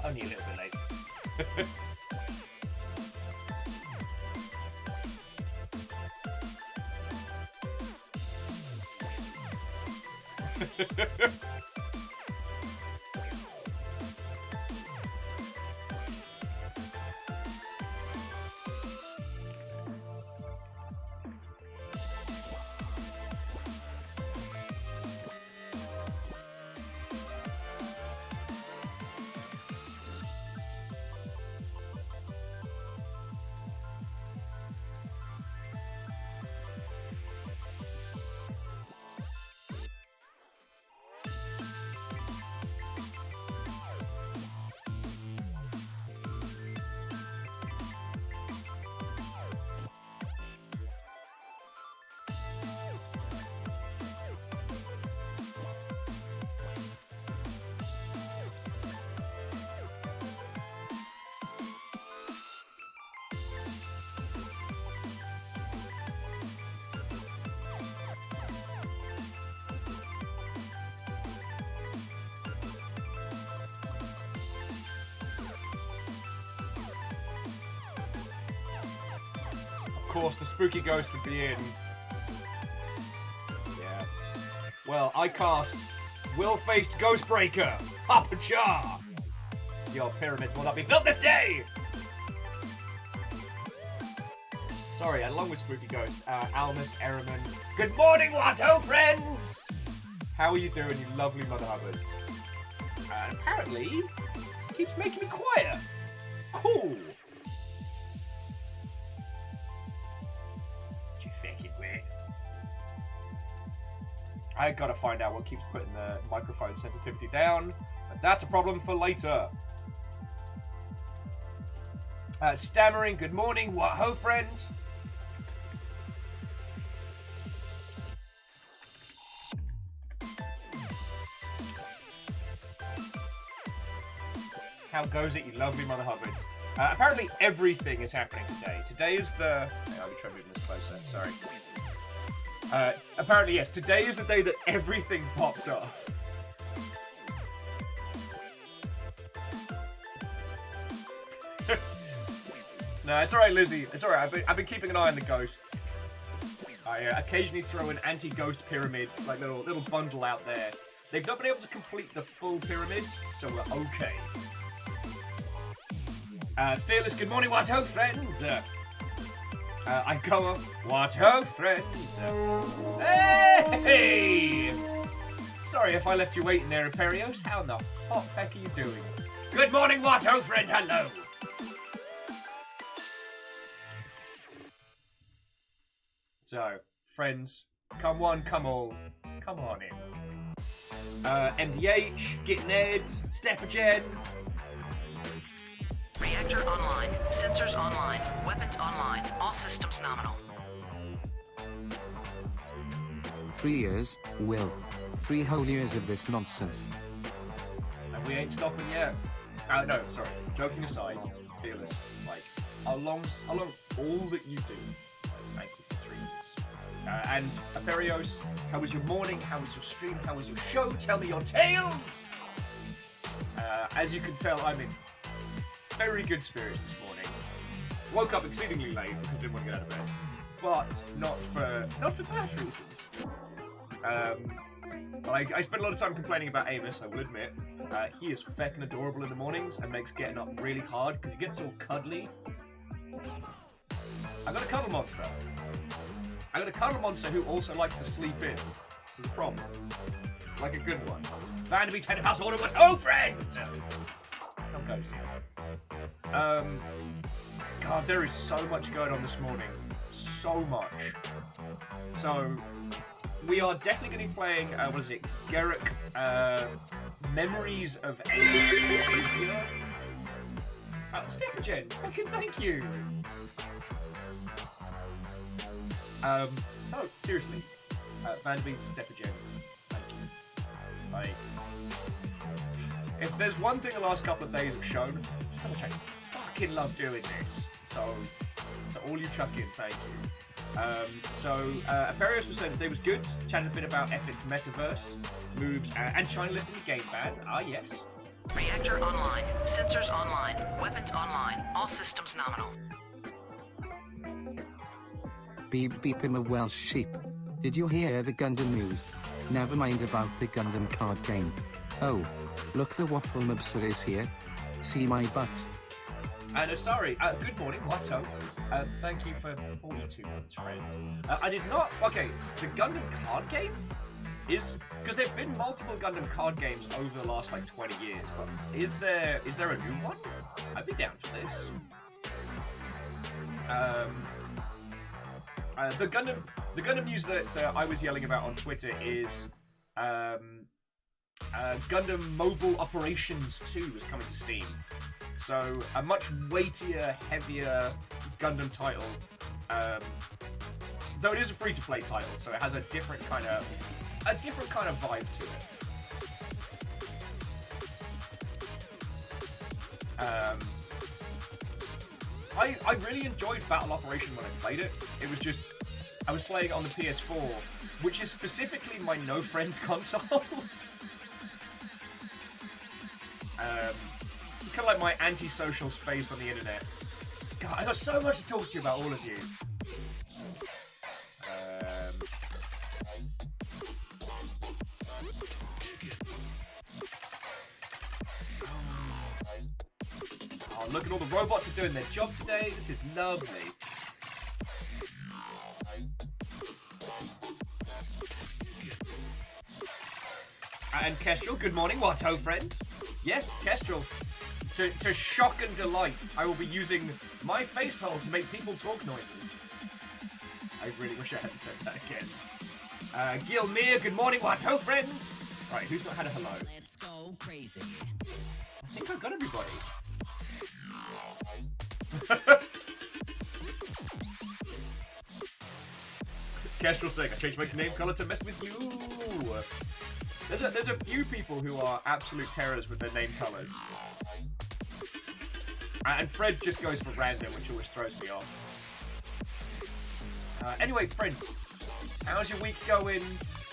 only a little bit late. Of course, the spooky ghost would be in. Yeah. Well, I cast Will-Faced Ghostbreaker. Papa Jar. Your pyramids will not be built this day. Sorry, along with spooky ghost, Almus, Ehrman. Good morning, Watto friends. How are you doing, you lovely Mother Hubbards? And apparently, it keeps making me quiet. Cool. I gotta find out what keeps putting the microphone sensitivity down, but that's a problem for later. Stammering, good morning, what ho, friend? How goes it, you lovely Mother Hubbards? Apparently everything is happening today. Today is the... I'll be trying to move this closer, sorry. Apparently, yes, today is the day that everything pops off. No, it's alright, Lizzie. It's alright. I've been keeping an eye on the ghosts. I occasionally throw an anti-ghost pyramid, like little bundle out there. They've not been able to complete the full pyramid, so we're okay. Fearless, good morning, what ho, friend? I go up, what ho, friend? Hey! Sorry if I left you waiting there, Imperios. How in the hot feck are you doing? Good morning, what ho, friend, hello! So, friends, come one, come all, come on in. MDH, Getting Ed, Steppergen. Reactor online, sensors online, weapons online, all systems nominal. 3 years, Will. 3 whole years of this nonsense. And we ain't stopping yet. No, sorry. Joking aside, Fearless, like, along all that you do, thank you for 3 years. And Aferios, how was your morning? How was your stream? How was your show? Tell me your tales! As you can tell, I'm in very good spirits this morning. Woke up exceedingly late because I didn't want to get out of bed. But not for bad reasons. I spent a lot of time complaining about Amos, I will admit. He is feckin' adorable in the mornings and makes getting up really hard because he gets all cuddly. I got a cuddle monster. I got a cuddle monster who also likes to sleep in. This is a problem. Like a good one. Vanderbeek's head of house order, but oh, friend! Come goes here. God, there is so much going on this morning. So much. So, we are definitely going to be playing, what is it? Garrick, Memories of Asia. Oh, Steppergen, fucking thank you. No, seriously. Vanderbeek, Steppergen, thank you. Like, if there's one thing the last couple of days have shown, it's how much I fucking love doing this. So, to all you chuck in, thank you. Aperios was saying the day was good, chatting a bit about Epic's metaverse, moves, and China lifting the game ban. Ah, yes. Reactor online. Sensors online. Weapons online. All systems nominal. Beep beep, I'm a Welsh sheep. Did you hear the Gundam news? Never mind about the Gundam card game. Oh, look, the Waffle Mobster is here. See my butt. Sorry, good morning, Watto. Thank you for 42 months, friend. I did not... Okay, the Gundam card game is... Because there have been multiple Gundam card games over the last, like, 20 years, but is there a new one? I'd be down for this. The Gundam news that I was yelling about on Twitter is Gundam Mobile Operations 2 is coming to Steam. So a much weightier, heavier Gundam title. Though it is a free-to-play title, so it has a different kind of vibe to it. I really enjoyed Battle Operation when I played it. It was just, I was playing it on the PS4, which is specifically my no friends console. It's kind of like my anti-social space on the internet. God, I got so much to talk to you about, all of you. Oh, look at all the robots are doing their job today. This is lovely. And Kestrel, good morning, Watto friend. Yeah, Kestrel. To shock and delight, I will be using my face hole to make people talk noises. I really wish I hadn't said that again. Gilmere, good morning, Watto friend. Right, who's not had a hello? Let's go crazy. I think I've got everybody. Kestrel saying, I changed my name color to mess with you. There's a few people who are absolute terrors with their name colors. And Fred just goes for random, which always throws me off. Anyway, friends, how's your week going?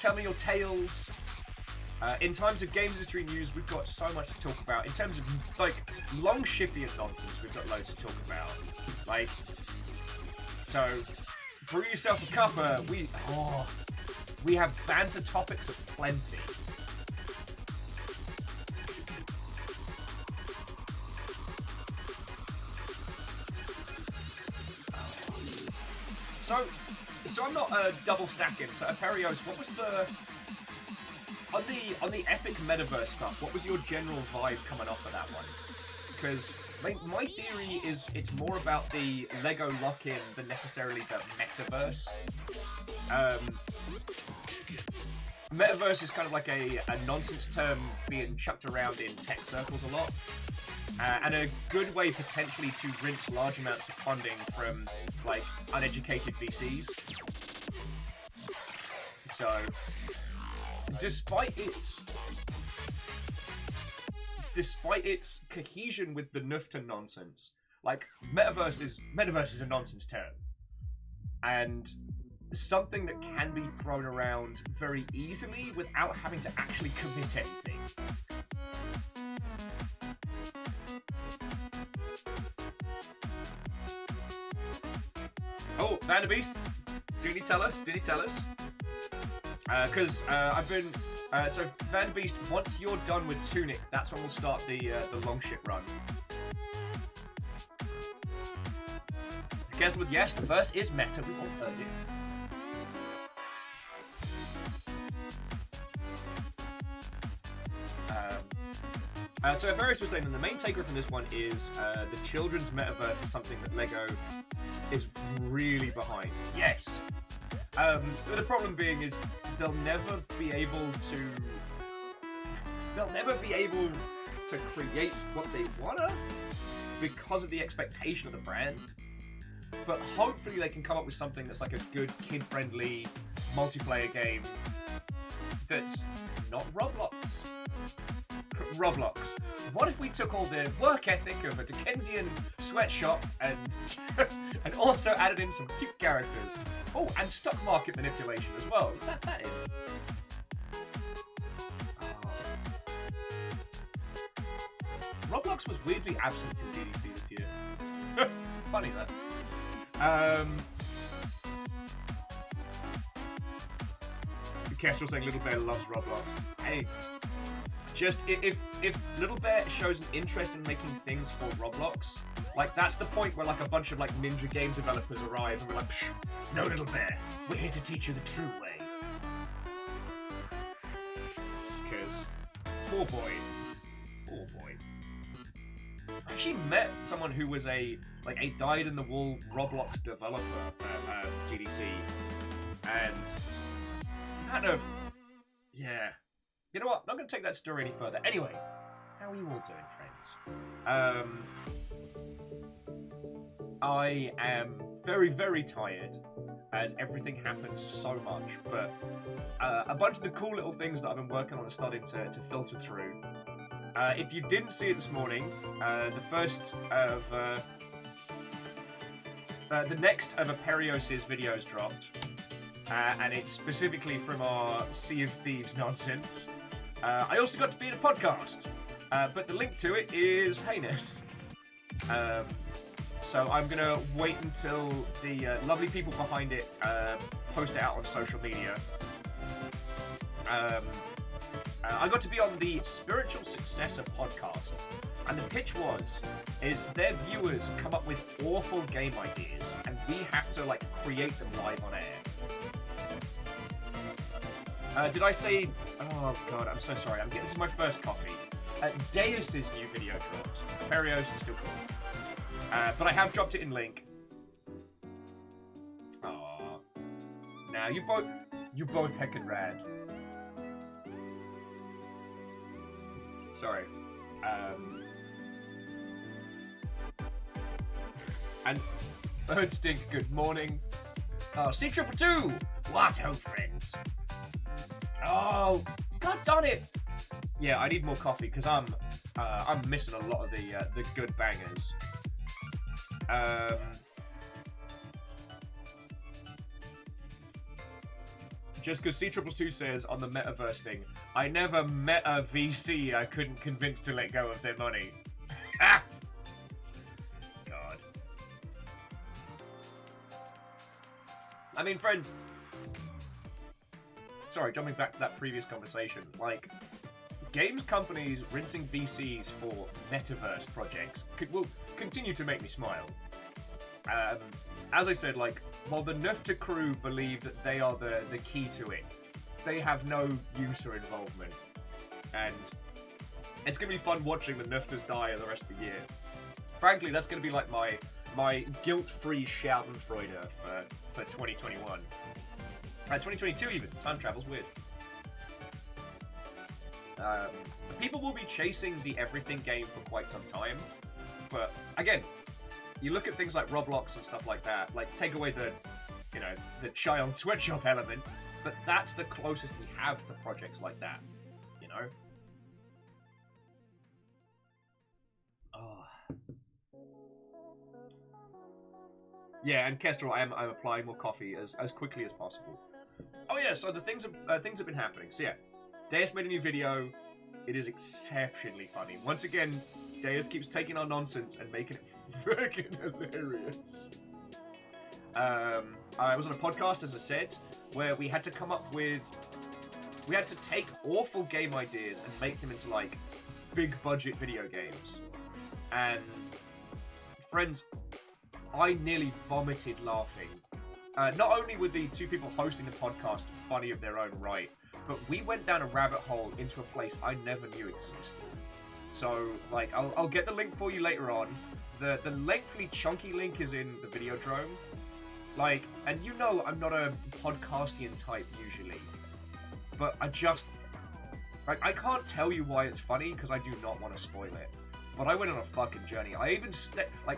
Tell me your tales. In times of games industry news, we've got so much to talk about. In terms of, like, long shipping nonsense, we've got loads to talk about. Like, so, brew yourself a cuppa. We have banter topics aplenty. So I'm not double stacking. So Aperios, what was the on the epic metaverse stuff? What was your general vibe coming off of that one? Because my theory is it's more about the Lego lock-in than necessarily the metaverse. Metaverse is kind of like a nonsense term being chucked around in tech circles a lot. And a good way potentially to rinse large amounts of funding from, like, uneducated VCs. So, despite its cohesion with the Nufta nonsense, like, metaverse is a nonsense term. And something that can be thrown around very easily without having to actually commit anything. Oh, Vanderbeest, do you tell us? Because I've been... so, Vanderbeest, once you're done with Tunic, that's when we'll start the long ship run. Guess with yes, the verse is meta, we've all heard it. So Avarius was saying that the main takeaway from this one is the children's metaverse is something that LEGO is really behind. Yes. But the problem being is they'll never be able to create what they wanna because of the expectation of the brand. But hopefully they can come up with something that's like a good kid-friendly multiplayer game that's not Roblox. What if we took all the work ethic of a Dickensian sweatshop and and also added in some cute characters? Oh, and stock market manipulation as well. Let's add that in. Roblox was weirdly absent from GDC this year. Funny that. Kestrel saying Little Bear loves Roblox. Hey, just if Little Bear shows an interest in making things for Roblox, like that's the point where like a bunch of like ninja game developers arrive and we're like, psh, no Little Bear, we're here to teach you the true way. Because poor boy. I actually met someone who was a dyed-in-the-wool Roblox developer at GDC, and kind of, yeah. You know what? I'm not going to take that story any further. Anyway, how are you all doing, friends? I am very, very tired, as everything happens so much, but a bunch of the cool little things that I've been working on are starting to filter through. If you didn't see it this morning, the first of the next of Aperios' videos dropped, and it's specifically from our Sea of Thieves nonsense. I also got to be in a podcast, but the link to it is heinous. So I'm gonna wait until the lovely people behind it post it out on social media. I got to be on the Spiritual Successor podcast, and the pitch is their viewers come up with awful game ideas, and we have to like create them live on air. Did I say? Oh god, I'm so sorry. This is my first coffee. Deus's new video dropped. Perios is still cool, but I have dropped it in link. Aww. Now you both heckin' rad. Sorry. And Bird Stink, good morning. Oh, C222! What hope, friends? Oh, god darn it! Yeah, I need more coffee because I'm missing a lot of the good bangers. Just because C222 says on the metaverse thing, I never met a VC I couldn't convince to let go of their money. Ah! God. I mean, friends. Sorry, jumping back to that previous conversation. Like, games companies rinsing VCs for metaverse projects will continue to make me smile. As I said, like, while the Nufta crew believe that they are the key to it, they have no use or involvement. And it's going to be fun watching the Nuftas die the rest of the year. Frankly, that's going to be like my guilt-free Schadenfreude for 2021. 2022 even. Time travel's weird. People will be chasing the everything game for quite some time. But, again, you look at things like Roblox and stuff like that, like, take away the child sweatshop element, but that's the closest we have to projects like that, you know? Oh. Yeah, and Kestrel, I'm applying more coffee as quickly as possible. Oh yeah, so the things have been happening. So yeah, Deus made a new video. It is exceptionally funny. Once again, Deus keeps taking our nonsense and making it freaking hilarious. I was on a podcast, as I said, where we had to take awful game ideas and make them into like big budget video games. And friends, I nearly vomited laughing. Not only were the two people hosting the podcast funny of their own right, but we went down a rabbit hole into a place I never knew existed. So, like, I'll get the link for you later on. The lengthy, chunky link is in the Videodrome. Like, and you know I'm not a podcastian type usually, but I I can't tell you why it's funny because I do not want to spoil it. But I went on a fucking journey. I even,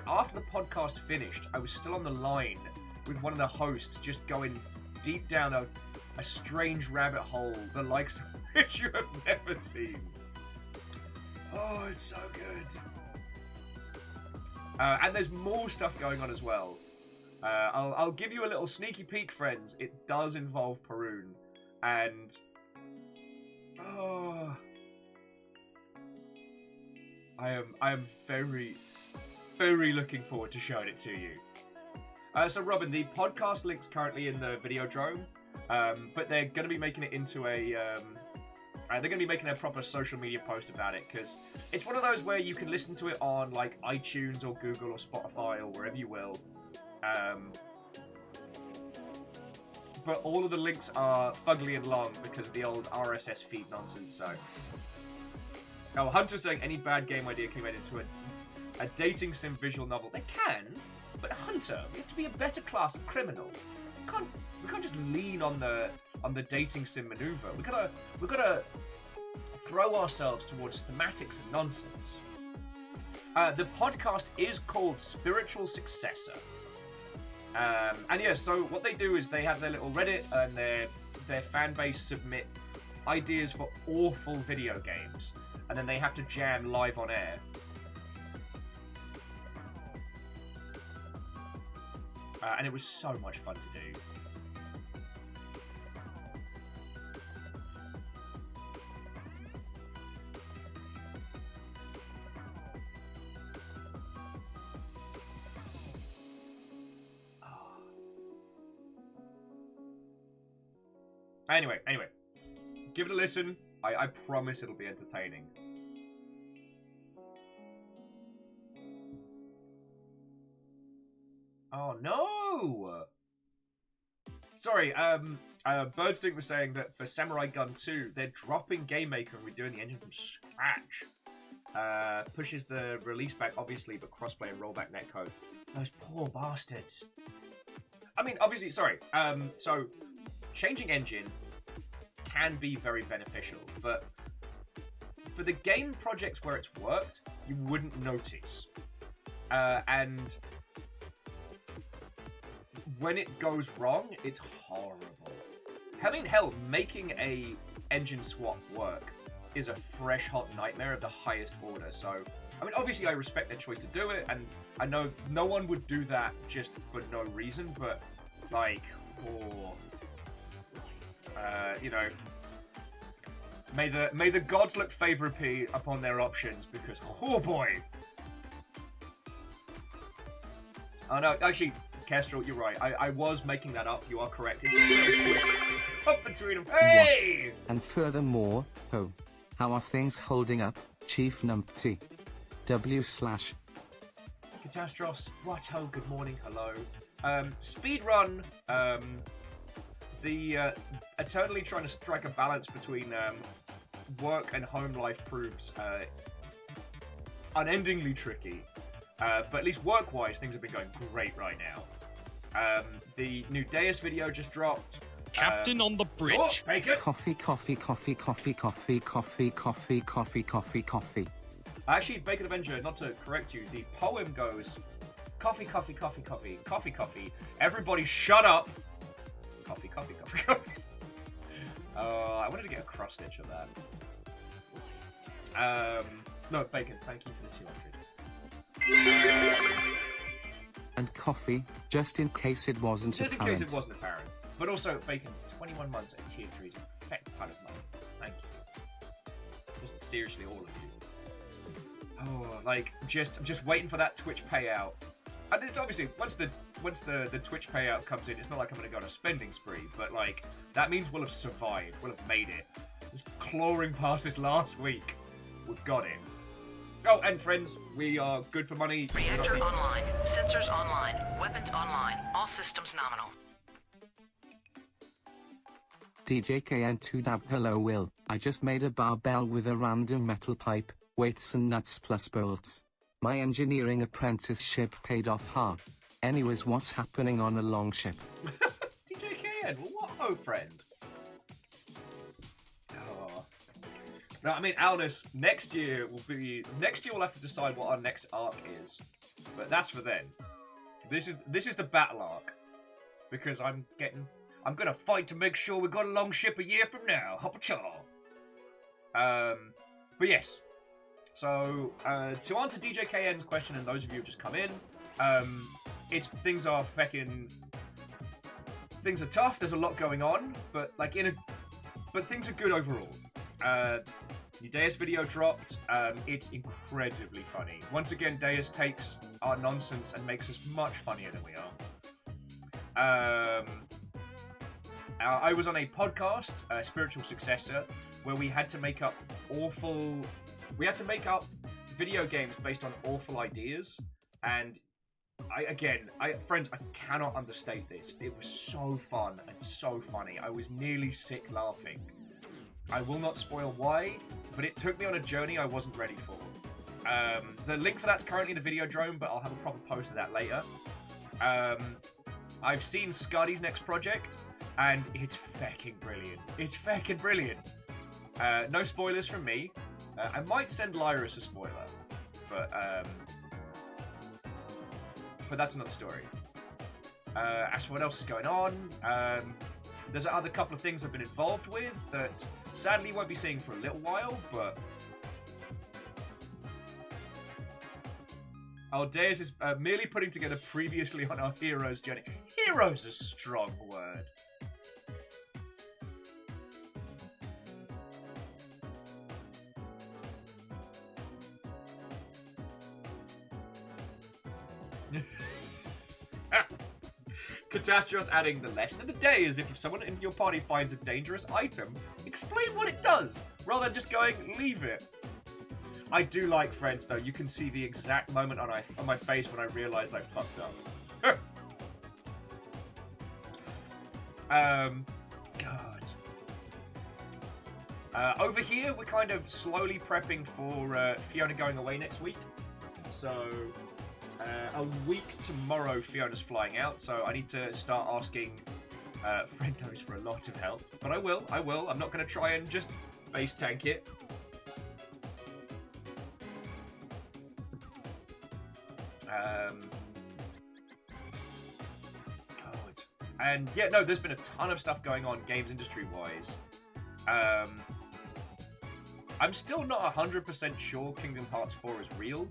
after the podcast finished, I was still on the line with one of the hosts just going deep down a strange rabbit hole, the likes of which you have never seen. Oh, it's so good. And there's more stuff going on as well. I'll give you a little sneaky peek, friends. It does involve Perun. And... Oh... I am very, very looking forward to showing it to you. So Robin, the podcast link's currently in the Videodrome, but they're going to be making it into a they're going to be making a proper social media post about it, because it's one of those where you can listen to it on like iTunes or Google or Spotify or wherever you will. But all of the links are fugly and long because of the old RSS feed nonsense. So, now Hunter's saying any bad game idea can be made into a dating sim visual novel. They can, but Hunter, we have to be a better class of criminal. We can't just lean on the dating sim maneuver. We gotta throw ourselves towards thematics and nonsense. The podcast is called Spiritual Successor. And yeah, so what they do is they have their little Reddit, and their fan base submit ideas for awful video games, and then they have to jam live on air. And it was so much fun to do. Anyway, give it a listen. I promise it'll be entertaining. Oh no! Sorry, Birdstink was saying that for Samurai Gun 2, they're dropping Game Maker and redoing the engine from scratch. Pushes the release back, obviously, but crossplay and rollback netcode. Those poor bastards. I mean, obviously, sorry. So, changing engine can be very beneficial, but for the game projects where it's worked, you wouldn't notice. And when it goes wrong, it's horrible. I mean, hell, making a engine swap work is a fresh, hot nightmare of the highest order. So, I mean, obviously I respect their choice to do it, and I know no one would do that just for no reason, but, like, you know, may the gods look favorably upon their options, because, oh boy! Oh no, actually, Kestrel, you're right. I was making that up. You are correct. It's just a switch up between them. Hey! What? And furthermore, how are things holding up, Chief Numpty? W/. Catastros, what ho, good morning, hello. Speedrun, eternally trying to strike a balance between work and home life proves unendingly tricky. But at least work-wise, things have been going great right now. The new Deus video just dropped. Captain on the bridge. Oh, bacon. Coffee. Actually, Bacon Avenger, not to correct you, the poem goes, coffee. Everybody shut up. Coffee. I wanted to get a cross stitch of that. No, Bacon, thank you for the 200. And coffee, just in case it wasn't Just in apparent. case it wasn't apparent. But also, Bacon, 21 months at tier 3 is a perfect ton of money. Thank you. Just seriously, all of you. Oh, like, just waiting for that Twitch payout. And it's obviously, once the Twitch payout comes in, it's not like I'm going to go on a spending spree, but, like, that means we'll have survived. We'll have made it. Just clawing past this last week. We've got it. Oh, and friends, we are good for money. Reactor online. Sensors online. Weapons online. All systems nominal. DJKN2 hello Will, I just made a barbell with a random metal pipe, weights and nuts plus bolts. My engineering apprenticeship paid off, huh? Anyways, what's happening on a long ship? DJKN, well, what ho, friend? Oh. No, I mean, Alnus, next year we'll have to decide what our next arc is. But that's for then. This is the battle arc. Because I'm gonna fight to make sure we got a long ship a year from now. Hoppa-chaw. But yes. So, to answer DJKN's question, and those of you who just come in, things are tough. There's a lot going on, but things are good overall. The Deus video dropped. It's incredibly funny. Once again, Deus takes our nonsense and makes us much funnier than we are. I was on a podcast, Spiritual Successor, where we had to make up video games based on awful ideas, and friends, I cannot understate this. It was so fun and so funny. I was nearly sick laughing. I will not spoil why, but it took me on a journey I wasn't ready for. The link for that's currently in the video drone, but I'll have a proper post of that later. I've seen Scuddy's next project, and it's fecking brilliant. It's fecking brilliant. No spoilers from me. I might send Lyrus a spoiler, but that's another story. As for what else is going on, there's another couple of things I've been involved with that sadly won't be seeing for a little while, but... Deus is merely putting together previously on our hero's journey. Hero's a strong word. Catastros adding, the lesson of the day is if someone in your party finds a dangerous item, explain what it does, rather than just going, leave it. I do like, friends, though. You can see the exact moment on my face when I realise I fucked up. God. Over here, we're kind of slowly prepping for Fiona going away next week. So... a week tomorrow, Fiona's flying out, so I need to start asking friendos for a lot of help. But I will. I'm not going to try and just face tank it. God. And yeah, no, there's been a ton of stuff going on games industry-wise. I'm still not 100% sure Kingdom Hearts 4 is real.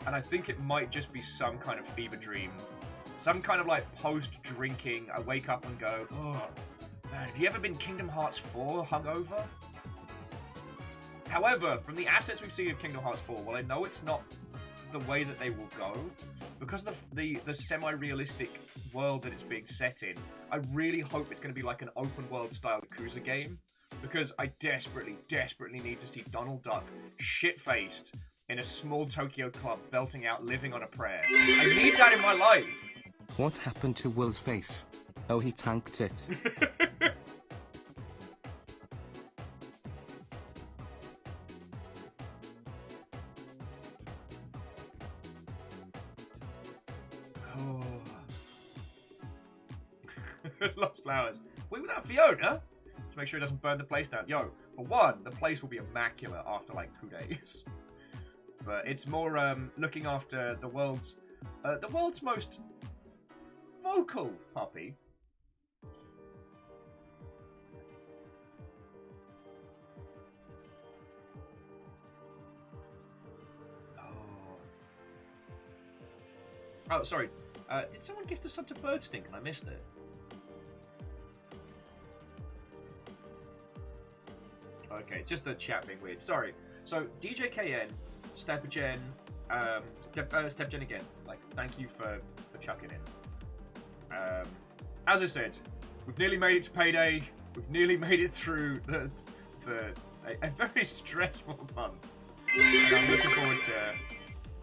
And I think it might just be some kind of fever dream. Some kind of like post-drinking, I wake up and go, oh, man, have you ever been Kingdom Hearts 4 hungover? However, from the assets we've seen of Kingdom Hearts 4, well, I know it's not the way that they will go. Because of the semi-realistic world that it's being set in, I really hope it's going to be like an open-world style Yakuza game. Because I desperately, desperately need to see Donald Duck shit-faced in a small Tokyo club belting out Living on a Prayer. I need that in my life! What happened to Will's face? Oh, he tanked it. Oh. Lost flowers. Wait, without Fiona? To make sure it doesn't burn the place down. Yo, for one, the place will be immaculate after like 2 days. But it's more looking after the world's most vocal puppy. Oh, sorry. Did someone gift us sub to Bird Stink and I missed it? Okay, just the chat being weird. Sorry. So DJKN. Stepgen, Stepgen again. Like, thank you for chucking in. As I said, we've nearly made it to payday. We've nearly made it through a very stressful month, and I'm looking forward to.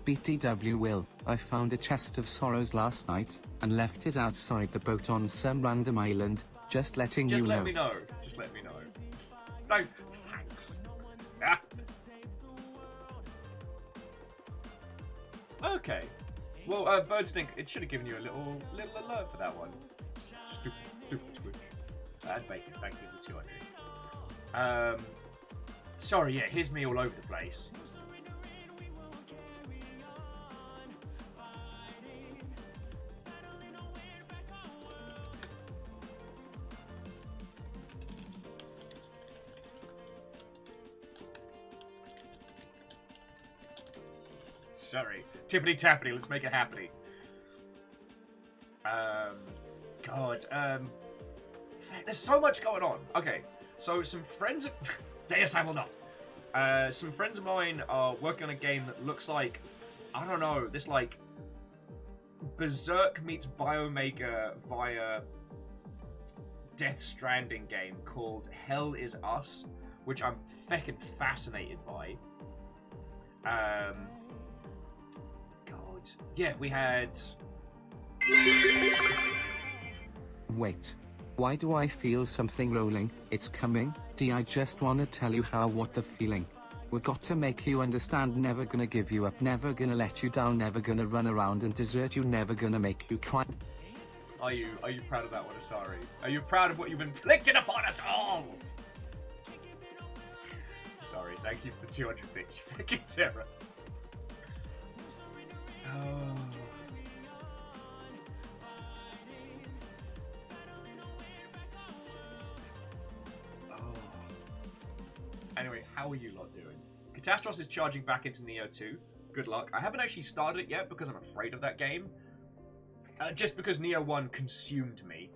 BTW Will, I found a chest of sorrows last night and left it outside the boat on some random island. Just letting you know. Just let me know. Just let me know. No, thanks. Ah. Okay. Well, Bird Stink, it should have given you a little alert for that one. Stupid squish. And bacon, thank you for 200. Sorry, yeah, here's me all over the place. Sorry. Tippity tappity, let's make it happy. God, there's so much going on. Okay, so some friends... Deus, I will not. Some friends of mine are working on a game that looks like, I don't know, this like Berserk meets Biomaker via Death Stranding game called Hell Is Us, which I'm feckin' fascinated by. God. Yeah, we had... Wait. Why do I feel something rolling? It's coming. I just wanna tell you what the feeling. We got to make you understand, never gonna give you up, never gonna let you down, never gonna run around and desert you, never gonna make you cry. Are you proud of that one, Asari? Are you proud of what you've inflicted upon us all? Sorry, thank you for the 200 bits, you fucking terror. Oh. Anyway, how are you lot doing? Catastros is charging back into Neo 2. Good luck. I haven't actually started it yet because I'm afraid of that game. Just because Neo 1 consumed me.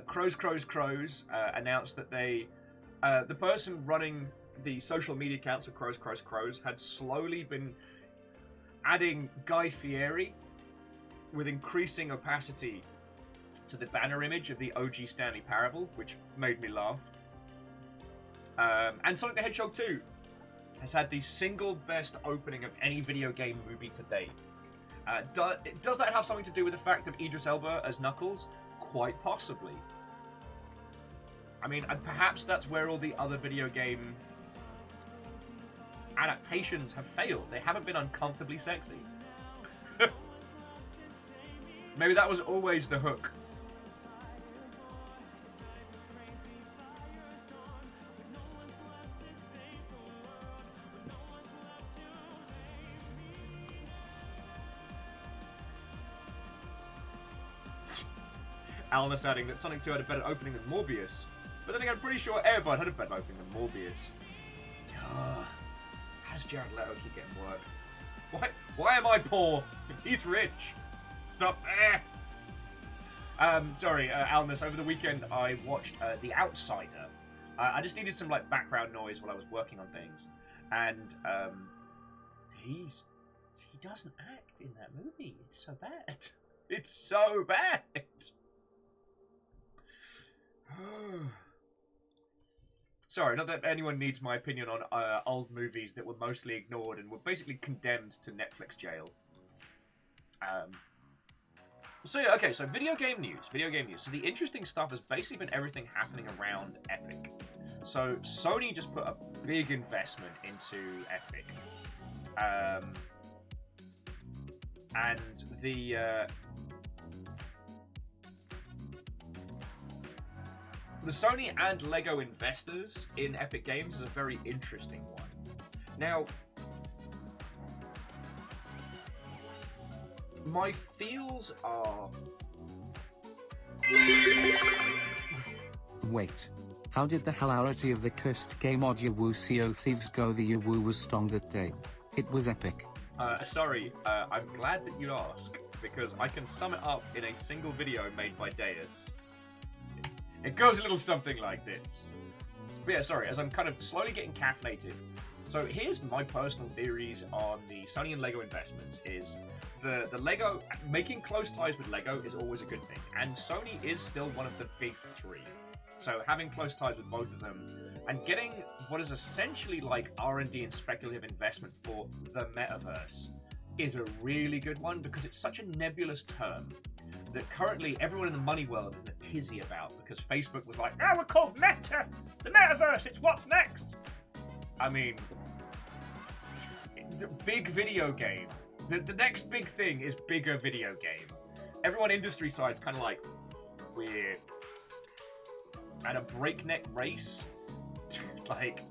Crows announced that they... the person running the social media accounts of Crows had slowly been adding Guy Fieri with increasing opacity to the banner image of the OG Stanley Parable, which made me laugh. And Sonic the Hedgehog 2 has had the single best opening of any video game movie to date. Does that have something to do with the fact of Idris Elba as Knuckles? Quite possibly. I mean, and perhaps that's where all the other video game adaptations have failed. They haven't been uncomfortably sexy. Maybe that was always the hook. Alnus adding that Sonic 2 had a better opening than Morbius. But then again, I'm pretty sure Airbud had a better opening than Morbius. How does Jared Leto keep getting work? Why am I poor? He's rich. It's not fair. Sorry, Alnus, over the weekend I watched The Outsider. I just needed some like background noise while I was working on things. And he doesn't act in that movie. It's so bad. It's so bad. Sorry, not that anyone needs my opinion on old movies that were mostly ignored and were basically condemned to Netflix jail. So yeah, okay, so video game news. So the interesting stuff has basically been everything happening around Epic. So Sony just put a big investment into Epic. And the Sony and LEGO investors in Epic Games is a very interesting one. Now, my feels are... Wait. How did the hilarity of the cursed game Odd Yawoo CO Thieves go? The Yawoo was strong that day. It was epic. Sorry, I'm glad that you ask, because I can sum it up in a single video made by Deus. It goes a little something like this. But yeah, sorry, as I'm kind of slowly getting caffeinated. So here's my personal theories on the Sony and LEGO investments is the LEGO, making close ties with LEGO is always a good thing. And Sony is still one of the big three. So having close ties with both of them and getting what is essentially like R&D and speculative investment for the metaverse is a really good one because it's such a nebulous term that currently everyone in the money world is in a tizzy about because Facebook was like, oh, we're called Meta! The metaverse, it's what's next! I mean, the big video game. The next big thing is bigger video game. Everyone industry side's kind of like, we're at a breakneck race, like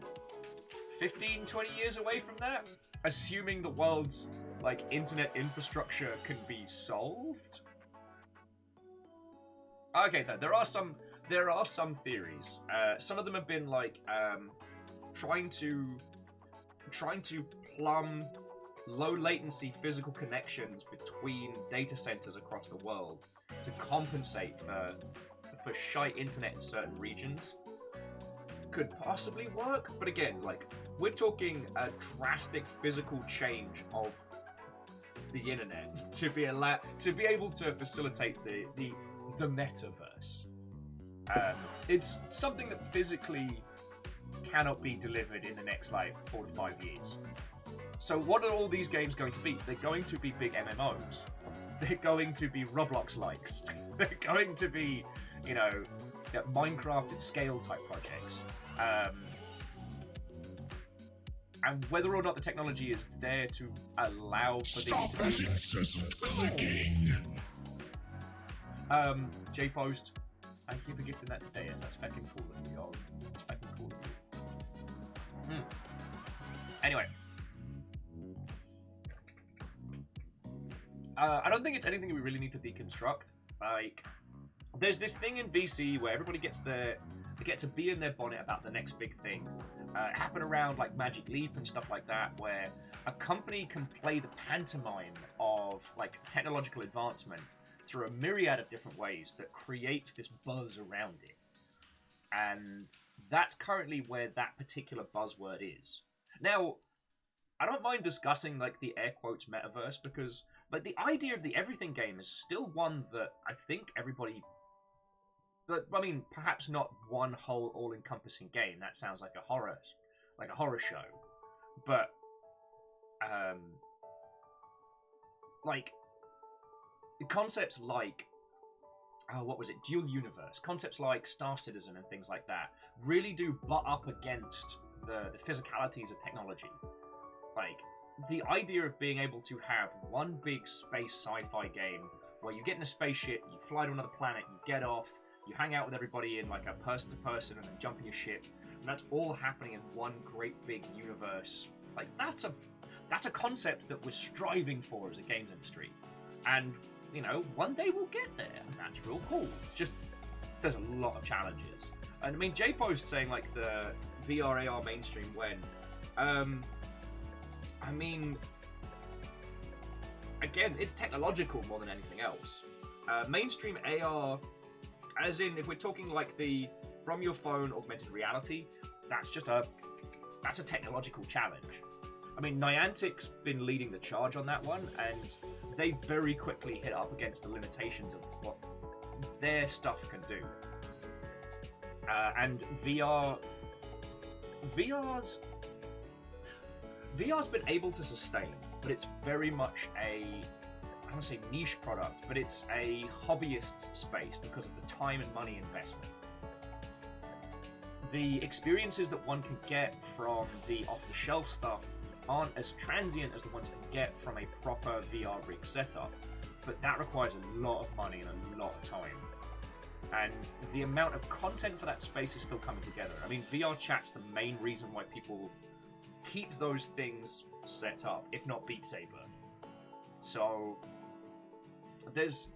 15, 20 years away from that, assuming the world's like internet infrastructure can be solved. Okay, though, there are some theories. Some of them have been like trying to plumb low latency physical connections between data centers across the world to compensate for shite internet in certain regions. could possibly work. But again, like, we're talking a drastic physical change of the internet to be able to facilitate the metaverse. It's something that physically cannot be delivered in the next like 4 to 5 years. So what are all these games going to be? They're going to be big MMOs. They're going to be Roblox likes. They're going to be, you know, Minecraft at scale type projects. And whether or not the technology is there to allow for these to be. Incessant clicking. J-Post, thank you for gifting that today. Yes, that's fucking cool of you, y'all. That's fucking cool of you. Anyway. I don't think it's anything we really need to deconstruct. Like, there's this thing in VC where everybody gets a bee in their bonnet about the next big thing. It happened around like Magic Leap and stuff like that, where a company can play the pantomime of like technological advancement through a myriad of different ways that creates this buzz around it. And that's currently where that particular buzzword is. Now, I don't mind discussing like the air quotes metaverse because like the idea of the everything game is still one that I think everybody. But I mean, perhaps not one whole all-encompassing game. That sounds like a horror show. But like concepts like what was it? Dual universe. Concepts like Star Citizen and things like that really do butt up against the physicalities of technology. Like, the idea of being able to have one big space sci-fi game where you get in a spaceship, you fly to another planet, you get off, you hang out with everybody in like a person-to-person and then jump in your ship, and that's all happening in one great big universe. Like, that's a concept that we're striving for as a games industry. And, you know, one day we'll get there, and that's real cool. It's just, there's a lot of challenges. And I mean, J-Post saying like the VR AR mainstream when, I mean, again, it's technological more than anything else. Mainstream AR, as in, if we're talking like the from your phone augmented reality, that's a technological challenge. I mean, Niantic's been leading the charge on that one, and they very quickly hit up against the limitations of what their stuff can do. And VR's been able to sustain, but it's very much I don't want to say niche product, but it's a hobbyist's space because of the time and money investment. The experiences that one can get from the off-the-shelf stuff aren't as transient as the ones you can get from a proper VR rig setup, but that requires a lot of money and a lot of time. And the amount of content for that space is still coming together. I mean, VR chat's the main reason why people keep those things set up, if not Beat Saber. So there's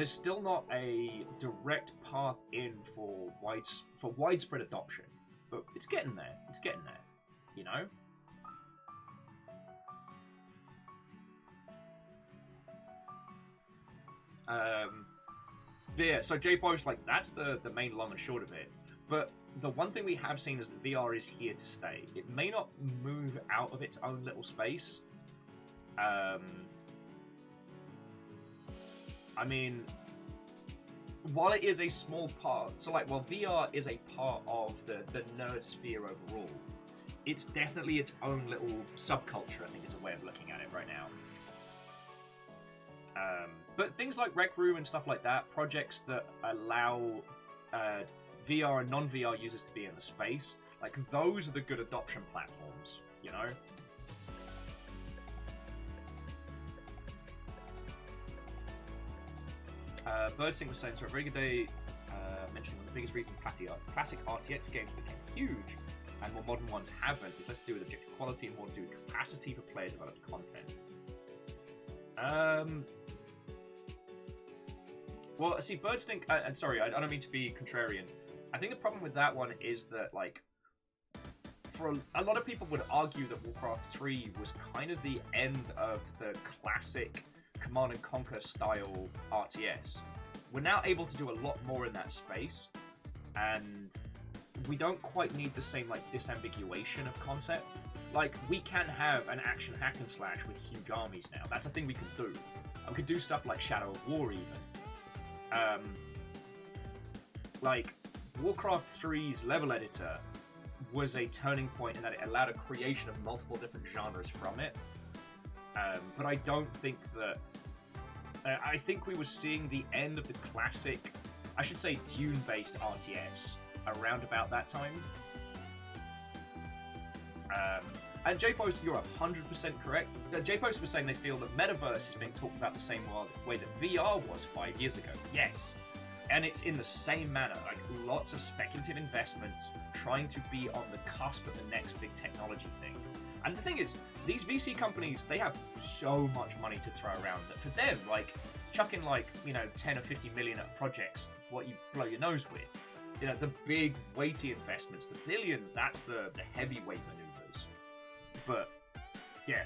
still not a direct path in for widespread adoption, but it's getting there. It's getting there, you know. But yeah, so J-Post, like, that's the main long and short of it. But the one thing we have seen is that VR is here to stay. It may not move out of its own little space. I mean, while it is a small part, so like, while VR is a part of the nerd sphere overall, it's definitely its own little subculture, I think is a way of looking at it right now. But things like Rec Room and stuff like that, projects that allow VR and non-VR users to be in the space, like, those are the good adoption platforms, you know? Birdsing was saying, so a very good day, mentioning one of the biggest reasons classic RTX games became huge and more modern ones haven't is less to do with objective quality and more to do with capacity for player-developed content. Well, see, Birdsting, and sorry, I don't mean to be contrarian. I think the problem with that one is that, like, for a lot of people would argue that Warcraft 3 was kind of the end of the classic Command & Conquer style RTS. We're now able to do a lot more in that space, and we don't quite need the same like disambiguation of concept. Like, we can have an action hack and slash with huge armies now. That's a thing we can do. We could do stuff like Shadow of War even. Like, Warcraft 3's level editor was a turning point in that it allowed a creation of multiple different genres from it. But I don't think that... I think we were seeing the end of the classic, I should say Dune-based RTS around about that time. And JPost, you're 100% correct. JPost was saying they feel that Metaverse is being talked about the same way that VR was 5 years ago. Yes. And it's in the same manner, like lots of speculative investments trying to be on the cusp of the next big technology thing. And the thing is, these VC companies, they have so much money to throw around that for them, like, chucking like, 10 or 50 million at projects, what you blow your nose with. The big weighty investments, the billions, that's the heavyweight maneuvers. But, yeah,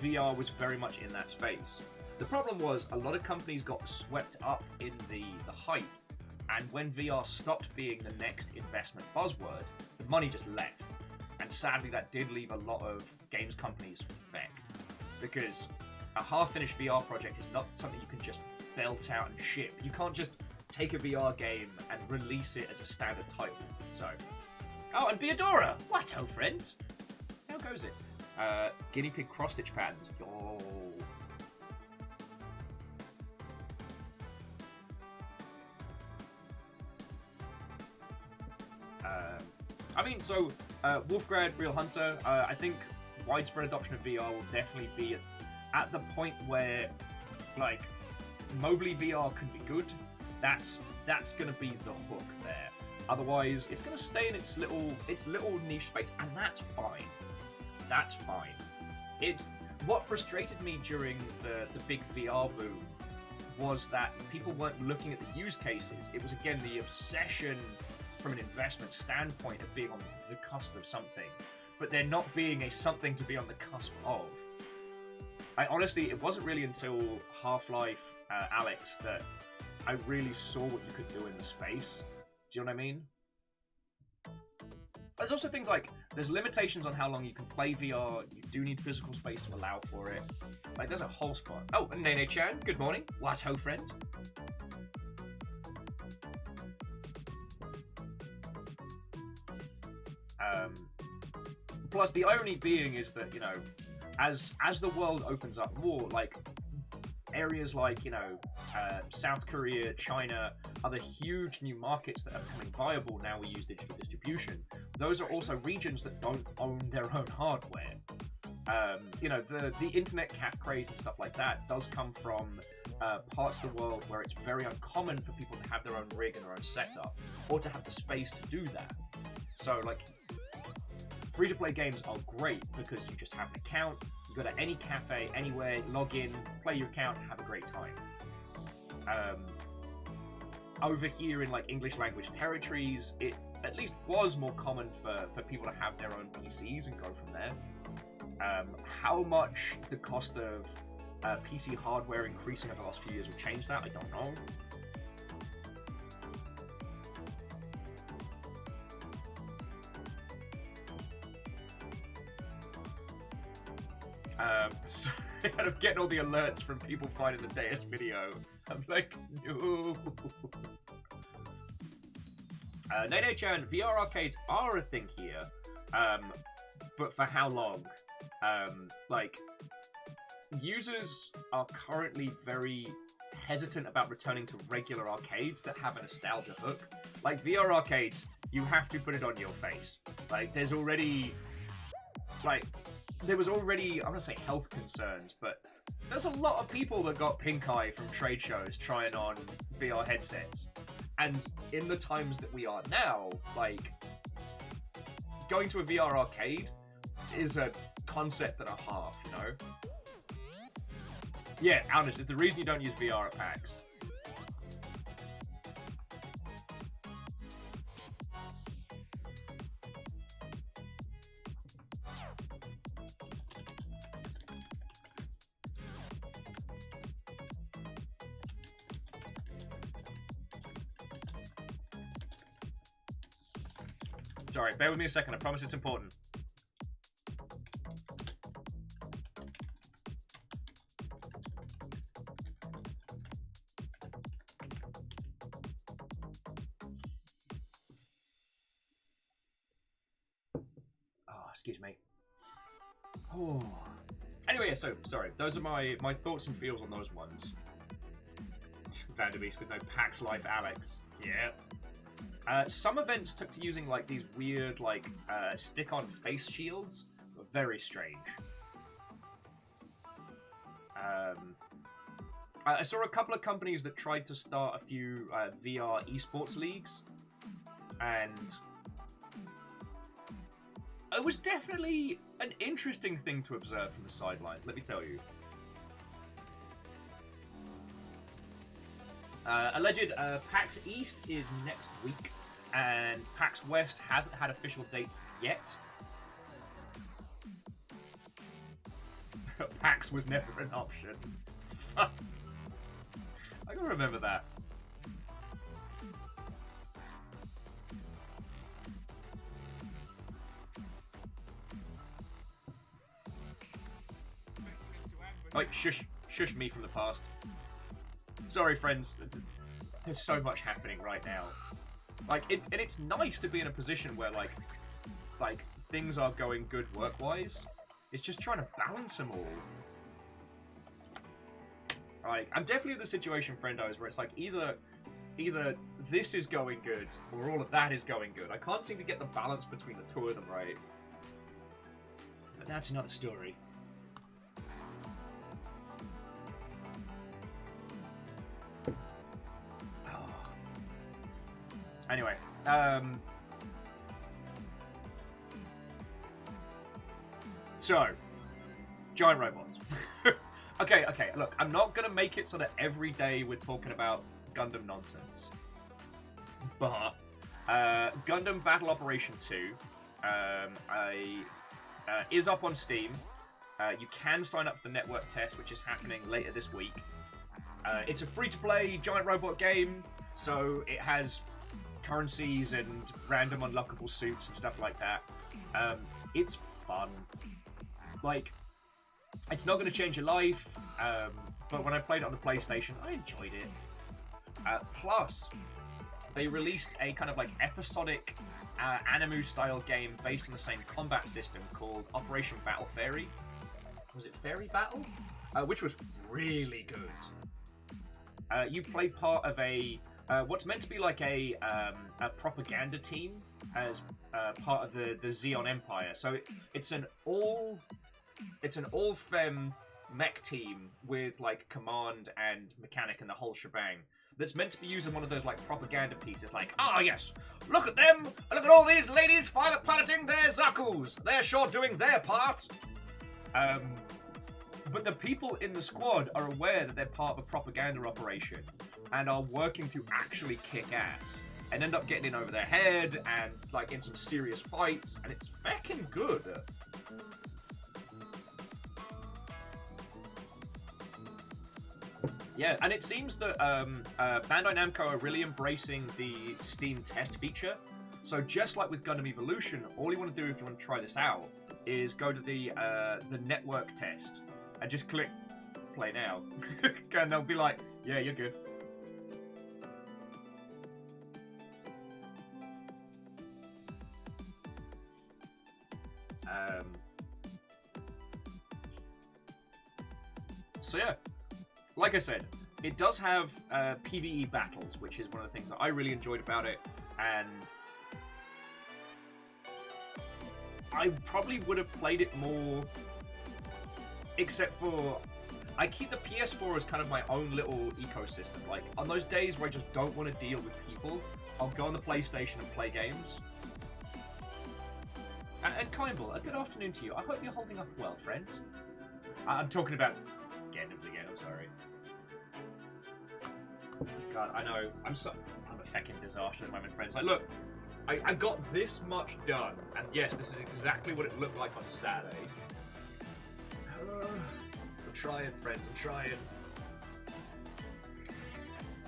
VR was very much in that space. The problem was a lot of companies got swept up in the hype, and when VR stopped being the next investment buzzword, the money just left. And sadly, that did leave a lot of games companies wrecked, because a half-finished VR project is not something you can just belt out and ship. You can't just take a VR game and release it as a standard title. So, oh, and Beadora! What, ho, friend? How goes it? Guinea pig cross-stitch patterns. Oh. Wolfgrad, Real Hunter, I think widespread adoption of VR will definitely be at the point where, like, mobily VR can be good. That's going to be the hook there. Otherwise, it's going to stay in its little niche space, and that's fine. That's fine. What frustrated me during the big VR boom was that people weren't looking at the use cases. It was, again, the obsession from an investment standpoint of being on the cusp of something, but there not being a something to be on the cusp of. It wasn't really until Half-Life Alyx that I really saw what you could do in the space. Do you know what I mean? There's also things like, there's limitations on how long you can play VR, you do need physical space to allow for it. Like, there's a whole spot. Oh, Nene-chan, good morning. What ho, friend? Plus, the irony being is that, as the world opens up more, like, areas like, South Korea, China, other huge new markets that are becoming viable now we use digital distribution, those are also regions that don't own their own hardware. The internet cafe craze and stuff like that does come from parts of the world where it's very uncommon for people to have their own rig and their own setup, or to have the space to do that. So, like, free-to-play games are great because you just have an account, you go to any cafe, anywhere, log in, play your account, have a great time. Over here in, like, English language territories, it at least was more common for people to have their own PCs and go from there. How much the cost of PC hardware increasing over the last few years will change that, I don't know. So I'm getting all the alerts from people finding the Deus video. I'm like, no. Nene-chan, VR arcades are a thing here, but for how long? Like, users are currently very hesitant about returning to regular arcades that have a nostalgia hook. Like, VR arcades, you have to put it on your face. Like, there was already, I'm gonna say health concerns, but there's a lot of people that got pink eye from trade shows trying on VR headsets. And in the times that we are now, like, going to a VR arcade is a concept and a half, Yeah, Alnish, is the reason you don't use VR at PAX. Sorry, bear with me a second. I promise it's important. Oh, excuse me. Oh. Anyway, so sorry. Those are my thoughts and feels on those ones. Vanderbeest with no PAX Life Alex. Yeah. Some events took to using like these weird like stick-on face shields. Were very strange. I saw a couple of companies that tried to start a few VR esports leagues, and it was definitely an interesting thing to observe from the sidelines, let me tell you. Alleged PAX East is next week, and PAX West hasn't had official dates yet. PAX was never an option. I gotta remember that. Like, shush me from the past. Sorry, friends. There's so much happening right now. Like, and it's nice to be in a position where, like things are going good work-wise. It's just trying to balance them all. Like, I'm definitely in the situation, friendos, where it's like either this is going good or all of that is going good. I can't seem to get the balance between the two of them right. But that's another story. Anyway, so, giant robots. okay, look, I'm not gonna make it so that every day we're talking about Gundam nonsense. But, Gundam Battle Operation 2 is up on Steam. You can sign up for the network test, which is happening later this week. It's a free-to-play giant robot game, so it has currencies and random unlockable suits and stuff like that. It's fun. Like, it's not going to change your life, but when I played it on the PlayStation, I enjoyed it. Plus, they released a kind of like episodic anime-style game based on the same combat system called Operation Battle Fairy. Was it Fairy Battle? Which was really good. You play part of a what's meant to be like a propaganda team as part of the Xeon Empire. So it's an all femme mech team with like command and mechanic and the whole shebang. That's meant to be using one of those like propaganda pieces, like, ah yes, look at them, look at all these ladies piloting their Zakus. They're sure doing their part. But the people in the squad are aware that they're part of a propaganda operation and are working to actually kick ass and end up getting in over their head and like in some serious fights, and it's fucking good. Yeah, and it seems that Bandai Namco are really embracing the Steam test feature. So just like with Gundam Evolution, all you want to do if you want to try this out is go to the network test and just click play now. And they'll be like, yeah, you're good. So yeah, like I said, it does have PvE battles, which is one of the things that I really enjoyed about it, and I probably would have played it more, except for I keep the PS4 as kind of my own little ecosystem. Like, on those days where I just don't want to deal with people, I'll go on the PlayStation and play games. And Kimball, a good afternoon to you. I hope you're holding up well, friend. I'm talking about Gundams again, I'm sorry. God, I know. I'm a fucking disaster at the moment, friends. Like, look, I got this much done, and yes, this is exactly what it looked like on Saturday. I'm trying, friends, I'm trying.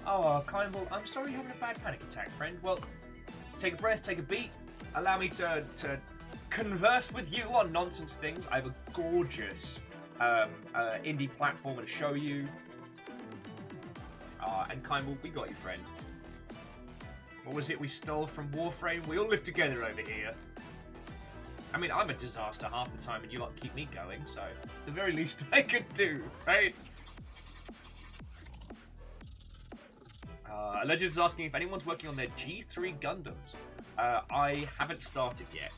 Oh, Kimball, I'm sorry you're having a bad panic attack, friend. Well, take a breath, take a beat. allow me to converse with you on nonsense things. I have a gorgeous indie platform to show you. And Kymel, we got you, friend. What was it we stole from Warframe? We all live together over here. I mean, I'm a disaster half the time, and you lot keep me going, so it's the very least I could do, right? Legend is asking if anyone's working on their G3 Gundams. I haven't started yet,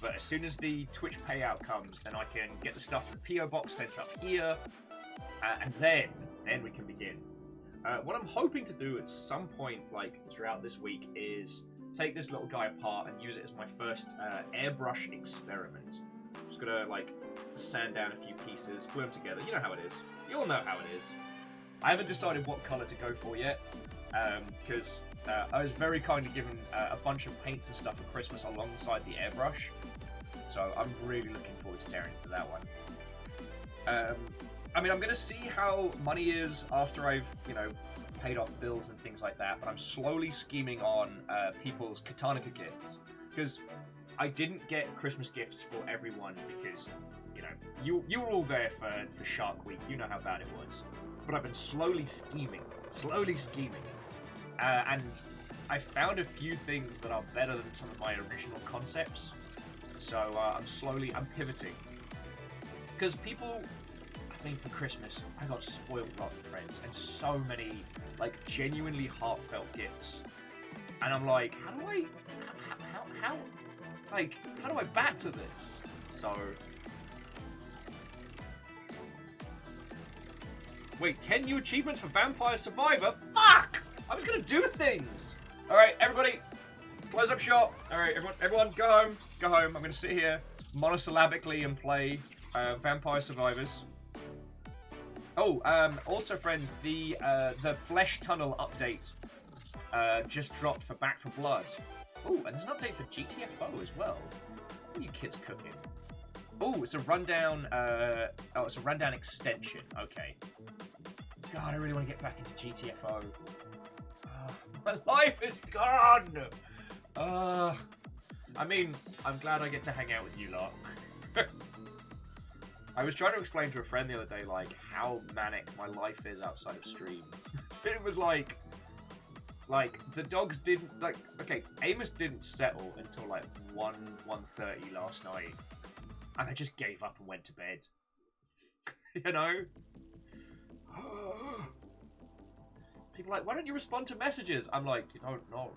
but as soon as the Twitch payout comes, then I can get the stuff in the PO box sent up here, and then we can begin. What I'm hoping to do at some point, like throughout this week, is take this little guy apart and use it as my first airbrush experiment. I'm just gonna like sand down a few pieces, glue them together. You know how it is. You all know how it is. I haven't decided what color to go for yet, because I was very kindly given a bunch of paints and stuff for Christmas alongside the airbrush. So I'm really looking forward to tearing into that one. I mean, I'm going to see how money is after I've, you know, paid off bills and things like that, but I'm slowly scheming on people's Katanika gifts. Because I didn't get Christmas gifts for everyone because, you know, you were all there for Shark Week. You know how bad it was. But I've been slowly scheming. And I found a few things that are better than some of my original concepts. So I'm pivoting. Because people... I mean, for Christmas, I got spoiled rotten, friends, and so many, like, genuinely heartfelt gifts. And I'm like, how do I back to this? So... Wait, 10 new achievements for Vampire Survivor? Fuck! I was gonna do things! Alright, everybody, close up shop. Alright, everyone, go home. Go home. I'm gonna sit here monosyllabically and play Vampire Survivors. Oh, also, friends, the Flesh Tunnel update just dropped for Back 4 Blood. Oh, and there's an update for GTFO as well. What are you kids cooking? Oh, it's a rundown. It's a rundown extension. Okay. God, I really want to get back into GTFO. My life is gone. I mean, I'm glad I get to hang out with you lot. I was trying to explain to a friend the other day, like, how manic my life is outside of stream. It was like, the dogs didn't, like, okay, Amos didn't settle until, like, 1:30 last night. And I just gave up and went to bed. You know? People are like, why don't you respond to messages? I'm like, you don't know.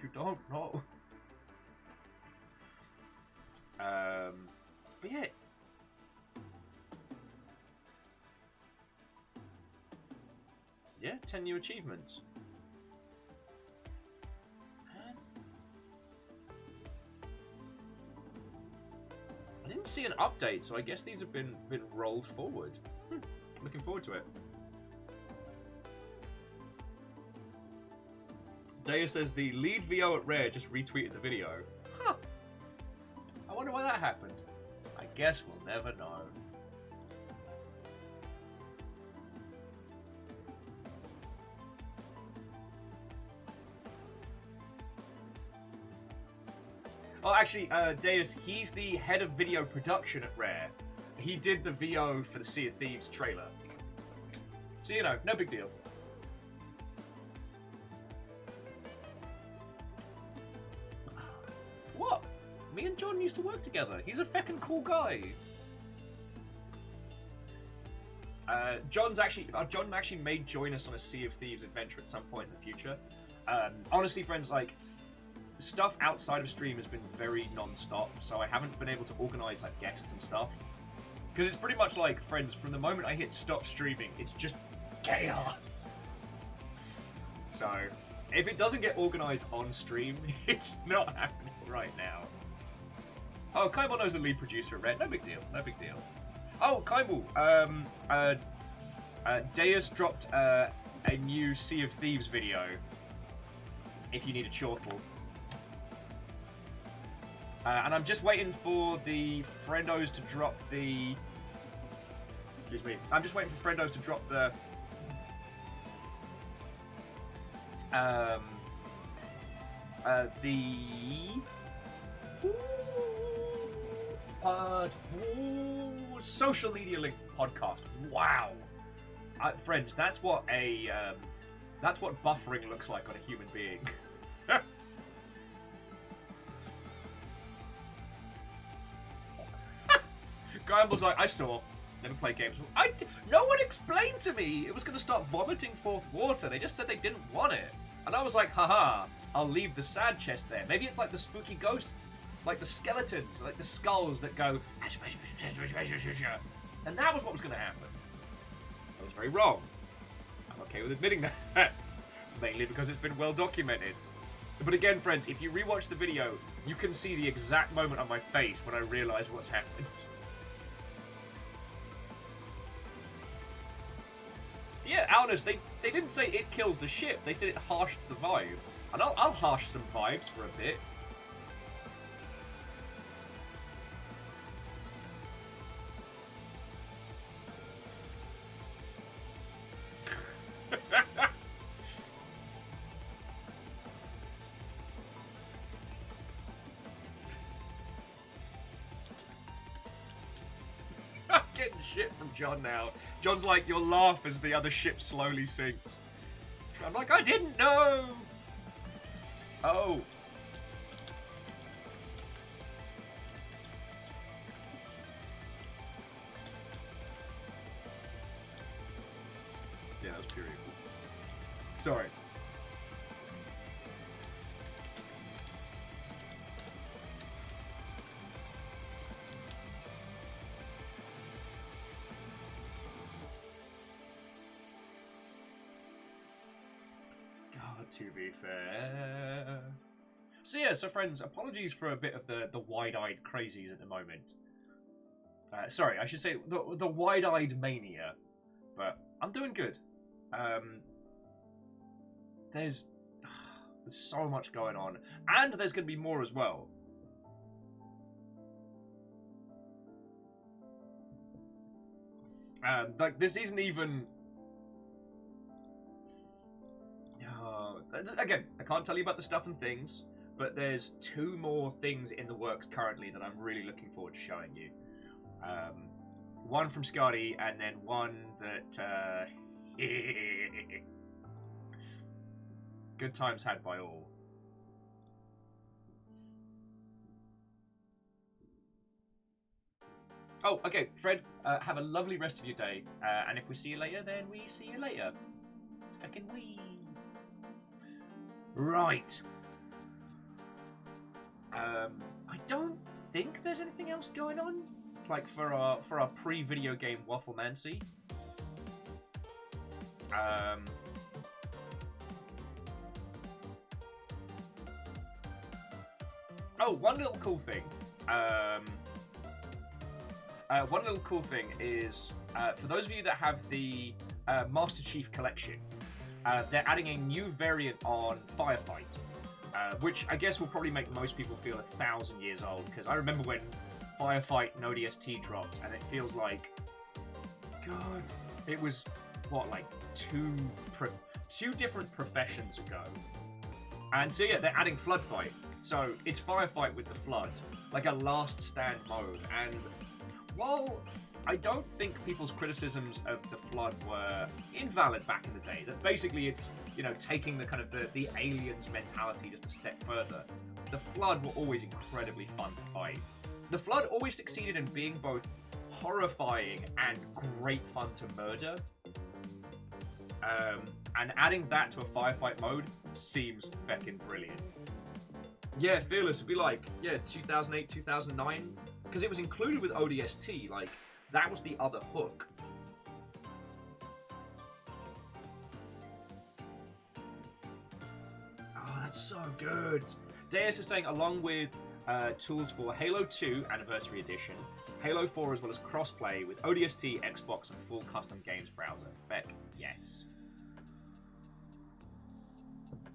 You don't know. But yeah. Yeah, 10 new achievements. I didn't see an update, so I guess these have been rolled forward. Looking forward to it. Daya says the lead VO at Rare just retweeted the video. Huh. I wonder why that happened. I guess we'll never know. Oh, actually, Deus, he's the head of video production at Rare. He did the VO for the Sea of Thieves trailer. So, you know, no big deal. What? Me and John used to work together. He's a feckin' cool guy. John actually may join us on a Sea of Thieves adventure at some point in the future. Honestly, friends, like, stuff outside of stream has been very non-stop, so I haven't been able to organise like guests and stuff. Because it's pretty much like, friends, from the moment I hit stop streaming, it's just chaos. So, if it doesn't get organised on stream, it's not happening right now. Oh, Kymel knows the lead producer at Red. No big deal. No big deal. Oh, Kymel. Deus dropped a new Sea of Thieves video. If you need a chortle. And I'm just waiting for the friendos to drop the... Excuse me. I'm just waiting for friendos to drop the... Social media linked podcast. Wow, friends, that's what buffering looks like on a human being. Gamble's like, I saw. Never played games. No one explained to me it was going to start vomiting forth water. They just said they didn't want it. And I was like, haha, I'll leave the sad chest there. Maybe it's like the spooky ghost, like the skeletons, like the skulls that go... And that was what was going to happen. I was very wrong. I'm okay with admitting that. Mainly because it's been well documented. But again, friends, if you rewatch the video, you can see the exact moment on my face when I realised what's happened. Yeah, Alnus, they didn't say it kills the ship. They said it harshed the vibe. And I'll harsh some vibes for a bit. I'm getting shit from John now. John's like, you'll laugh as the other ship slowly sinks. I'm like, I didn't know! Oh. Yeah, that was period. Sorry. To be fair. So yeah, so friends, apologies for a bit of the wide-eyed crazies at the moment. Sorry, I should say the wide-eyed mania. But I'm doing good. There's so much going on. And there's going to be more as well. Like, this isn't even... Again, I can't tell you about the stuff and things, but there's 2 more things in the works currently that I'm really looking forward to showing you. One from Scotty, and then one that... good times had by all. Oh, okay, Fred, have a lovely rest of your day, and if we see you later, then we see you later. Fucking wee. Right. I don't think there's anything else going on, like for our pre-video game Wafflemancy. Oh, one little cool thing. One little cool thing is for those of you that have the Master Chief Collection. They're adding a new variant on Firefight, which I guess will probably make most people feel 1,000 years old, because I remember when Firefight and ODST dropped, and it feels like, God, it was, what, like two different professions ago. And so yeah, they're adding Flood Fight. So it's Firefight with the Flood, like a last stand mode. And while I don't think people's criticisms of the Flood were invalid back in the day, that basically it's, you know, taking the kind of the aliens mentality just a step further, the Flood were always incredibly fun to fight. The Flood always succeeded in being both horrifying and great fun to murder. And adding that to a firefight mode seems feckin' brilliant. Yeah, Fearless would be like, yeah, 2008, 2009, because it was included with ODST, like, that was the other hook. Oh, that's so good. Deus is saying, along with tools for Halo 2 Anniversary Edition, Halo 4 as well as crossplay with ODST, Xbox, and full custom games browser. Feck, yes.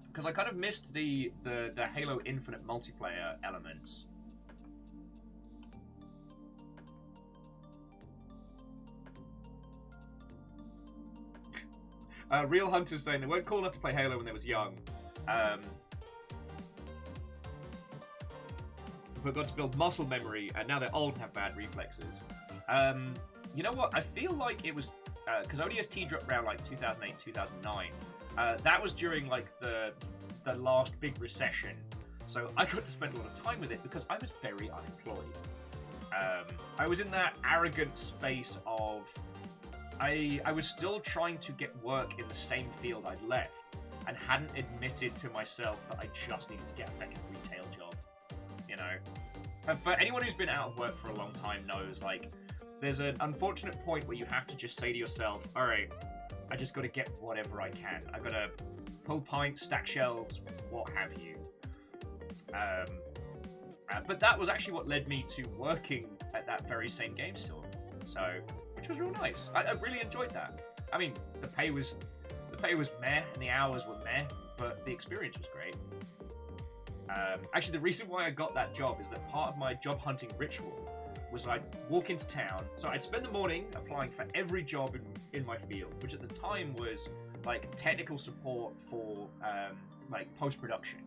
Because I kind of missed the Halo Infinite multiplayer elements. Real Hunter's saying they weren't cool enough to play Halo when they was young. who got to build muscle memory, and now they're old and have bad reflexes. You know what? I feel like it was because ODST dropped around like 2008, 2009. That was during like the last big recession, so I got to spend a lot of time with it because I was very unemployed. I was in that arrogant space of I was still trying to get work in the same field I'd left, and hadn't admitted to myself that I just needed to get a fucking retail job. You know, and for anyone who's been out of work for a long time knows, like, there's an unfortunate point where you have to just say to yourself, all right, I just got to get whatever I can. I got to pull pints, stack shelves, what have you. But that was actually what led me to working at that very same game store. So, which was real nice. I really enjoyed that. I mean, the pay was meh and the hours were meh, but the experience was great. Actually, the reason why I got that job is that part of my job hunting ritual was I'd walk into town. So I'd spend the morning applying for every job in my field, which at the time was like technical support for like post-production.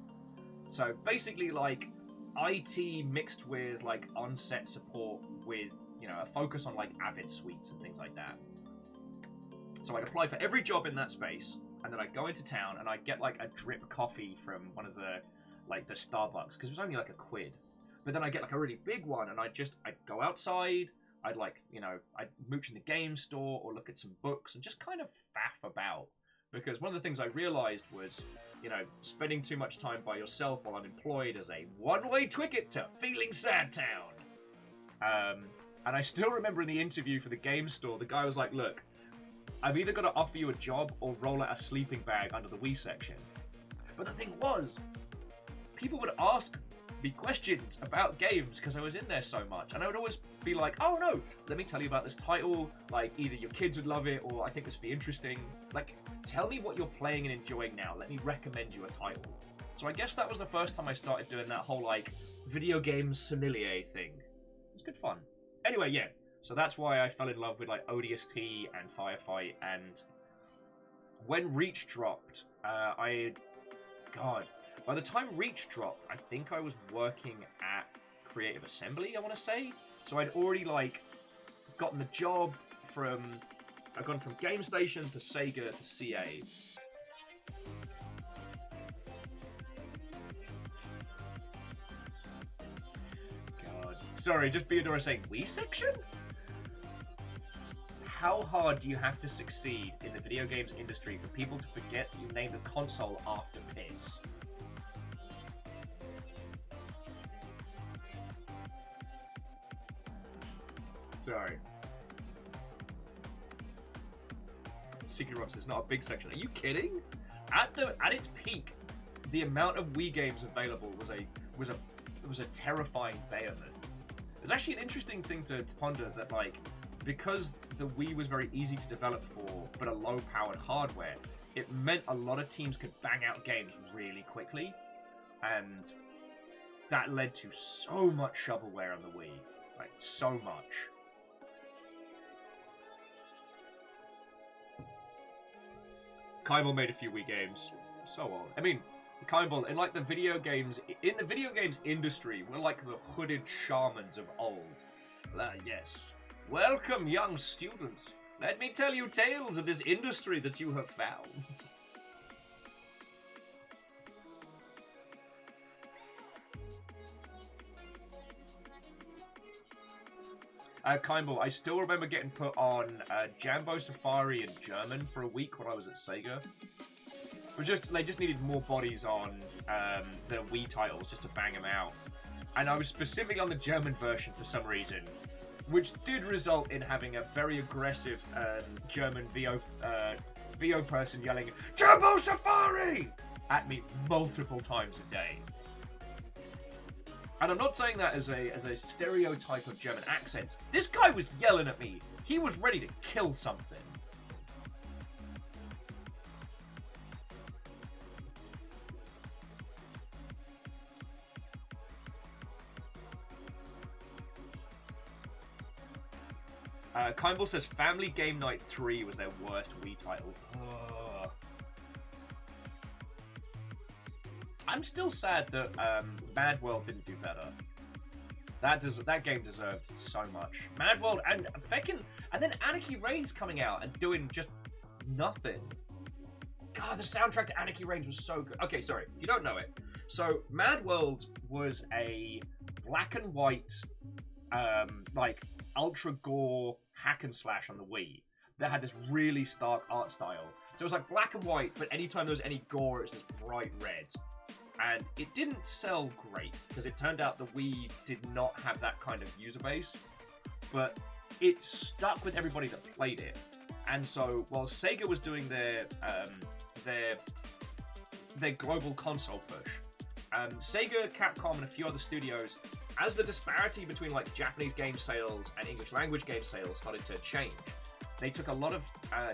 So basically like IT mixed with like on-set support with, you know, a focus on like Avid suites and things like that. So I'd apply for every job in that space, and then I'd go into town and I'd get like a drip coffee from one of the Starbucks, because it was only like £1. But then I'd get like a really big one, and I'd go outside, I'd like, you know, I'd mooch in the game store or look at some books and just kind of faff about. Because one of the things I realized was, you know, spending too much time by yourself while unemployed is a one-way ticket to feeling sad town. And I still remember in the interview for the game store, the guy was like, look, I've either got to offer you a job or roll out a sleeping bag under the Wii section. But the thing was, people would ask me questions about games because I was in there so much, and I would always be like, oh no, let me tell you about this title, like either your kids would love it or I think this would be interesting. Like, tell me what you're playing and enjoying now, let me recommend you a title. So I guess that was the first time I started doing that whole like video game sommelier thing. It was good fun. Anyway, yeah, so that's why I fell in love with like ODST and Firefight. And when Reach dropped, by the time Reach dropped, I think I was working at Creative Assembly, I want to say. So I'd already like gotten the job I'd gone from Game Station to Sega to CA. God. Sorry, just Beadora saying, Wii section? How hard do you have to succeed in the video games industry for people to forget that you named the console after piss? Sorry. Secret Rob says, not a big section. Are you kidding? At its peak, the amount of Wii games available was a terrifying behemoth. It's actually an interesting thing to ponder that, like, because the Wii was very easy to develop for, but a low-powered hardware, it meant a lot of teams could bang out games really quickly, and that led to so much shovelware on the Wii. Like, so much. Kyball made a few Wii games. So on. I mean, Kyball, in like the video games industry, we're like the hooded shamans of old. Yes. Welcome, young students. Let me tell you tales of this industry that you have found. Kyball, I still remember getting put on Jambo Safari in German for a week when I was at Sega. They just needed more bodies on the Wii titles just to bang them out. And I was specifically on the German version for some reason, which did result in having a very aggressive German VO person yelling, Jambo Safari! At me multiple times a day. And I'm not saying that as a stereotype of German accents. This guy was yelling at me. He was ready to kill something. Kymble says Family Game Night 3 was their worst Wii title. Ugh. I'm still sad that Mad World didn't do better. That game deserved so much. Mad World and then Anarchy Reigns coming out and doing just nothing. God, the soundtrack to Anarchy Reigns was so good. Okay, sorry, if you don't know it. So Mad World was a black and white, like ultra gore hack and slash on the Wii that had this really stark art style. So it was like black and white, but anytime there was any gore, it was this bright red. And it didn't sell great, because it turned out the Wii did not have that kind of user base. But it stuck with everybody that played it. And so, while Sega was doing their global console push, Sega, Capcom, and a few other studios, as the disparity between like Japanese game sales and English language game sales started to change, they took a lot of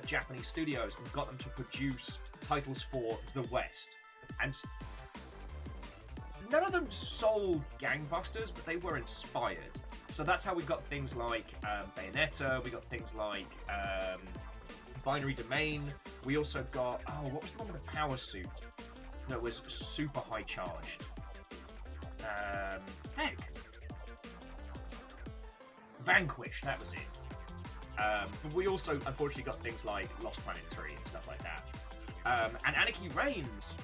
Japanese studios and got them to produce titles for the West. And none of them sold gangbusters, but they were inspired. So that's how we got things like Bayonetta, we got things like Binary Domain, we also got, what was the one with the power suit that was super high charged? Vanquish, that was it. But we also, unfortunately, got things like Lost Planet 3 and stuff like that. And Anarchy Reigns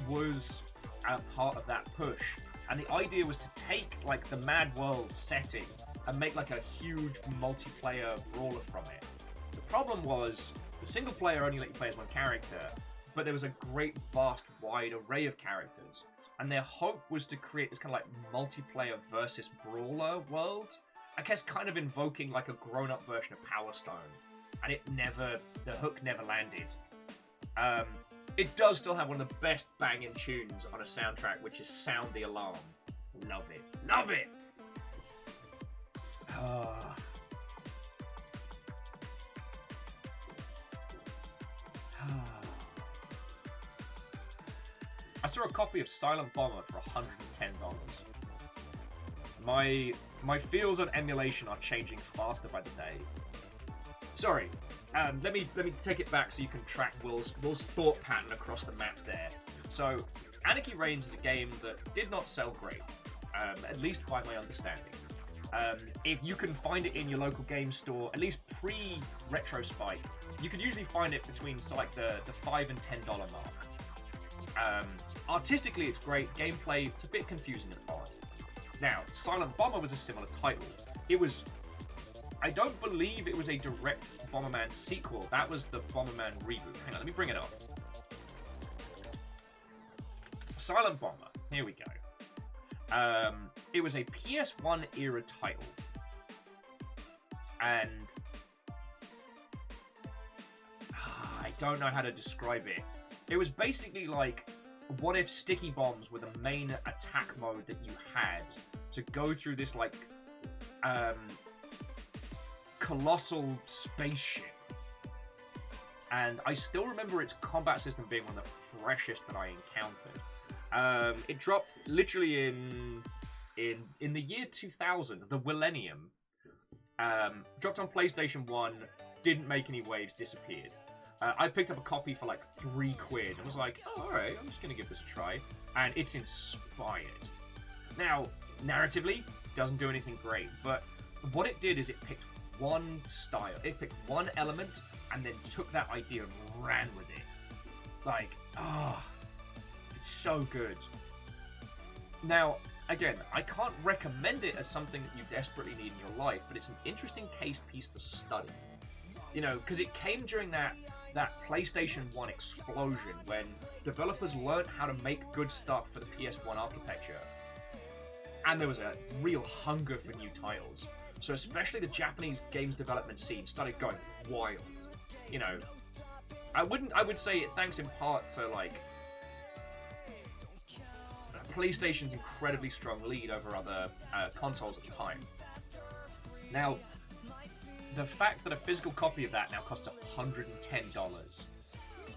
was a part of that push. And the idea was to take, like, the Mad World setting and make, like, a huge multiplayer brawler from it. The problem was, the single player only let you play as one character, but there was a great, vast, wide array of characters. And their hope was to create this kind of, like, multiplayer versus brawler world. I guess kind of invoking like a grown-up version of Power Stone, and the hook never landed. It does still have one of the best banging tunes on a soundtrack, which is Sound the Alarm. Love it. Love it! I saw a copy of Silent Bomber for $110. My feels on emulation are changing faster by the day. Sorry, let me take it back so you can track Will's thought pattern across the map there. So, Anarchy Reigns is a game that did not sell great, at least by my understanding. If you can find it in your local game store, at least pre-Retro Spike, you can usually find it between like the $5 and $10 mark. Artistically, it's great. Gameplay, it's a bit confusing and odd. Now, Silent Bomber was a similar title. It was... I don't believe it was a direct Bomberman sequel. That was the Bomberman reboot. Hang on, let me bring it up. Silent Bomber. Here we go. It was a PS1 era title. And... I don't know how to describe it. It was basically like... What if sticky bombs were the main attack mode that you had to go through this, like, colossal spaceship? And I still remember its combat system being one of the freshest that I encountered. It dropped literally in the year 2000, the Millennium. Dropped on PlayStation 1, didn't make any waves, disappeared. I picked up a copy for like £3 and was like, oh, alright, I'm just going to give this a try. And it's inspired. Now, narratively, doesn't do anything great, but what it did is it picked one style. It picked one element and then took that idea and ran with it. Like, it's so good. Now, again, I can't recommend it as something that you desperately need in your life, but it's an interesting case piece to study. You know, because it came during that PlayStation 1 explosion when developers learned how to make good stuff for the PS1 architecture. And there was a real hunger for new titles. So especially the Japanese games development scene started going wild. You know, I would say it thanks in part to, like, PlayStation's incredibly strong lead over other consoles at the time. Now, the fact that a physical copy of that now costs $110.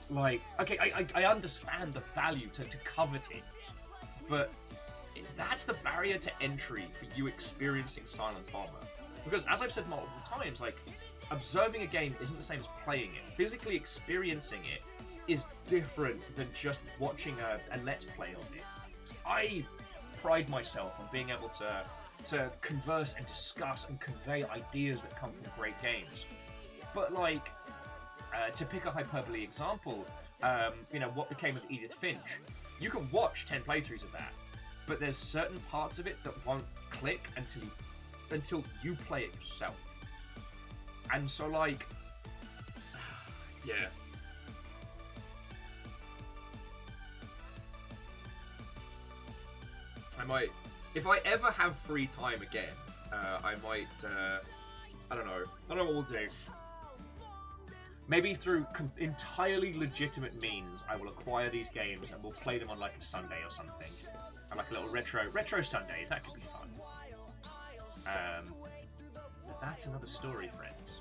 Like, okay, I understand the value to covet it, but that's the barrier to entry for you experiencing Silent Bomber. Because, as I've said multiple times, like, observing a game isn't the same as playing it. Physically experiencing it is different than just watching a Let's Play of it. I pride myself on being able to to converse and discuss and convey ideas that come from great games. But like, to pick a hyperbole example, what became of Edith Finch? You can watch 10 playthroughs of that, but there's certain parts of it that won't click until you play it yourself. And so like, yeah. I might, if I ever have free time again, I might, I don't know what we'll do. Maybe through entirely legitimate means, I will acquire these games and we'll play them on like a Sunday or something. And like a little retro Sundays, that could be fun. But that's another story, friends.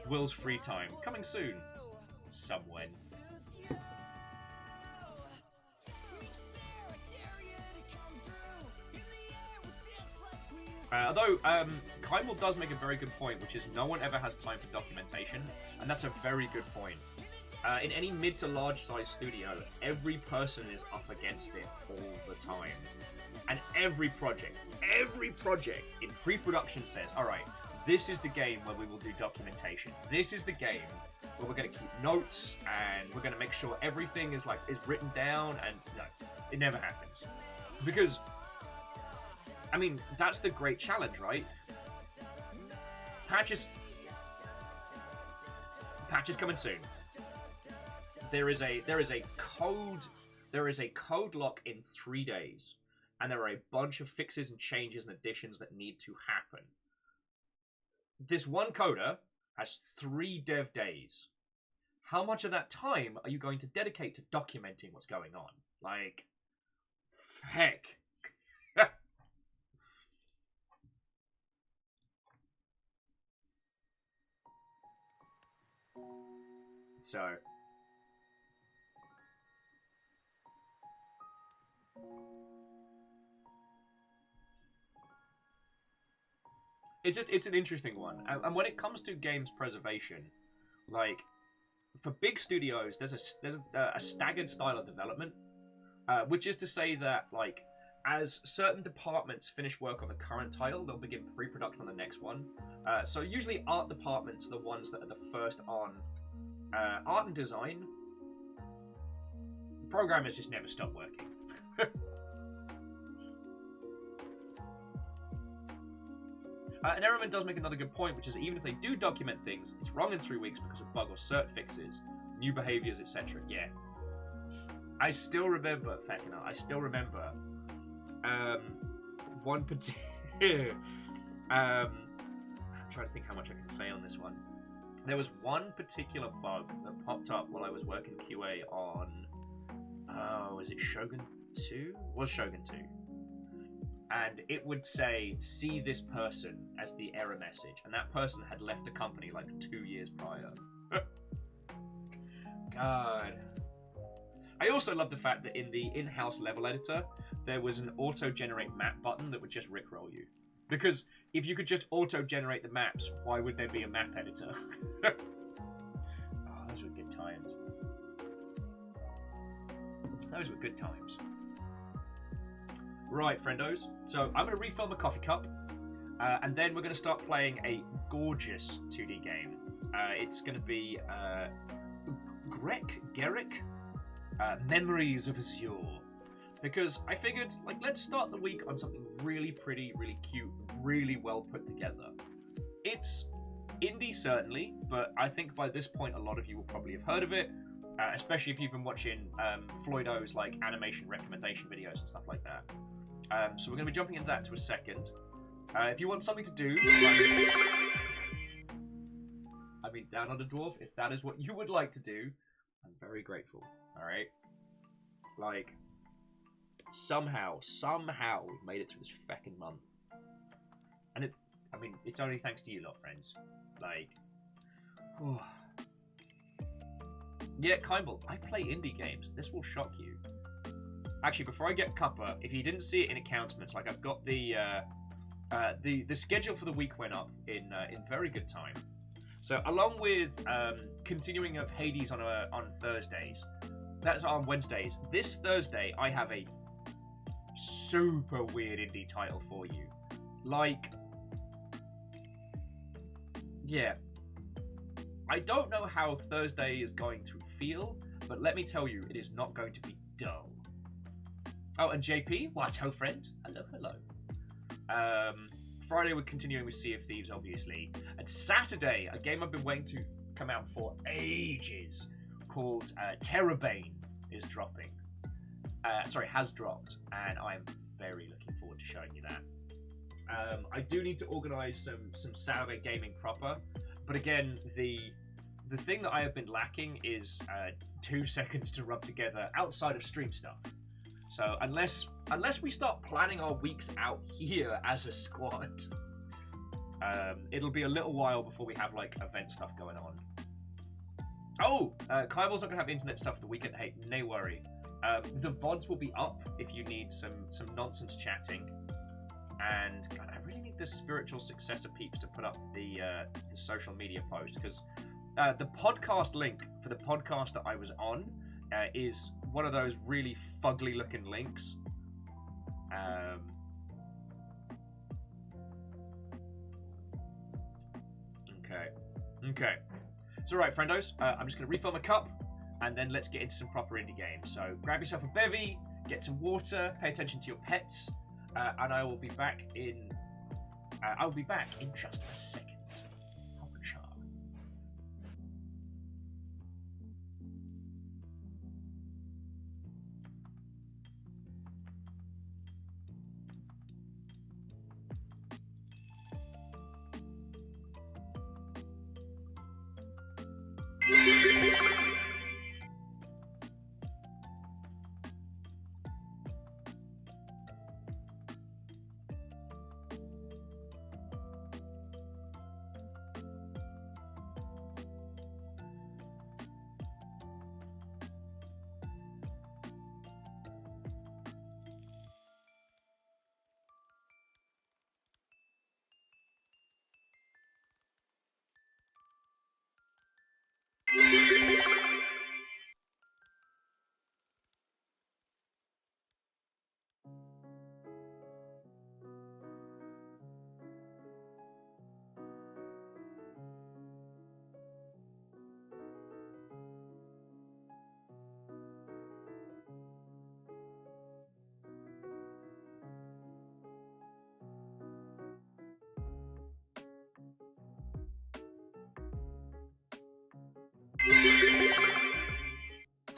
Will's free time, coming soon. Somewhen. Although, Kymel does make a very good point, which is no one ever has time for documentation, and that's a very good point. In any mid to large size studio, every person is up against it all the time. And every project in pre-production says, alright, this is the game where we will do documentation. This is the game where we're going to keep notes, and we're going to make sure everything is written down, and no, it never happens. Because, I mean, that's the great challenge, right? Patches coming soon. There is a code lock in 3 days, and there are a bunch of fixes and changes and additions that need to happen. This one coder has 3 dev days. How much of that time are you going to dedicate to documenting what's going on? Like, heck. So, it's an interesting one, and when it comes to games preservation, like for big studios, there's a staggered style of development, which is to say that like as certain departments finish work on the current title, they'll begin pre-production on the next one. So usually art departments are the ones that are the first on. Art and design, programmers just never stop working. And Errorman does make another good point, which is even if they do document things, it's wrong in 3 weeks because of bug or cert fixes, new behaviors, etc. Yeah. I still remember one particular... I'm trying to think how much I can say on this one. There was one particular bug that popped up while I was working QA on... was it Shogun 2? It was Shogun 2. And it would say, see this person as the error message. And that person had left the company like 2 years prior. God. I also love the fact that in the in-house level editor, there was an auto-generate map button that would just rickroll you. Because if you could just auto-generate the maps, why would there be a map editor? Oh, those were good times. Those were good times. Right, friendos. So I'm going to refill my coffee cup, and then we're going to start playing a gorgeous 2D game. It's going to be Greak, Memories of Azur. Because I figured, like, let's start the week on something really pretty, really cute, really well put together. It's indie, certainly, but I think by this point a lot of you will probably have heard of it, especially if you've been watching Floydo's, like, animation recommendation videos and stuff like that. So we're going to be jumping into that to a second. If you want something to do, down on the dwarf, if that is what you would like to do, I'm very grateful. Alright? Like, somehow, we've made it through this feckin' month. And it's only thanks to you lot, friends. Like, oh. Yeah, Kymel, I play indie games. This will shock you. Actually, before I get Cuppa, if you didn't see it in announcements, like I've got the schedule for the week went up in very good time. So along with continuing of Hades on Thursdays, that's on Wednesdays. This Thursday I have a super weird indie title for you. Like, yeah. I don't know how Thursday is going to feel, but let me tell you, it is not going to be dull. Oh, and JP, Watto friend, hello, hello. Friday we're continuing with Sea of Thieves, obviously. And Saturday, a game I've been waiting to come out for ages, called Terrabane, is dropping. Has dropped, and I'm very looking forward to showing you that. I do need to organise some Saturday gaming proper, but again, the thing that I have been lacking is 2 seconds to rub together outside of stream stuff. So unless we start planning our weeks out here as a squad, it'll be a little while before we have like event stuff going on. Oh, Kaival's not gonna have internet stuff the weekend. Hey, no worry. The VODs will be up if you need some nonsense chatting. And God, I really need the spiritual successor peeps to put up the social media post, because the podcast link for the podcast that I was on is one of those really fugly looking links. Okay. It's alright, friendos. I'm just going to refill my cup, and then let's get into some proper indie games. So grab yourself a bevy, get some water, pay attention to your pets, and I will be back in. I'll be back in just a second.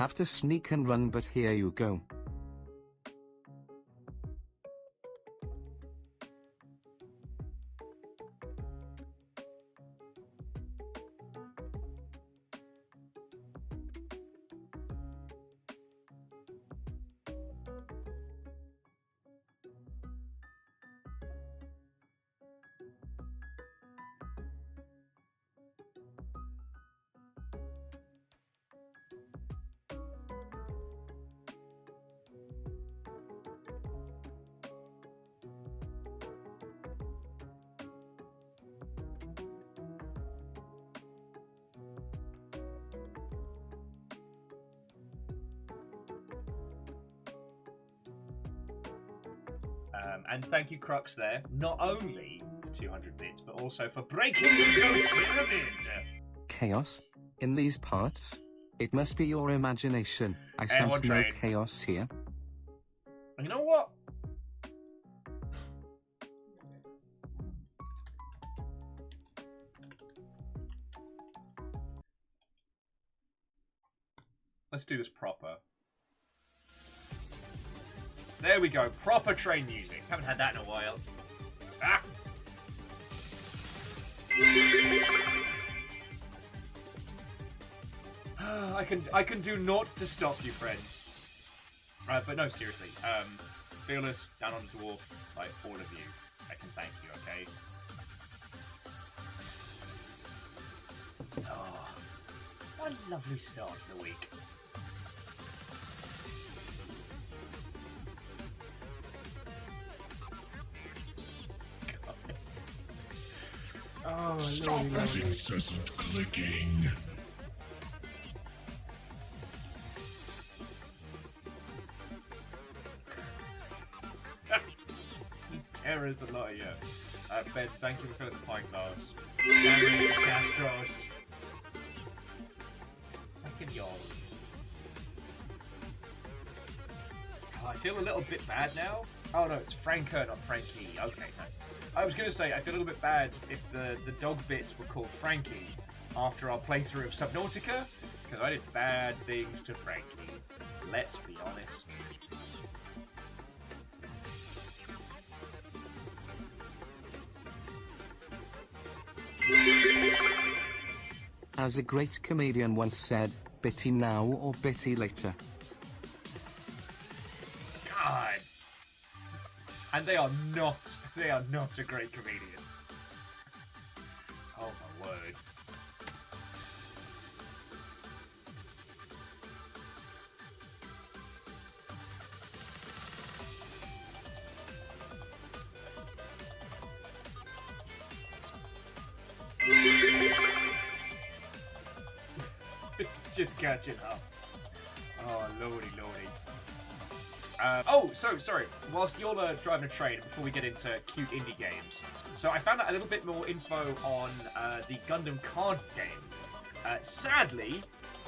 Have to sneak and run, but here you go. And thank you, Crux, there. Not only for 200 bits, but also for breaking the Ghost Pyramid. Chaos? In these parts? It must be your imagination. I sense no chaos here. You know what? Let's do this proper. There we go, proper train music. Haven't had that in a while. Ah! I can do naught to stop you, friends. But no, seriously. Fearless, Down on the Dwarf, like all of you, I can thank you, okay? Oh, what a lovely start to the week. Oh, lordy, lordy. Incessant clicking. There is the lot, yeah. Ben, thank you for filling the pint glass. Stanley, Castros. Fucking y'all. Oh, I feel a little bit bad now. Oh no, it's Franco, not Frankie. Okay, no. I was going to say, I feel a little bit bad if the dog bits were called Frankie after our playthrough of Subnautica, because I did bad things to Frankie. Let's be honest. As a great comedian once said, bitty now or bitty later. God. And they are not a great comedian. Oh my word. It's just catching up. Oh, lordy, lordy. Sorry. Whilst you're driving a train, before we get into cute indie games, so I found out a little bit more info on the Gundam card game. Sadly,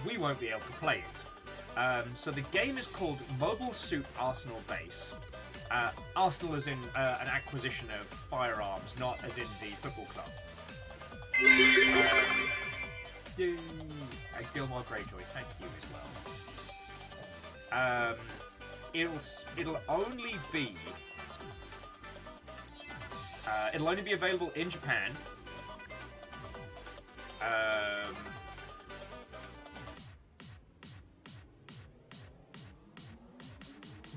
we won't be able to play it. So the game is called Mobile Suit Arsenal Base. Arsenal as in an acquisition of firearms, not as in the football club. Yay! I feel more Greyjoy. Thank you as well. It'll only be available in Japan.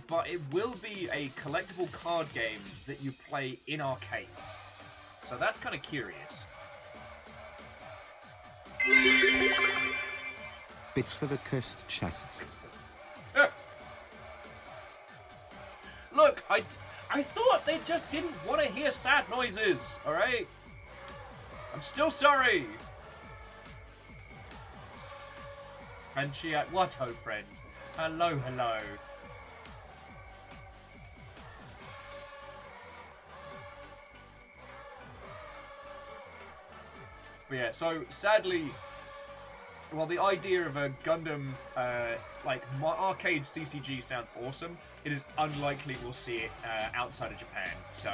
But it will be a collectible card game that you play in arcades. So that's kind of curious. Bits for the cursed chests. Look, I thought they just didn't want to hear sad noises, alright? I'm still sorry. And she, what ho, friend? Hello, hello. But yeah, so sadly, well, the idea of a Gundam, like, arcade CCG sounds awesome. It is unlikely we'll see it outside of Japan. So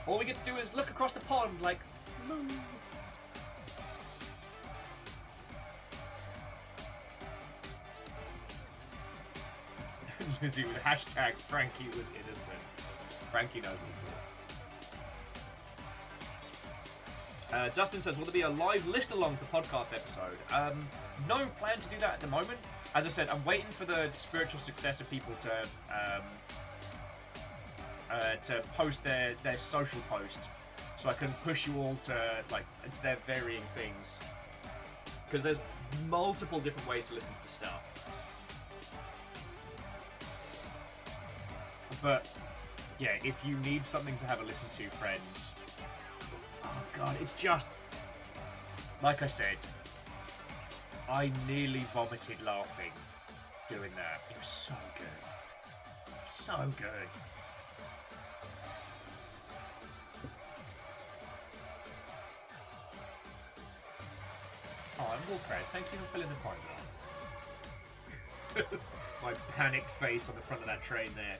all we get to do is look across the pond, like, moo. Lizzie with hashtag Frankie was innocent. Frankie knows what to do. Dustin says, will there be a live list-along to the podcast episode? No plan to do that at the moment. As I said, I'm waiting for the spiritual successor people to post their social post, so I can push you all to, like, into their varying things. Because there's multiple different ways to listen to the stuff. But, yeah, if you need something to have a listen to, friends... Oh god, it's just... Like I said, I nearly vomited laughing doing that. It was so good. So good. Oh, I'm Wolfred. Thank you for filling the point. My panicked face on the front of that train there.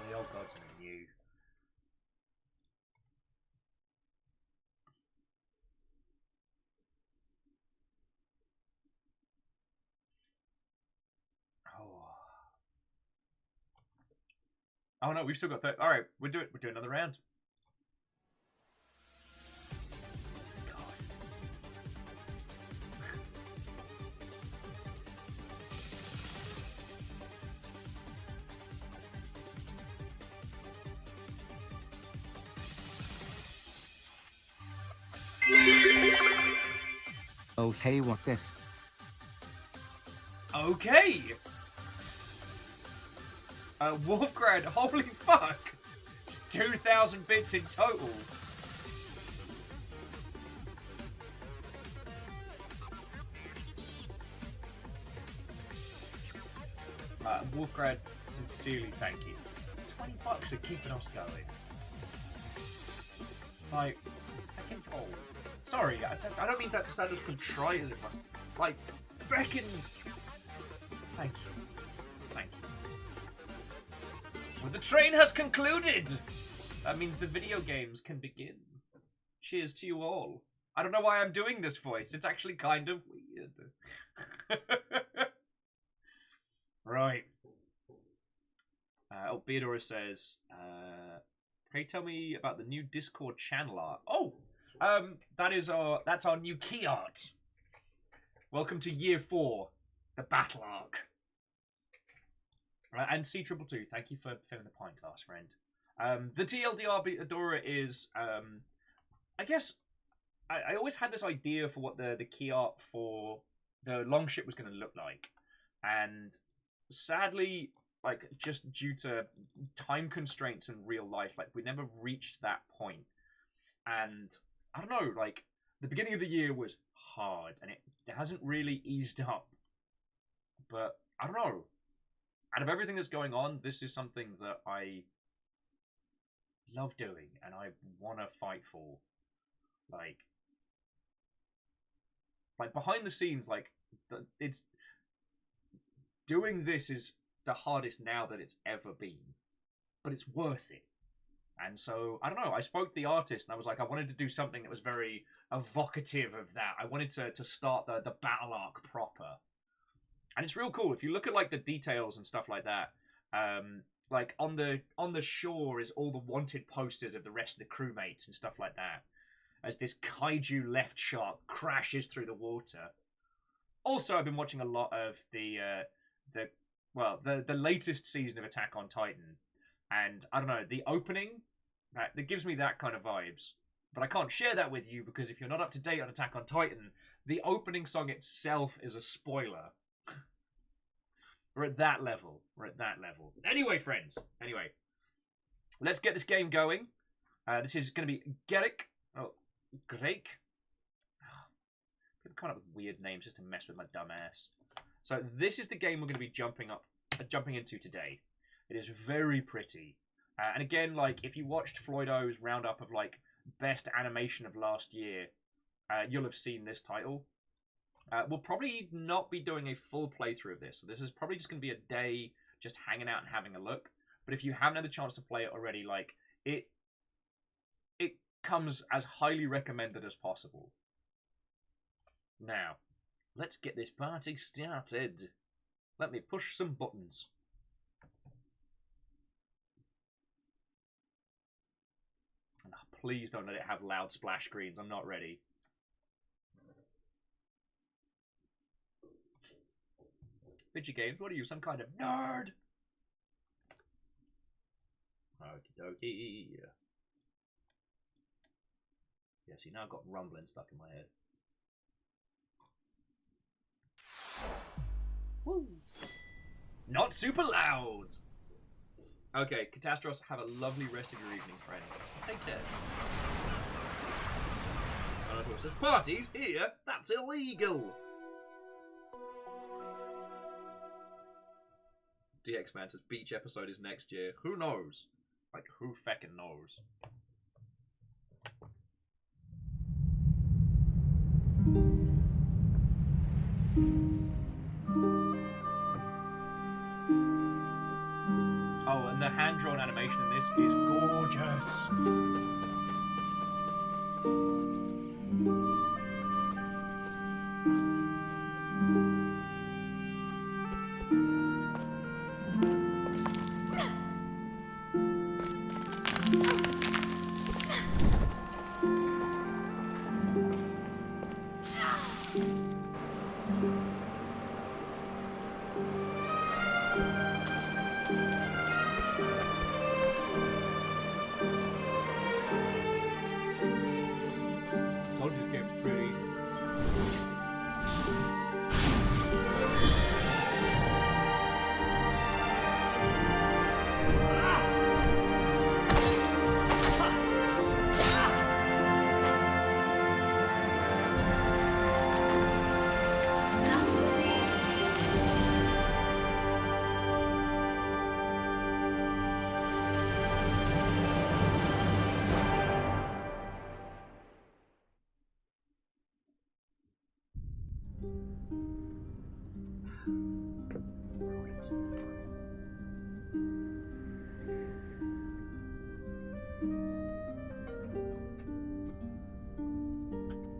The old gods and the new. Oh no, we've still got that. All right, we're doing another round. Oh hey, what this? Okay. Wolfgrad, holy fuck! 2,000 bits in total. Wolfgrad, sincerely thank you. It's $20 are keeping us going. Like, fucking cold. Sorry, I don't mean that to sound as contrite as it must. Like, fucking. Thank you. Thank you. Well, the train has concluded! That means the video games can begin. Cheers to you all. I don't know why I'm doing this voice. It's actually kind of weird. Right. Beadora says, pray tell me about the new Discord channel art. Oh! That's our new key art. Welcome to year 4, the battle arc. And C222, thank you for filling the pint glass, friend. The TLDR Adora is, I guess, I always had this idea for what the key art for the Longship was going to look like. And sadly, like, just due to time constraints in real life, like, we never reached that point. And, I don't know, like, the beginning of the year was hard, and it hasn't really eased up. But, I don't know. Out of everything that's going on, this is something that I love doing, and I want to fight for. Like, behind the scenes, like, it's... Doing this is the hardest now that it's ever been. But it's worth it. And so, I don't know, I spoke to the artist, and I was like, I wanted to do something that was very evocative of that. I wanted to start the battle arc proper. And it's real cool. If you look at, like, the details and stuff like that, like, on the shore is all the wanted posters of the rest of the crewmates and stuff like that. As this kaiju left shark crashes through the water. Also, I've been watching a lot of the latest season of Attack on Titan. And, I don't know, the opening, that gives me that kind of vibes. But I can't share that with you because if you're not up to date on Attack on Titan, the opening song itself is a spoiler. We're at that level. Anyway, friends. Anyway. Let's get this game going. This is going to be Greak. People come up with weird names just to mess with my dumb ass. So this is the game we're going to be jumping into today. It is very pretty. And again, like, if you watched Floydo's roundup of, like, best animation of last year, you'll have seen this title. We'll probably not be doing a full playthrough of this. So this is probably just going to be a day just hanging out and having a look. But if you haven't had the chance to play it already, like, it comes as highly recommended as possible. Now, let's get this party started. Let me push some buttons. And please don't let it have loud splash screens. I'm not ready. Video games, what are you, some kind of nerd? Okie dokie. Yeah, see, now I've got rumbling stuck in my head. Woo! Not super loud! Okay, Catastros, have a lovely rest of your evening, friend. Take care. Who says, parties here? That's illegal! DX Man says, beach episode is next year. Who knows? Like, who feckin' knows? Oh, and the hand-drawn animation in this is gorgeous. Told you this game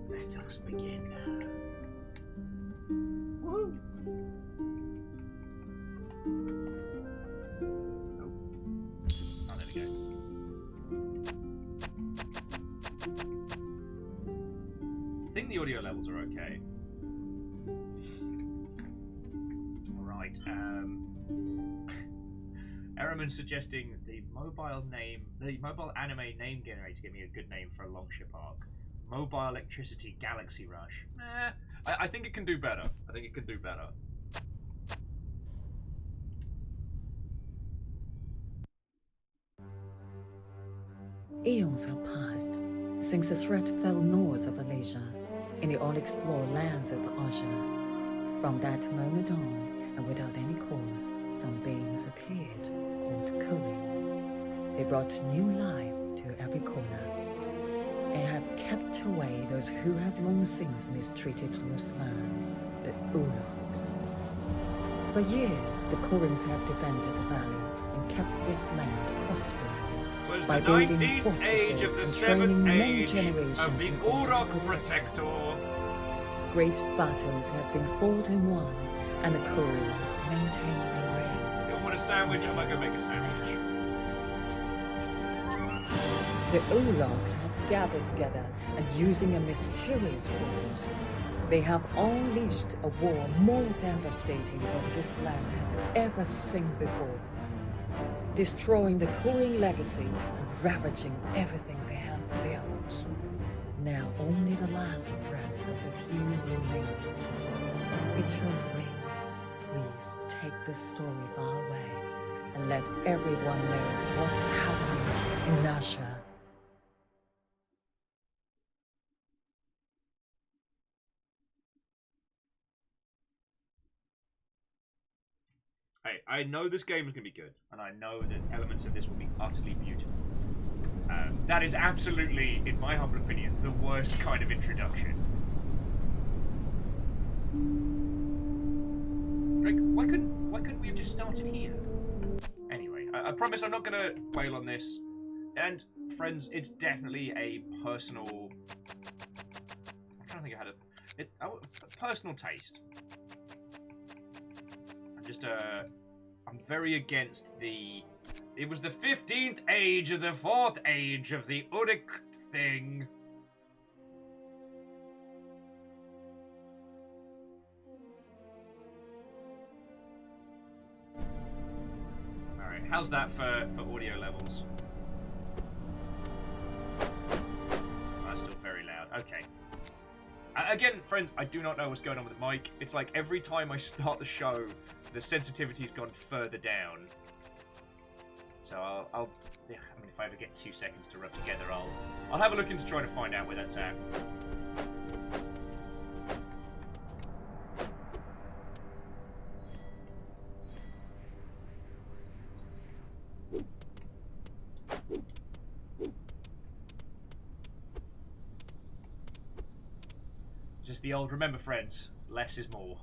Let us begin. Woohoo! Oh, there we go. I think the audio levels are okay. Alright, Eraman suggesting the mobile anime name generator give me a good name for a longship arc. Mobile Electricity Galaxy Rush. I think it can do better. I think it can do better. Eons have passed since the threat fell north of Alasia in the unexplored lands of Azur. From that moment on, and without any cause, some beings appeared, called Koreans. They brought new life to every corner, and have kept away those who have long since mistreated those lands, the Ulags. For years, the Koreans have defended the valley and kept this land prosperous by building fortresses and training many generations of the in order to Uruk protect Protector. Great battles have been fought and won, and the Koreans maintain their reign. Do you want a sandwich? I'm not gonna make a sandwich. The Ulags have gathered together, and using a mysterious force, they have unleashed a war more devastating than this land has ever seen before, destroying the Korean legacy and ravaging everything they have built. Now only the last breaths of the few remains. Eternal Wings, please take this story far away and let everyone know what is happening in Nasha. Hey, I know this game is going to be good, and I know that elements of this will be utterly beautiful. That is absolutely, in my humble opinion, the worst kind of introduction. Drake, why couldn't we have just started here? Anyway, I promise I'm not going to wail on this. And, friends, it's definitely a personal... I'm trying to think of how to... a personal taste. I'm very against the... It was the 15th age of the 4th age of the Uruk thing. Alright, how's that for audio levels? That's still very loud. Okay. Again, friends, I do not know what's going on with the mic. It's like every time I start the show, the sensitivity's gone further down. So I'll yeah, I mean, if I ever get 2 seconds to rub together, I'll have a look into trying to find out where that's at. Just the old, remember friends, less is more.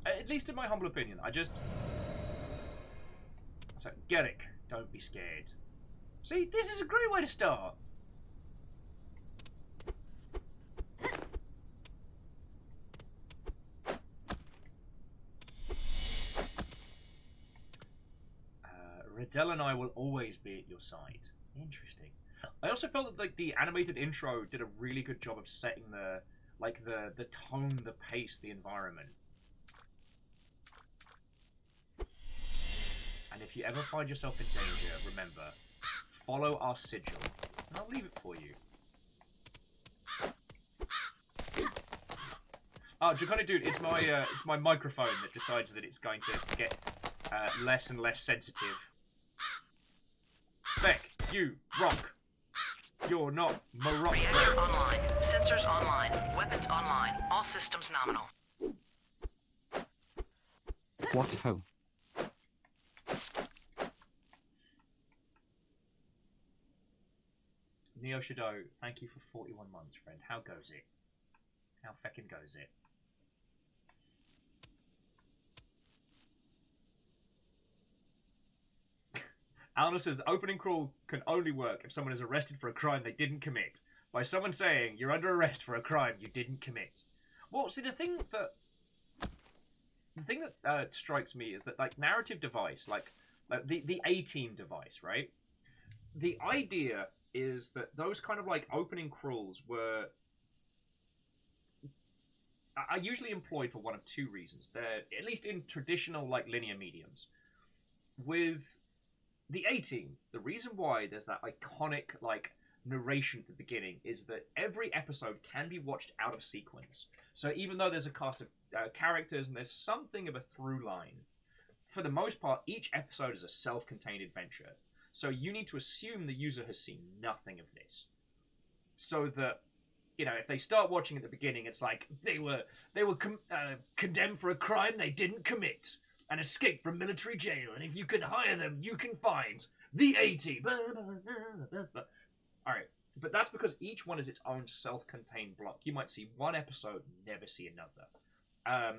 At least in my humble opinion, So, Garrick, don't be scared. See, this is a great way to start. Riddell and I will always be at your side. Interesting. I also felt that like the animated intro did a really good job of setting the tone, the pace, the environment. And if you ever find yourself in danger, remember, follow our sigil, and I'll leave it for you. Oh, Draconic Dude, it's my microphone that decides that it's going to get less and less sensitive. Beck, you rock. You're not Morocco. Reactor online. Sensors online. Weapons online. All systems nominal. What ho? Neo Shadow, thank you for 41 months, friend. How goes it? How feckin' goes it? Alna says the opening crawl can only work if someone is arrested for a crime they didn't commit. By someone saying, you're under arrest for a crime you didn't commit. Well, see, the thing that strikes me is that, like, narrative device, like the A-Team device, right? The idea is that those kind of, like, opening crawls are usually employed for one of two reasons. They're, at least in traditional, like, linear mediums. With the A-Team, the reason why there's that iconic, like, narration at the beginning is that every episode can be watched out of sequence. So even though there's a cast of characters and there's something of a through line, for the most part, each episode is a self-contained adventure. So you need to assume the user has seen nothing of this. So that, you know, if they start watching at the beginning, it's like, they were condemned for a crime they didn't commit and escaped from military jail, and if you can hire them, you can find the A-Team. Alright, but that's because each one is its own self-contained block. You might see one episode, never see another.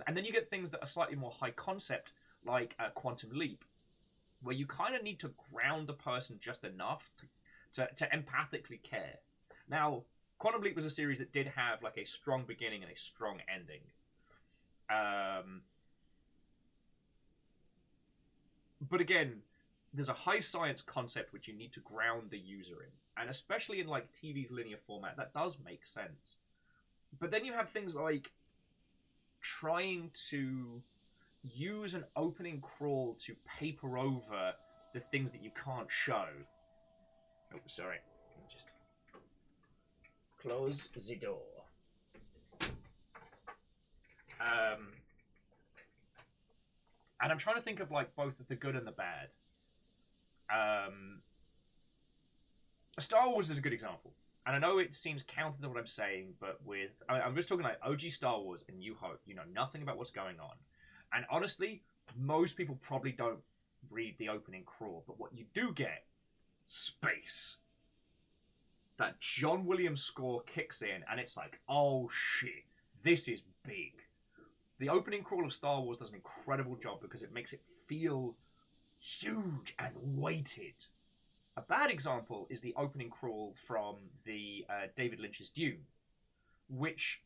And then you get things that are slightly more high concept, like Quantum Leap, where you kind of need to ground the person just enough to empathically care. Now, Quantum Leap was a series that did have like a strong beginning and a strong ending. But again, there's a high science concept which you need to ground the user in. And especially in like TV's linear format, that does make sense. But then you have things like trying to use an opening crawl to paper over the things that you can't show. Oh, sorry. Let me just close the door. And I'm trying to think of like both the good and the bad. Star Wars is a good example. And I know it seems counter to what I'm saying, but I'm just talking like OG Star Wars and New Hope. You know nothing about what's going on. And honestly, most people probably don't read the opening crawl. But what you do get, space. That John Williams score kicks in, and it's like, oh shit, this is big. The opening crawl of Star Wars does an incredible job because it makes it feel huge and weighted. A bad example is the opening crawl from the David Lynch's Dune, which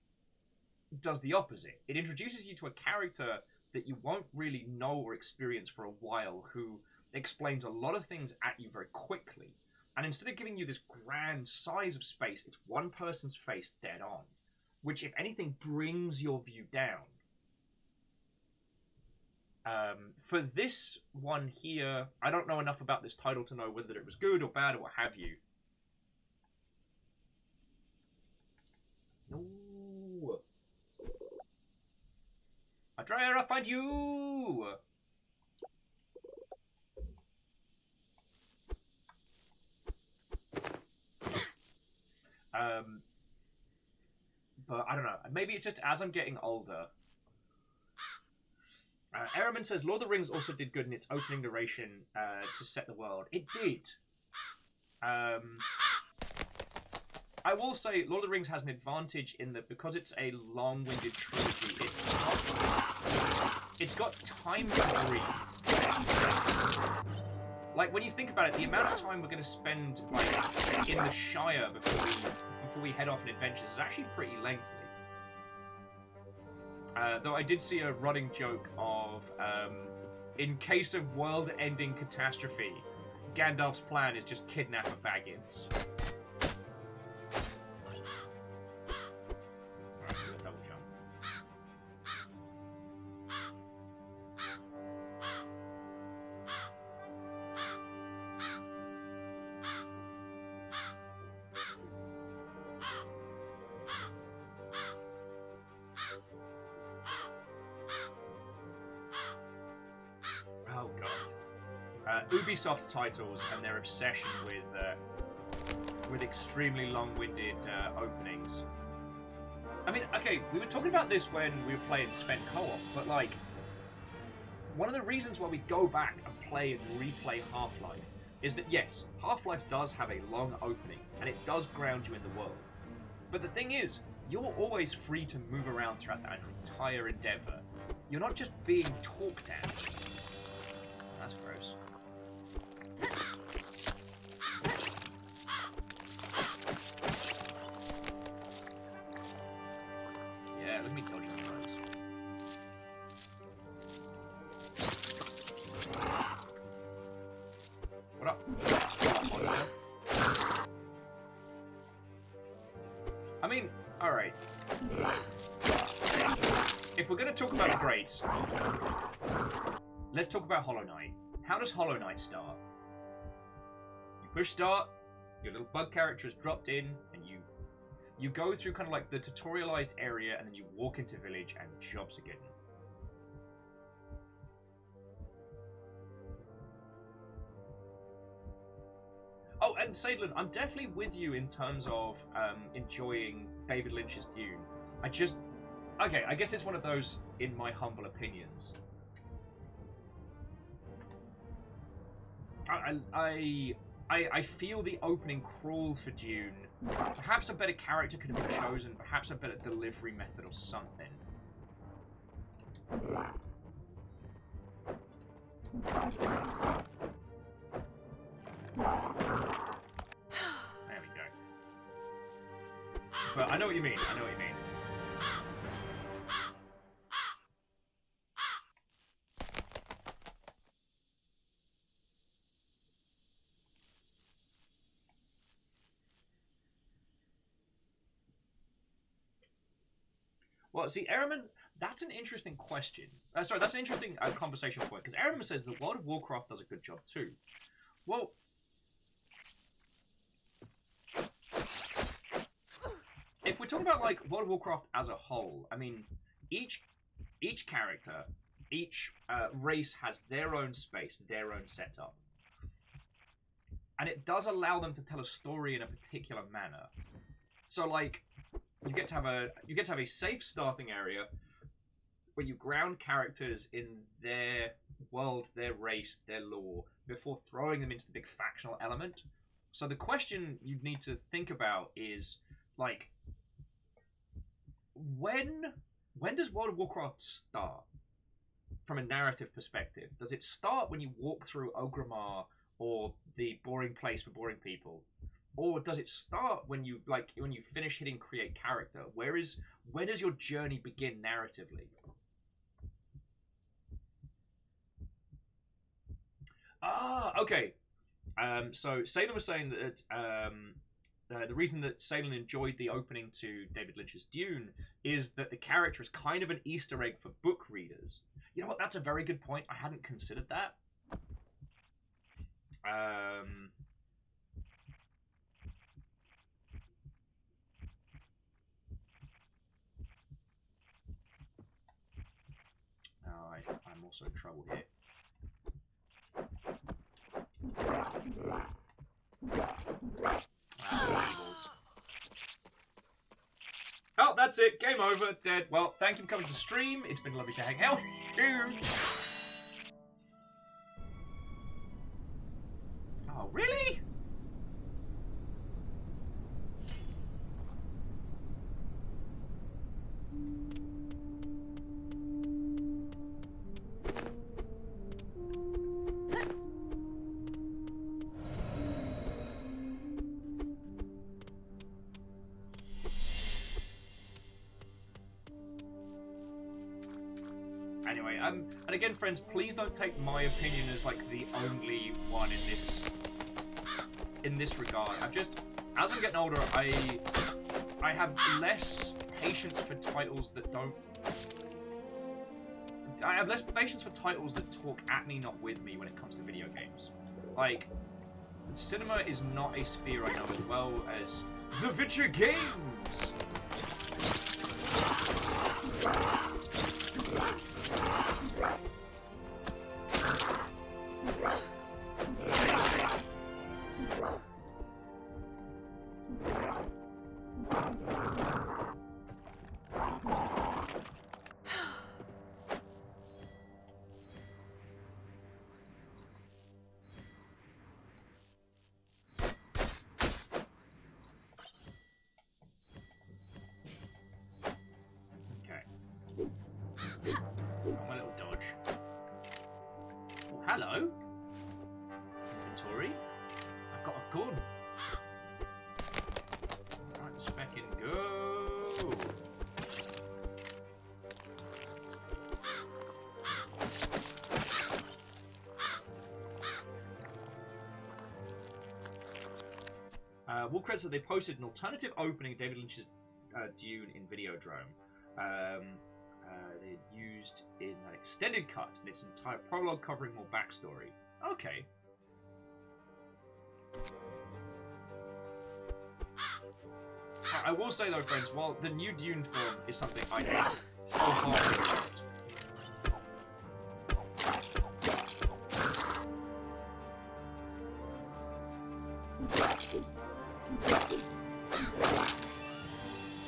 does the opposite. It introduces you to a character that you won't really know or experience for a while, who explains a lot of things at you very quickly. And instead of giving you this grand size of space, it's one person's face dead on, which, if anything, brings your view down. For this one here, I don't know enough about this title to know whether it was good or bad or what have you. No. I'll find you! But I don't know. Maybe it's just as I'm getting older. Ehrman says Lord of the Rings also did good in its opening narration to set the world. It did. I will say Lord of the Rings has an advantage in that because it's a long-winded trilogy, it's got time to breathe. Like, when you think about it, the amount of time we're going to spend like in the Shire before we head off on adventures is actually pretty lengthy. Though I did see a running joke of, in case of world-ending catastrophe, Gandalf's plan is just kidnap a Baggins. Alright, do a double jump. Oh god. Ubisoft titles and their obsession with extremely long-winded openings. I mean, okay, we were talking about this when we were playing Sven Co-op, but like, one of the reasons why we go back and play and replay Half-Life is that yes, Half-Life does have a long opening, and it does ground you in the world. But the thing is, you're always free to move around throughout that entire endeavor. You're not just being talked at. That's gross. Yeah, let me dodge those. What up? Monster. I mean, alright. If we're going to talk about the grades, let's talk about Hollow Knight. How does Hollow Knight start? You push start, your little bug character is dropped in, and you go through kind of like the tutorialized area, and then you walk into village, and jobs are getting. Oh, and Sadlin, I'm definitely with you in terms of enjoying David Lynch's Dune. Okay, I guess it's one of those, in my humble opinions. I feel the opening crawl for Dune. Perhaps a better character could have been chosen, perhaps a better delivery method or something. There we go. But I know what you mean, I know what you mean. Well, see, Ehrman, that's an interesting question. Sorry, that's an interesting conversation point, because Ehrman says that World of Warcraft does a good job too. Well, if we're talking about like World of Warcraft as a whole, I mean, each character, each race has their own space, their own setup, and it does allow them to tell a story in a particular manner. So, like, you get to have a safe starting area where you ground characters in their world, their race, their lore before throwing them into the big factional element. So the question you need to think about is, like, when does World of Warcraft start from a narrative perspective? Does it start when you walk through Orgrimmar, or the boring place for boring people? Or does it start when you finish hitting create character? Where does your journey begin narratively? Okay. So Salem was saying that the reason that Salem enjoyed the opening to David Lynch's Dune is that the character is kind of an Easter egg for book readers. You know what? That's a very good point. I hadn't considered that. I'm also in trouble here. Oh, that's it. Game over. Dead. Well, thank you for coming to the stream. It's been lovely to hang out with you. Oh, really? Anyway, and again, friends, please don't take my opinion as like the only one in this regard. As I'm getting older, I have less patience for titles that don't. I have less patience for titles that talk at me, not with me, when it comes to video games. Like, cinema is not a sphere I know as well as the video games. Wool credits that they posted an alternative opening of David Lynch's Dune in Videodrome. They used in an extended cut in its entire prologue covering more backstory. Okay. I will say though, friends, while the new Dune film is something I wholeheartedly loved,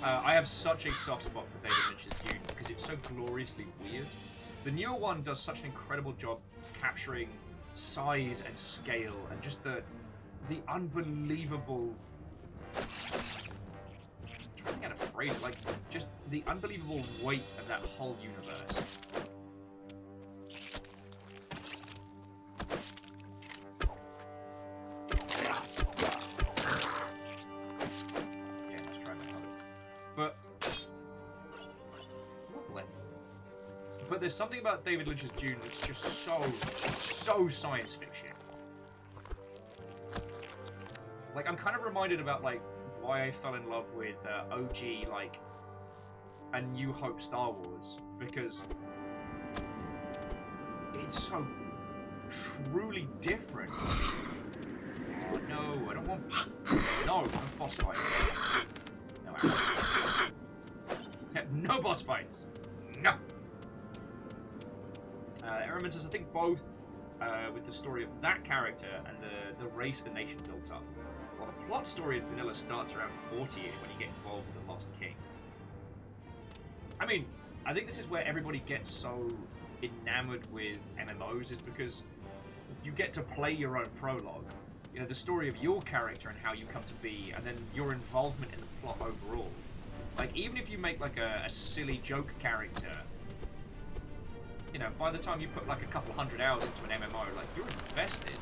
I have such a soft spot for David Lynch's Dune because it's so gloriously weird. The newer one does such an incredible job capturing size and scale and just the unbelievable. I'm trying to get afraid, like just the unbelievable weight of that whole universe. But there's something about David Lynch's Dune that's just so science fiction. Like, I'm kind of reminded about, like, why I fell in love with OG, like, A New Hope Star Wars. Because it's so truly different. Oh, no, I don't want... No boss fights. No, no boss fights. No. Ehrman says, I think both with the story of that character and the race the nation built up. Well, the plot story in Vanilla starts around 40-ish when you get involved with the Lost King. I mean, I think this is where everybody gets so enamored with MMOs, is because you get to play your own prologue. You know, the story of your character and how you come to be, and then your involvement in the plot overall. Like, even if you make, like, a silly joke character, you know, by the time you put like a couple hundred hours into an MMO, like, you're invested.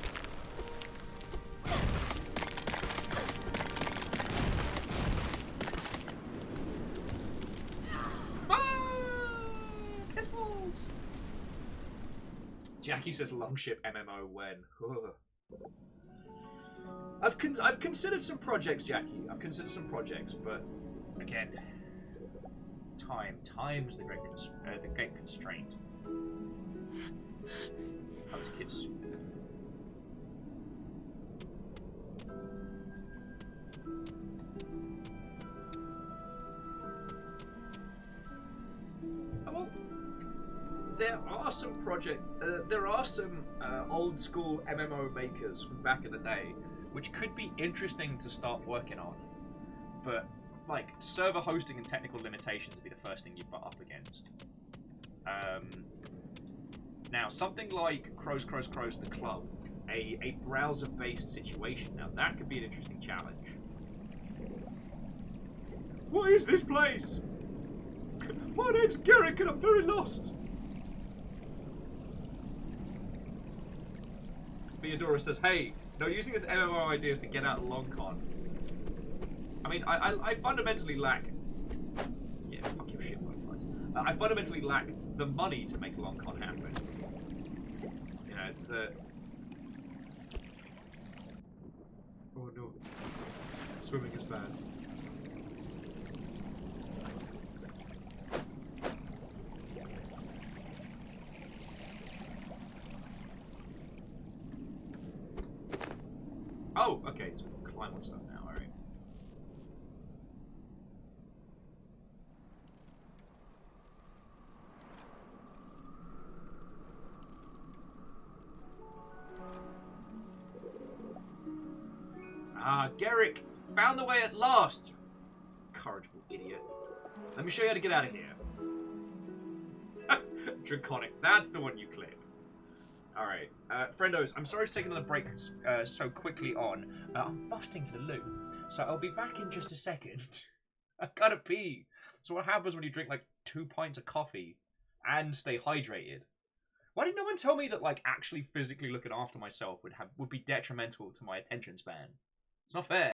Piss balls! Jackie says longship MMO when. I've considered some projects, Jackie. I've considered some projects, but again, time's the great constraint. How does kids soup? Well, there are some old school MMO makers from back in the day, which could be interesting to start working on, but like server hosting and technical limitations would be the first thing you butt up against. Now, something like Crows the Club, a browser-based situation, now that could be an interesting challenge. What is this place? My name's Garrick and I'm very lost. Theodora says, hey, no using this MMO ideas to get out of LongCon. I mean, I fundamentally lack... Yeah, fuck your shit, Waffles. I fundamentally lack the money to make LongCon happen. You know, Oh no. Swimming is bad. Oh, okay, so we can climb on stuff now, alright. Ah, Garrick! Found the way at last! Corrigible idiot. Let me show you how to get out of here. Draconic, that's the one you clip. Alright, friendos, I'm sorry to take another break so quickly on. I'm busting for the loot, so I'll be back in just a second. I gotta pee. So what happens when you drink like 2 pints of coffee and stay hydrated? Why did no one tell me that like actually physically looking after myself would be detrimental to my attention span? It's not fair.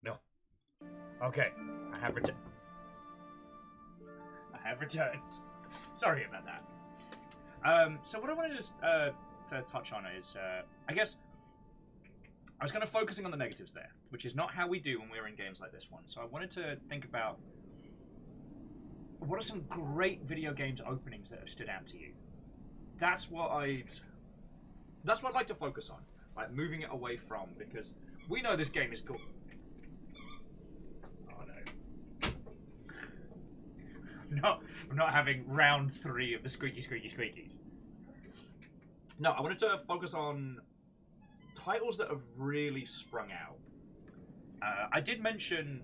No. Okay, I have returned. Sorry about that. So what I wanted to touch on is, I guess, I was kind of focusing on the negatives there, which is not how we do when we're in games like this one. So I wanted to think about what are some great video games openings that have stood out to you. That's what I'd like to focus on, like moving it away from, because we know this game is cool. I'm not having round 3 of the squeaky squeakies. No, I wanted to focus on titles that have really sprung out. I did mention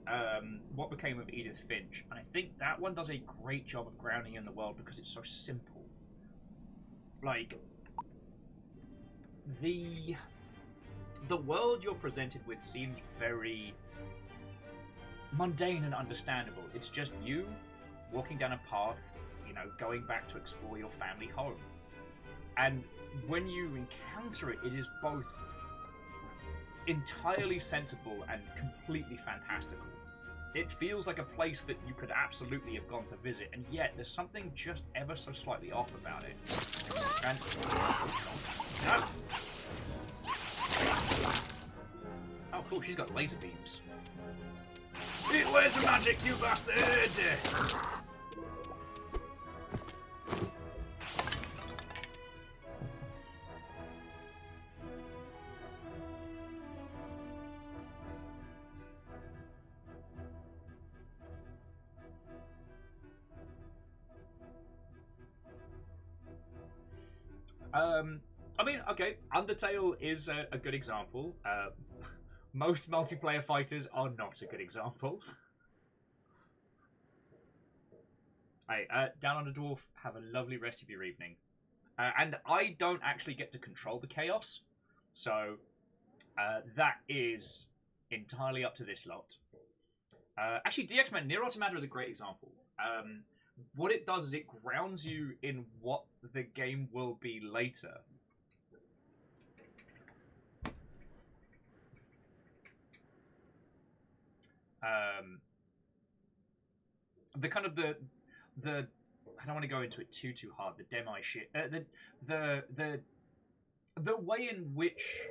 What Became of Edith Finch, and I think that one does a great job of grounding in the world because it's so simple. Like, the world you're presented with seems very mundane and understandable. It's just you walking down a path, you know, going back to explore your family home. And when you encounter it, it is both entirely sensible and completely fantastical. It feels like a place that you could absolutely have gone to visit, and yet there's something just ever so slightly off about it. And... Oh, cool, she's got laser beams. Laser magic, you bastard! I mean, okay, Undertale is a good example. Most multiplayer fighters are not a good example. Hey, Down on the Dwarf, have a lovely rest of your evening. And I don't actually get to control the chaos, so that is entirely up to this lot. Actually, DX-Men, Nier Automata is a great example. What it does is it grounds you in what the game will be later. The kind of the I don't want to go into it too hard. The demi shit. The way in which,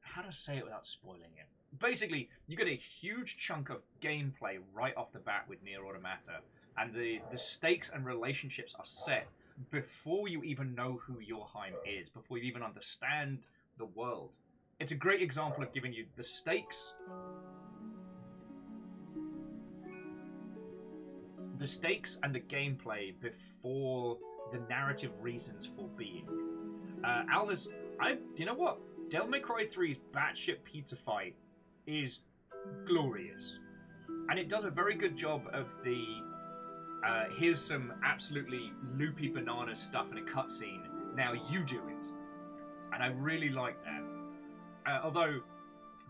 how to say it without spoiling it. Basically, you get a huge chunk of gameplay right off the bat with Nier Automata, and the stakes and relationships are set before you even know who Jorheim is, before you even understand the world. It's a great example of giving you the stakes, and the gameplay before the narrative reasons for being. Aldous, you know what? Devil May Cry 3's batshit pizza fight is glorious, and it does a very good job of the here's some absolutely loopy banana stuff in a cutscene, now you do it, and I really like that. Although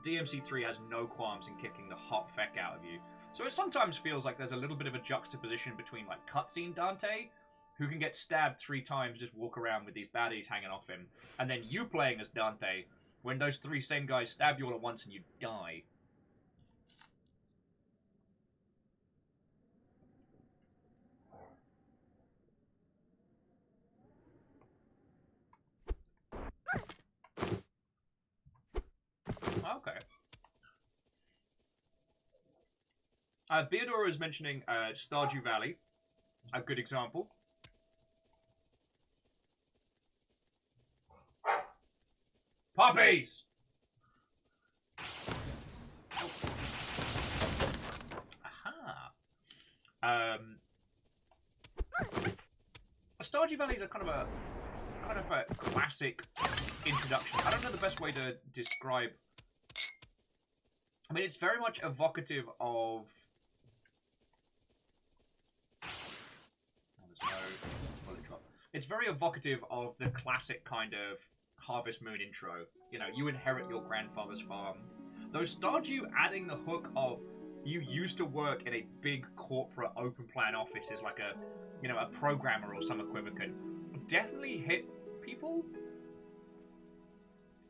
DMC3 has no qualms in kicking the hot feck out of you, so it sometimes feels like there's a little bit of a juxtaposition between like cutscene Dante, who can get stabbed 3 times, just walk around with these baddies hanging off him, and then you playing as Dante, when those 3 same guys stab you all at once and you die. Okay. Theodora is mentioning Stardew Valley, a good example. Puppies! Aha. Stardew Valley is a kind of a classic introduction. I don't know the best way to describe. I mean, it's very much evocative of. Oh, there's no. It's very evocative of the classic kind of Harvest Moon intro. You know, you inherit your grandfather's farm. Though Stardew adding the hook of you used to work in a big corporate open plan office as like a, you know, a programmer or some equivalent, definitely hit people.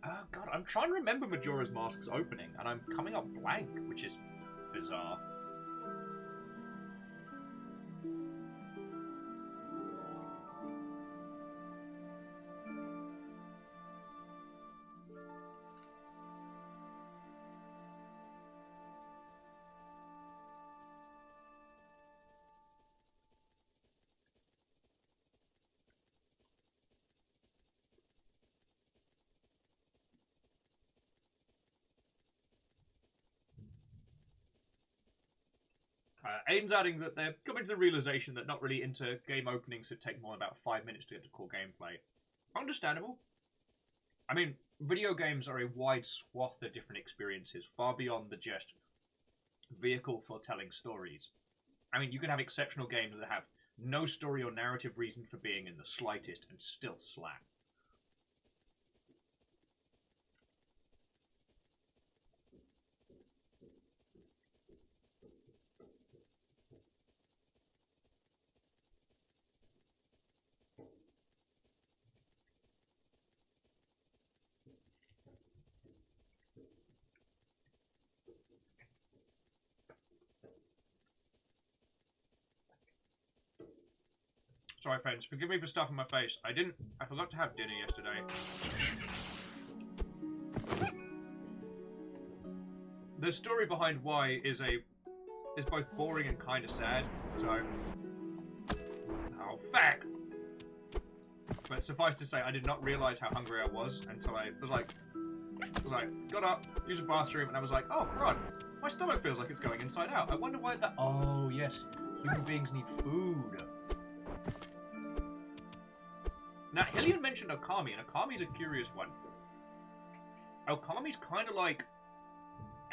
Oh god, I'm trying to remember Majora's Mask's opening, and I'm coming up blank, which is bizarre. Aiden's adding that they're coming to the realization that not really into game openings that take more than about 5 minutes to get to core gameplay. Understandable. I mean, video games are a wide swath of different experiences, far beyond the just vehicle for telling stories. I mean, you can have exceptional games that have no story or narrative reason for being in the slightest and still slap. Sorry, friends. Forgive me for stuffing my face. I forgot to have dinner yesterday. The story behind why is both boring and kind of sad. So, oh fuck! But suffice to say, I did not realize how hungry I was until I was like, got up, used the bathroom, and I was like, oh crud, my stomach feels like it's going inside out. I wonder why that. Oh yes, human beings need food. Now, Hillian mentioned Okami, and Okami's a curious one. Okami's kind of like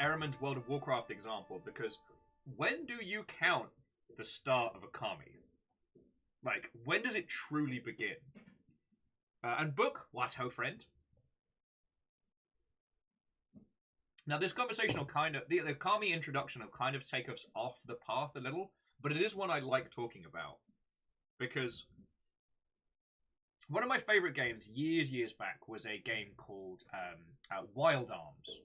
Eraman's World of Warcraft example, because when do you count the start of Okami? Like, when does it truly begin? And book, what ho, friend? Now, this conversation will kind of... The Okami introduction will kind of take us off the path a little, but it is one I like talking about. Because... one of my favourite games years back was a game called Wild Arms.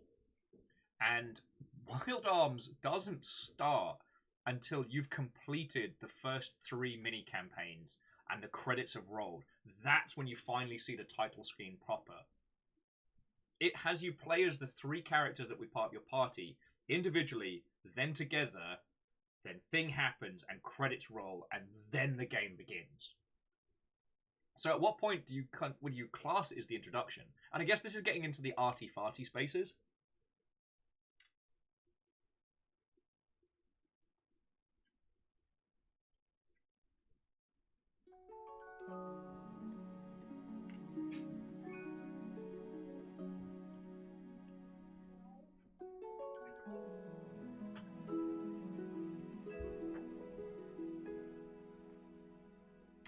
And Wild Arms doesn't start until you've completed the first 3 mini-campaigns and the credits have rolled. That's when you finally see the title screen proper. It has you play as the 3 characters that we part of your party, individually, then together, then thing happens and credits roll, and then the game begins. So at what point would you class it as the introduction? And I guess this is getting into the arty-farty spaces.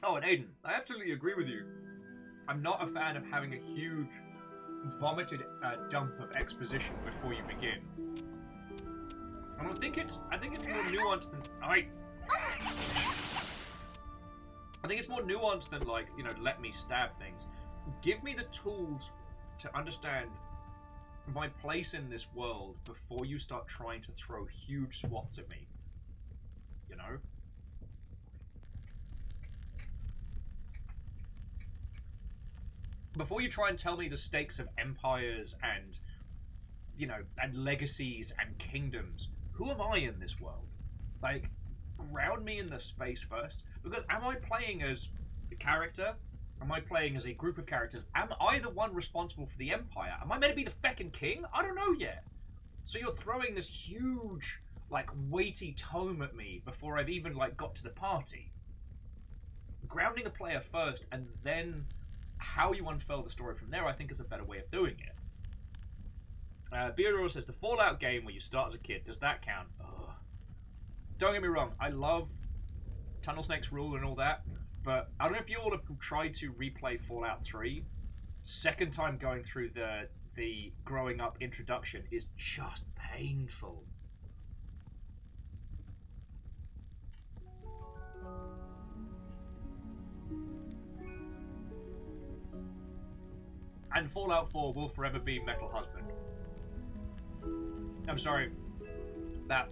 Oh, and Aiden, I absolutely agree with you. I'm not a fan of having a huge, vomited dump of exposition before you begin. And I think it's more nuanced than I think it's more nuanced than, like, you know, let me stab things. Give me the tools to understand my place in this world before you start trying to throw huge swaths at me. You know? Before you try and tell me the stakes of empires and, you know, and legacies and kingdoms, who am I in this world? Like, ground me in the space first. Because am I playing as a character? Am I playing as a group of characters? Am I the one responsible for the empire? Am I meant to be the feckin' king? I don't know yet. So you're throwing this huge, like, weighty tome at me before I've even, like, got to the party. Grounding the player first, and then how you unfurl the story from there, I think, is a better way of doing it. Beardor says, the Fallout game where you start as a kid, does that count? Ugh. Don't get me wrong, I love Tunnel Snake's Rule and all that, but I don't know if you all have tried to replay Fallout 3. Second time going through the growing up introduction is just painful. And Fallout 4 will forever be Metal Husband. I'm sorry. That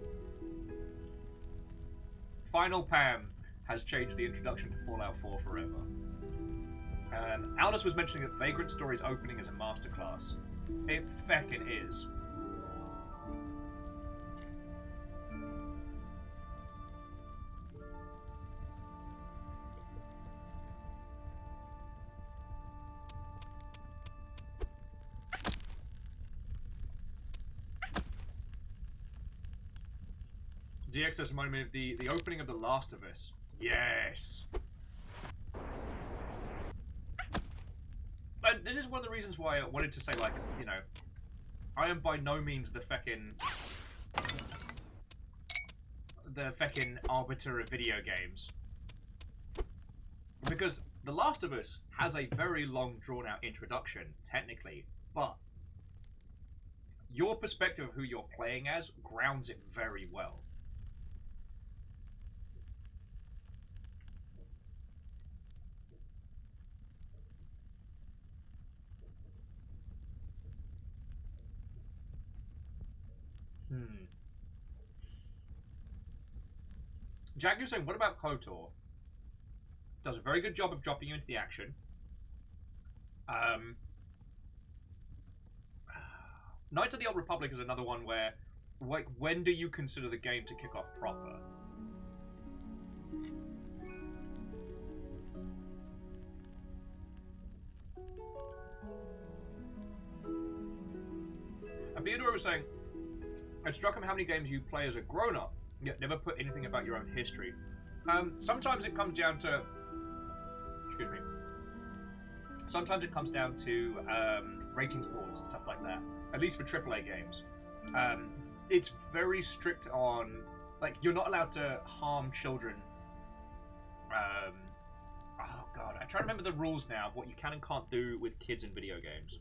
Final Pam has changed the introduction to Fallout 4 forever. Aldous was mentioning that Vagrant Story's opening is a masterclass. It feckin' is. DXS reminded me of the opening of The Last of Us. Yes! And this is one of the reasons why I wanted to say, like, you know, I am by no means the feckin' arbiter of video games. Because The Last of Us has a very long, drawn-out introduction, technically, but your perspective of who you're playing as grounds it very well. Jack, you're saying, what about KOTOR? Does a very good job of dropping you into the action. Knights of the Old Republic is another one where, like, when do you consider the game to kick off proper? And Theodore was saying, it struck him how many games you play as a grown-up, yet never put anything about your own history. Sometimes it comes down to... Excuse me. Sometimes it comes down to ratings boards and stuff like that. At least for AAA games. It's very strict on... Like, you're not allowed to harm children. Oh, God. I try to remember the rules now of what you can and can't do with kids in video games.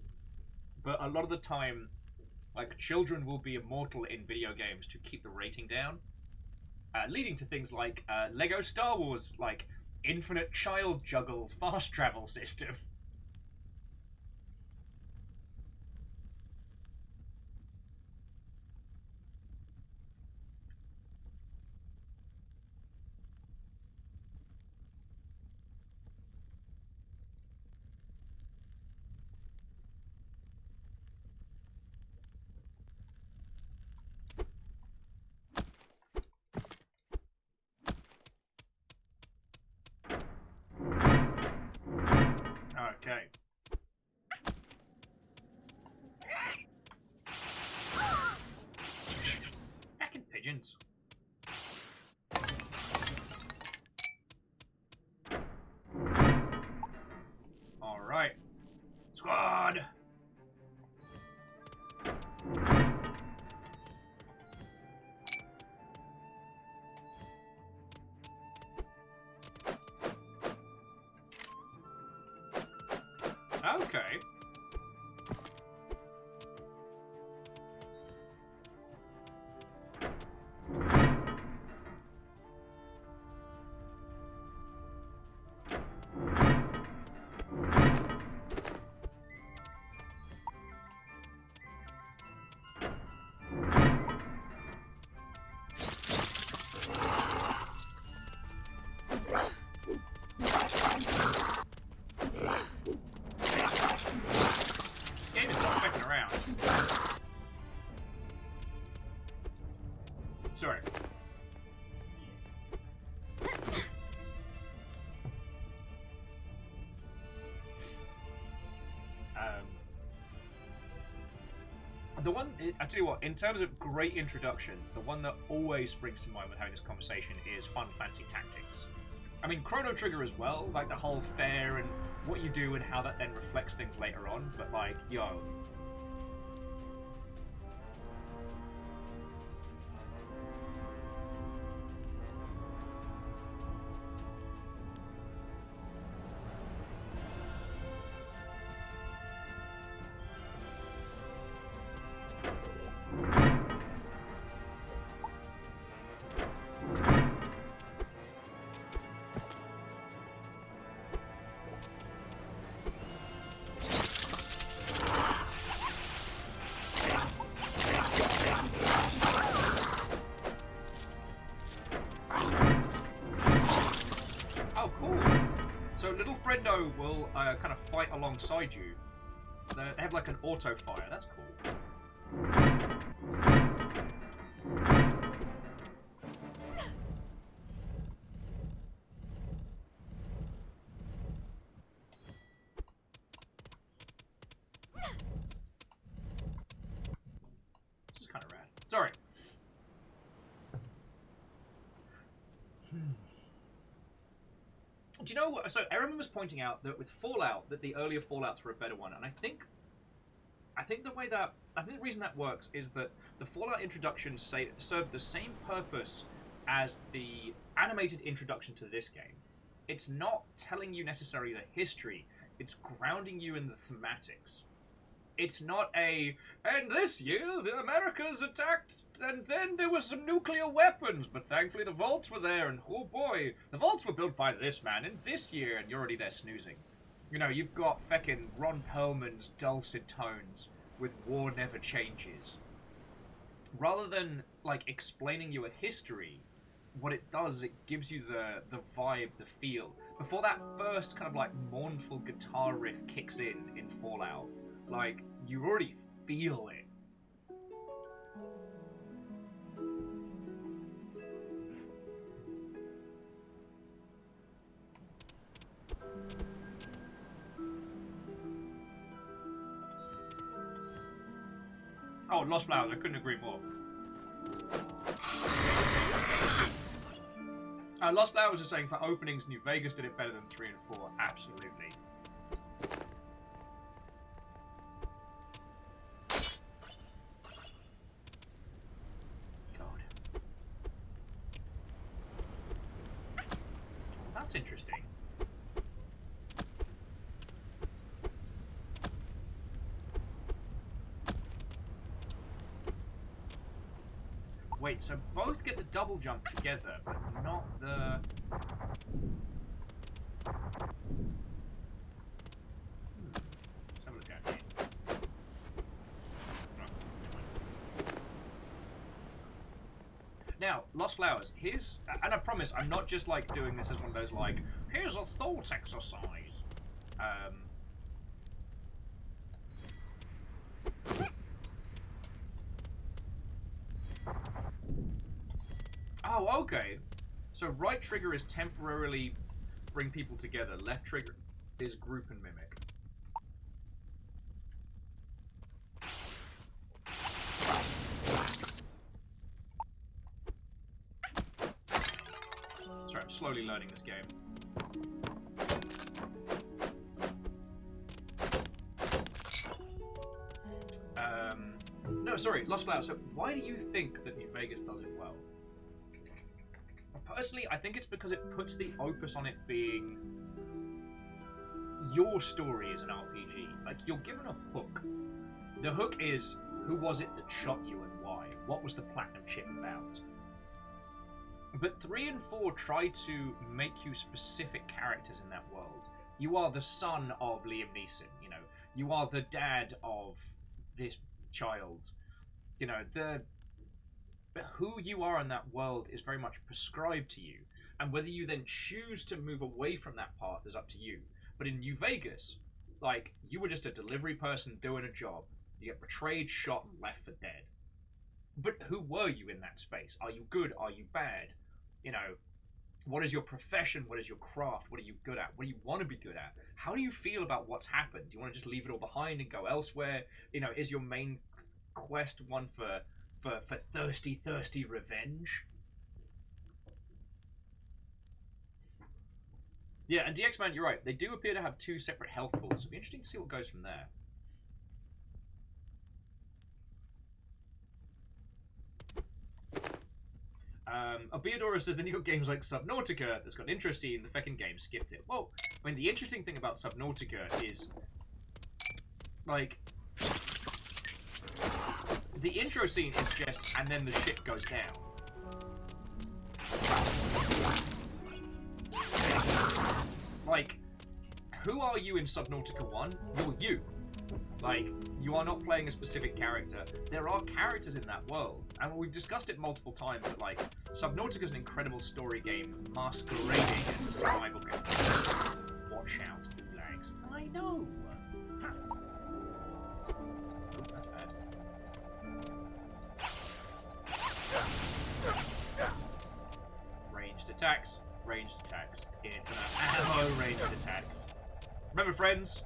But a lot of the time, like, children will be immortal in video games to keep the rating down. Leading to things like Lego Star Wars, like, infinite child juggle fast travel system. Okay. Back in pigeons. All right, squad. Okay. Sorry. The one, I tell you what, in terms of great introductions, the one that always springs to mind when having this conversation is Final Fantasy Tactics. I mean, Chrono Trigger as well, like the whole fair and what you do and how that then reflects things later on, but like, yo. So little friendo will kind of fight alongside you. They have like an auto fire. That's cool. This is kind of rad. Sorry. Do you know? So Erin was pointing out that with Fallout, that the earlier Fallouts were a better one, and I think the reason that works is that the Fallout introductions served the same purpose as the animated introduction to this game. It's not telling you necessarily the history; it's grounding you in the thematics. It's not and this year the Americas attacked, and then there was some nuclear weapons, but thankfully the vaults were there, and oh boy, the vaults were built by this man in this year, and you're already there snoozing. You know, you've got feckin' Ron Perlman's dulcet tones with War Never Changes. Rather than, like, explaining you a history, what it does is it gives you the vibe, the feel. Before that first kind of, like, mournful guitar riff kicks in Fallout, like, you already feel it. Oh, Lost Flowers, I couldn't agree more. Lost Flowers is saying for openings, New Vegas did it better than 3 and 4. Absolutely. That's interesting. Wait, so both get the double jump together, but not the... Let's have a look at it. Now, Lost Flowers, here's... And I promise, I'm not just, like, doing this as one of those, like, here's a thought exercise. Oh, okay. So right trigger is temporarily bring people together. Left trigger is group and mimic. Sorry, I'm slowly learning this game. No, sorry, Lost Flowers. So why do you think that New Vegas does it well? Personally, I think it's because it puts the opus on it being your story as an RPG. Like, you're given a hook. The hook is, who was it that shot you and why? What was the platinum chip about? But 3 and 4 try to make you specific characters in that world. You are the son of Liam Neeson, you know. You are the dad of this child. You know, who you are in that world is very much prescribed to you, and whether you then choose to move away from that path is up to you. But in New Vegas, like, you were just a delivery person doing a job. You get betrayed, shot, and left for dead. But who were you in that space? Are you good? Are you bad? You know, what is your profession? What is your craft? What are you good at? What do you want to be good at? How do you feel about what's happened? Do you want to just leave it all behind and go elsewhere? You know, is your main quest one for thirsty revenge? Yeah, and DX Man, you're right. They do appear to have 2 separate health pools. It'll be interesting to see what goes from there. Abiadora says then you got games like Subnautica that's got an intro scene, the second game skipped it. Well, I mean, the interesting thing about Subnautica is, like, the intro scene is just, and then the shit goes down. Like, who are you in Subnautica 1? You're you. Like, you are not playing a specific character. There are characters in that world. And we've discussed it multiple times that, like, Subnautica is an incredible story game masquerading as a survival game. What ranged attacks. Infinite ammo ranged attacks. Remember, friends,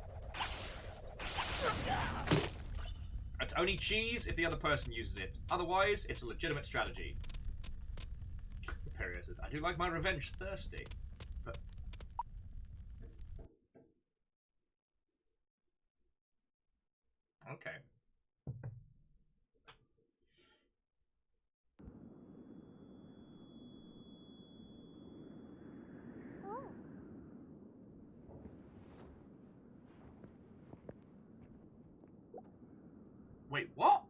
it's only cheese if the other person uses it. Otherwise, it's a legitimate strategy. Perry says, I do like my revenge thirsty, but... Okay. Wait, what?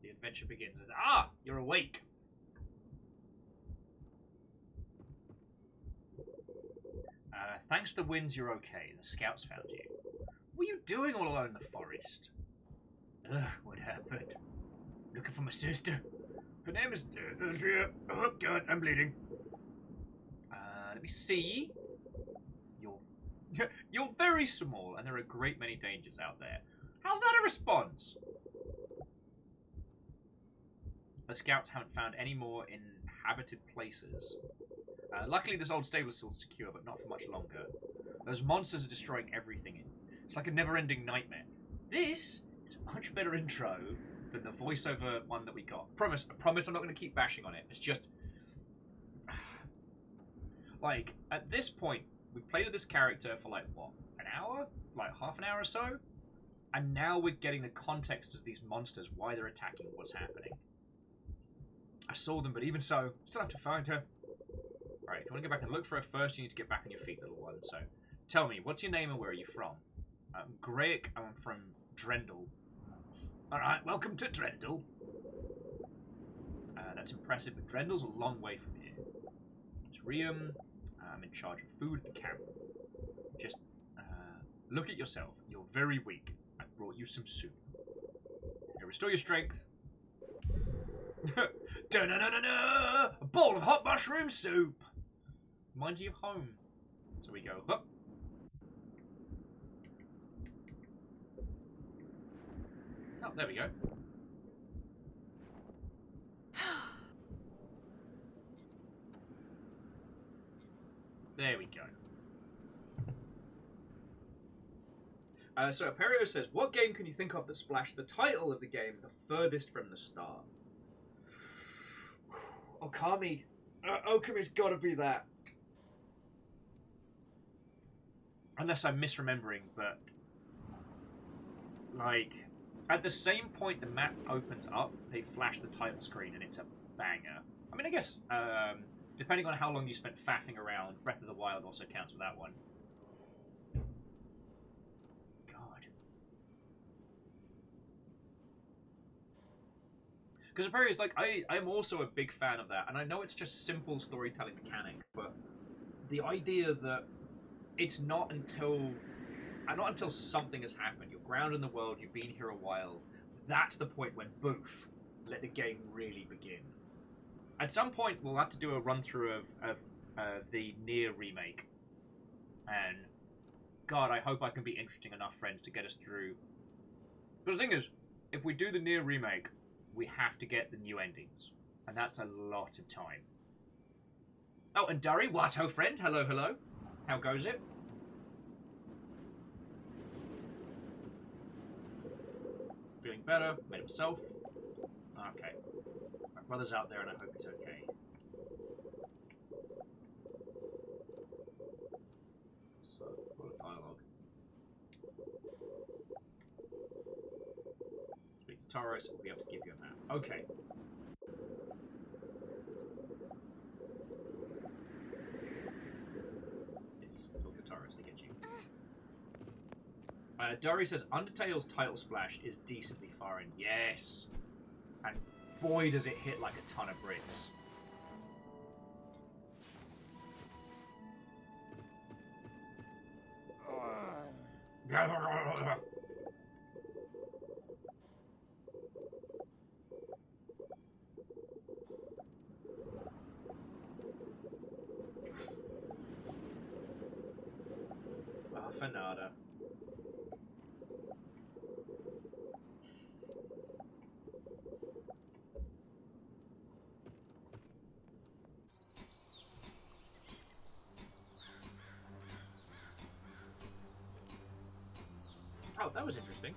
The adventure begins. Ah, you're awake. Thanks to the winds, you're okay. The scouts found you. What were you doing all alone in the forest? Ugh, what happened? Looking for my sister. Her name is Andrea. Oh God, I'm bleeding. Let me see. You're very small, and there are a great many dangers out there. How's that a response? The scouts haven't found any more inhabited places. Luckily, this old stable is still secure, but not for much longer. Those monsters are destroying everything. It's like a never-ending nightmare. This is a much better intro than the voiceover one that we got. I promise I'm not going to keep bashing on it. It's just... like, at this point, we played with this character for, like, what? An hour? Like, half an hour or so? And now we're getting the context of these monsters, why they're attacking, what's happening. I saw them, but even so, still have to find her. Alright, if you want to go back and look for her first, you need to get back on your feet, little one. So, tell me, what's your name and where are you from? I'm Greak, I'm from Drendel. Alright, welcome to Drendel. That's impressive, but Drendel's a long way from here. It's Riam. I'm in charge of food at the camp. Just, look at yourself. You're very weak. I brought you some soup. Here, restore your strength. Da-na-na-na-na! A bowl of hot mushroom soup! Reminds you of home. So we go up. Oh, there we go. There we go. So Aperio says, what game can you think of that splashed the title of the game the furthest from the start? Okami. Okami's gotta be that. Unless I'm misremembering, but... like... at the same point the map opens up, they flash the title screen and it's a banger. I mean, I guess, depending on how long you spent faffing around, Breath of the Wild also counts for that one. God. Because apparently, like, I'm also a big fan of that, and I know it's just simple storytelling mechanic, but the idea that it's not until something has happened, you're grounded in the world, you've been here a while, that's the point when, boof, let the game really begin. At some point, we'll have to do a run-through of the Nier remake, and God, I hope I can be interesting enough, friends, to get us through. But the thing is, if we do the Nier remake, we have to get the new endings, and that's a lot of time. Oh, and Durry, what ho, friend? Hello, hello. How goes it? Feeling better, made himself. Okay. My brother's out there and I hope he's okay. So, what a dialogue. Speak to Taurus, we'll be able to give you a map. Okay. Yes, talk to Taurus to get you. Dory says Undertale's title splash is decently foreign. Yes. And boy does it hit like a ton of bricks. Fanada. Oh, that was interesting.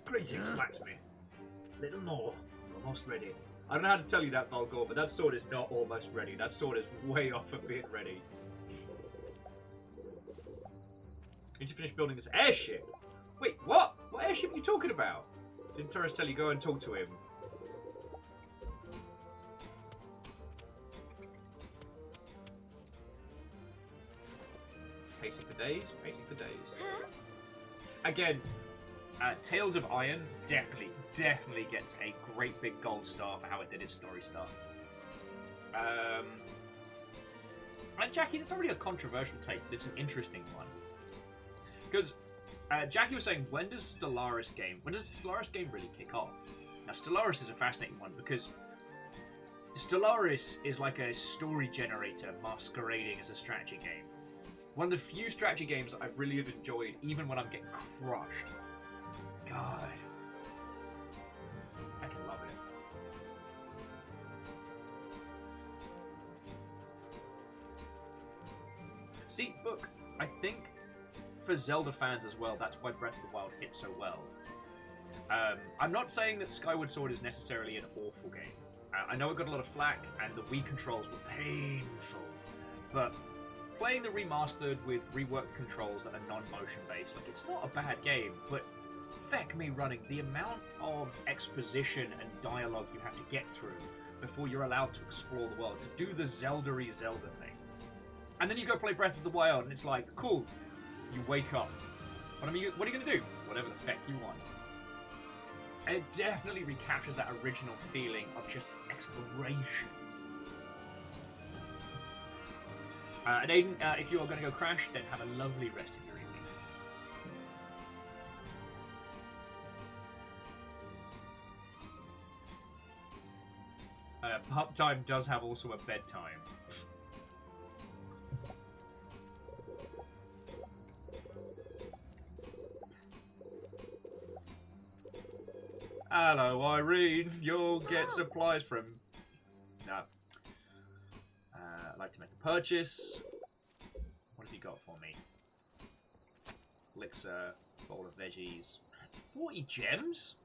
Greetings, blacksmith. Little more. Almost ready. I don't know how to tell you that, Volgor, but that sword is not almost ready. That sword is way off of being ready. Need to finish building this airship. Wait, what? What airship are you talking about? Didn't Torres tell you go and talk to him? Pacing for days, pacing for days. Again, Tales of Iron definitely gets a great big gold star for how it did its story stuff. And Jackie, that's not really a controversial take, but it's an interesting one. Because Jackie was saying, when does the Stellaris game really kick off? Now, Stellaris is a fascinating one because Stellaris is like a story generator masquerading as a strategy game. One of the few strategy games that I really have enjoyed, even when I'm getting crushed. God. I can love it. See, look, I think for Zelda fans as well, that's why Breath of the Wild hit so well. I'm not saying that Skyward Sword is necessarily an awful game. I know it got a lot of flack, and the Wii controls were painful, but playing the remastered with reworked controls that are non-motion based, like, it's not a bad game, but feck me running, the amount of exposition and dialogue you have to get through before you're allowed to explore the world, to do the Zelda-y Zelda thing. And then you go play Breath of the Wild, and it's like, cool, you wake up. What are you going to do? Whatever the feck you want. And it definitely recaptures that original feeling of just exploration. And Aiden, if you are going to go crash, then have a lovely rest of your evening. Pup time does have also a bedtime. Hello, Irene. You'll get supplies from... No. I'd like to make a purchase. What have you got for me? Elixir, bowl of veggies. 40 gems?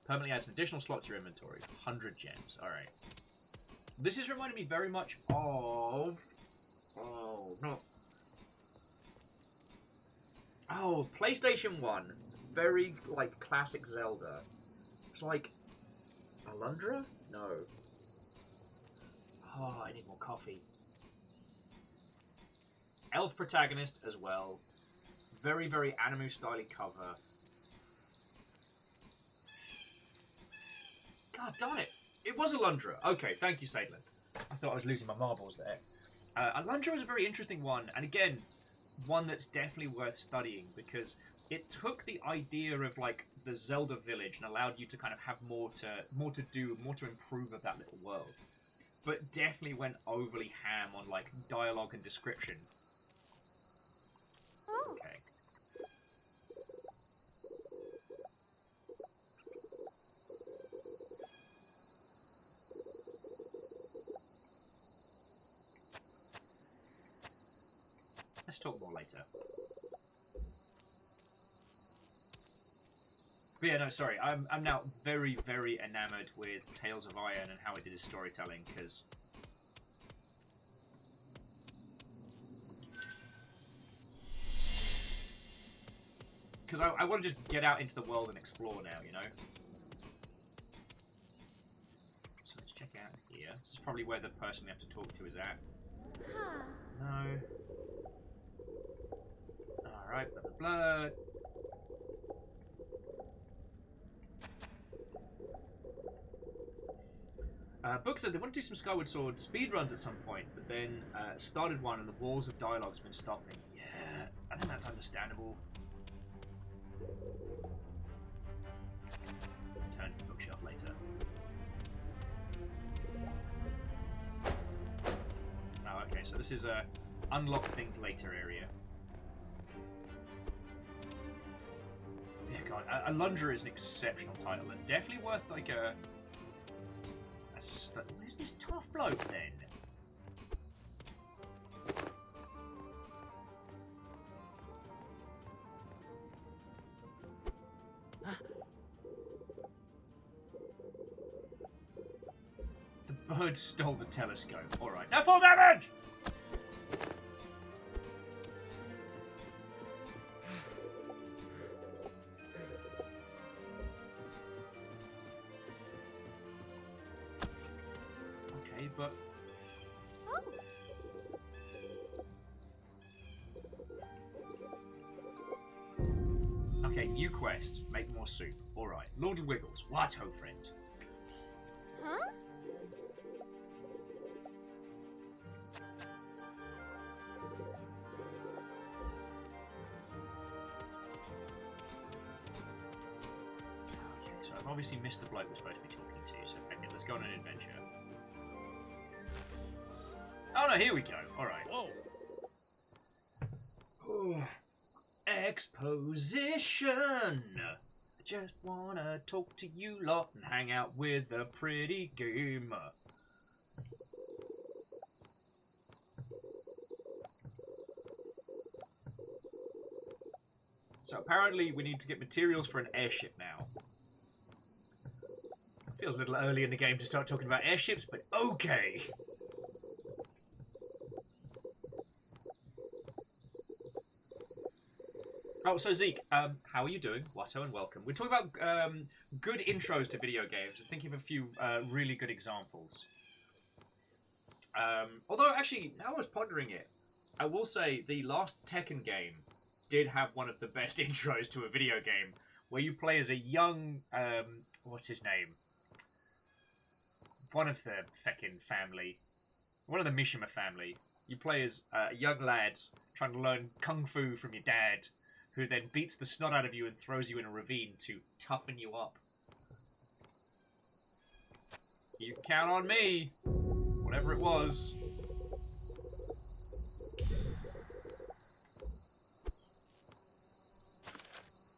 Permanently adds an additional slot to your inventory. 100 gems. Alright. This is reminding me very much of... Oh, no. Oh, PlayStation 1. Very, like, classic Zelda. It's like... Alundra? No. Oh, I need more coffee. Elf protagonist as well. Very, very anime-styly cover. God darn it. It was Alundra. Okay, thank you, Sadland. I thought I was losing my marbles there. Alundra was a very interesting one, and again, one that's definitely worth studying, because it took the idea of, like, the Zelda village and allowed you to kind of have more to do, more to improve of that little world. But definitely went overly ham on, like, dialogue and description. Okay. Let's talk more later. But yeah, no, sorry. I'm now very, very enamored with Tales of Iron and how it did its storytelling, because I want to just get out into the world and explore now, you know? So let's check out here. This is probably where the person we have to talk to is at. No. Alright, blah, blah, blah. Book said they want to do some Skyward Sword speedruns at some point, but then started one and the walls of dialogue's been stopping. Yeah, I think that's understandable. Turn to the bookshelf later. Oh, okay, so this is a unlock things later area. Yeah, God, Alundra is an exceptional title and definitely worth like a Where's this tough bloke then? The bird stole the telescope. Alright, no full damage! Okay, but... Okay, new quest. Make more soup. Alright. Lord Wiggles. What ho, friend? Huh? Okay, so I've obviously missed the bloke we're supposed to be talking to, so okay, let's go on an adventure. Oh no, here we go. Alright. Whoa. Exposition! I just wanna talk to you lot and hang out with a pretty gamer. So apparently we need to get materials for an airship now. Feels a little early in the game to start talking about airships, but okay. Oh, so Zeke, how are you doing? Watto and welcome. We're talking about good intros to video games. I'm thinking of a few really good examples. Although, actually, now I was pondering it, I will say the last Tekken game did have one of the best intros to a video game, where you play as a young, what's his name? One of the feckin' family. One of the Mishima family. You play as a young lad trying to learn kung fu from your dad, who then beats the snot out of you and throws you in a ravine to toughen you up. You can count on me, whatever it was.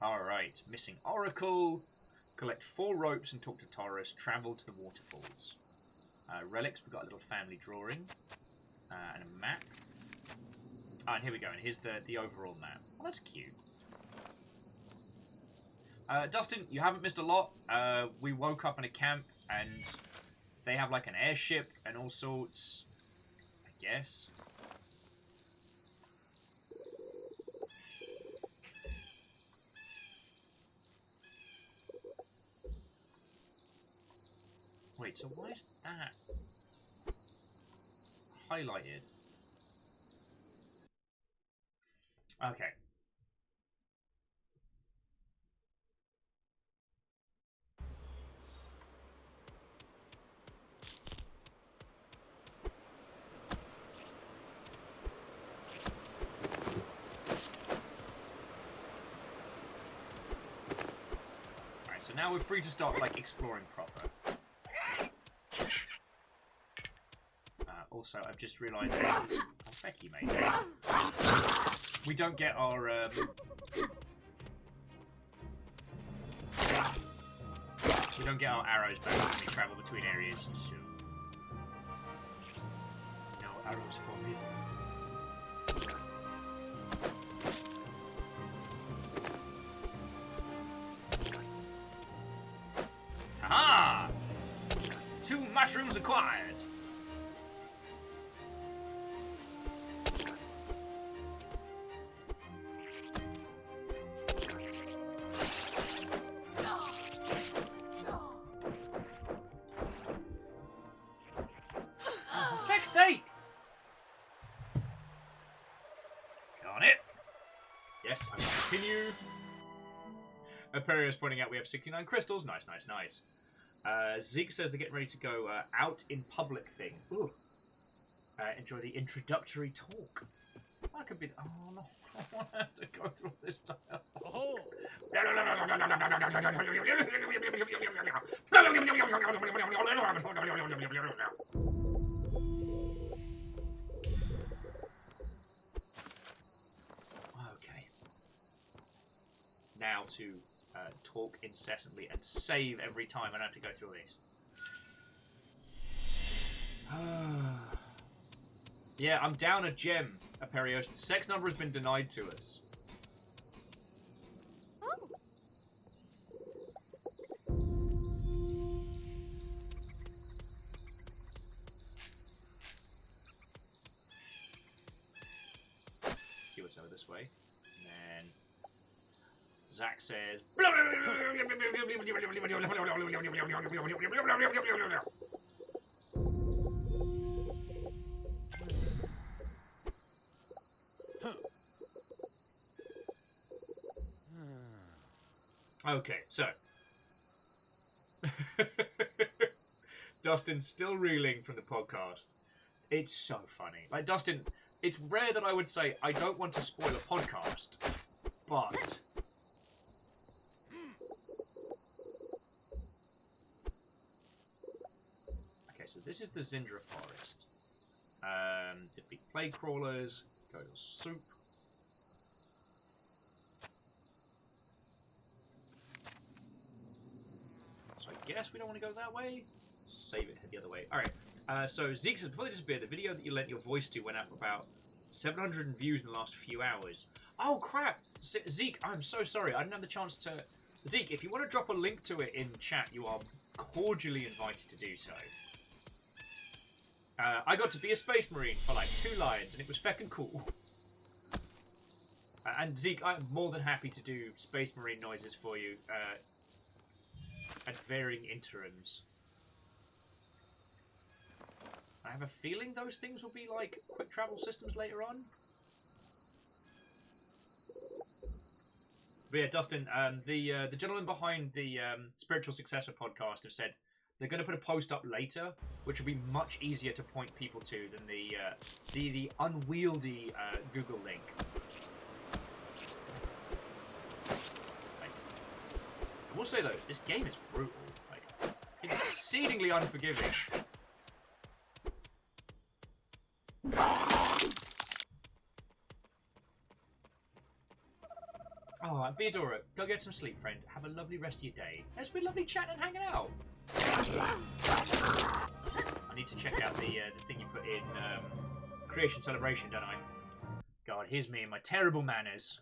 Alright, missing Oracle. Collect 4 ropes and talk to Taurus. Travel to the waterfalls. Relics, we've got a little family drawing. And a map. Ah, and here we go, and here's the overall map. Oh, that's cute. Dustin, you haven't missed a lot. We woke up in a camp, and they have like an airship and all sorts, I guess. Wait, so why is that highlighted? Okay. Alright, so now we're free to start, like, exploring proper. Also, I've just realised... Oh, feck you, mate. We don't get our... We don't get our arrows back when we travel between areas, so... No arrows for me. Aha! 2 mushrooms acquired! Perry is pointing out we have 69 crystals. Nice, nice, nice. Zeke says they're getting ready to go out in public thing. Ooh. Enjoy the introductory talk. That could be... Oh, no. I want to have to go through this time. Oh. Okay. Now to... talk incessantly and save every time I don't have to go through this. Yeah, I'm down a gem, Aperios. The sex number has been denied to us. Oh. See what's over this way. And then Zach says. Okay, so Dustin's still reeling from the podcast. It's so funny. Like, Dustin, it's rare that I would say I don't want to spoil a podcast, but okay, so this is the Zindra Forest. Defeat plague crawlers, go to soup. So I guess we don't want to go that way. Save it, head the other way. Alright, so Zeke says, before they disappear, the video that you lent your voice to went up about 700 views in the last few hours. Oh, crap! Zeke, I'm so sorry. I didn't have the chance to... Zeke, if you want to drop a link to it in chat, you are cordially invited to do so. I got to be a Space Marine for like 2 lines, and it was feckin' cool. And Zeke, I'm more than happy to do Space Marine noises for you at varying interims. I have a feeling those things will be like quick travel systems later on. But yeah, Dustin, the gentleman behind the Spiritual Successor podcast have said they're going to put a post up later, which will be much easier to point people to than the unwieldy Google link. Like, I will say though, this game is brutal. Like, it's exceedingly unforgiving. Oh, Theodora, go get some sleep, friend. Have a lovely rest of your day. It's been lovely chatting and hanging out. I need to check out the thing you put in Creation Celebration, don't I? God, here's me and my terrible manners.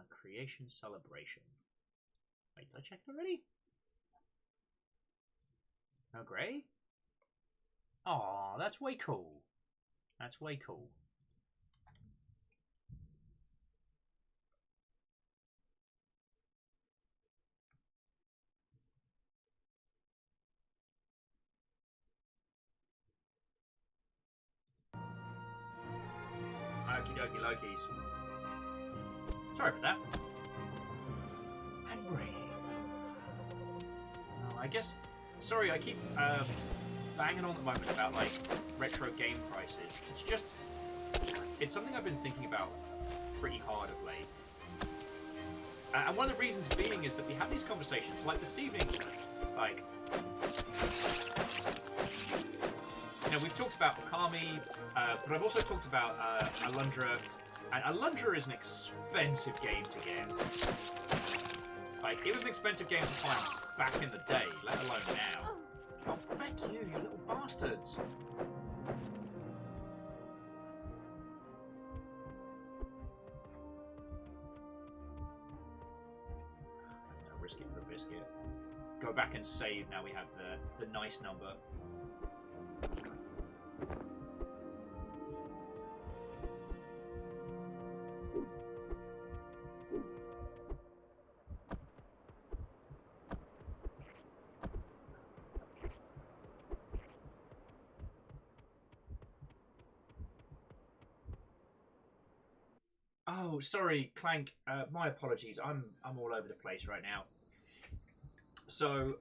Creation Celebration. Wait, did I check it already? No grey? Aw, that's way cool. That's way cool. Okie dokie Lokies. Sorry for that. And brave. Oh, I guess... Sorry, I keep banging on at the moment about, like, retro game prices. It's just... It's something I've been thinking about pretty hard of late. And one of the reasons being is that we have these conversations, like this evening, like... You know, we've talked about Okami, but I've also talked about Alundra. And Alundra is an expensive game to get. Like, it was an expensive game to find back in the day, let alone now. Oh, thank you, you little bastards. I'm gonna risk it for a biscuit. Go back and save, now we have the nice number. Oh, sorry, Clank. My apologies. I'm all over the place right now. So,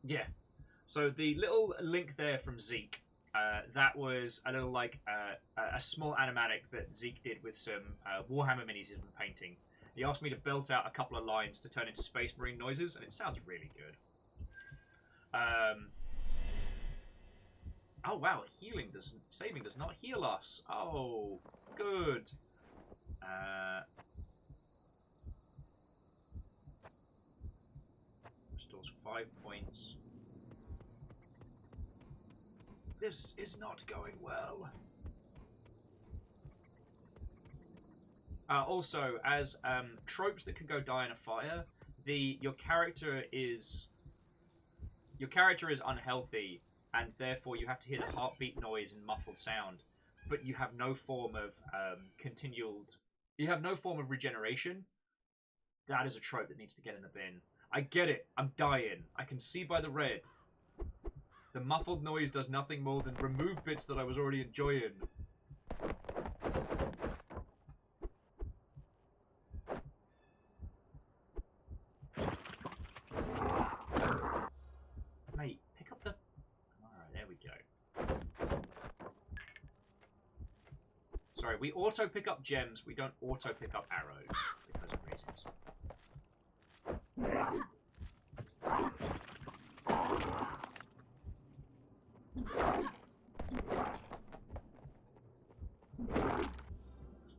yeah. So the little link there from Zeke, that was a little like a small animatic that Zeke did with some Warhammer minis he's been painting. He asked me to belt out a couple of lines to turn into Space Marine noises, and it sounds really good. Oh wow, saving does not heal us. Oh, good. Restores 5 points. This is not going well. Also, as tropes that can go die in a fire, your character is unhealthy, and therefore you have to hear the heartbeat noise and muffled sound, but you have no form of regeneration. That is a trope that needs to get in the bin. I get it. I'm dying. I can see by the red. The muffled noise does nothing more than remove bits that I was already enjoying. Mate, pick up the... Alright, there we go. Sorry, we auto pick up gems, we don't auto pick up arrows because of reasons.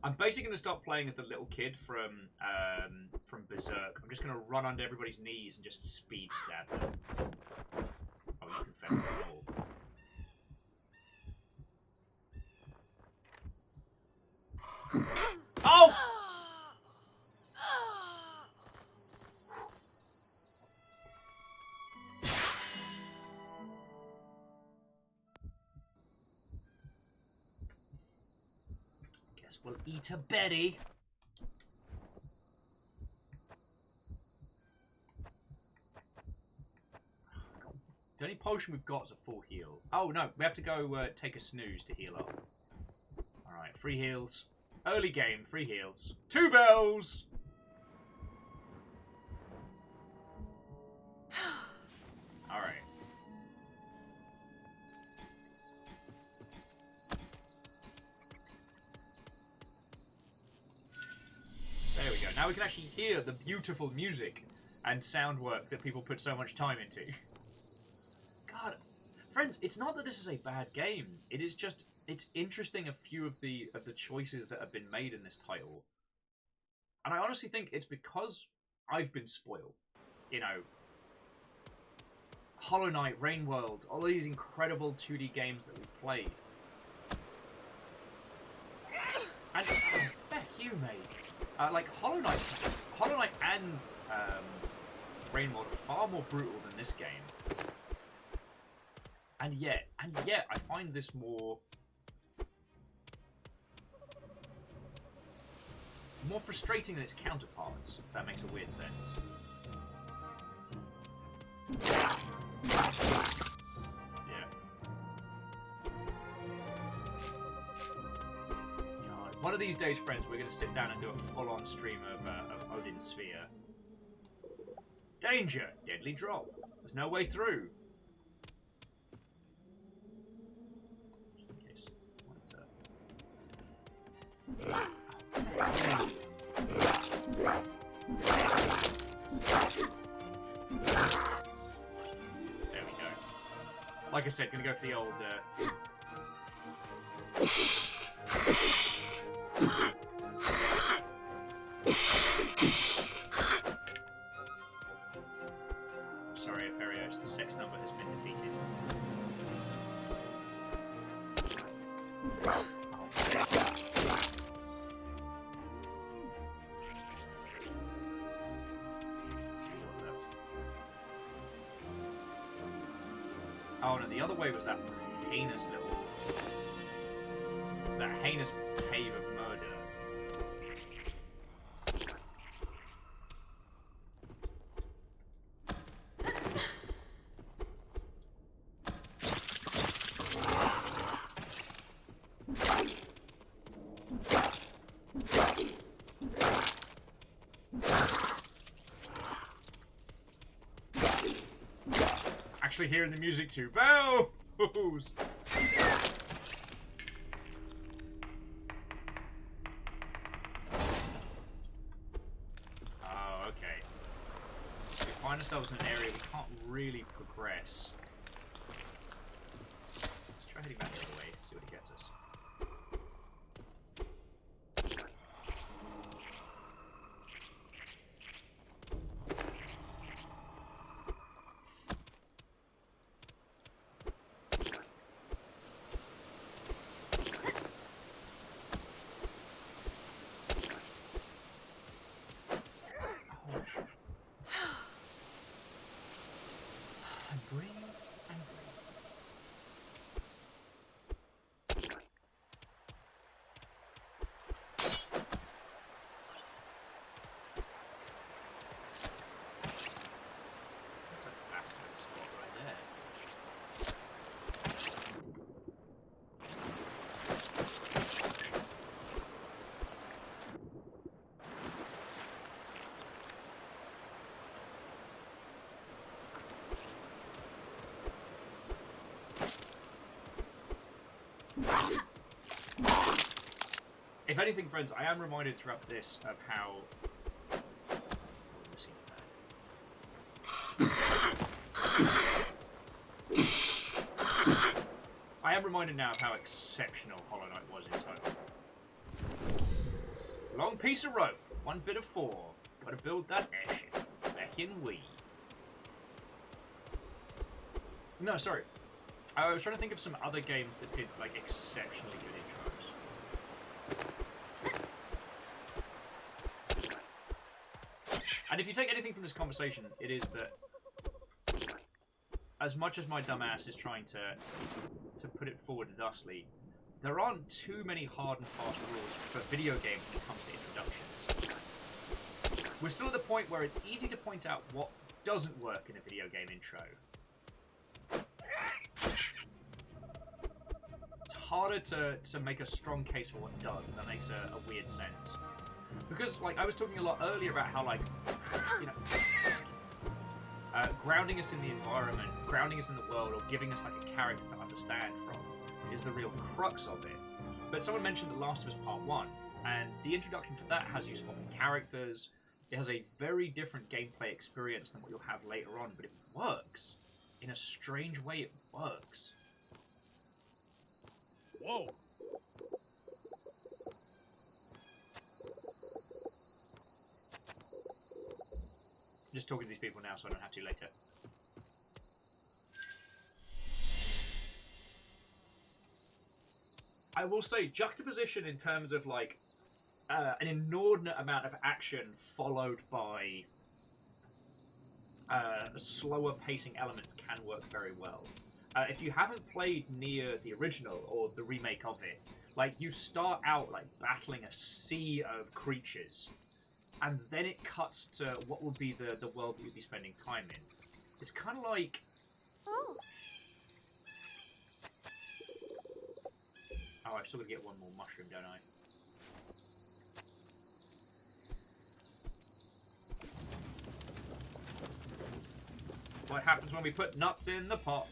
I'm basically going to stop playing as the little kid from Berserk. I'm just going to run under everybody's knees and just speed stab them. Oh, you can fend it all. Oh! Guess we'll eat a berry. The only potion we've got is a full heal. Oh no, we have to go take a snooze to heal up. Alright, free heals. Early game, free heals. 2 bells! Alright. There we go. Now we can actually hear the beautiful music and sound work that people put so much time into. God, friends, it's not that this is a bad game. It is just, it's interesting a few of the choices that have been made in this title. And I honestly think it's because I've been spoiled. You know, Hollow Knight, Rain World, all these incredible 2D games that we've played. And, oh, feck you, mate. Like, Hollow Knight and Rain World are far more brutal than this game. And yet, I find this more frustrating than its counterparts, if that makes a weird sense. Yeah. God. One of these days, friends, we're going to sit down and do a full-on stream of Odin's Sphere. Danger! Deadly drop. There's no way through. There we go. Like I said, gonna go for the old sorry, Aperios, the sex number has been defeated. Oh no, the other way was that heinous cave of murder. Actually hearing the music too. Bells! Oh, okay. We find ourselves in an area we can't really progress. Let's try heading back the other way, see what it gets us. And breathe, and breathe. That's a fast little spot right there. If anything, friends, I am reminded throughout this of how... I am reminded now of how exceptional Hollow Knight was in total. Long piece of rope, one bit of four. Gotta build that airship. Back in we. No, sorry. I was trying to think of some other games that did like exceptionally good intros. And if you take anything from this conversation, it is that as much as my dumbass is trying to put it forward thusly, there aren't too many hard and fast rules for video games when it comes to introductions. We're still at the point where it's easy to point out what doesn't work in a video game intro. It's harder to make a strong case for what does, and that makes a weird sense. Because, like, I was talking a lot earlier about how, like, you know, grounding us in the environment, grounding us in the world, or giving us, like, a character to understand from is the real crux of it. But someone mentioned The Last of Us Part 1, and the introduction for that has you swapping characters. It has a very different gameplay experience than what you'll have later on, but it works. In a strange way, it works. Whoa! I'm just talking to these people now so I don't have to later. I will say, juxtaposition in terms of, like, an inordinate amount of action followed by slower pacing elements can work very well. If you haven't played Nier the original, or the remake of it, like, you start out, like, battling a sea of creatures, and then it cuts to what will be the world that you'll be spending time in. It's kind of like... Oh. Oh, I've still got to get one more mushroom, don't I? What happens when we put nuts in the pot?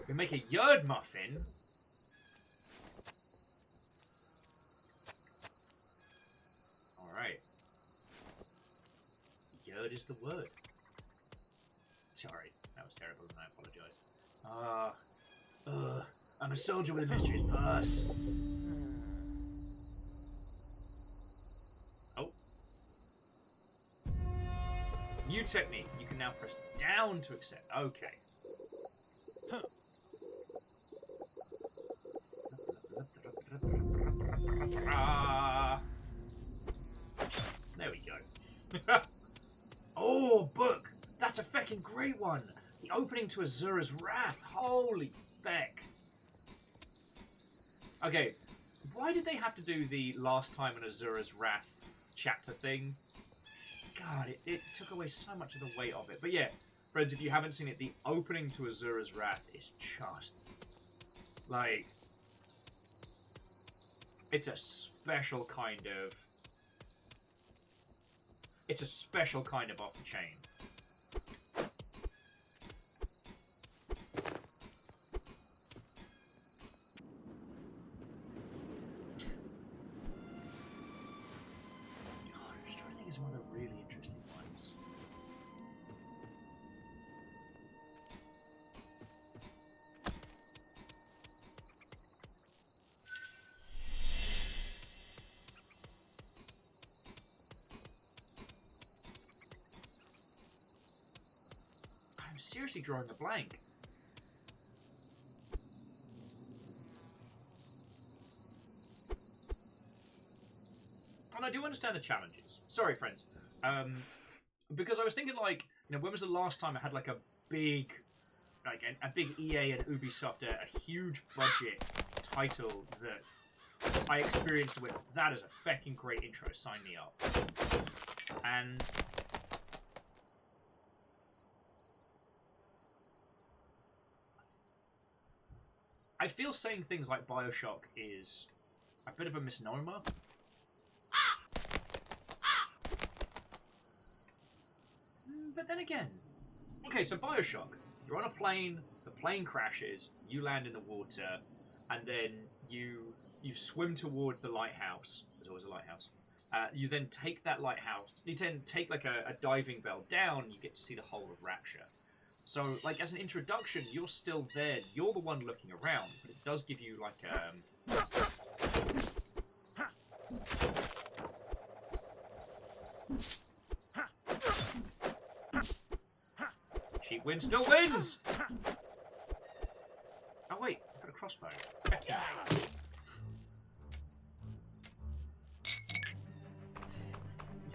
We make a yerd muffin. Alright. Yerd is the word. Sorry, that was terrible and I apologise. I'm a soldier with a mysterious past. Oh. New technique. You can now press down to accept. Okay. There we go. Oh, book! That's a feckin' great one! The opening to Azur's Wrath. Holy feck. Okay, why did they have to do the last time in Azur's Wrath chapter thing? God, it took away so much of the weight of it. But yeah, friends, if you haven't seen it, the opening to Azur's Wrath is just... like... it's a special kind of... it's a special kind of off the chain. One of the really interesting ones. I'm seriously drawing a blank. And I do understand the challenges. Sorry, friends. Because I was thinking, like, you know, when was the last time I had like a big, like a big EA and Ubisoft, a huge budget title that I experienced with? That is a fucking great intro. Sign me up. And I feel saying things like BioShock is a bit of a misnomer. But then again, okay, so BioShock, you're on a plane, the plane crashes, you land in the water, and then you swim towards the lighthouse. There's always a lighthouse. You then take that lighthouse, you then take like a diving bell down, you get to see the whole of Rapture. So, like, as an introduction, you're still there, you're the one looking around, but it does give you like cheap win still wins! Oh wait, I've got a crossbow. Heck yeah.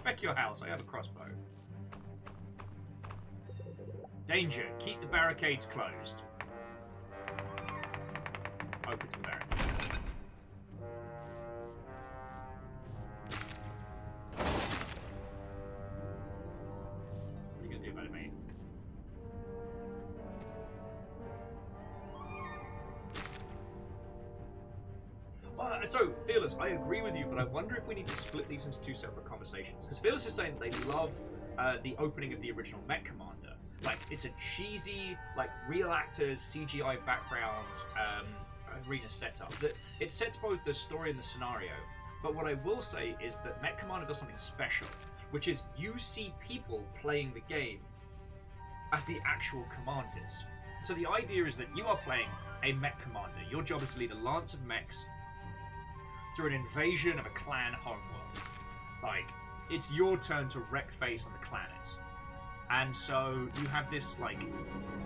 Feck your house, I have a crossbow. Danger, keep the barricades closed. Open the barricades. What are you going to do about it, mate? So, Fearless, I agree with you, but I wonder if we need to split these into two separate conversations. Because Fearless is saying they love the opening of the original Mech Commander. Like, it's a cheesy, like, real actors, CGI background, arena setup. That it sets both the story and the scenario. But what I will say is that Mech Commander does something special, which is you see people playing the game as the actual commanders. So the idea is that you are playing a Mech Commander. Your job is to lead a lance of mechs through an invasion of a clan homeworld. Like, it's your turn to wreck face on the clanners. And so you have this, like,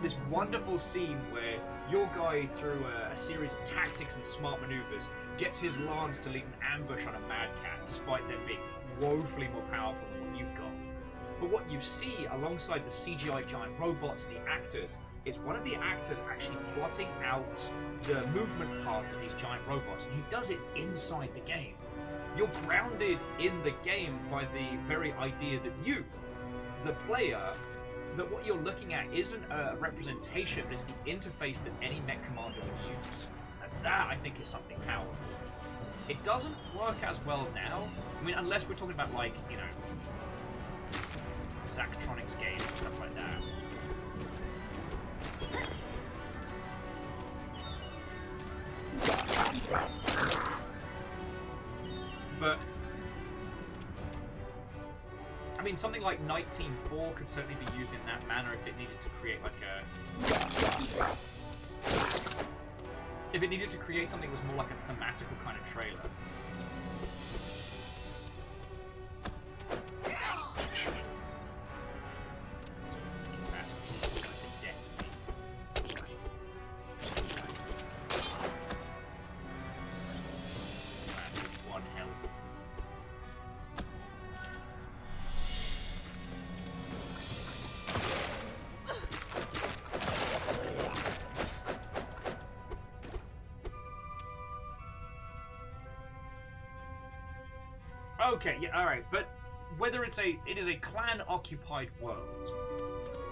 this wonderful scene where your guy, through a series of tactics and smart maneuvers, gets his lance to lead an ambush on a Mad Cat, despite them being woefully more powerful than what you've got. But what you see alongside the CGI giant robots and the actors is one of the actors actually plotting out the movement paths of these giant robots, and he does it inside the game. You're grounded in the game by the very idea that you, the player, that what you're looking at isn't a representation, but it's the interface that any Mech Commander would use. And that, I think, is something powerful. It doesn't work as well now. I mean, unless we're talking about, like, you know, Zachtronics game and stuff like that. But I mean, something like 19.4 could certainly be used in that manner if it needed to create like if it needed to create something that was more like a thematical kind of trailer. Okay, yeah, all right, but whether it is a clan-occupied world,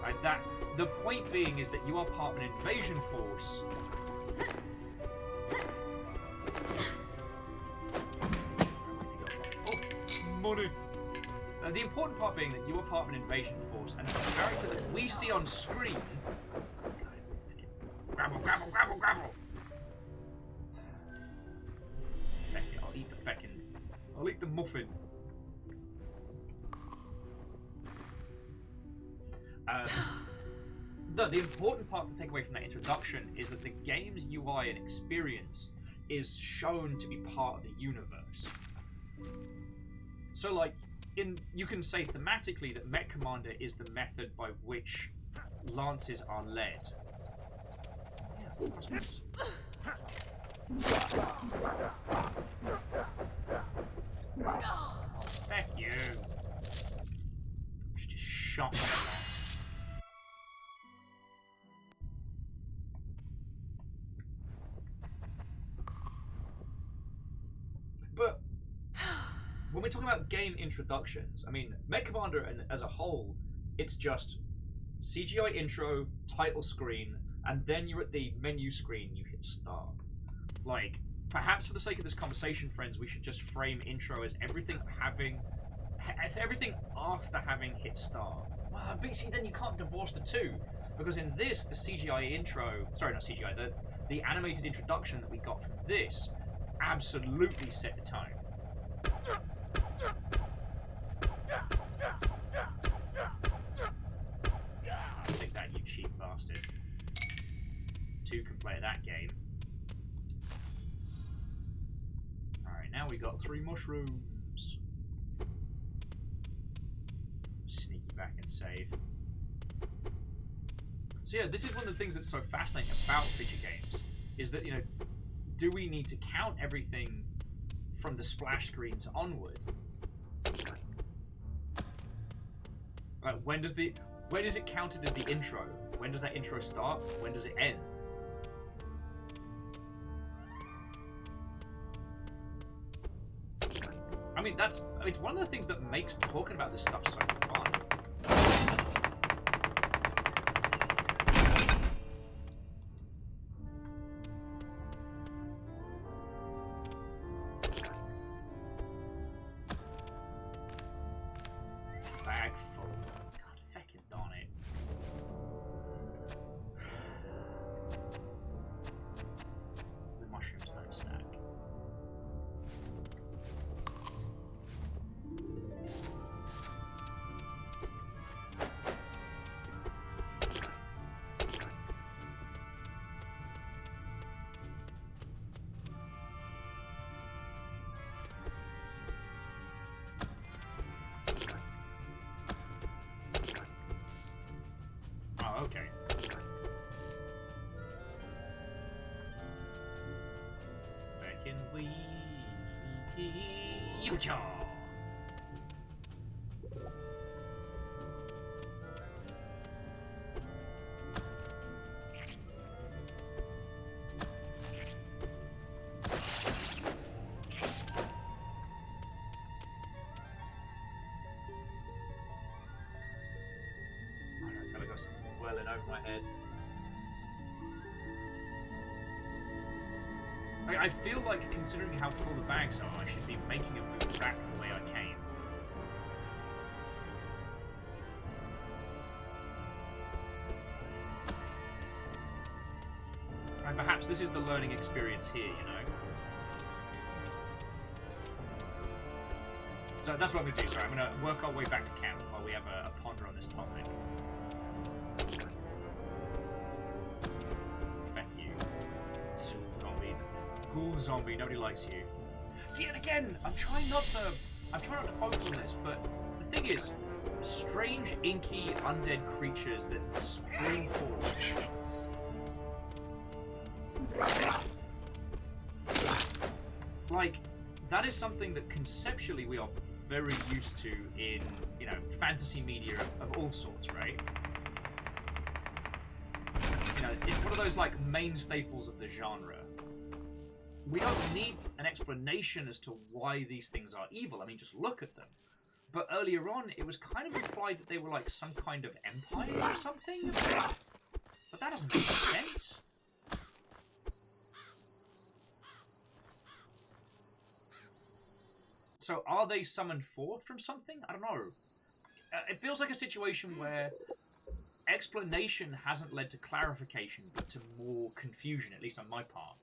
right? That the point being is that you are part of an invasion force. Oh, money. The important part being that you are part of an invasion force, and the character that we see on screen. Grabble, grabble, grabble, grabble. Feck it, I'll eat the feckin'. I'll eat the muffin. The important part to take away from that introduction is that the game's UI and experience is shown to be part of the universe. So, like, you can say thematically that Mech Commander is the method by which lances are led. Yeah, crossbows. Heck you. She just shot me a lot. But when we're talking about game introductions, I mean, Mech Commander and as a whole, it's just CGI intro, title screen, and then you're at the menu screen, you hit start. Like, perhaps for the sake of this conversation, friends, we should just frame intro as everything after having hit start. Well, but see, then you can't divorce the two, because in this, the CGI intro, sorry, not CGI, the animated introduction that we got from this absolutely set the tone. Take that, you cheap bastard. Two can play that game. Alright, now we got 3 mushrooms. Sneaky back and save. So yeah, this is one of the things that's so fascinating about feature games, is that, you know, do we need to count everything from the splash screen to onward? Like, when is it counted as the intro? When does that intro start? When does it end? I mean, it's one of the things that makes talking about this stuff so fun. Bag full. God, feckin' darn it. The mushrooms don't stack. Oh, okay. Where can we Utah? I feel like I've got something whirling over my head. I feel like, considering how full the bags are, I should be making a move back the way I came. And perhaps this is the learning experience here, you know? So that's what I'm going to do, sorry. I'm going to work our way back to camp while we have a ponder on this topic. Fuck you. Zombie. Ghoul zombie, nobody likes you. See, and again, I'm trying not to focus on this, but the thing is, strange, inky, undead creatures that spring forth. Like, that is something that conceptually we are very used to in, you know, fantasy media of all sorts, right? You know, it's one of those, like, main staples of the genre. We don't need an explanation as to why these things are evil. I mean, just look at them. But earlier on, it was kind of implied that they were like some kind of empire or something. But that doesn't make sense. So are they summoned forth from something? I don't know. It feels like a situation where explanation hasn't led to clarification, but to more confusion, at least on my part.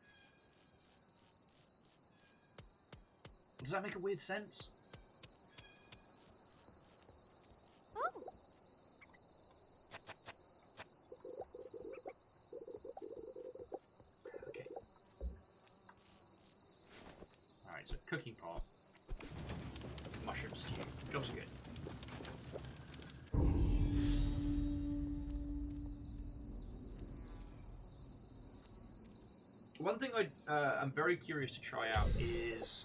Does that make a weird sense? Oh. Okay. Alright, so cooking pot. Mushroom stew. Job's good. One thing I'm very curious to try out is...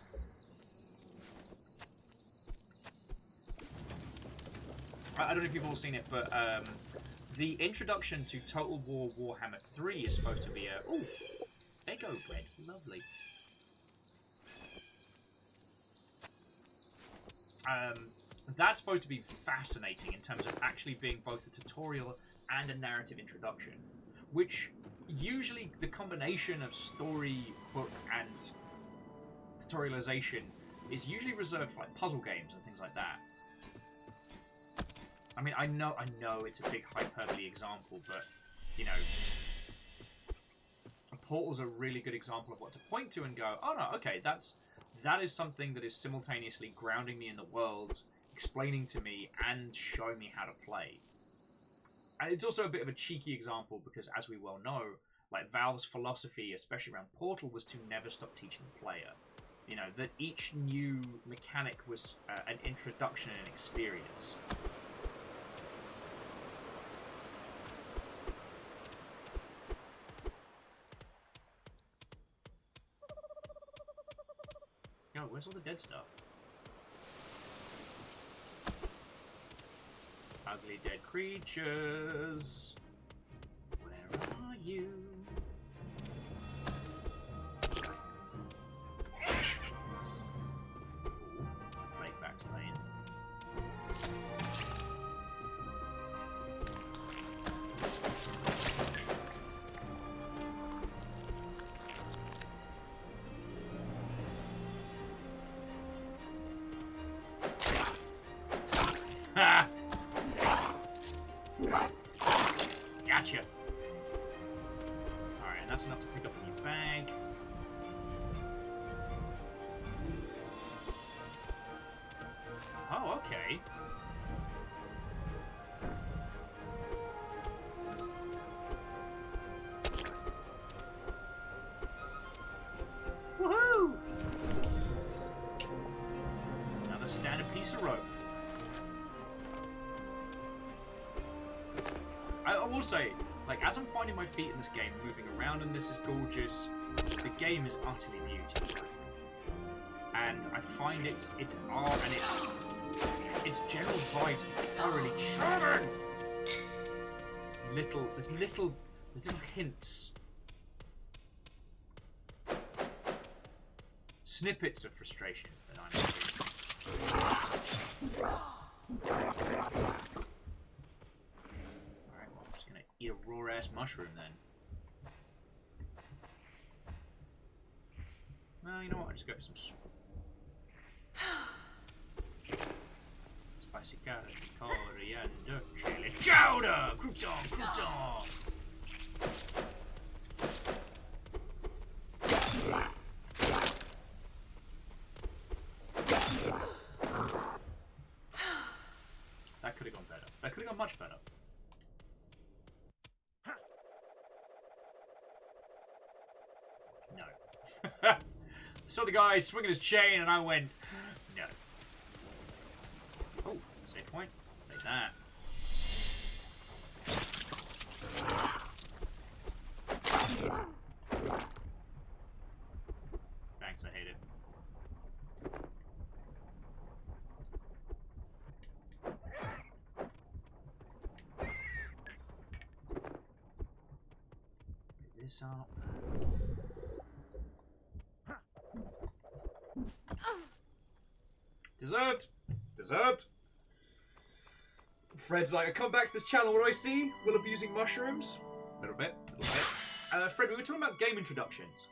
I don't know if you've all seen it, but the introduction to Total War Warhammer 3 is supposed to be a... Ooh! Eggo bread. Lovely. That's supposed to be fascinating in terms of actually being both a tutorial and a narrative introduction, which usually the combination of story, book, and tutorialization is usually reserved for like puzzle games and things like that. I mean, I know it's a big hyperbole example, but you know, Portal's a really good example of what to point to and go, oh no, okay, that is something that is simultaneously grounding me in the world, explaining to me, and showing me how to play. And it's also a bit of a cheeky example because, as we well know, like Valve's philosophy, especially around Portal, was to never stop teaching the player. You know, that each new mechanic was an introduction and an experience. Yo, where's all the dead stuff? Ugly dead creatures. Where are you? Ooh, there's my plague back slain. Ha! Gotcha! Alright, and that's enough to pick up a new bag. Oh, okay. Woohoo! Another standard piece of rope. I will say, like, as I'm finding my feet in this game, moving around, and this is gorgeous, the game is utterly beautiful. And I find its art and its general vibe thoroughly charming. There's little hints. Snippets of frustrations that I'm experiencing. Eat a raw-ass mushroom, then. Well, you know what? I'll just go for some soup. Spicy garlic, coriander, chili chowder! Crouton, crouton! That could have gone better. That could have gone much better. No. Saw the guy swinging his chain and I went, no. Oh, save point. Take that. Thanks, I hate it. Pick this up. Deserved! Deserved! Fred's like, I come back to this channel, what do I see? Will abusing mushrooms? A little bit. Fred, we were talking about game introductions.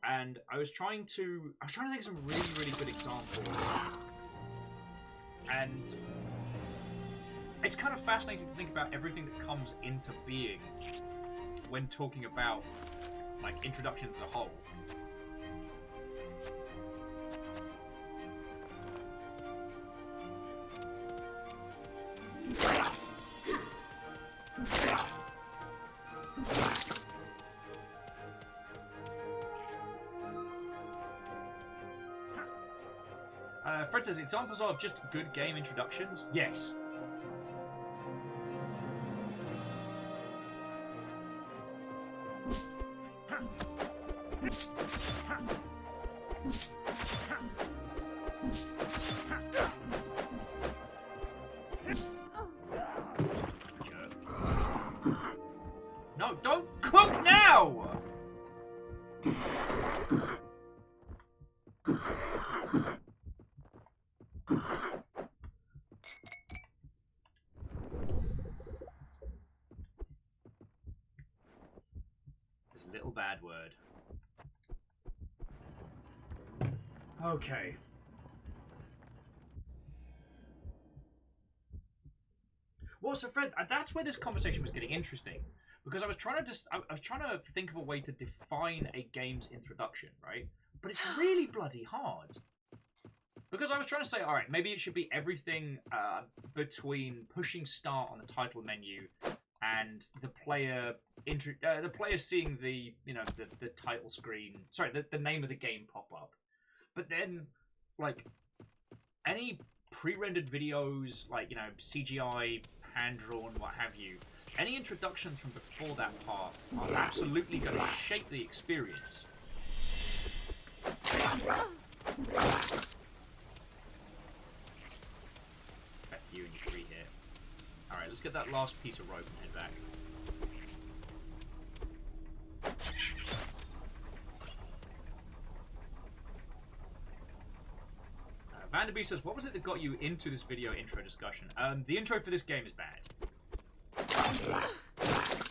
And I was trying to think of some really, really good examples. And it's kind of fascinating to think about everything that comes into being when talking about, like, introductions as a whole. Fred says, examples of just good game introductions? Yes. No, don't cook now! There's a little bad word. Okay. Well, so Fred, that's where this conversation was getting interesting, because I was trying to think of a way to define a game's introduction, right? But it's really bloody hard. Because I was trying to say, all right, maybe it should be everything between pushing start on the title menu and the player seeing the title screen, sorry, the name of the game pop up. But then, like, any pre-rendered videos, like, CGI, hand-drawn, what have you, any introductions from before that part are absolutely going to shape the experience. Back to you and your free hit. Alright, let's get that last piece of rope and head back. Vanderby says, what was it that got you into this video intro discussion? The intro for this game is bad.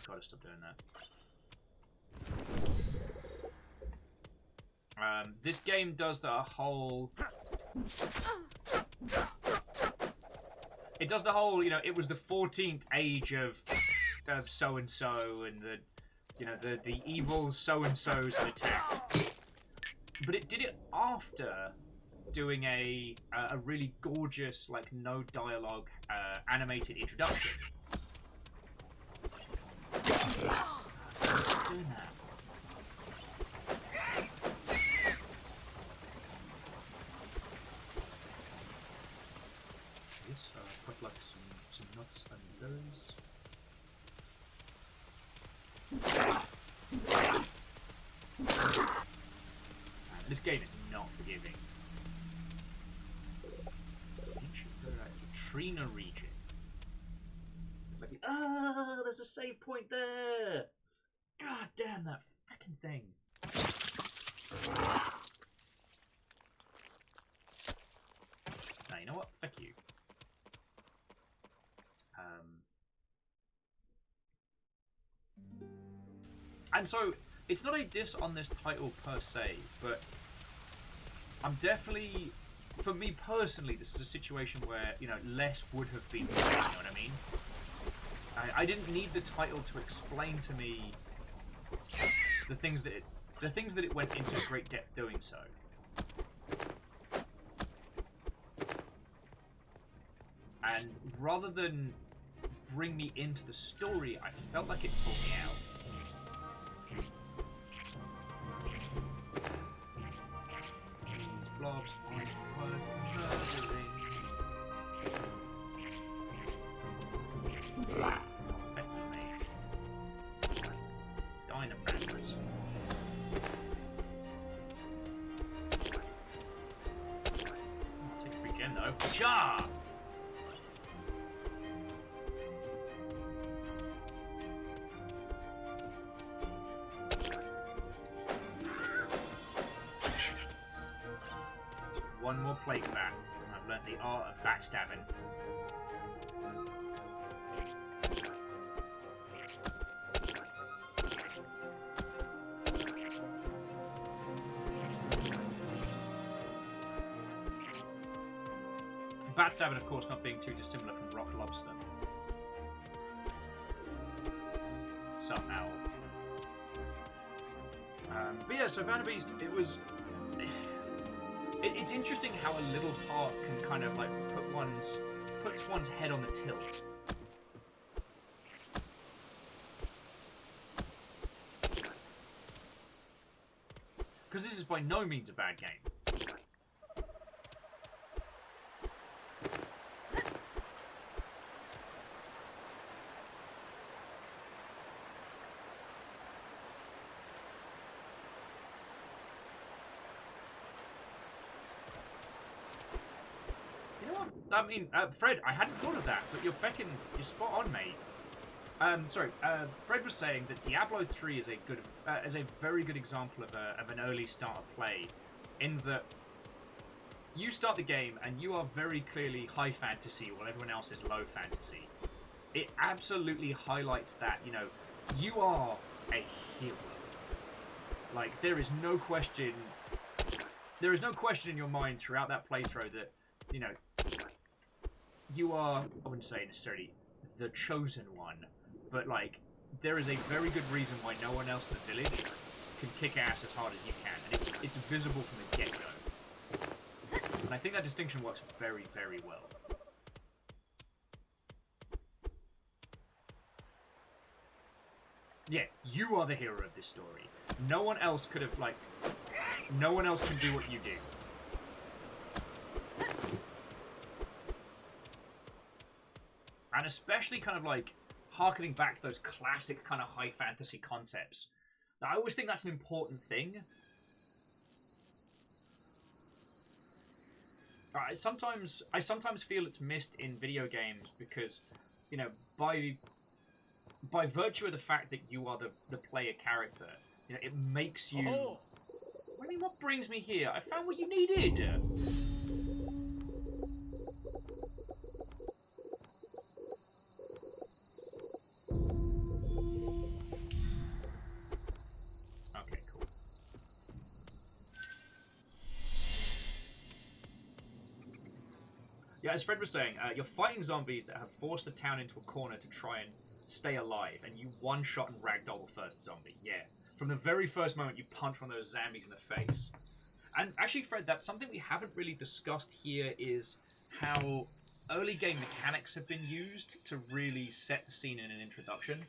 Gotta stop doing that. This game does the whole... It does the whole, it was the 14th age of so-and-so and the evil so-and-sos had attacked. But it did it after doing a really gorgeous, like, no dialogue, animated introduction. Stop doing that. Yes, put like some nuts and those. This game is not forgiving. Trina region. Like, there's a save point there. God damn that fucking thing. Now you know what? Fuck you. And so it's not a diss on this title per se, but I'm definitely. For me personally, this is a situation where, less would have been more, you know what I mean? I didn't need the title to explain to me the things that it went into great depth doing so. And rather than bring me into the story, I felt like it pulled me out. Blobs aren't worth murdering. Thank you, mate. Dynabranders. Take a free gem though. Cha! One more plate back. I've learnt the art of backstabbing. Backstabbing, of course, not being too dissimilar from rock lobster. Somehow. But yeah, so Vanderbeest, it was... It's interesting how a little part can kind of like puts one's head on the tilt. Because this is by no means a bad game. I mean, Fred, I hadn't thought of that, but you're spot on, mate. Fred was saying that Diablo 3 is a very good example of an early starter play, in that you start the game and you are very clearly high fantasy while everyone else is low fantasy. It absolutely highlights that, you know, you are a hero. Like, there is no question in your mind throughout that playthrough that, you know, you are, I wouldn't say necessarily the chosen one, but, like, there is a very good reason why no one else in the village can kick ass as hard as you can, and it's visible from the get-go. And I think that distinction works very, very well. Yeah, you are the hero of this story. No one else could have, like, no one else can do what you do. And especially kind of like harkening back to those classic kind of high fantasy concepts. Now, I always think that's an important thing. I sometimes feel it's missed in video games because, you know, by virtue of the fact that you are the player character, you know, it makes you... Oh. I mean, what brings me here? I found what you needed! Okay, cool. Yeah, as Fred was saying, you're fighting zombies that have forced the town into a corner to try and stay alive, and you one-shot and ragdoll the first zombie. Yeah. From the very first moment, you punch one of those zombies in the face. And actually, Fred, that's something we haven't really discussed here, is how early game mechanics have been used to really set the scene in an introduction.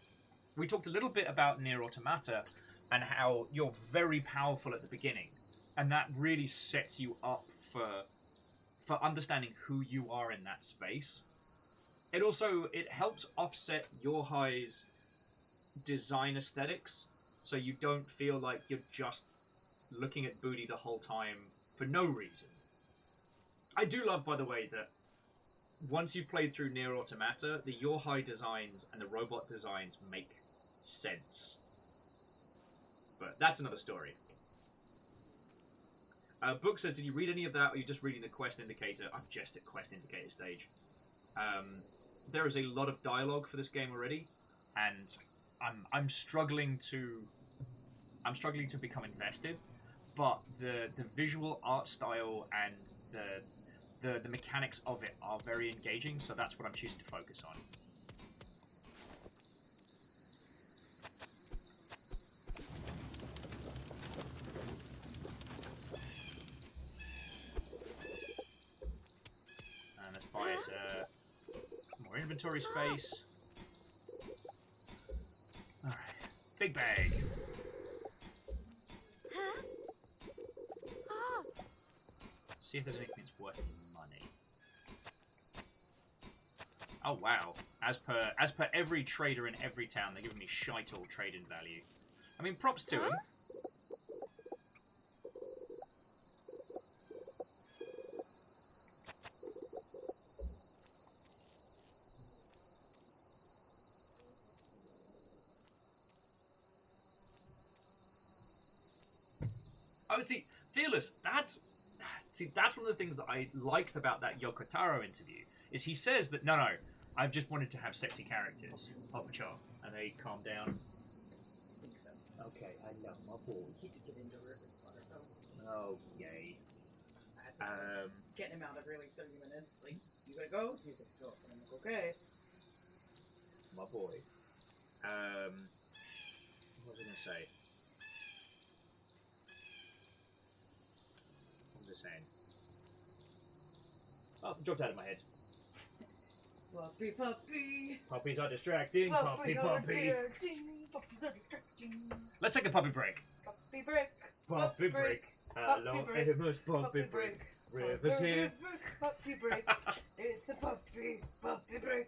We talked a little bit about Nier Automata and how you're very powerful at the beginning, and that really sets you up for understanding who you are in that space. It helps offset your high's design aesthetics, so you don't feel like you're just looking at booty the whole time for no reason. I do love, by the way, that once you've played through Nier Automata, the Yohai designs and the robot designs make sense. But that's another story. Book says, did you read any of that, or are you just reading the quest indicator? I'm just at quest indicator stage. There is a lot of dialogue for this game already, and I'm struggling to become invested, but the visual art style and the mechanics of it are very engaging, so that's what I'm choosing to focus on. And let's buy us more inventory space. Alright, big bag. See if there's anything that's worth money. Oh wow! As per every trader in every town, they're giving me shite all trade-in value. I mean, props to them. Oh, see, Fearless, that's one of the things that I liked about that Yokotaro interview, is he says that, no, I've just wanted to have sexy characters. Pop a chop. And they calm down. Okay, I love my boy. Oh, yay. Getting him out of really 30 minutes. Like, you gotta go? You gotta go. And I'm like, okay. My boy. What was I going to say? Saying. Oh, it dropped out of my head. Puppy, puppy. Puppies are distracting. Puppy, puppy. Puppies are distracting. Let's take a puppy break. Puppy break. Puppy break. Hello, Amos. Puppy break. Rivers here. Puppy break. It's a puppy. Puppy break.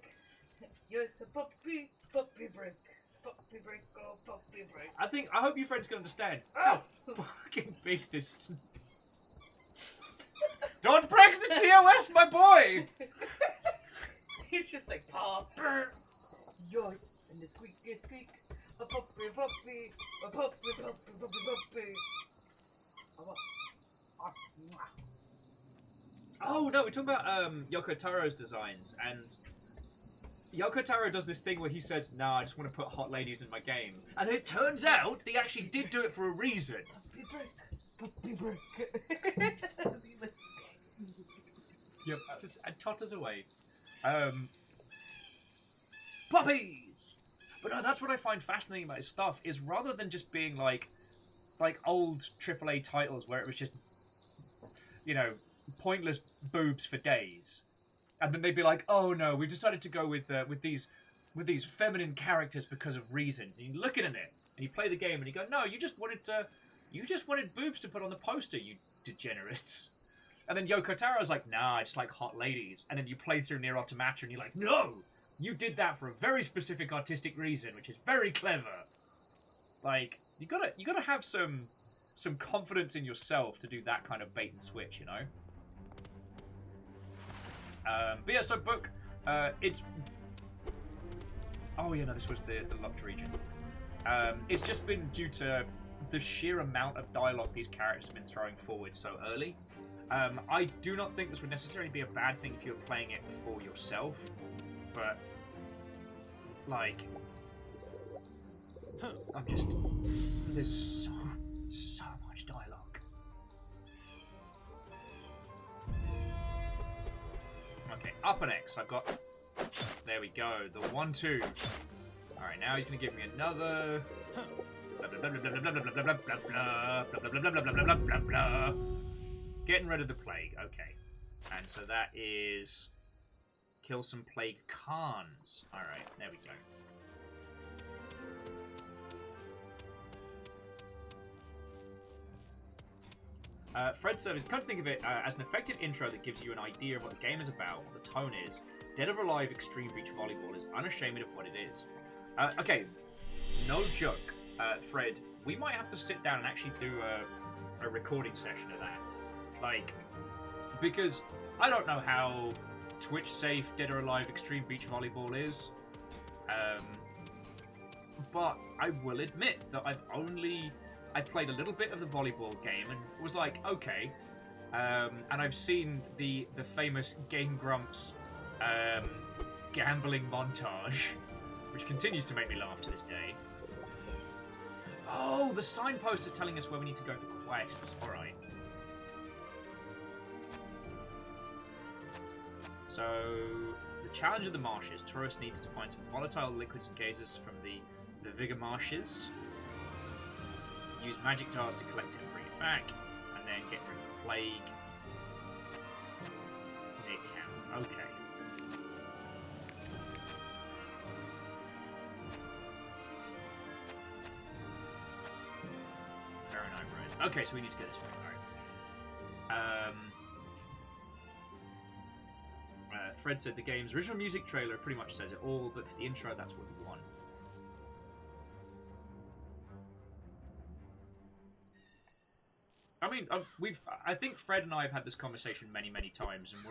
Yes, a puppy. Puppy break. Puppy break. Oh, puppy break. I hope you friends can understand how fucking big this is. Don't break the TOS, my boy! He's just like, Pop, yours, and the squeak, squeak, a puppy, puppy, a puppy, puppy, puppy, puppy. Oh no, we're talking about Yoko Taro's designs, and Yoko Taro does this thing where he says, "Nah, I just want to put hot ladies in my game," and it turns out he actually did do it for a reason. Puppy brick. Yep, just and totters away. Puppies. But no, that's what I find fascinating about his stuff is rather than just being like old AAA titles where it was just, you know, pointless boobs for days, and then they'd be like, "Oh no, we decided to go with these feminine characters because of reasons." And you look at it and you play the game and you go, "No, you just wanted boobs to put on the poster, you degenerates." And then Yoko Taro's like, "Nah, I just like hot ladies." And then you play through Nier Automata and you're like, "No, you did that for a very specific artistic reason, which is very clever." Like, you gotta have some confidence in yourself to do that kind of bait and switch, you know. But yeah, so book, it's. Oh yeah, no, this was the Lux region. It's just been due to the sheer amount of dialogue these characters have been throwing forward so early. I do not think this would necessarily be a bad thing if you're playing it for yourself, but like, there's so much dialogue. Okay, up and X. I've got. There we go. The 1-2. All right, now he's gonna give me another. Blah blah blah blah blah blah blah blah blah blah blah blah blah blah blah blah blah blah. Getting rid of the plague. Okay, and so that is kill some plague Khans. All right, there we go. Fred said, "Come to think of it as an effective intro that gives you an idea of what the game is about, what the tone is. Dead or Alive Extreme Beach Volleyball is unashamed of what it is." Okay, no joke, Fred. We might have to sit down and actually do a recording session of that. Like, because I don't know how Twitch safe Dead or Alive Extreme Beach Volleyball is. But I will admit that I played a little bit of the volleyball game and was like, okay. And I've seen the famous Game Grumps gambling montage, which continues to make me laugh to this day. Oh, the signpost is telling us where we need to go for quests. Alright. So, the Challenge of the Marshes. Tourist needs to find some volatile liquids and gases from the Vigor Marshes. Use magic jars to collect it and bring it back. And then get rid of the plague. Near camp. Okay. Very nice, right. Okay, so we need to go this way. Alright. Fred said the game's original music trailer pretty much says it all, but for the intro, that's what you want. I mean, I think Fred and I have had this conversation many, many times, and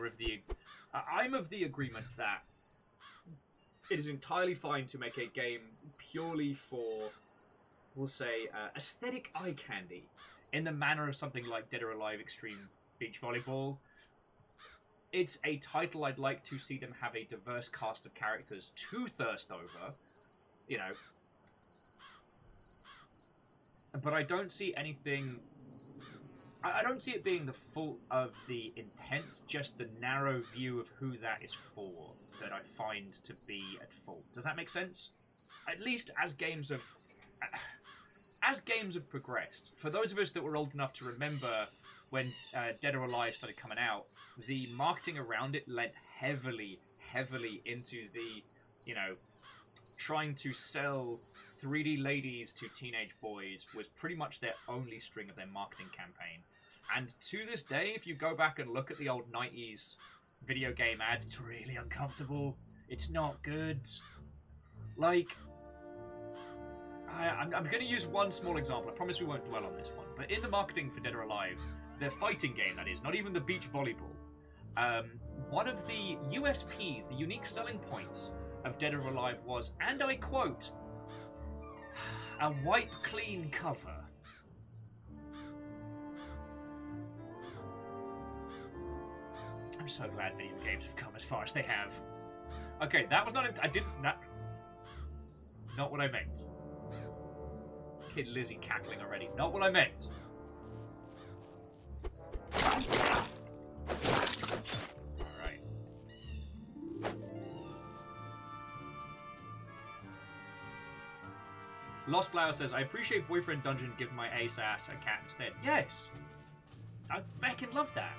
I'm of the agreement that it is entirely fine to make a game purely for, we'll say, aesthetic eye candy, in the manner of something like Dead or Alive Extreme Beach Volleyball. It's a title I'd like to see them have a diverse cast of characters to thirst over, you know. But I don't see anything... I don't see it being the fault of the intent, just the narrow view of who that is for that I find to be at fault. Does that make sense? At least as games have progressed. For those of us that were old enough to remember when Dead or Alive started coming out, the marketing around it led heavily into the, you know, trying to sell 3D ladies to teenage boys was pretty much their only string of their marketing campaign. And to this day, if you go back and look at the old 90s video game ads, it's really uncomfortable. It's not good. Like, I'm going to use one small example. I promise we won't dwell on this one. But in the marketing for Dead or Alive, their fighting game, that is, not even the beach volleyball, one of the USPs, the unique selling points of Dead or Alive was, and I quote, a wipe clean cover. I'm so glad video games have come as far as they have. Okay, that was not. I didn't. Not what I meant. Kid Lizzie cackling already. Not what I meant. Alright. Lost Flower says, I appreciate Boyfriend Dungeon giving my ace ass a cat instead. Yes! I fucking love that.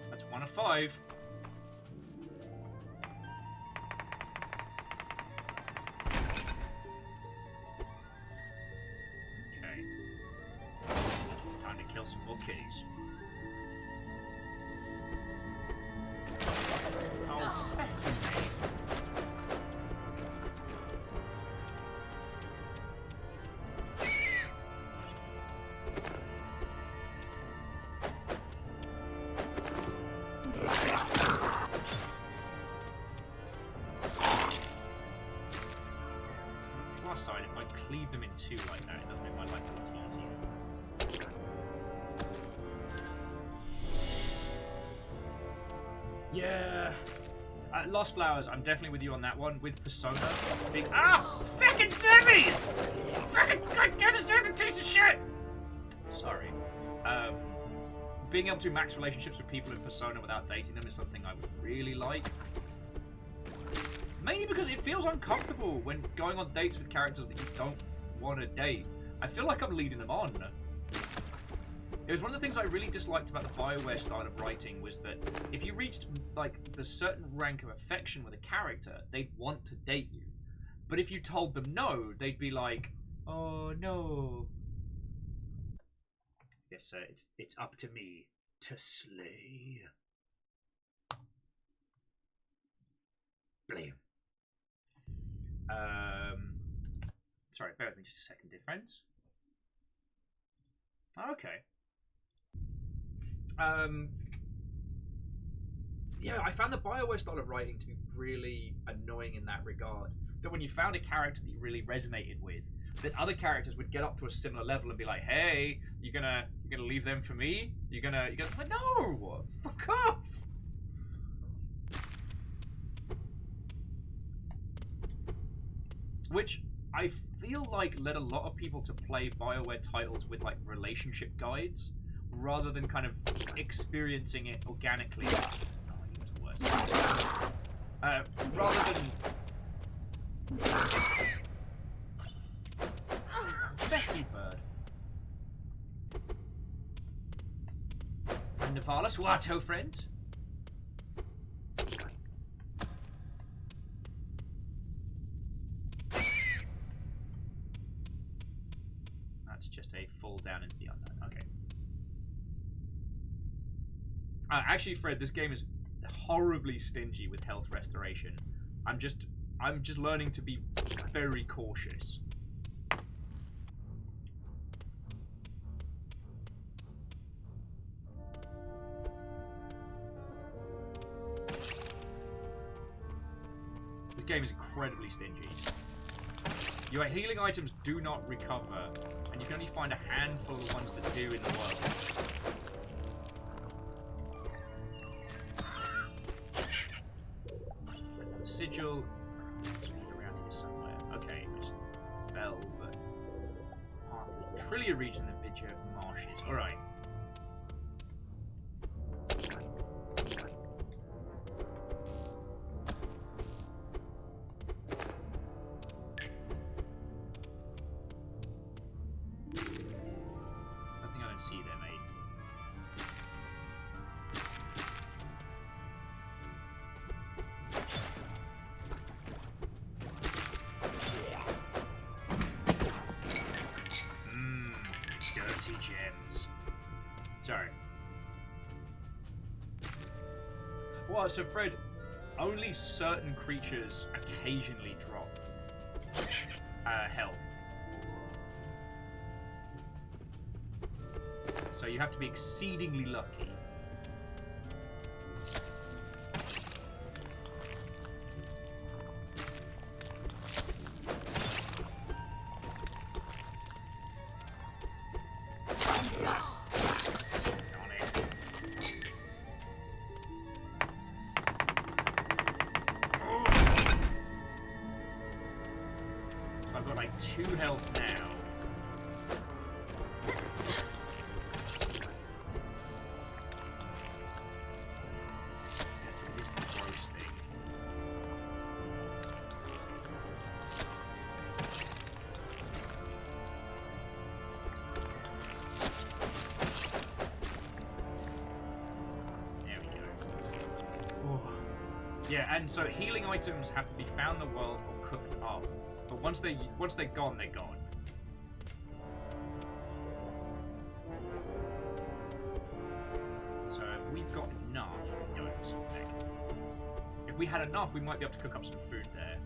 That's 1 of 5. Okay. Time to kill some more kitties. Oh, fucking me. Plus side, if I cleave them in two like that, it doesn't make my life a lot easier. Yeah. Lost Flowers, I'm definitely with you on that one. With Persona, big fucking zombies! Fucking goddamn zombie piece of shit! Sorry. Being able to max relationships with people in Persona without dating them is something I would really like. Mainly because it feels uncomfortable when going on dates with characters that you don't want to date. I feel like I'm leading them on. It was one of the things I really disliked about the BioWare style of writing was that if you reached like the certain rank of affection with a character, they'd want to date you. But if you told them no, they'd be like, "Oh no." Yes, sir. It's up to me to slay. Blame. Sorry, bear with me just a second, dear friends. Okay. Yeah, I found the BioWare style of writing to be really annoying in that regard. That when you found a character that you really resonated with, that other characters would get up to a similar level and be like, "Hey, you're gonna leave them for me? You're gonna like, no, fuck off." Which I feel like led a lot of people to play BioWare titles with like relationship guides rather than kind of experiencing it organically. Oh, he was the worst. Rather than Becky Bird. And Navalis, Watto friends. That's just a fall down into the unknown. Okay. Actually, Fred, this game is horribly stingy with health restoration. I'm just learning to be very cautious. This game is incredibly stingy. Your healing items do not recover, and you can only find a handful of the ones that do in the world. The sigil is around here somewhere. Okay, it just fell, but part of the Trillia region of Vidya marshes. Alright. See there, mate. Sorry. Well, so Fred, only certain creatures occasionally drop health. So you have to be exceedingly lucky. I've got like 2 health now. This gross thing. There we go. Oh. Yeah, and so healing items have to be found in the world or cooked up. But once they're gone, they're gone. So if we've got enough, we don't. Heck. If we had enough, we might be able to cook up some food there.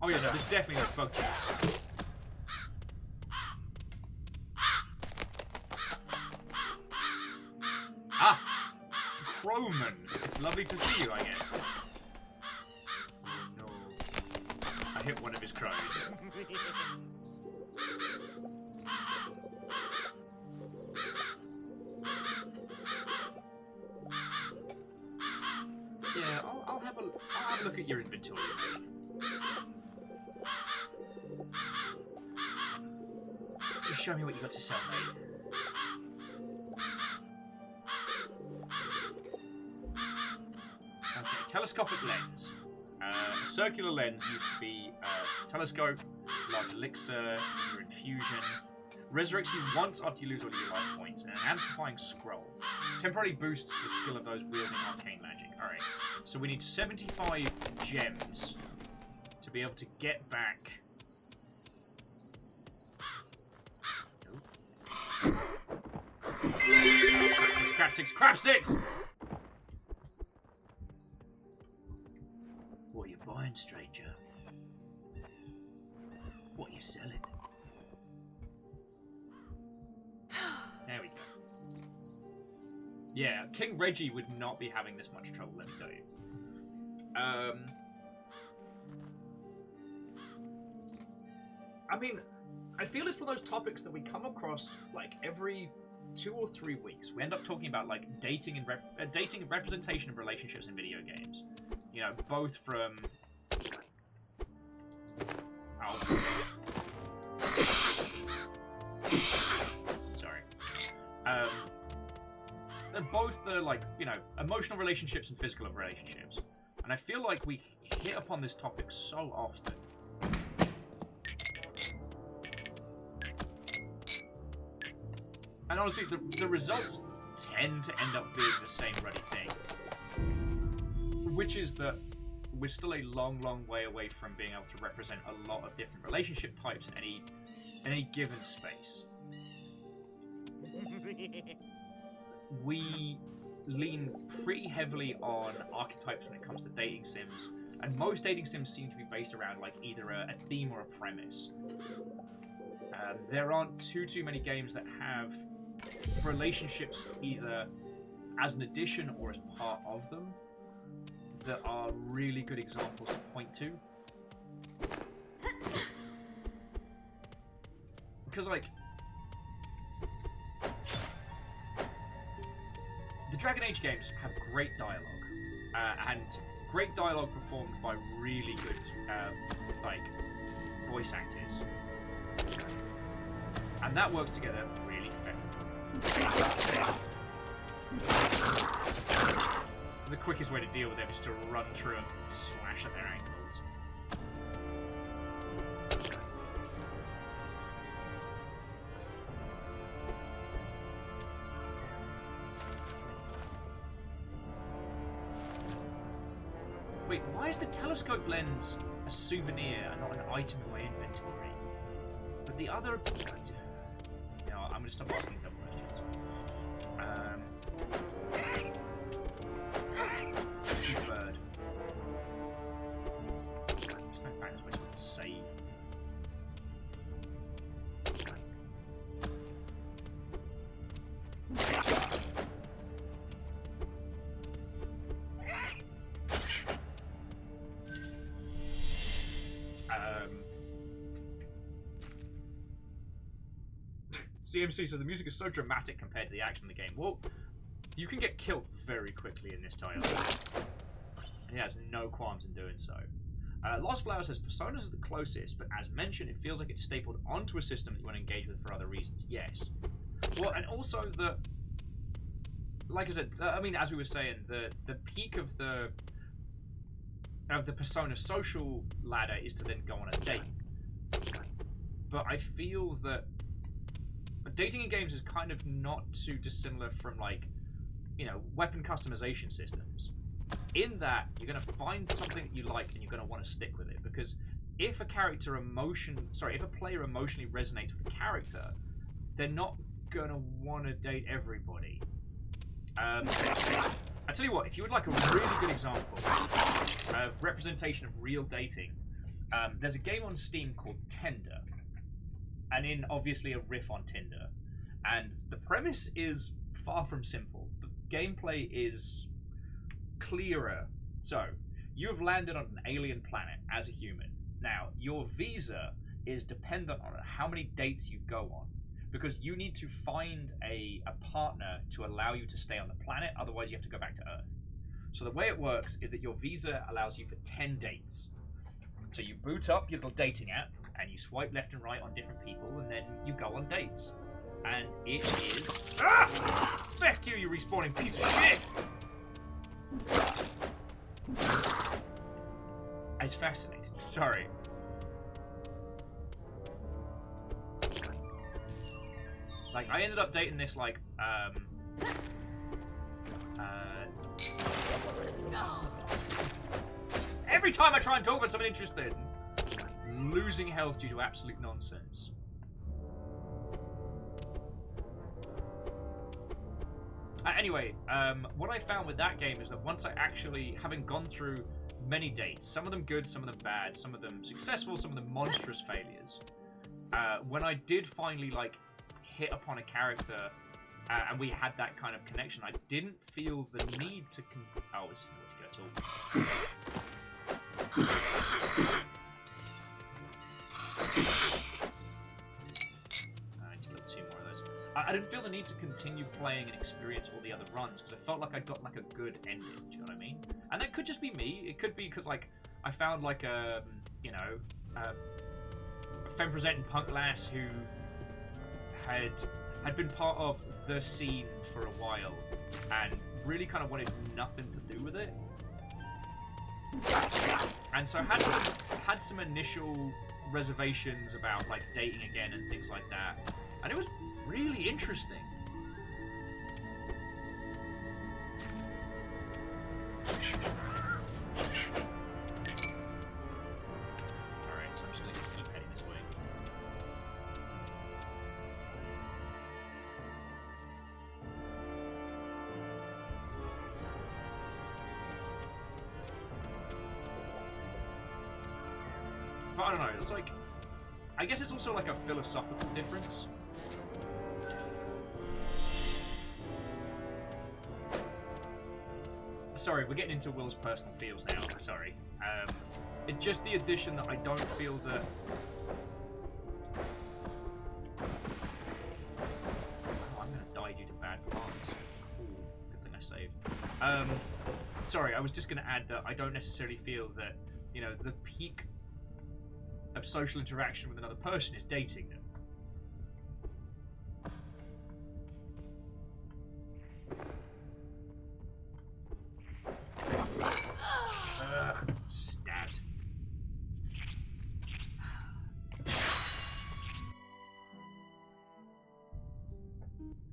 Oh yeah, no, there's definitely no bug juice. Ah! Crowman! It's lovely to see you, I guess. Oh no. I hit one of his crows. Yeah, I'll have a look at your inventory. Just show me what you got to sell, mate. Okay, telescopic lens. A circular lens used to be telescope, large elixir, Azur infusion. Resurrects you once after you lose all your life points, and an amplifying scroll. Temporarily boosts the skill of those wielding arcane magic. Alright, so we need 75 gems to be able to get back. Crab sticks, crab sticks! What are you buying, stranger? What are you selling? There we go. Yeah, King Reggie would not be having this much trouble, let me tell you. I mean, I feel it's one of those topics that we come across like every 2 or 3 weeks. We end up talking about like dating and representation of relationships in video games. You know, both from sorry. They're both the like, you know, emotional relationships and physical relationships. And I feel like we hit upon this topic so often. And honestly, the results tend to end up being the same ruddy thing. Which is that we're still a long, long way away from being able to represent a lot of different relationship types in any given space. We lean pretty heavily on archetypes when it comes to dating sims, and most dating sims seem to be based around like either a theme or a premise. There aren't too many games that have relationships either as an addition or as part of them that are really good examples to point to. Because like the Dragon Age games have great dialogue, and great dialogue performed by really good like voice actors, and that works together really fair. The quickest way to deal with them is to run through and slash at their ankles. Wait, why is the telescope lens a souvenir and not an item in my inventory? But the other... You know, I'm going to stop asking dumb questions. Bird. There's no back space to save. CMC says the music is so dramatic compared to the action in the game. Well, you can get killed very quickly in this title. And he has no qualms in doing so. Lost Flower says Persona is the closest, but as mentioned, it feels like it's stapled onto a system that you want to engage with for other reasons. Yes. Well, and also the... Like I said, I mean, as we were saying, the peak of the Persona social ladder is to then go on a date. But I feel that dating in games is kind of not too dissimilar from, like, you know, weapon customization systems. In that, you're going to find something that you like and you're going to want to stick with it. Because if a player emotionally resonates with a character, they're not going to want to date everybody. I tell you what, if you would like a really good example of representation of real dating, there's a game on Steam called Tender. And in, obviously, a riff on Tinder. And the premise is far from simple. The gameplay is clearer. So, you have landed on an alien planet as a human. Now, your visa is dependent on how many dates you go on. Because you need to find a partner to allow you to stay on the planet, otherwise you have to go back to Earth. So the way it works is that your visa allows you for 10 dates. So you boot up your little dating app, and you swipe left and right on different people, and then you go on dates. And it is... Ah! Fuck you, you respawning piece of shit! It's fascinating, sorry. Like, I ended up dating this, like, every time I try and talk about something interesting, losing health due to absolute nonsense. Anyway, what I found with that game is that once I actually, having gone through many dates, some of them good, some of them bad, some of them successful, some of them monstrous failures, when I did finally, like, hit upon a character and we had that kind of connection, I didn't feel the need to... Oh, this isn't what to go at all. I didn't feel the need to continue playing and experience all the other runs because I felt like I got like a good ending. Do you know what I mean? And that could just be me. It could be because like I found like a femme-presenting punk lass who had been part of the scene for a while and really kind of wanted nothing to do with it. And so had some initial reservations about like dating again and things like that. And it was really interesting. Alright, so I'm just going to keep heading this way. But I don't know, it's like... I guess it's also like a philosophical difference. Sorry, we're getting into Will's personal feels now. Sorry. It's just the addition that I don't feel that... Oh, I'm going to die due to bad plants. Cool. Good thing I saved. Sorry, I was just going to add that I don't necessarily feel that, you know, the peak of social interaction with another person is dating them. Stabbed.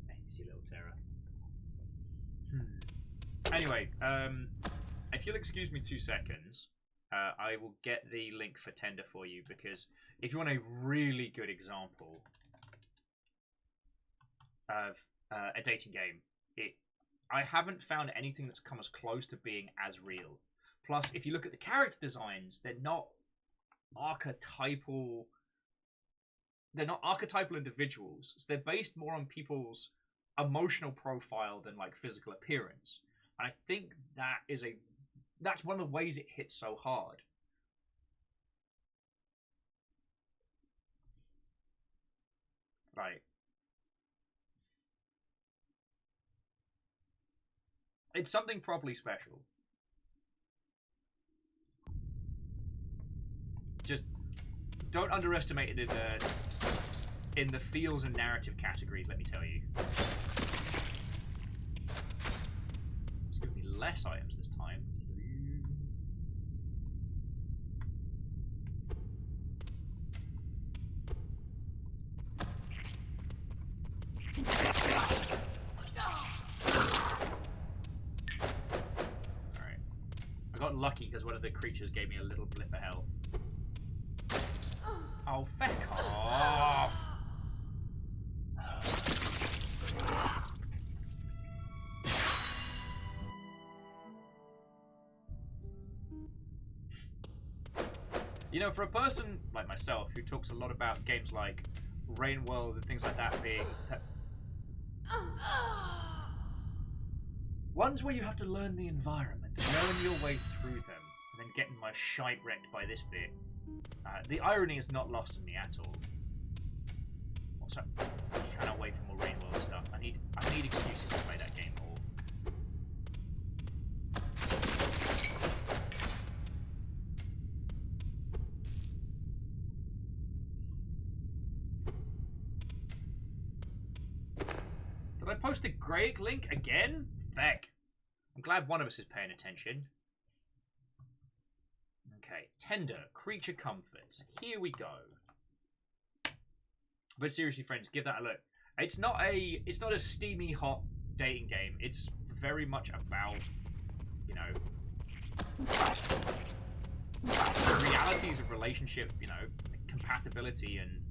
Hey, you see little terror. Anyway, if you'll excuse me 2 seconds, I will get the link for Tender for you, because if you want a really good example of a dating game, I haven't found anything that's come as close to being as real. Plus, if you look at the character designs, they're not archetypal. They're not archetypal individuals. So they're based more on people's emotional profile than like physical appearance. And I think that's one of the ways it hits so hard. Right. It's something properly special. Just don't underestimate it in the feels and narrative categories, let me tell you. It's giving me less items this time. Alright. I got lucky because one of the creatures gave me a little blip of health. Oh, feck off! You know, for a person like myself who talks a lot about games like Rain World and things like that being ones where you have to learn the environment, knowing your way through them, and then getting my shite wrecked by this bit. The irony is not lost on me at all. Also, I cannot wait for more Rain World stuff. I need excuses to play that game more. Did I post the Greak link again? Feck. I'm glad one of us is paying attention. Okay, Tender, Creature Comforts. Here we go. But seriously, friends, give that a look. It's not a steamy, hot dating game. It's very much about, you know, the realities of relationship, you know, compatibility and...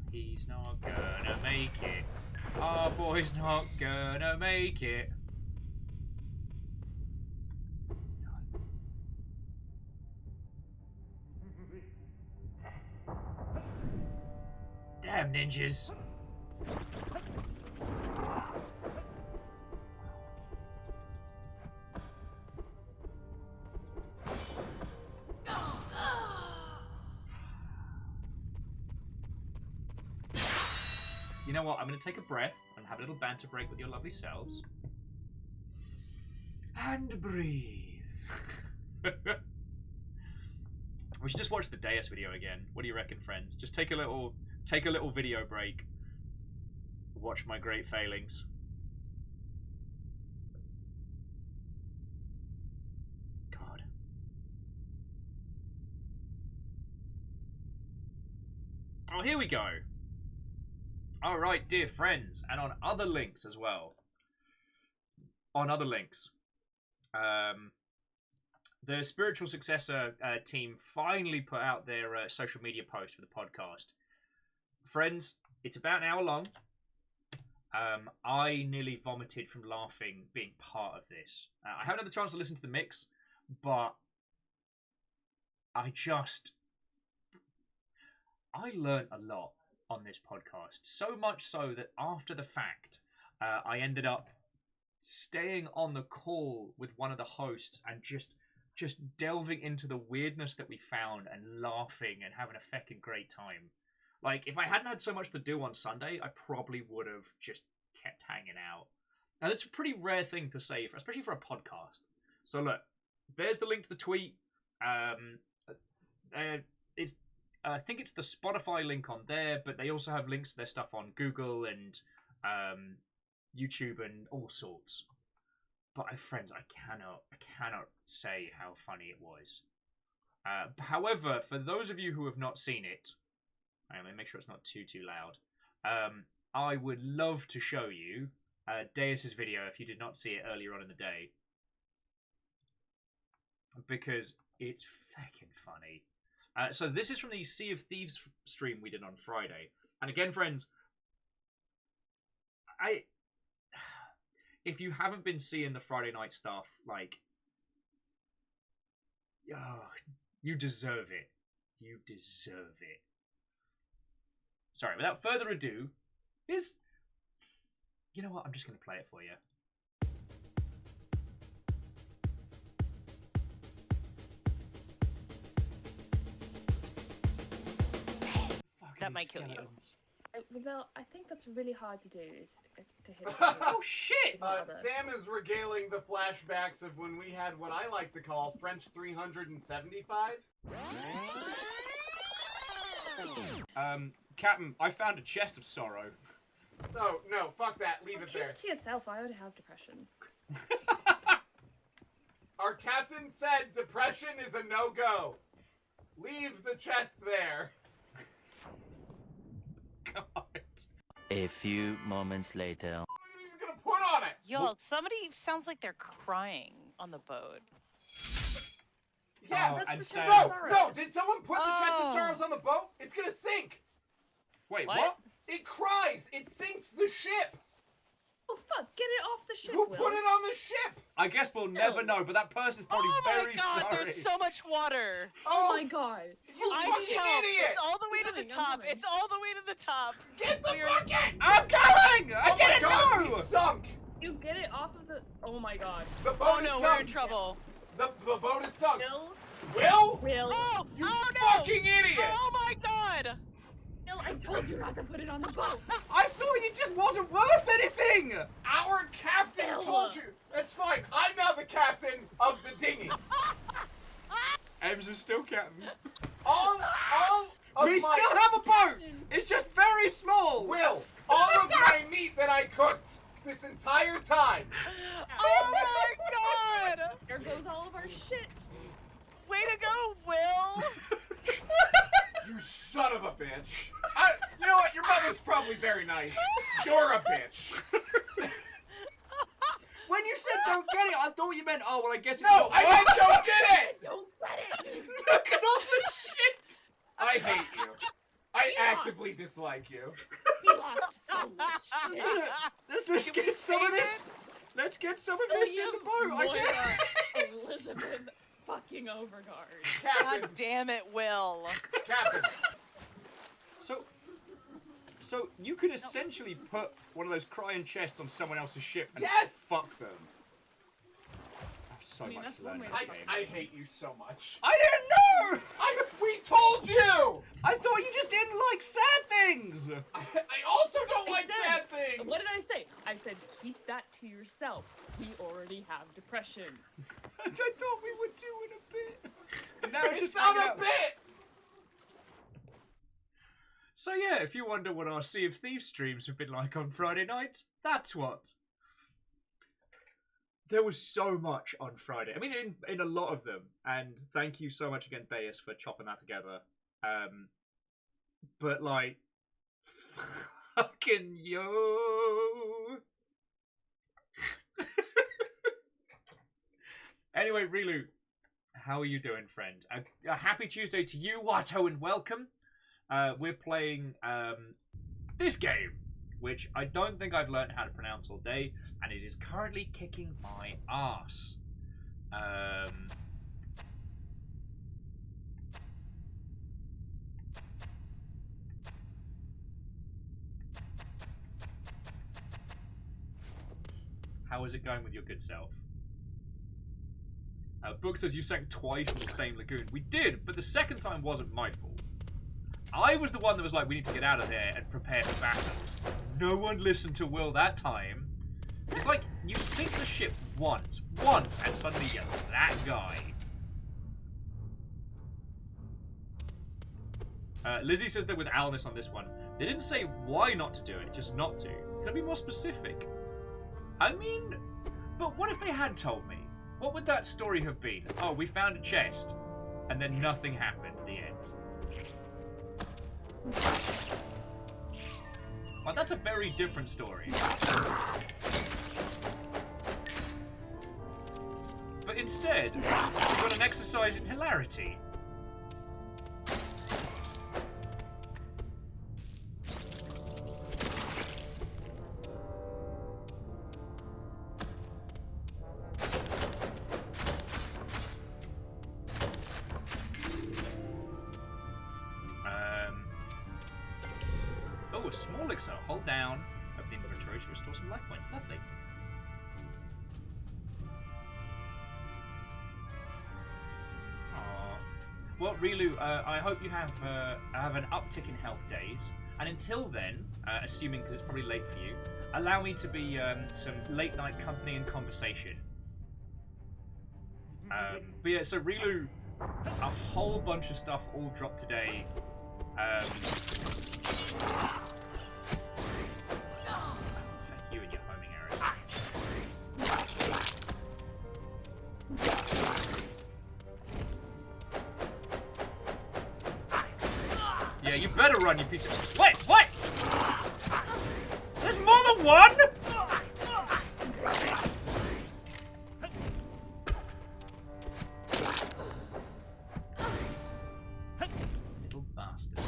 He's not gonna make it. Our boy's not gonna make it. Damn ninjas. You know what? I'm going to take a breath and have a little banter break with your lovely selves. And breathe. We should just watch the Deus video again. What do you reckon, friends? Just take a little video break. Watch my great failings. God. Oh, here we go. All right, dear friends, and on other links as well. On other links, the Spiritual Successor team finally put out their social media post for the podcast. Friends, it's about an hour long. I nearly vomited from laughing being part of this. I haven't had the chance to listen to the mix, but I learned a lot on this podcast, so much so that after the fact I ended up staying on the call with one of the hosts and just delving into the weirdness that we found and laughing and having a feckin' great time. Like, if I hadn't had so much to do on Sunday, I probably would have just kept hanging out. And it's a pretty rare thing to say, especially for a podcast. So look, there's the link to the tweet. It's I think it's the Spotify link on there, but they also have links to their stuff on Google and YouTube and all sorts. friends, I cannot say how funny it was. However, for those of you who have not seen it, I'm gonna make sure it's not too loud. I would love to show you Deus's video if you did not see it earlier on in the day, because it's fucking funny. So this is from the Sea of Thieves stream we did on Friday, and again, friends, if you haven't been seeing the Friday night stuff, like, oh, you deserve it. You deserve it. Sorry, without further ado, you know what? I'm just going to play it for you. That might kill you. Well, I think that's really hard to do, is to hit. Oh, shit! Sam is regaling the flashbacks of when we had what I like to call French 375. Captain, I found a chest of sorrow. Oh, no, fuck that. Leave it Keep there. it to yourself. I already have depression. Our captain said depression is a no-go. Leave the chest there. God. A few moments later. What are you gonna put on it? Yo, somebody sounds like they're crying on the boat. Yeah, Oh, and That's the Sam. chest of no, sorrows. did someone put the chest of sorrows on the boat? It's gonna sink. Wait, What? what? It cries. It sinks the ship. Oh fuck! Get it off the ship, Who Will. put it on the ship? I guess we'll never know, but that person's probably Oh my very god, sorry. there's so much water. Oh my god! You I fucking need help. idiot! It's all the way to the I'm top. coming. It's all the way to the top. Get the We're- bucket! I'm going! I Oh my didn't god, know! we sunk! You get it off of the. Oh my god. The boat Oh is no, sunk! we're in trouble. The boat is sunk! Will. Will? Will. Oh, You oh no! fucking idiot! Oh my god! Will, I told you not to put it on the boat. I thought it just wasn't worth anything! Our captain Bill. told you! That's fine, I'm now the captain of the dinghy. Ems is still captain. All of We my... still have a boat! It's just very small! Will, all of my meat that I cooked this entire time. Oh my god! There goes all of our shit. Way to go, Will! You son of a bitch. You know what, your mother's probably very nice. You're a bitch. When you said don't get it, I thought you meant, oh, well, I guess it's No, not I meant don't get it! Don't let it. Look at all the shit! I hate you. I He actively dislike you. We lost so much shit. Let's get some of this. Let's get some of this in the boat. I Moira guess. Elizabeth fucking Overguard. Captain, God damn it, Will. Captain. So you could essentially put one of those crying chests on someone else's ship and Yes! fuck them. There's so I mean, much that's to learn one in way this to game. I hate you so much. I didn't know! We told you! I thought you just didn't like sad things! I also don't I like said- sad things! What did I say? I said keep that to yourself. We already have depression. And I thought we were doing a bit. And now it's It's just not hanging a out. bit! So yeah, if you wonder what our Sea of Thieves streams have been like on Friday nights, that's what. There was so much on Friday. I mean, in a lot of them. And thank you so much again, Deus, for chopping that together. But like, fucking yo. Anyway, Rilu, how are you doing, friend? A happy Tuesday to you, Watto, and welcome. We're playing this game, which I don't think I've learned how to pronounce all day, and it is currently kicking my ass. How is it going with your good self? Book says you sank twice in the same lagoon. We did, but the second time wasn't my fault. I was the one that was like, we need to get out of there and prepare for battle. No one listened to Will that time. It's like, you sink the ship once, and suddenly you're that guy. Lizzie says they're with Alnus on this one. They didn't say why not to do it, just not to. Can I be more specific? I mean, But what if they had told me? What would that story have been? Oh, we found a chest, and then nothing happened at the end. Well, that's a very different story. But instead, we've got an exercise in hilarity. Oh, a small elixir. Hold down of the inventory to restore some life points. Lovely. Well, Rilu, I hope you have an uptick in health days. And until then, assuming because it's probably late for you, allow me to be some late night company and conversation. But yeah, so Rilu, a whole bunch of stuff all dropped today. Thank you and your homing arrows. Yeah, you better run, you piece of... Wait, what? There's more than one? Little bastards.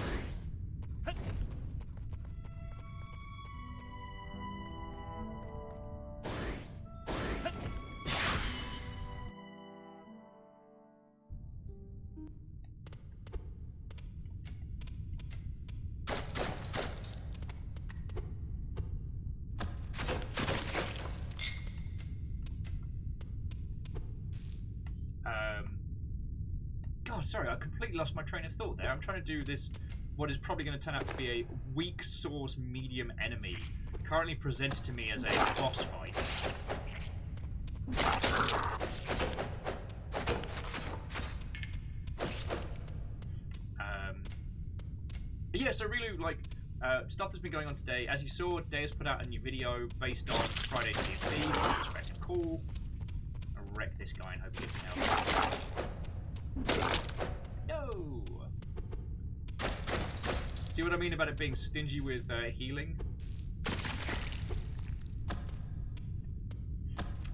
God, sorry, I completely lost my train of thought there. I'm trying to do this, what is probably going to turn out to be a weak source medium enemy, currently presented to me as a boss fight. Yeah, so really, like, stuff that's been going on today. As you saw, Deus put out a new video based on Friday's CFP, which was very cool. I'll wreck this guy and hope he gets help. No! See what I mean about it being stingy with healing?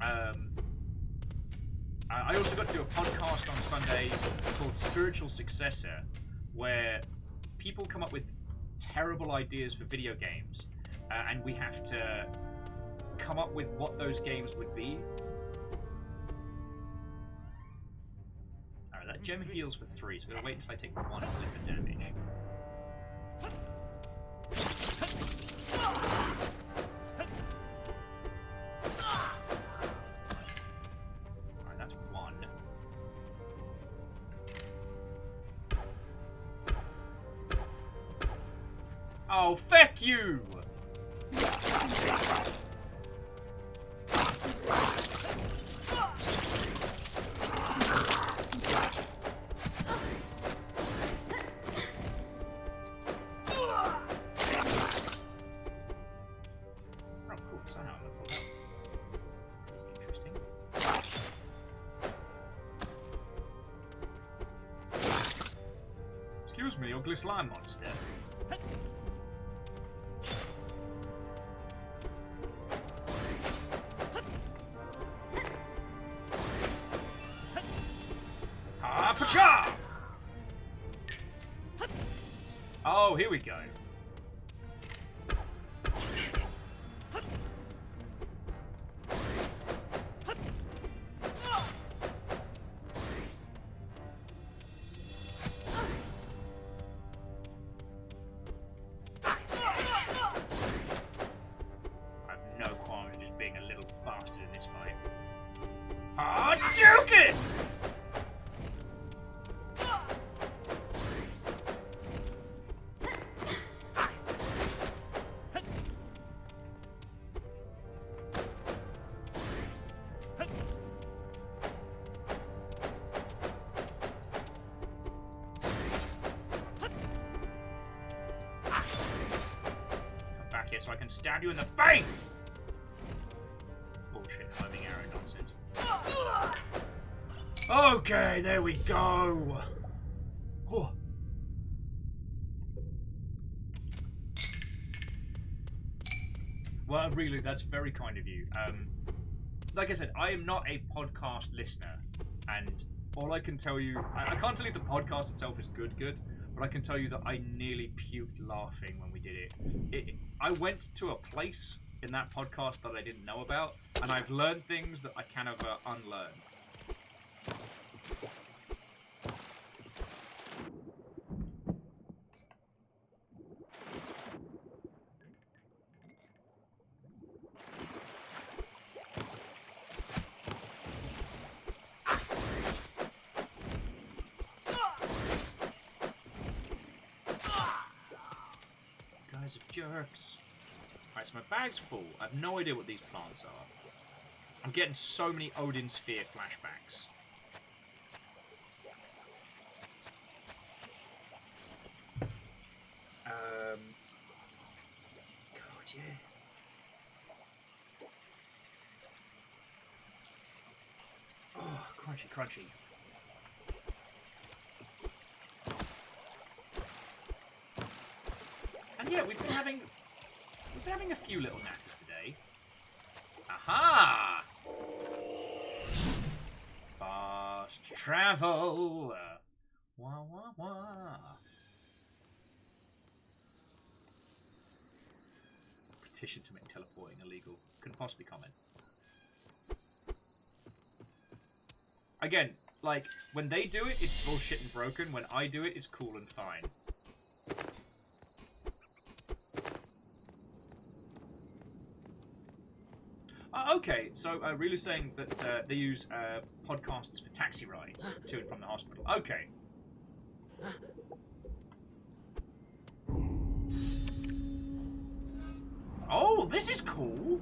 I also got to do a podcast on Sunday called Spiritual Successor, where people come up with terrible ideas for video games, and we have to come up with what those games would be. Alright, that gem heals for 3, so we're gonna wait until I take 1 flip of damage. Alright, that's 1. Oh, feck you! Excuse me, ugly slime monster. Ha-pa-cha! Oh, here we go. So I can stab you in the face! Bullshit, homing arrow Okay, there we go. Oh. Well, really, that's very kind of you. Like I said, I am not a podcast listener, and all I can tell you, I can't tell you if the podcast itself is good, but I can tell you that I nearly puked laughing when we did it. I went to a place in that podcast that I didn't know about, and I've learned things that I can never unlearn. Guys are jerks. Alright, so my bag's full. I have no idea what these plants are. I'm getting so many Odin Sphere flashbacks. God, yeah. Oh, crunchy, crunchy. And yeah, we've been having a few little natters today. Aha! Fast travel. Wah wah wah. Petition to make teleporting illegal. Couldn't possibly comment. Again, like, when they do it, it's bullshit and broken. When I do it, it's cool and fine. Okay, so really saying that they use podcasts for taxi rides to and from the hospital. Okay. Oh, this is cool.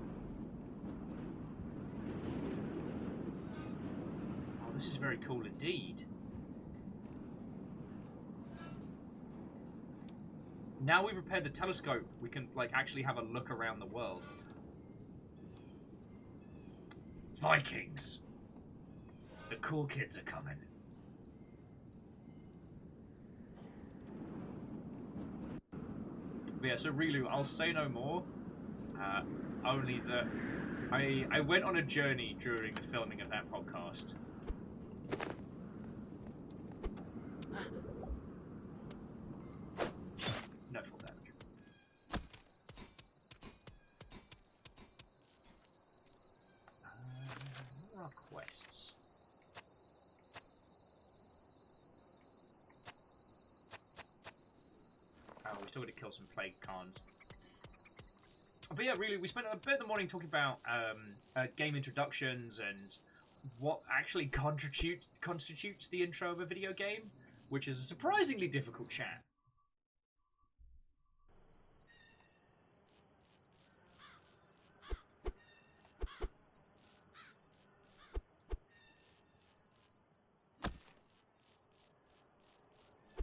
Oh, this is very cool indeed. Now we've repaired the telescope, we can like actually have a look around the world. Vikings. The cool kids are coming. But yeah, so really, I'll say no more. Only that I went on a journey during the filming of that podcast. No full damage. What are our quests? Oh, we still got to kill some plague Khans. But yeah, really, we spent a bit of the morning talking about game introductions and what actually constitutes the intro of a video game, which is a surprisingly difficult chat.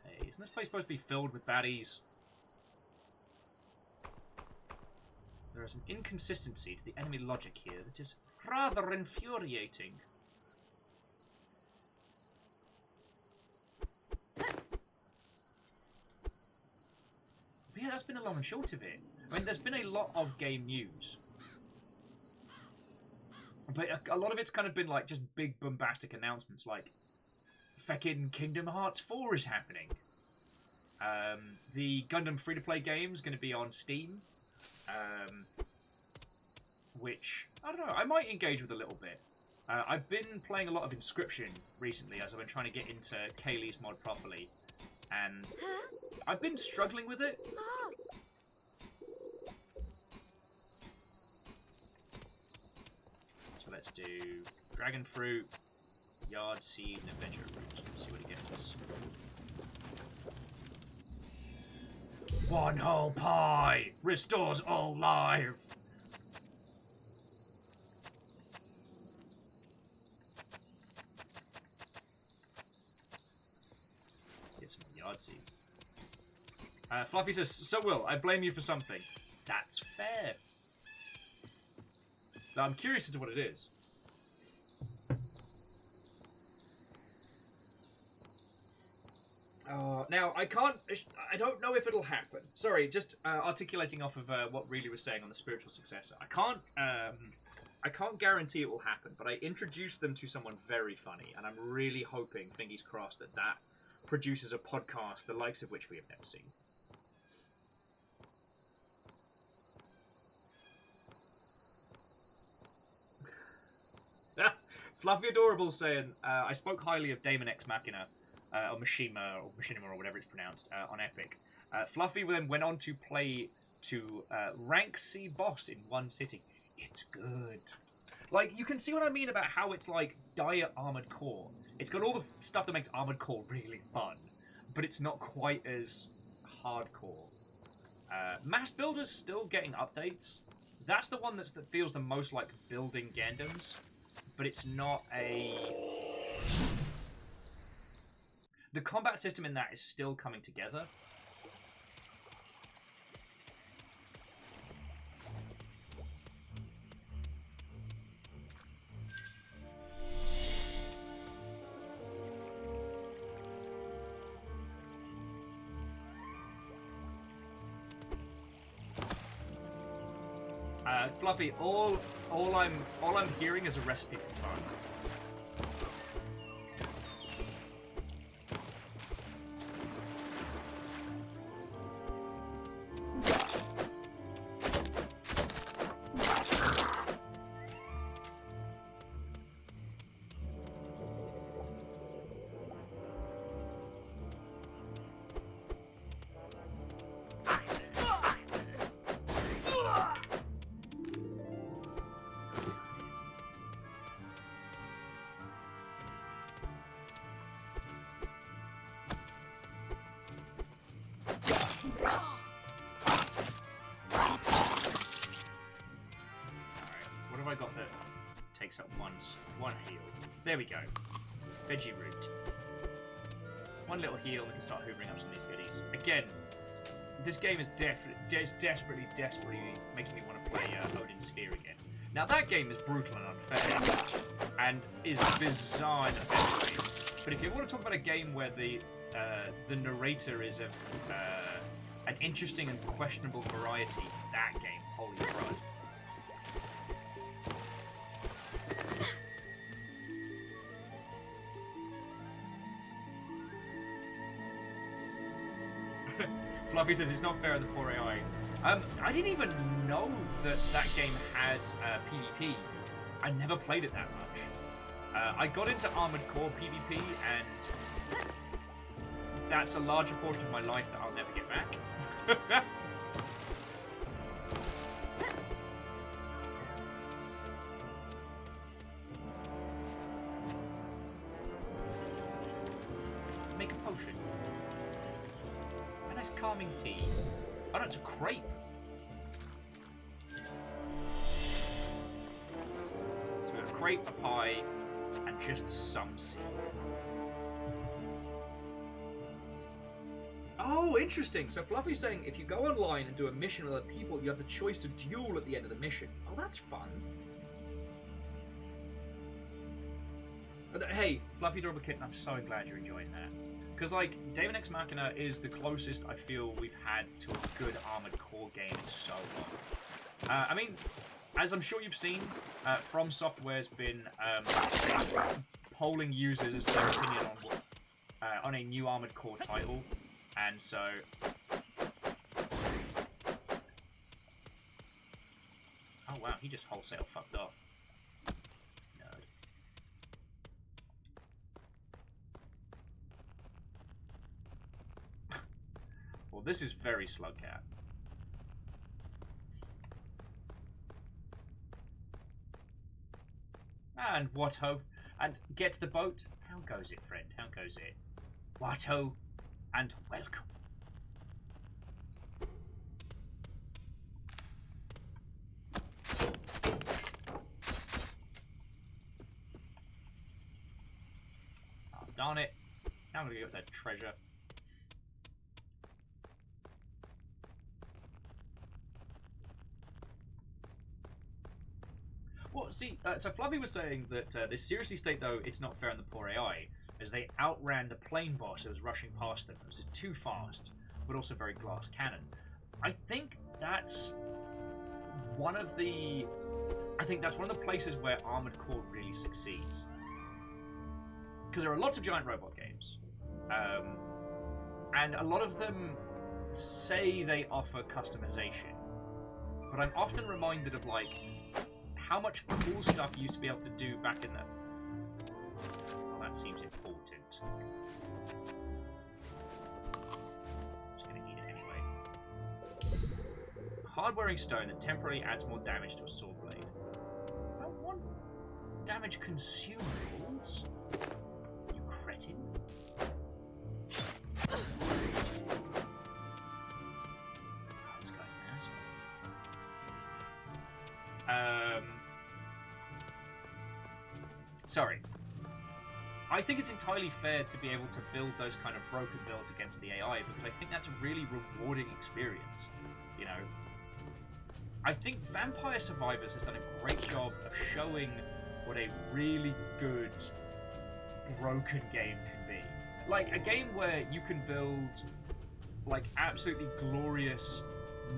Hey, isn't this place supposed to be filled with baddies? There is an inconsistency to the enemy logic here that is rather infuriating. But yeah, that's been the long and short of it. I mean, there's been a lot of game news. But a lot of it's kind of been like just big bombastic announcements like feckin' Kingdom Hearts 4 is happening. The Gundam free-to-play game is going to be on Steam. Which, I don't know, I might engage with a little bit. I've been playing a lot of Inscription recently as I've been trying to get into Kaylee's mod properly. And I've been struggling with it. So let's do Dragon Fruit, Yard Seed, and Adventure Root. See what it gets us. One whole pie restores all life. Get some Yard Seed. Fluffy says, "So Will, I blame you for something." That's fair. Now, I'm curious as to what it is. Now, I don't know if it'll happen. Sorry, just articulating off of what Reilly was saying on the spiritual successor. I can't guarantee it will happen, but I introduced them to someone very funny, and I'm really hoping, fingers crossed, that produces a podcast the likes of which we have never seen. Fluffy Adorable saying, I spoke highly of Daemon Ex Machina, or Machinima, or whatever it's pronounced, on Epic. Fluffy then went on to play to rank C boss in one sitting. It's good. Like, you can see what I mean about how it's like Diet Armored Core. It's got all the stuff that makes Armored Core really fun, but it's not quite as hardcore. Mass Builder's still getting updates. That's the one that feels the most like building Gundams, but it's not a... The combat system in that is still coming together. Fluffy, all I'm hearing is a recipe for fun. Takes up one heal. There we go. Veggie root. One little heal, we can start hoovering up some of these goodies. Again, this game is desperately making me want to play Odin Sphere again. Now that game is brutal and unfair, and is bizarre in the best way. But if you want to talk about a game where the narrator is of an interesting and questionable variety, that game, holy crud. Fluffy says it's not fair in the poor AI. I didn't even know that game had PvP. I never played it that much. I got into Armored Core PvP, and that's a larger portion of my life that I'll never get back. Make a potion. A nice calming tea. Oh no, it's a crepe. So we've got a crepe, a pie, and just some seed. Oh, interesting. So Fluffy's saying if you go online and do a mission with other people, you have the choice to duel at the end of the mission. Oh, that's fun. But, hey, Fluffy Adorable Kitten, I'm so glad you're enjoying that. Because, like, Daemon Ex Machina is the closest I feel we've had to a good Armored Core game in so long. I mean, as I'm sure you've seen, From Software's been polling users as their opinion on a new Armored Core title, and so... Oh wow, he just wholesale fucked up. Nerd. Well, this is very Slugcat. And what ho? And get the boat. How goes it, friend? How goes it? What ho? And welcome. Oh, darn it. Now I'm gonna get that treasure. Well, see, so Fluffy was saying that they seriously state, though, it's not fair on the poor AI. as they outran the plane boss that was rushing past them. It was too fast, but also very glass cannon. I think that's one of the places where Armored Core really succeeds. Because there are lots of giant robot games, and a lot of them say they offer customization, but I'm often reminded of like how much cool stuff you used to be able to do back in the... Well, that seems important. I'm just going to eat it anyway. Hard-wearing stone that temporarily adds more damage to a sword blade. I don't want damage consumables. You cretin. This guy's an asshole. Sorry. I think it's entirely fair to be able to build those kind of broken builds against the AI, because I think that's a really rewarding experience. You know, I think Vampire Survivors has done a great job of showing what a really good broken game can be. Like, a game where you can build, like, absolutely glorious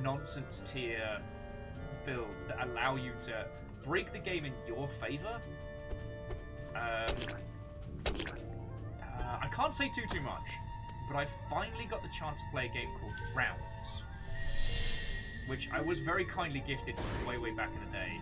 nonsense tier builds that allow you to break the game in your favor. I can't say too much, but I finally got the chance to play a game called Rounds, which I was very kindly gifted way back in the day.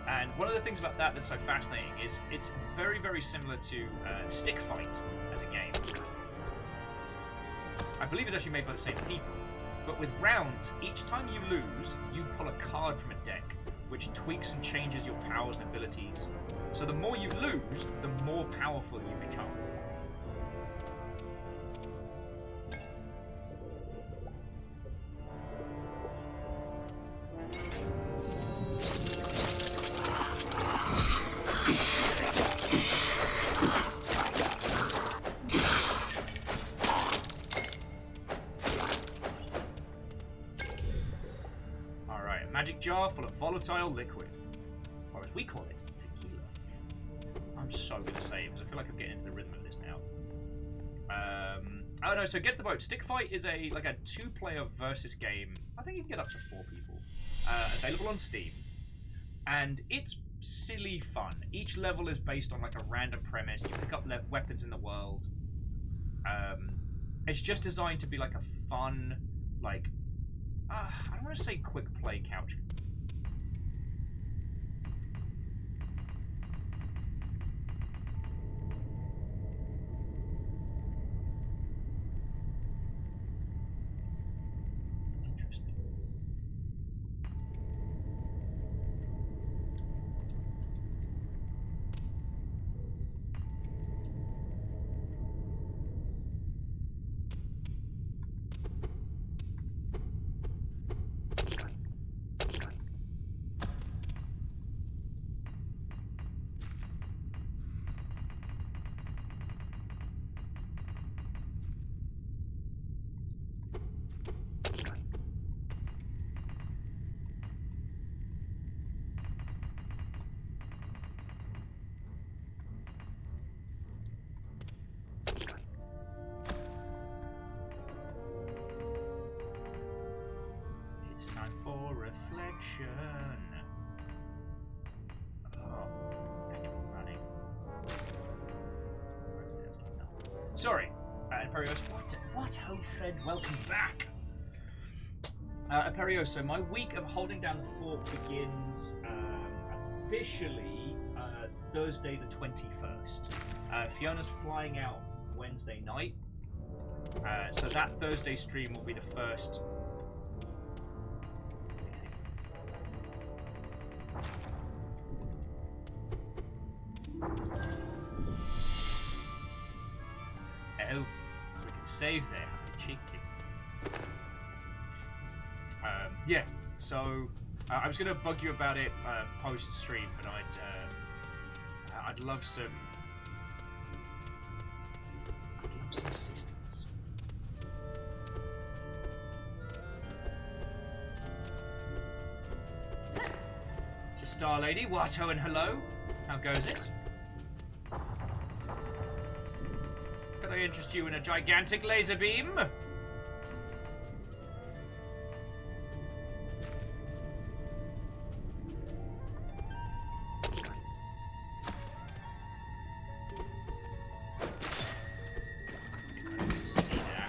And one of the things about that that's so fascinating is it's very similar to Stick Fight as a game. I believe it's actually made by the same people. But with Rounds, each time you lose, you pull a card from a deck, which tweaks and changes your powers and abilities. So the more you lose, the more powerful you become. Jar full of volatile liquid, or as we call it, tequila. I'm so gonna save because I feel like I'm getting into the rhythm of this now. Oh no, so get to the boat. Stick Fight is a 2-player versus game. I think you can get up to 4 people. Available on Steam, and it's silly fun. Each level is based on like a random premise. You pick up weapons in the world. It's just designed to be like a fun, like I don't want to say quick play couch. Interesting. Sorry, Imperios. What, old friend? Welcome back. Imperios, so my week of holding down the fort begins officially Thursday the 21st. Fiona's flying out Wednesday night, so that Thursday stream will be the first. Oh, so we can save there. How cheeky. Yeah, so I was gonna bug you about it post stream, but I'd love some. I'll give him some assistance. Star Lady. Watto and hello. How goes it? Could I interest you in a gigantic laser beam? See that?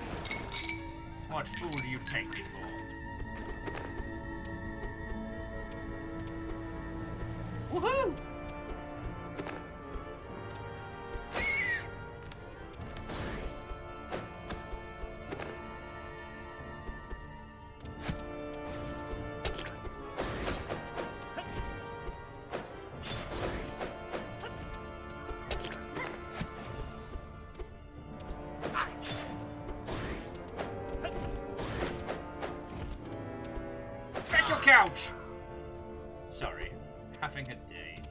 What fool do you take me for? Woohoo! Get your couch! Sorry, having a day.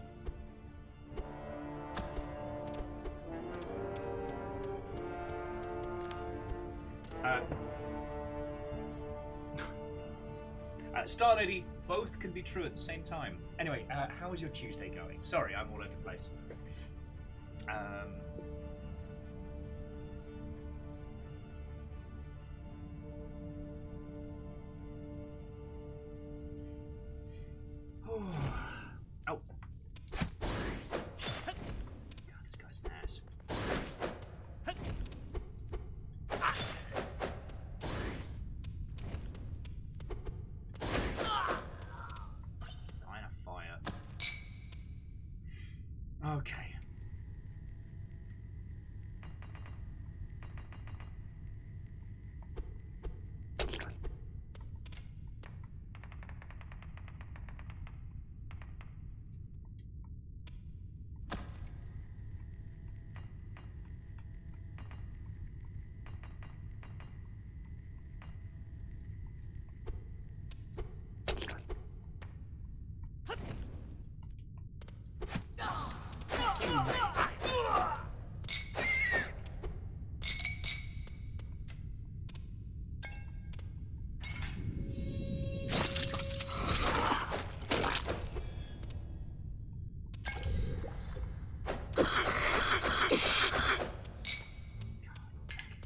Star Lady, both can be true at the same time. Anyway, how is your Tuesday going? Sorry, I'm all over the place. Oh. God, this guy's an ass. Line of fire. Okay.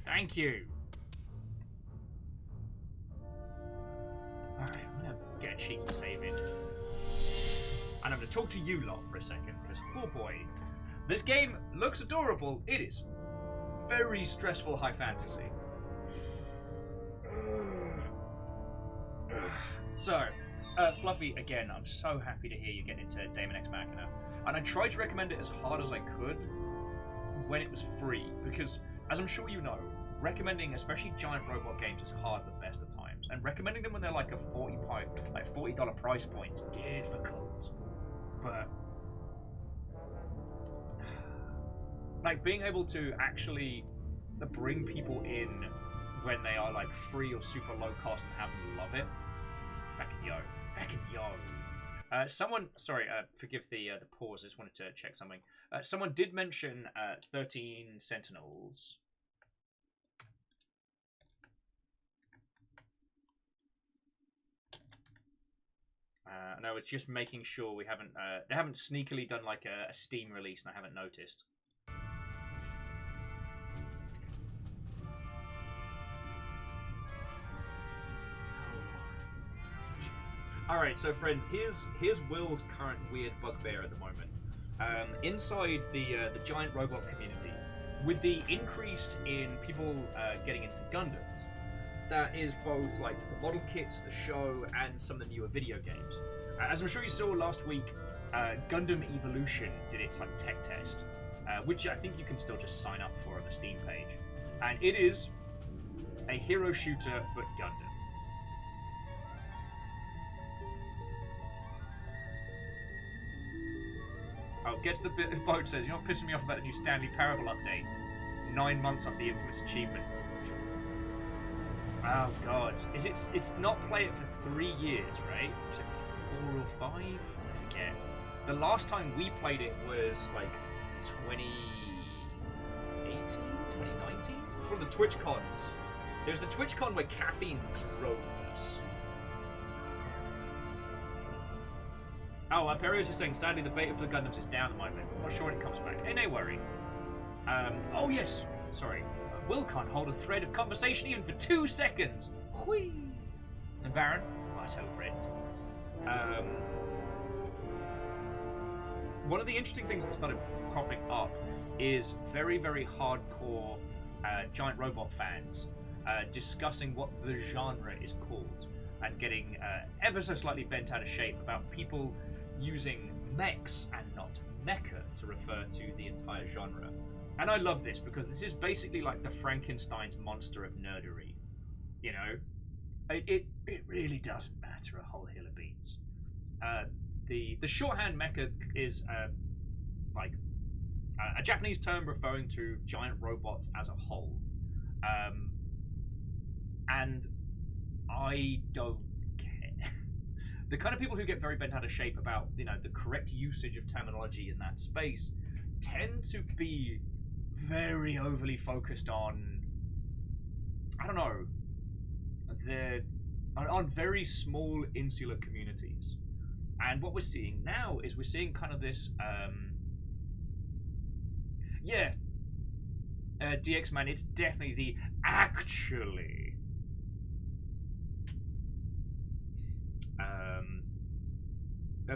Thank you. Alright, I'm gonna get a cheeky save in. And I'm gonna talk to you lot for a second, because oh boy, this game looks adorable. It is very stressful high fantasy. So, Fluffy, again, I'm so happy to hear you get into Daemon X Machina. And I tried to recommend it as hard as I could when it was free, because, as I'm sure you know, recommending especially giant robot games is hard the best of times. And recommending them when they're like a $40 price point is difficult. But like being able to actually bring people in when they are like free or super low cost and have them love it. Back in yo. Someone, sorry, forgive the pause. I just wanted to check something. Someone did mention 13 Sentinels. No, it's just making sure we haven't. They haven't sneakily done like a Steam release, and I haven't noticed. All right, so friends, here's Will's current weird bugbear at the moment. Inside the giant robot community, with the increase in people getting into Gundams, that is both like the model kits, the show, and some of the newer video games. As I'm sure you saw last week, Gundam Evolution did its like tech test, which I think you can still just sign up for on the Steam page, and it is a hero shooter but Gundam. Oh, get to the bit of Boat says, you're not pissing me off about the new Stanley Parable update. 9 months off the infamous achievement. Oh god. It's not play it for 3 years, right? Was it 4 or 5? I forget. The last time we played it was like 2018? 2019? It was one of the Twitch cons. There's the Twitch con where caffeine drove us. Oh, Perios is saying, sadly, the beta for the Gundams is down at the moment. I'm not sure when it comes back. Hey, no worry. Oh, yes. Sorry. Will can't hold a thread of conversation even for 2 seconds. Whee! And Baron, my so friend. One of the interesting things that started cropping up is very, very hardcore giant robot fans discussing what the genre is called and getting ever so slightly bent out of shape about people using mechs and not mecha to refer to the entire genre. And I love this because this is basically like the Frankenstein's monster of nerdery. You know, it really doesn't matter a whole hill of beans. The shorthand mecha is like a Japanese term referring to giant robots as a whole, and I don't care. The kind of people who get very bent out of shape about, you know, the correct usage of terminology in that space tend to be very overly focused on, I don't know, on very small insular communities. And what we're seeing now is we're seeing kind of this, DX man, it's definitely the actually.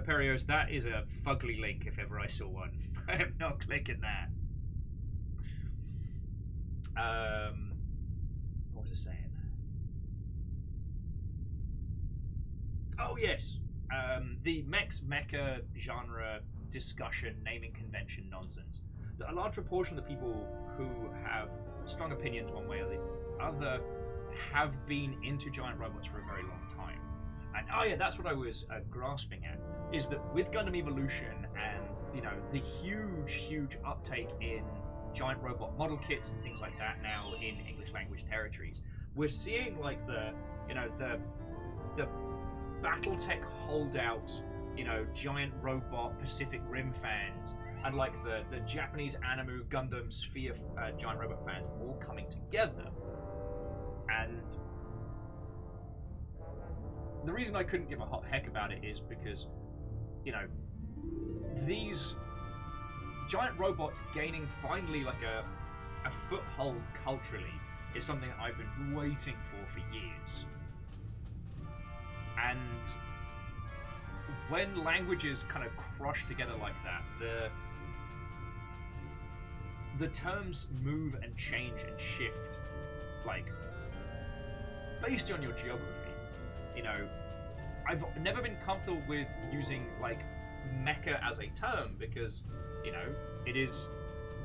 Perios, that is a fugly link if ever I saw one. I am not clicking that. What was I saying? Oh yes, the mecha genre discussion, naming convention nonsense. A large proportion of the people who have strong opinions one way or the other have been into giant robots for a very long time. And oh yeah, that's what I was grasping at, is that with Gundam Evolution and, you know, the huge uptake in giant robot model kits and things like that now in English language territories, we're seeing like the Battletech holdout, you know, giant robot Pacific Rim fans and like the Japanese Animu Gundam Sphere giant robot fans all coming together. And the reason I couldn't give a hot heck about it is because, you know, these giant robots gaining finally like a foothold culturally is something I've been waiting for years. And when languages kind of crush together like that, the terms move and change and shift, like, based on your geography. You know, I've never been comfortable with using, like, mecha as a term because, you know,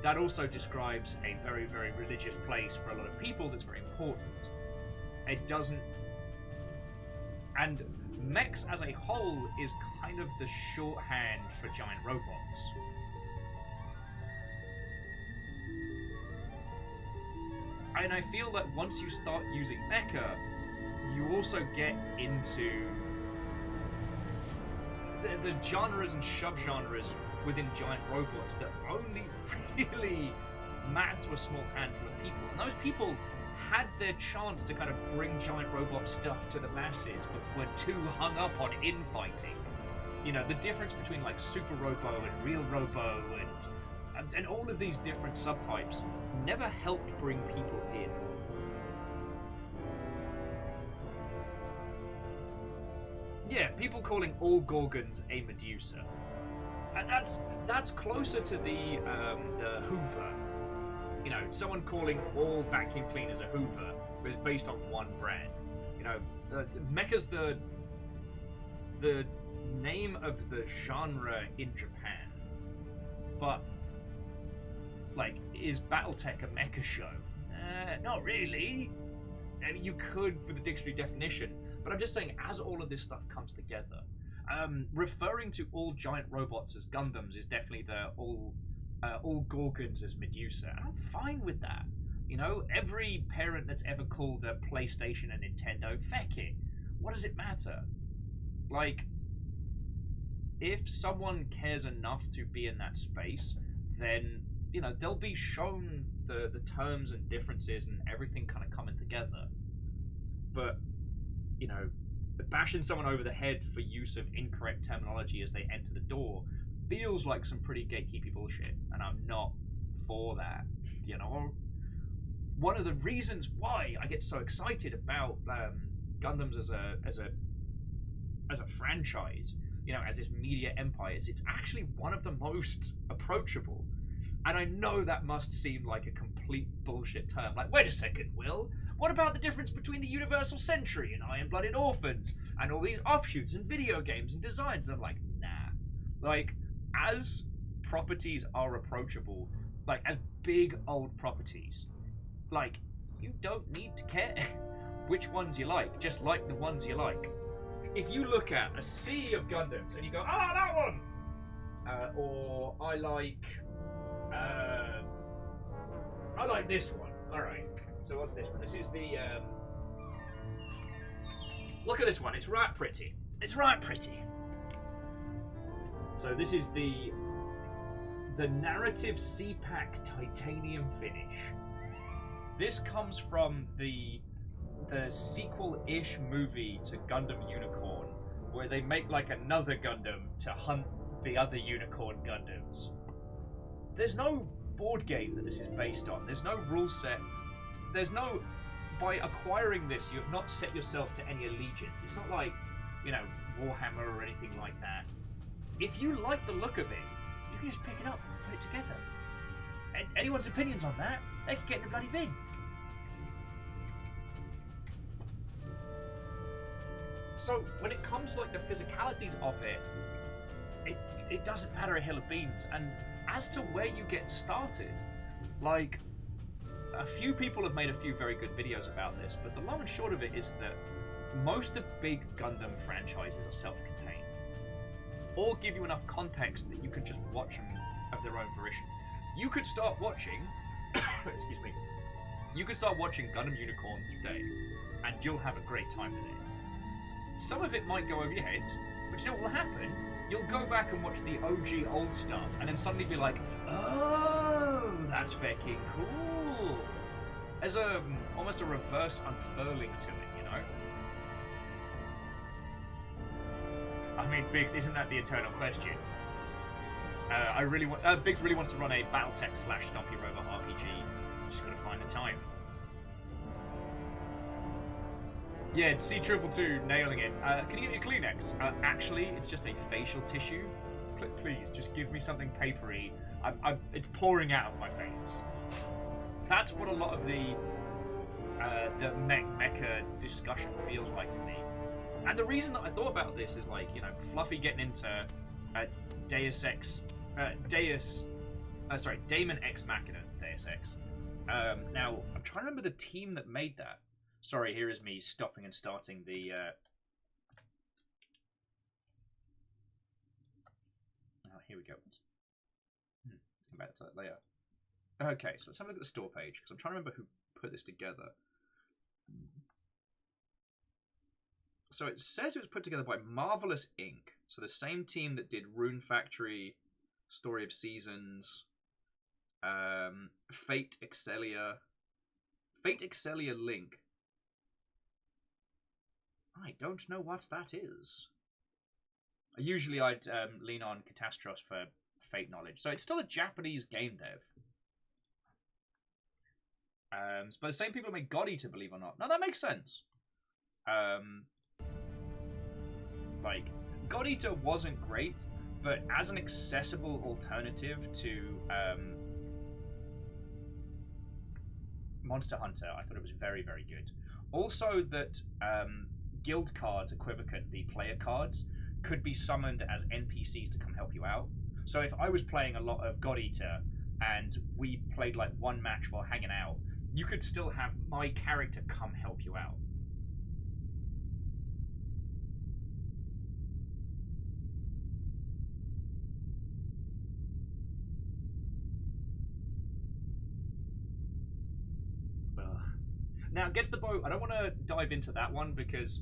that also describes a very, very religious place for a lot of people that's very important. It doesn't... And mechs as a whole is kind of the shorthand for giant robots. And I feel that once you start using mecha, you also get into the genres and subgenres within giant robots that only really matter to a small handful of people. And those people had their chance to kind of bring giant robot stuff to the masses, but were too hung up on infighting. You know, the difference between like Super Robo and Real Robo and all of these different subtypes never helped bring people in. Yeah, people calling all Gorgons a Medusa. And that's closer to the Hoover. You know, someone calling all vacuum cleaners a Hoover is based on one brand. You know, Mecha's the name of the genre in Japan. But, like, is Battletech a mecha show? Not really. I mean, you could for the dictionary definition, but I'm just saying, as all of this stuff comes together, referring to all giant robots as Gundams is definitely all Gorgons as Medusa, and I'm fine with that. You know, every parent that's ever called a PlayStation a Nintendo, feck it. What does it matter? Like, if someone cares enough to be in that space, then, you know, they'll be shown the terms and differences and everything kind of coming together. But, you know, bashing someone over the head for use of incorrect terminology as they enter the door feels like some pretty gatekeepy bullshit, and I'm not for that. You know, one of the reasons why I get so excited about Gundams as a franchise, you know, as this media empire, is it's actually one of the most approachable. And I know that must seem like a complete bullshit term. Like, wait a second, Will. What about the difference between the Universal Century and Iron-Blooded Orphans and all these offshoots and video games and designs? And I'm like, nah. Like, as properties are approachable, like, as big old properties, like, you don't need to care which ones you like. Just like the ones you like. If you look at a sea of Gundams and you go, ah, that one! Or I like this one. Alright, so what's this one? This is the, look at this one, it's right pretty. It's right pretty. So this is the narrative CPAC titanium finish. This comes from the sequel-ish movie to Gundam Unicorn, where they make like another Gundam to hunt the other Unicorn Gundams. There's no board game that this is based on. There's no rule set. There's no... By acquiring this, you have not set yourself to any allegiance. It's not like, you know, Warhammer or anything like that. If you like the look of it, you can just pick it up and put it together. And anyone's opinions on that, they can get in the bloody bin. So, when it comes like the physicalities of it, it doesn't matter a hill of beans. And as to where you get started, like, a few people have made a few very good videos about this, but the long and short of it is that most of the big Gundam franchises are self-contained, or give you enough context that you can just watch them of their own fruition. You could start watching, excuse me, you could start watching Gundam Unicorn today, and you'll have a great time with it. Some of it might go over your head, but you know what will happen? You'll go back and watch the OG old stuff, and then suddenly be like, oh, that's fucking cool. There's almost a reverse unfurling to it, you know? I mean, Biggs, isn't that the eternal question? Biggs really wants to run a Battletech / Stompy Robot RPG. Just gotta find the time. Yeah, C222 nailing it. Can you get me a Kleenex? Actually, it's just a facial tissue. Please, just give me something papery. It's pouring out of my face. That's what a lot of the mecha discussion feels like to me. And the reason that I thought about this is, like, you know, Fluffy getting into Daemon X Machina, Deus Ex. Now, I'm trying to remember the team that made that. Sorry, here is me stopping and starting the... Oh, here we go. Come back to that later. Okay, so let's have a look at the store page, because I'm trying to remember who put this together. So it says it was put together by Marvelous Inc. So the same team that did Rune Factory, Story of Seasons, Fate Excelia Link. I don't know what that is. Usually I'd lean on Catastros for Fate knowledge. So it's still a Japanese game dev. But the same people made God Eater, believe it or not. No, that makes sense. Like, God Eater wasn't great, but as an accessible alternative to Monster Hunter, I thought it was very, very good. Also that guild cards, equivocant, the player cards, could be summoned as NPCs to come help you out. So if I was playing a lot of God Eater and we played like one match while hanging out, you could still have my character come help you out. Now, Get to the Boat, I don't want to dive into that one because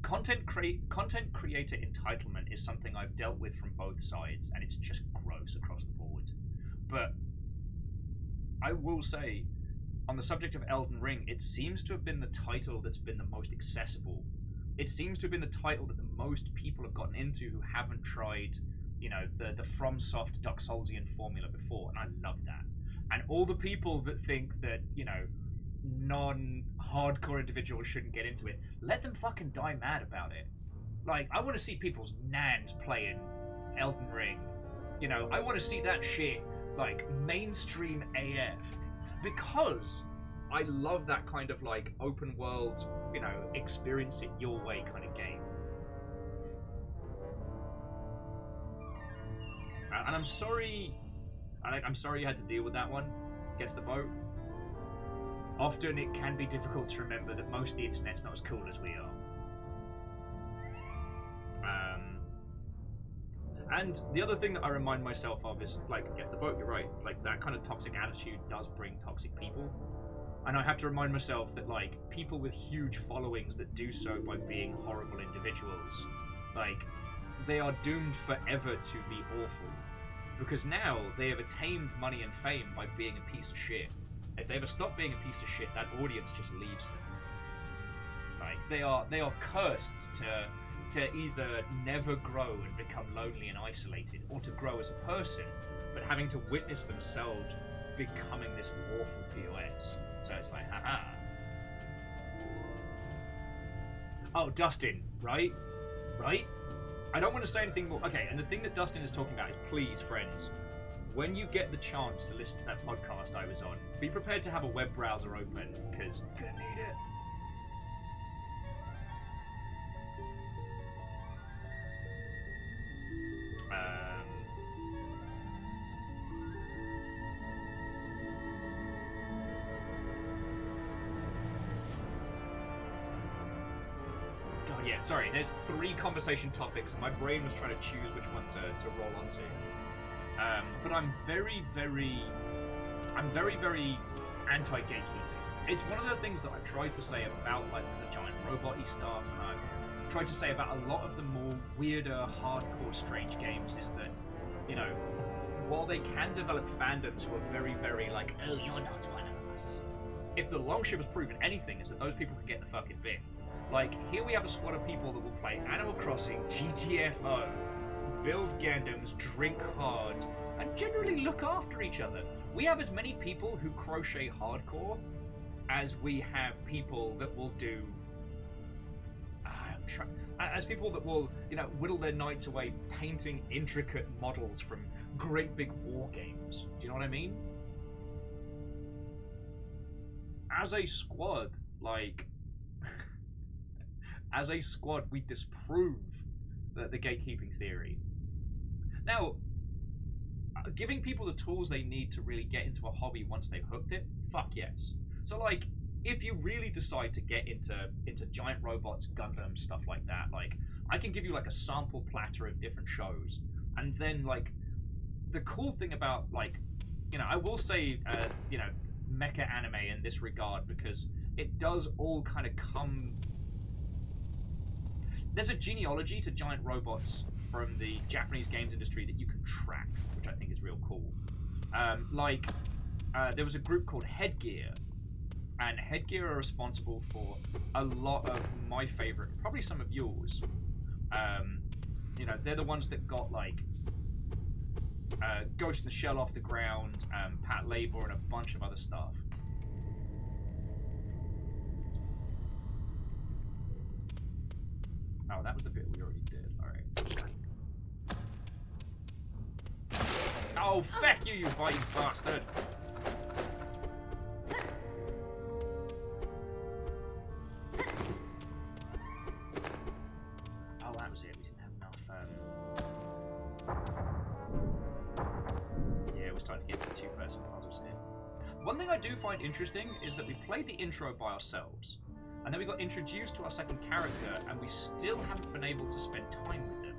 content creator entitlement is something I've dealt with from both sides, and it's just gross across the board. But I will say, on the subject of Elden Ring, it seems to have been the title that's been the most accessible. It seems to have been the title that the most people have gotten into who haven't tried, you know, the FromSoft Dark Soulsian formula before, and I love that. And all the people that think that, you know, non-hardcore individuals shouldn't get into it, let them fucking die mad about it. Like, I want to see people's nans playing Elden Ring. You know, I want to see that shit, like, mainstream AF. Because I love that kind of, like, open world, you know, experience it your way kind of game. And I'm sorry you had to deal with that one. Gets the boat. Often it can be difficult to remember that most of the internet's not as cool as we are. And the other thing that I remind myself of is, like, gets the boat, you're right. Like, that kind of toxic attitude does bring toxic people. And I have to remind myself that, like, people with huge followings that do so by being horrible individuals, like, they are doomed forever to be awful. Because now they have attained money and fame by being a piece of shit. If they ever stop being a piece of shit, that audience just leaves them. Like, they are cursed to either never grow and become lonely and isolated, or to grow as a person, but having to witness themselves becoming this awful POS. So it's like, haha. Oh, Dustin, right? Right? I don't want to say anything more. Okay, and the thing that Dustin is talking about is, please, friends, when you get the chance to listen to that podcast I was on, be prepared to have a web browser open, because you're gonna need it. God, yeah, sorry, there's 3 conversation topics, and my brain was trying to choose which one to roll onto. But I'm very, very anti-gatekeeping. It's one of the things that I've tried to say about, like, the giant robot-y stuff, and I've tried to say about a lot of the more weirder, hardcore, strange games, is that, you know, while they can develop fandoms who are very, very like, oh, you're not one of us, if the longship has proven anything, is that those people can get the fucking bin. Like, here we have a squad of people that will play Animal Crossing, GTFO, build Gundams, drink hard, and generally look after each other. We have as many people who crochet hardcore as we have people that will do... as people that will, you know, whittle their nights away painting intricate models from great big war games. Do you know what I mean? As a squad, like... as a squad, we disprove the gatekeeping theory. Now, giving people the tools they need to really get into a hobby once they've hooked it, fuck yes. So, like, if you really decide to get into giant robots, Gundam, stuff like that, like, I can give you, like, a sample platter of different shows. And then, like, the cool thing about, like, you know, I will say, you know, mecha anime in this regard, because it does all kind of come... There's a genealogy to giant robots from the Japanese games industry that you can track, which I think is real cool. There was a group called Headgear, and Headgear are responsible for a lot of my favorite, probably some of yours. You know, they're the ones that got, like, Ghost in the Shell off the ground, Pat Labor, and a bunch of other stuff. Oh, that was the bit we already did. Alright. Oh, feck you, you Viking bastard! Oh, that was it. We didn't have enough, Yeah, we're starting to get to the 2-person puzzles here. One thing I do find interesting is that we played the intro by ourselves. And then we got introduced to our second character, and we still haven't been able to spend time with them.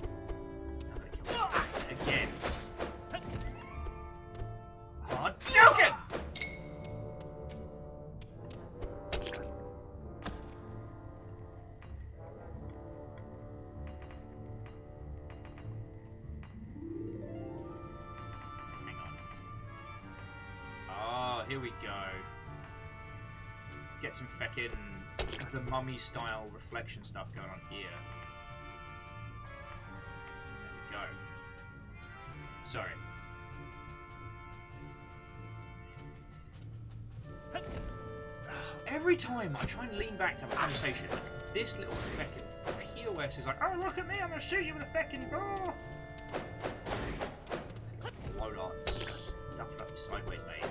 I'm gonna kill this bastard again. Hard joking! Hang on. Oh, here we go. get some feckin' the mummy style reflection stuff going on here. There we go. Sorry. Every time I try and lean back to have a conversation, like, this little feckin' POS is like, oh, look at me, I'm gonna shoot you with a feckin' ball. Load on. Stuff like this sideways, mate.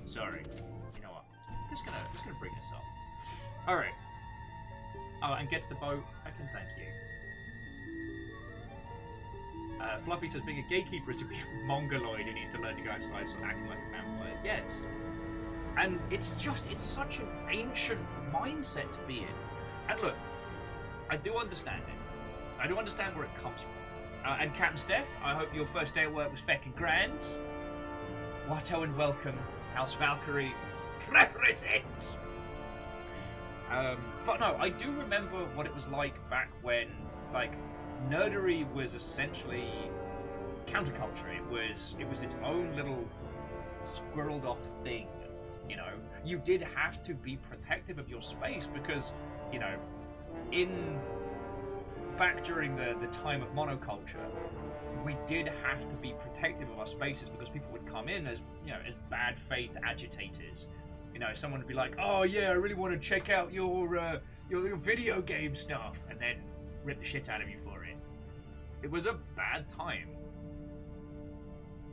Sorry. You know what? I'm just gonna bring this up. Alright. Oh, and get to the boat. I can thank you. Fluffy says being a gatekeeper is to be a mongoloid who needs to learn to go outside, so acting like a vampire. Yes. And it's such an ancient mindset to be in. And look, I do understand it. I do understand where it comes from. And Captain Steph, I hope your first day at work was feckin' grand. Watto and welcome. House Valkyrie, represent! But no, I do remember what it was like back when, like, nerdery was essentially counterculture. It was its own little squirreled off thing, you know. You did have to be protective of your space because, you know, back during the time of monoculture, we did have to be protective of our spaces because people would come in as, you know, as bad faith agitators. You know, someone would be like, oh yeah, I really want to check out your video game stuff, and then rip the shit out of you for it. It was a bad time.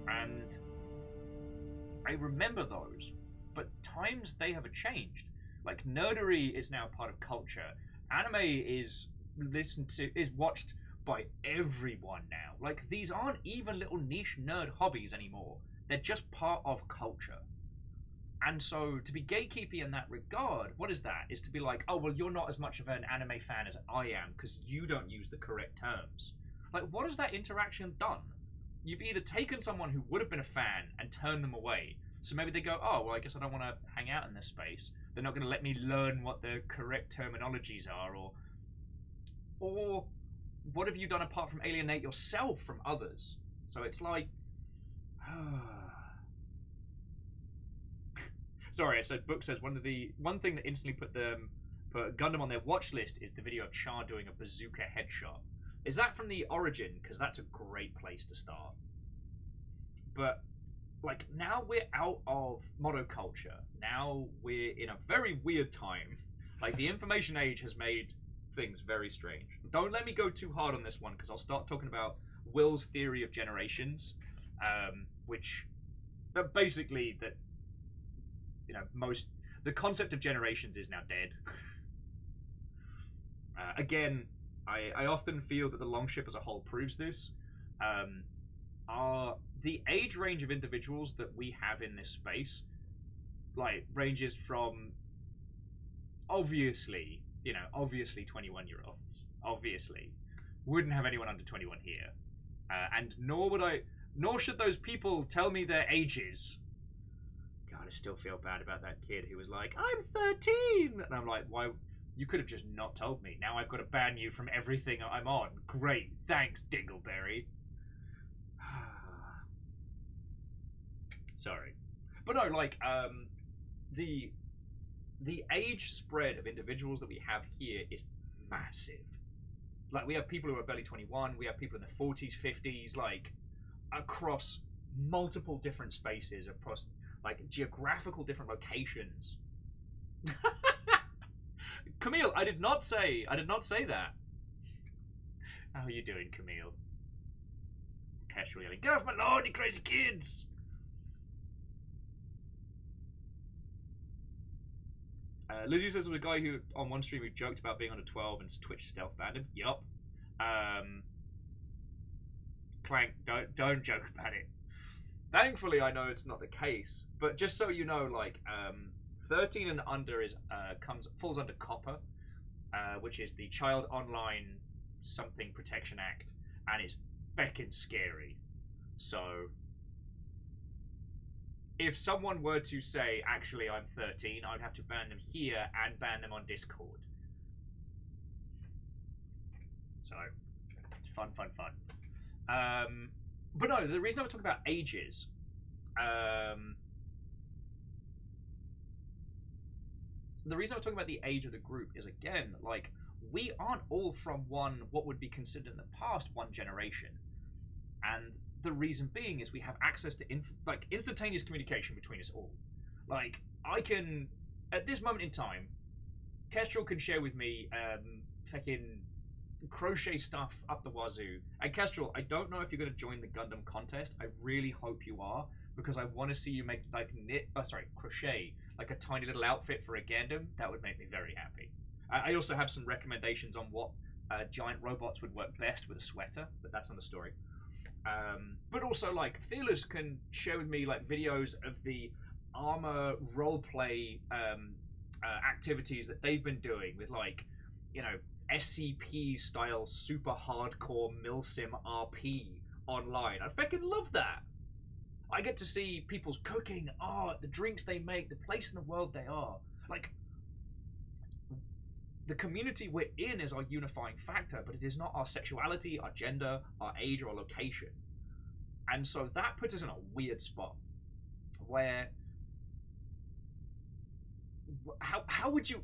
And I remember those, but times they have changed. Like, nerdery is now part of culture. Anime is watched by everyone now. Like, these aren't even little niche nerd hobbies anymore. They're just part of culture. And so, to be gatekeepy in that regard, what is that? Is to be like, oh, well, you're not as much of an anime fan as I am because you don't use the correct terms. Like, what has that interaction done? You've either taken someone who would have been a fan and turned them away. So maybe they go, oh, well, I guess I don't want to hang out in this space. They're not going to let me learn what the correct terminologies are. Or what have you done apart from alienate yourself from others? So it's like... Sorry, so Book says one thing that instantly put Gundam on their watch list is the video of Char doing a bazooka headshot. Is that from the Origin? Because that's a great place to start. But, like, now we're out of monoculture. Now we're in a very weird time. Like, the information age has made things very strange. Don't let me go too hard on this one, because I'll start talking about Will's theory of generations, which basically that, you know, the concept of generations is now dead. Again, I often feel that the Longship as a whole proves this. The age range of individuals that we have in this space, like, ranges from obviously 21-year-olds. Obviously. Wouldn't have anyone under 21 here. And nor should those people tell me their ages. God, I still feel bad about that kid who was like, I'm 13! And I'm like, why? You could have just not told me. Now I've got to ban you from everything I'm on. Great. Thanks, Dingleberry. Sorry. But no, like, the age spread of individuals that we have here is massive. Like, we have people who are barely 21, we have people in the 40s, 50s, like, across multiple different spaces, across, like, geographical different locations. Camille, I did not say that. How are you doing, Camille? Casually yelling, get off my lawn, you crazy kids! Lizzie says there was a guy who, on one stream, who joked about being under 12 and Twitch stealth banned him. Yup. Clank, don't joke about it. Thankfully, I know it's not the case, but just so you know, like, 13 and under falls under COPPA, which is the Child Online Something Protection Act, and is feckin' scary. So, if someone were to say, actually, I'm 13, I would have to ban them here and ban them on Discord. So, it's fun. But no, the reason I was talking about ages, the reason I was talking about the age of the group is, again, like, we aren't all from what would be considered in the past one generation. And the reason being is we have access to instantaneous communication between us all. Like, I can, at this moment in time, Kestrel can share with me fucking crochet stuff up the wazoo. And Kestrel, I don't know if you're going to join the Gundam contest. I really hope you are, because I want to see you make crochet like a tiny little outfit for a Gundam. That would make me very happy. I also have some recommendations on what giant robots would work best with a sweater, but that's another story. But also, like, Fearless can share with me like videos of the armor roleplay activities that they've been doing with, like, you know, SCP style super hardcore milsim RP online. I fucking love that. I get to see people's cooking, art, the drinks they make, the place in the world they are. Like, the community we're in is our unifying factor, but it is not our sexuality, our gender, our age, or our location. And so that puts us in a weird spot where how would you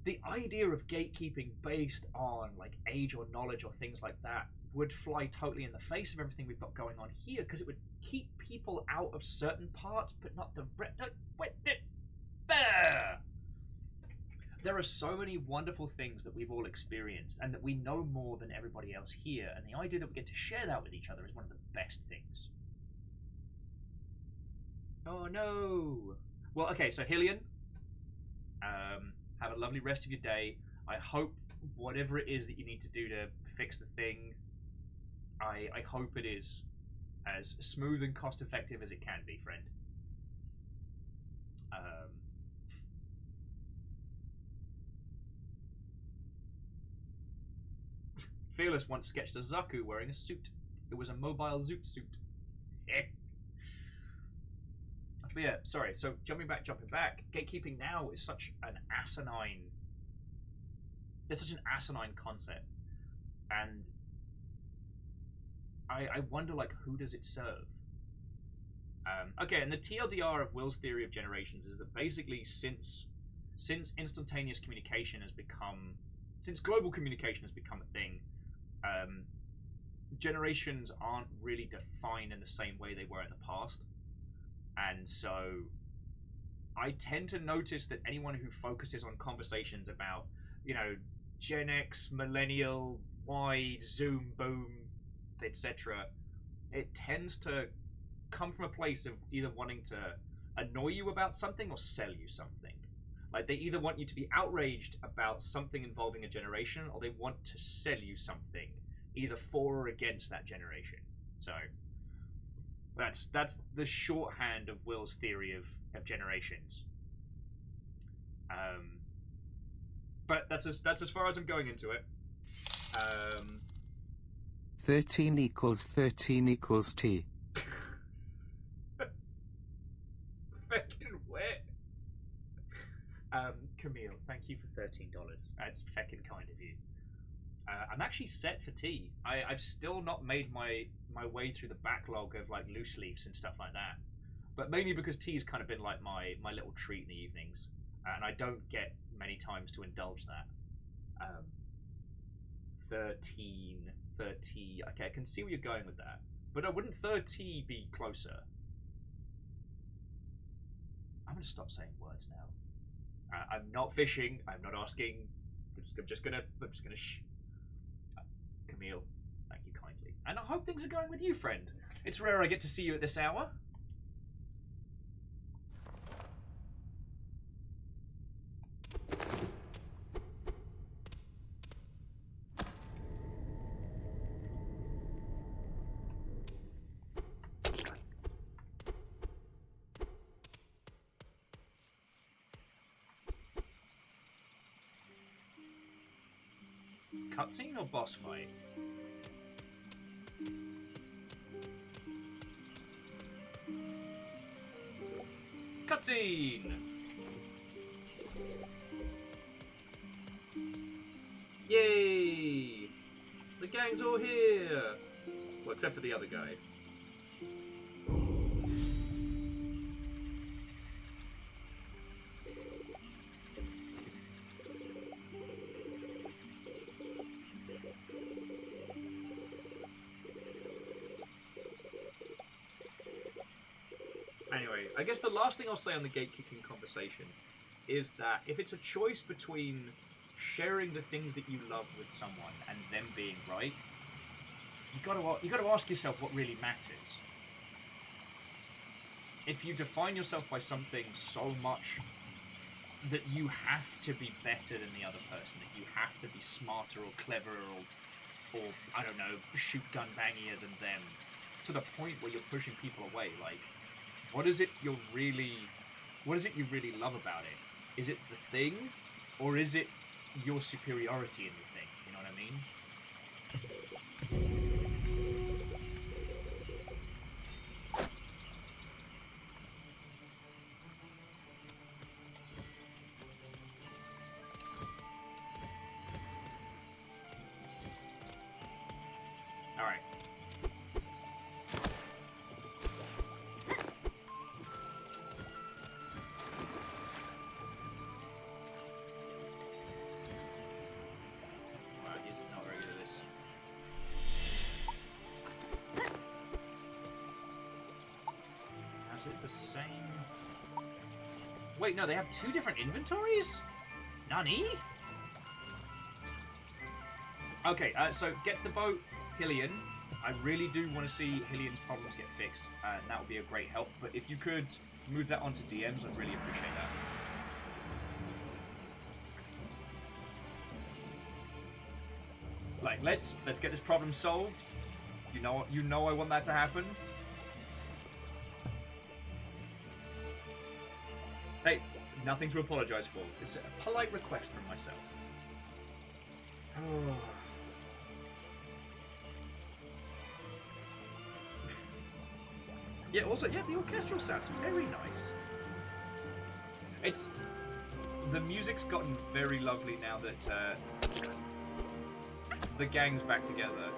the idea of gatekeeping based on like age or knowledge or things like that would fly totally in the face of everything we've got going on here, because it would keep people out of certain parts but not the There are so many wonderful things that we've all experienced and that we know more than everybody else here, and the idea that we get to share that with each other is one of the best things. Oh no! Well, okay, so Hillian, have a lovely rest of your day. I hope whatever it is that you need to do to fix the thing, I hope it is as smooth and cost effective as it can be, friend. Fearless once sketched a Zaku wearing a suit. It was a mobile zoot suit. But yeah, sorry, so jumping back, gatekeeping now is such an asinine... It's such an asinine concept. And I wonder, like, who does it serve? Okay, and the TLDR of Will's theory of generations is that basically since instantaneous communication has become... Since global communication has become a thing, generations aren't really defined in the same way they were in the past. And so I tend to notice that anyone who focuses on conversations about, you know, Gen X, Millennial, Y, Zoom, Boom, etc., it tends to come from a place of either wanting to annoy you about something or sell you something. Like, they either want you to be outraged about something involving a generation, or they want to sell you something, either for or against that generation. So that's the shorthand of Will's theory of generations. But that's as far as I'm going into it. 13 equals 13 equals T. Feckin' wet. Camille, thank you for $13. That's feckin' kind of you. I'm actually set for tea. I've still not made my way through the backlog of like loose leaves and stuff like that, but mainly because tea's kind of been like my little treat in the evenings, and I don't get many times to indulge that. 13, 30. Okay, I can see where you're going with that, but wouldn't 30 be closer? I'm gonna stop saying words now. I'm not fishing. I'm not asking. I'm just gonna shh. Camille, thank you kindly. And I hope things are going with you, friend. It's rare I get to see you at this hour. Cutscene or boss fight? Cutscene! Yay! The gang's all here! except for the other guy. Anyway, I guess the last thing I'll say on the gate-kicking conversation is that if it's a choice between sharing the things that you love with someone and them being right, you got to ask yourself what really matters. If you define yourself by something so much that you have to be better than the other person, that you have to be smarter or cleverer or I don't know, shoot gun bangier than them, to the point where you're pushing people away, like, what is it you really love about it? Is it the thing, or is it your superiority in the thing? You know what I mean? Alright. Wow, he's not very good at this. Is it the same? Wait, no, they have two different inventories? Nani? Okay, so get to the boat, Hillian. I really do want to see Hillian's problems get fixed, and that would be a great help. But if you could move that onto DMs, I'd really appreciate that. Like, let's get this problem solved. You know I want that to happen. Hey, nothing to apologize for. It's a polite request from myself. Oh. Yeah, also, yeah, the orchestral sounds very nice. The music's gotten very lovely now that the gang's back together.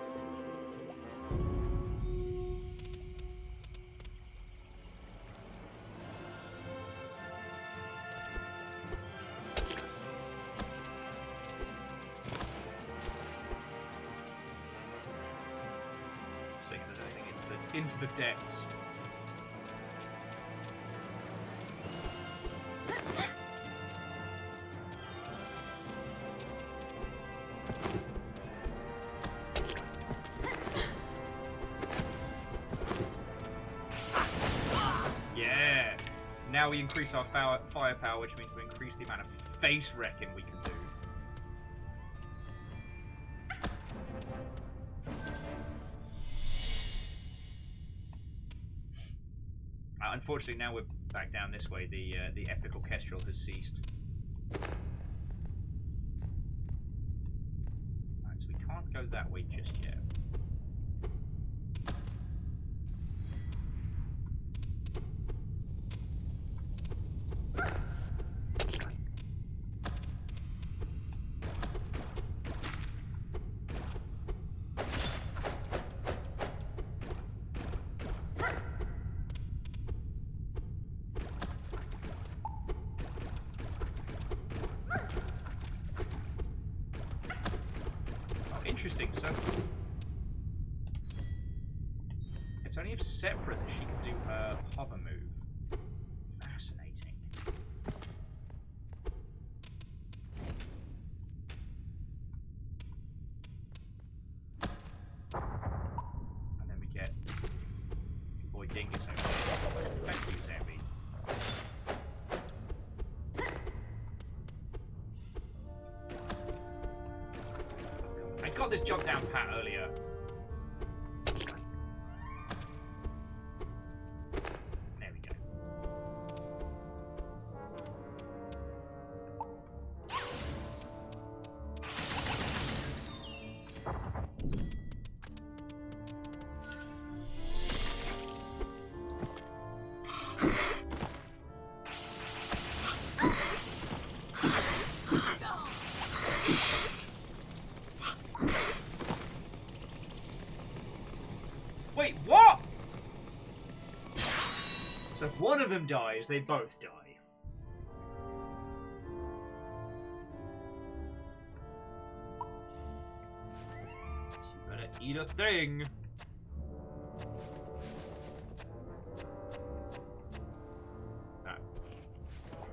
Seeing if there's anything into the depths. Yeah! Now we increase our firepower, which means we increase the amount of face wrecking we can do. Unfortunately, now we're back down this way. The epic orchestral has ceased. Alright, so we can't go that way just yet. Interesting, so it's only if separate that she can do her hover move. Fascinating. And then we get boy Dingus over here. Thank you, Zambi. I got this jump down pat earlier. There we go. Wait, what? So if one of them dies, they both die. So you better eat a thing. What's that?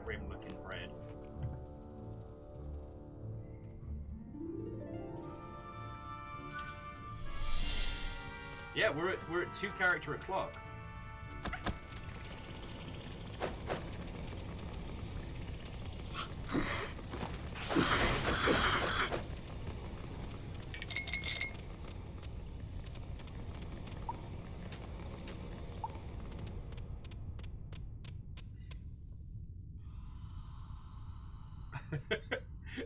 Grim looking bread. Yeah, we're at 2 character o'clock.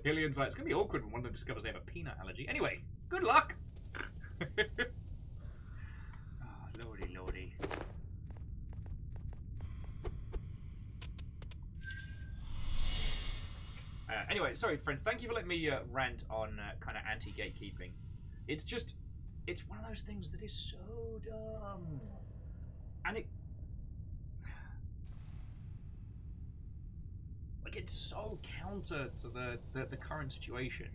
Ilian's like, it's gonna be awkward when one of them discovers they have a peanut allergy. Anyway, good luck! Oh, lordy, lordy. Anyway, sorry, friends. Thank you for letting me rant on kind of anti-gatekeeping. It's just, it's one of those things that is so dumb. And it... Like, it's so counter to the current situation.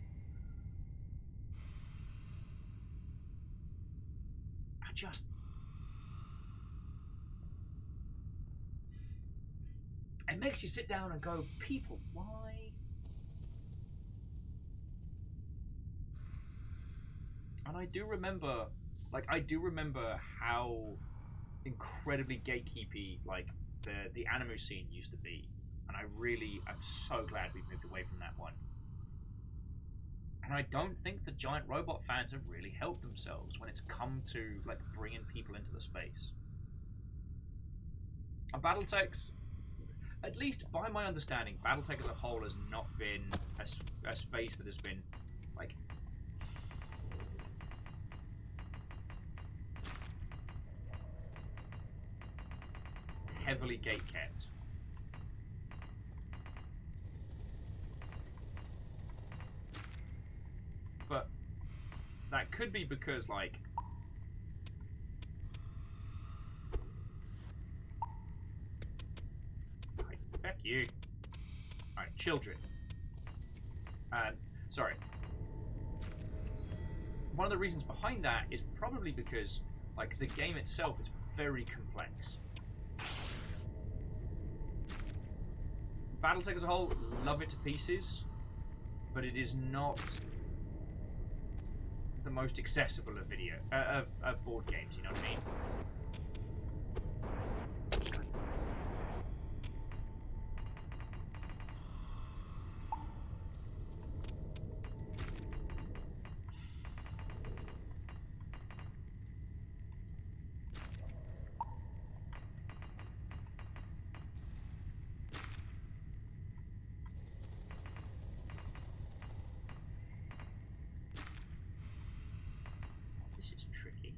I just... It makes you sit down and go, people, why? And I do remember, like, how incredibly gatekeepy, like, the anime scene used to be. And I'm so glad we've moved away from that one. And I don't think the giant robot fans have really helped themselves when it's come to, like, bringing people into the space. And Battletech's, at least by my understanding, Battletech as a whole has not been a space that has been, like, heavily gate-kept. But that could be because, like, right, fuck you. Alright, children. Sorry. One of the reasons behind that is probably because, like, the game itself is very complex. Battletech as a whole, love it to pieces, but it is not the most accessible of board games, you know what I mean? This is tricky.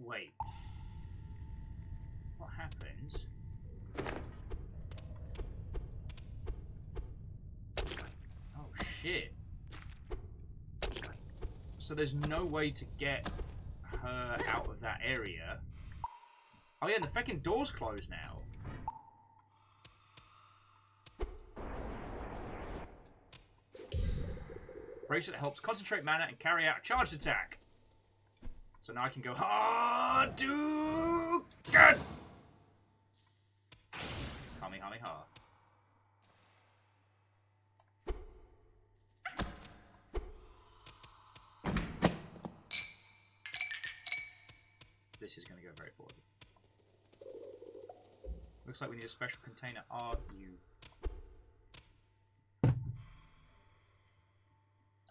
Wait. What happens? Oh shit. So there's no way to get her out of that area. Oh yeah, and the fucking door's closed now. Bracelet helps concentrate mana and carry out a charged attack. So now I can go hard to good. Kamehameha. This is going to go very poorly. Looks like we need a special container. Are you?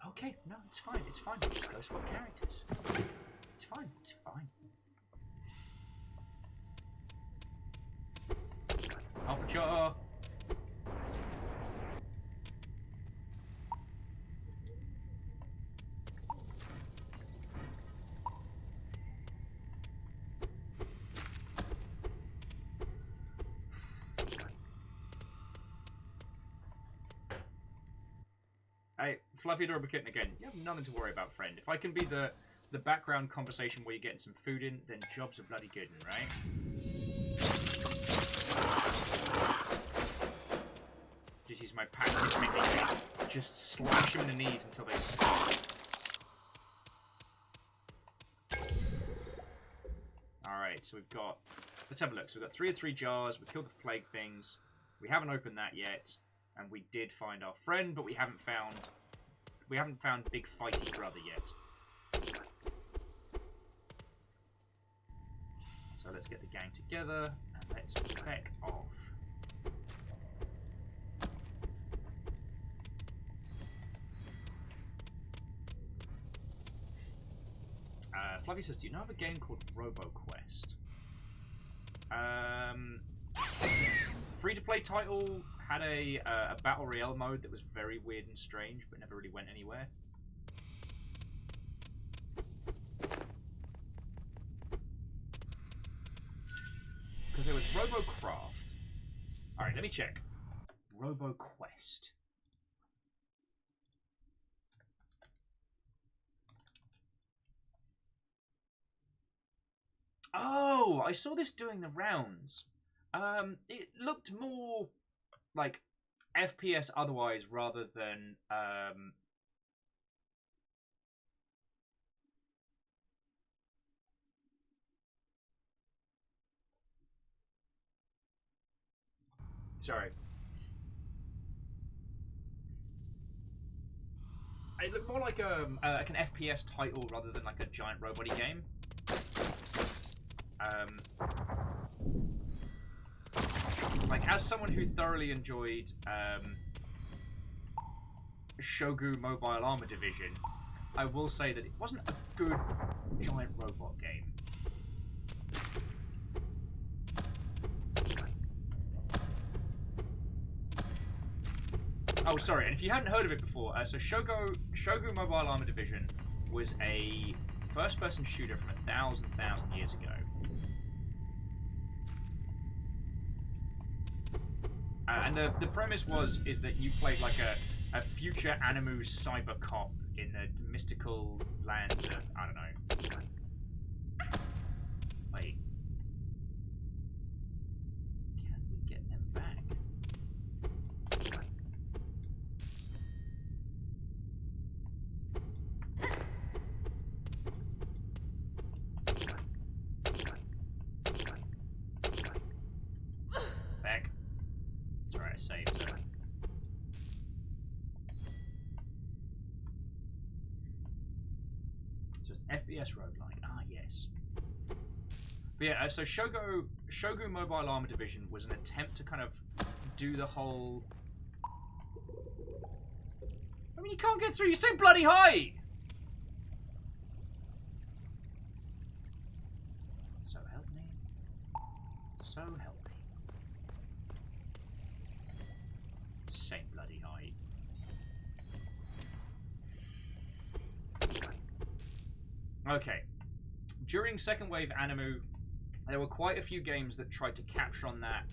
Okay, no, it's fine. It's fine. Just go swap characters. It's fine. It's fine. Aperture. Hey, Fluffy Adorable Kitten again. You have nothing to worry about, friend. If I can be the background conversation where you're getting some food in, then jobs are bloody good, right? Just use my passive technique. Just slash them in the knees until they stop. Alright, so we've got... Let's have a look. So we've got 3 of 3 jars. We killed the plague things. We haven't opened that yet. And we did find our friend, but we haven't found Big Fighty Brother yet. So let's get the gang together and let's back off. Fluffy says, do you know of a game called RoboQuest? Free-to-play title, had a Battle Royale mode that was very weird and strange, but never really went anywhere. Because there was RoboCraft. Alright, let me check. RoboQuest. Oh, I saw this doing the rounds. It looked more like FPS otherwise rather than sorry. It looked more like an FPS title rather than like a giant robot-y game. Like, as someone who thoroughly enjoyed Shogu Mobile Armor Division, I will say that it wasn't a good giant robot game. Oh, sorry, and if you hadn't heard of it before, so Shogu Mobile Armor Division was a first-person shooter from 1,000 years ago. And the premise is that you played like a future Animu cyber cop in the mystical lands of, I don't know. Wait. Can we get them back? Back. Sorry, I saved it. So it's an FPS roguelike. Ah, yes. But yeah, so Shogu Mobile Armor Division was an attempt to kind of do the whole... I mean, you can't get through. You're so bloody high! So help me. So help me. Same bloody height. Okay. During second wave Animu, there were quite a few games that tried to capture on that.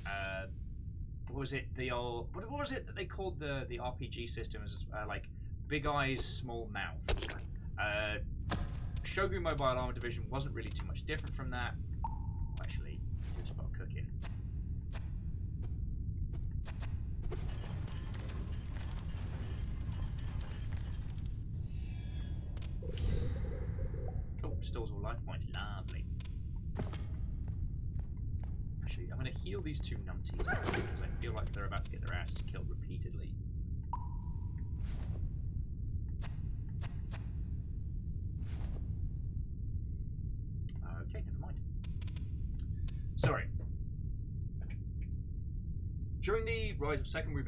What was it? The old what was it that they called the RPG system? It was like big eyes, small mouth. Shogun Mobile Armor Division wasn't really too much different from that. Actually, just about cooking. Oh, stores all life points. Lovely. Actually, I'm going to heal these two numpties because I feel like they're about to get their asses killed repeatedly. Okay, never mind. Sorry. During the rise of second wave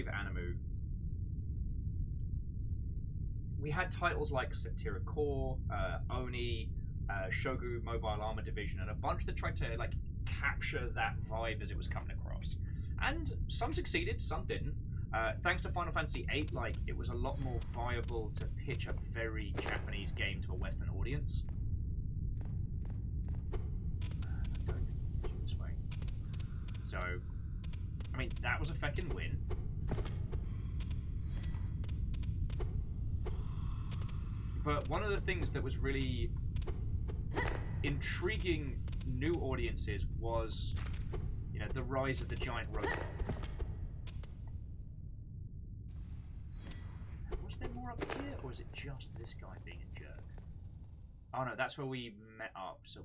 Animu, we had titles like Satira Core, Oni, Shogu Mobile Armor Division, and a bunch that tried to like capture that vibe as it was coming across. And some succeeded, some didn't. Thanks to Final Fantasy VIII, like it was a lot more viable to pitch a very Japanese game to a Western audience. This way. So, I mean, that was a feckin' win. But one of the things that was really intriguing new audiences was, you know, the rise of the giant robot. Was there more up here, or is it just this guy being a jerk? Oh no, that's where we met up, so...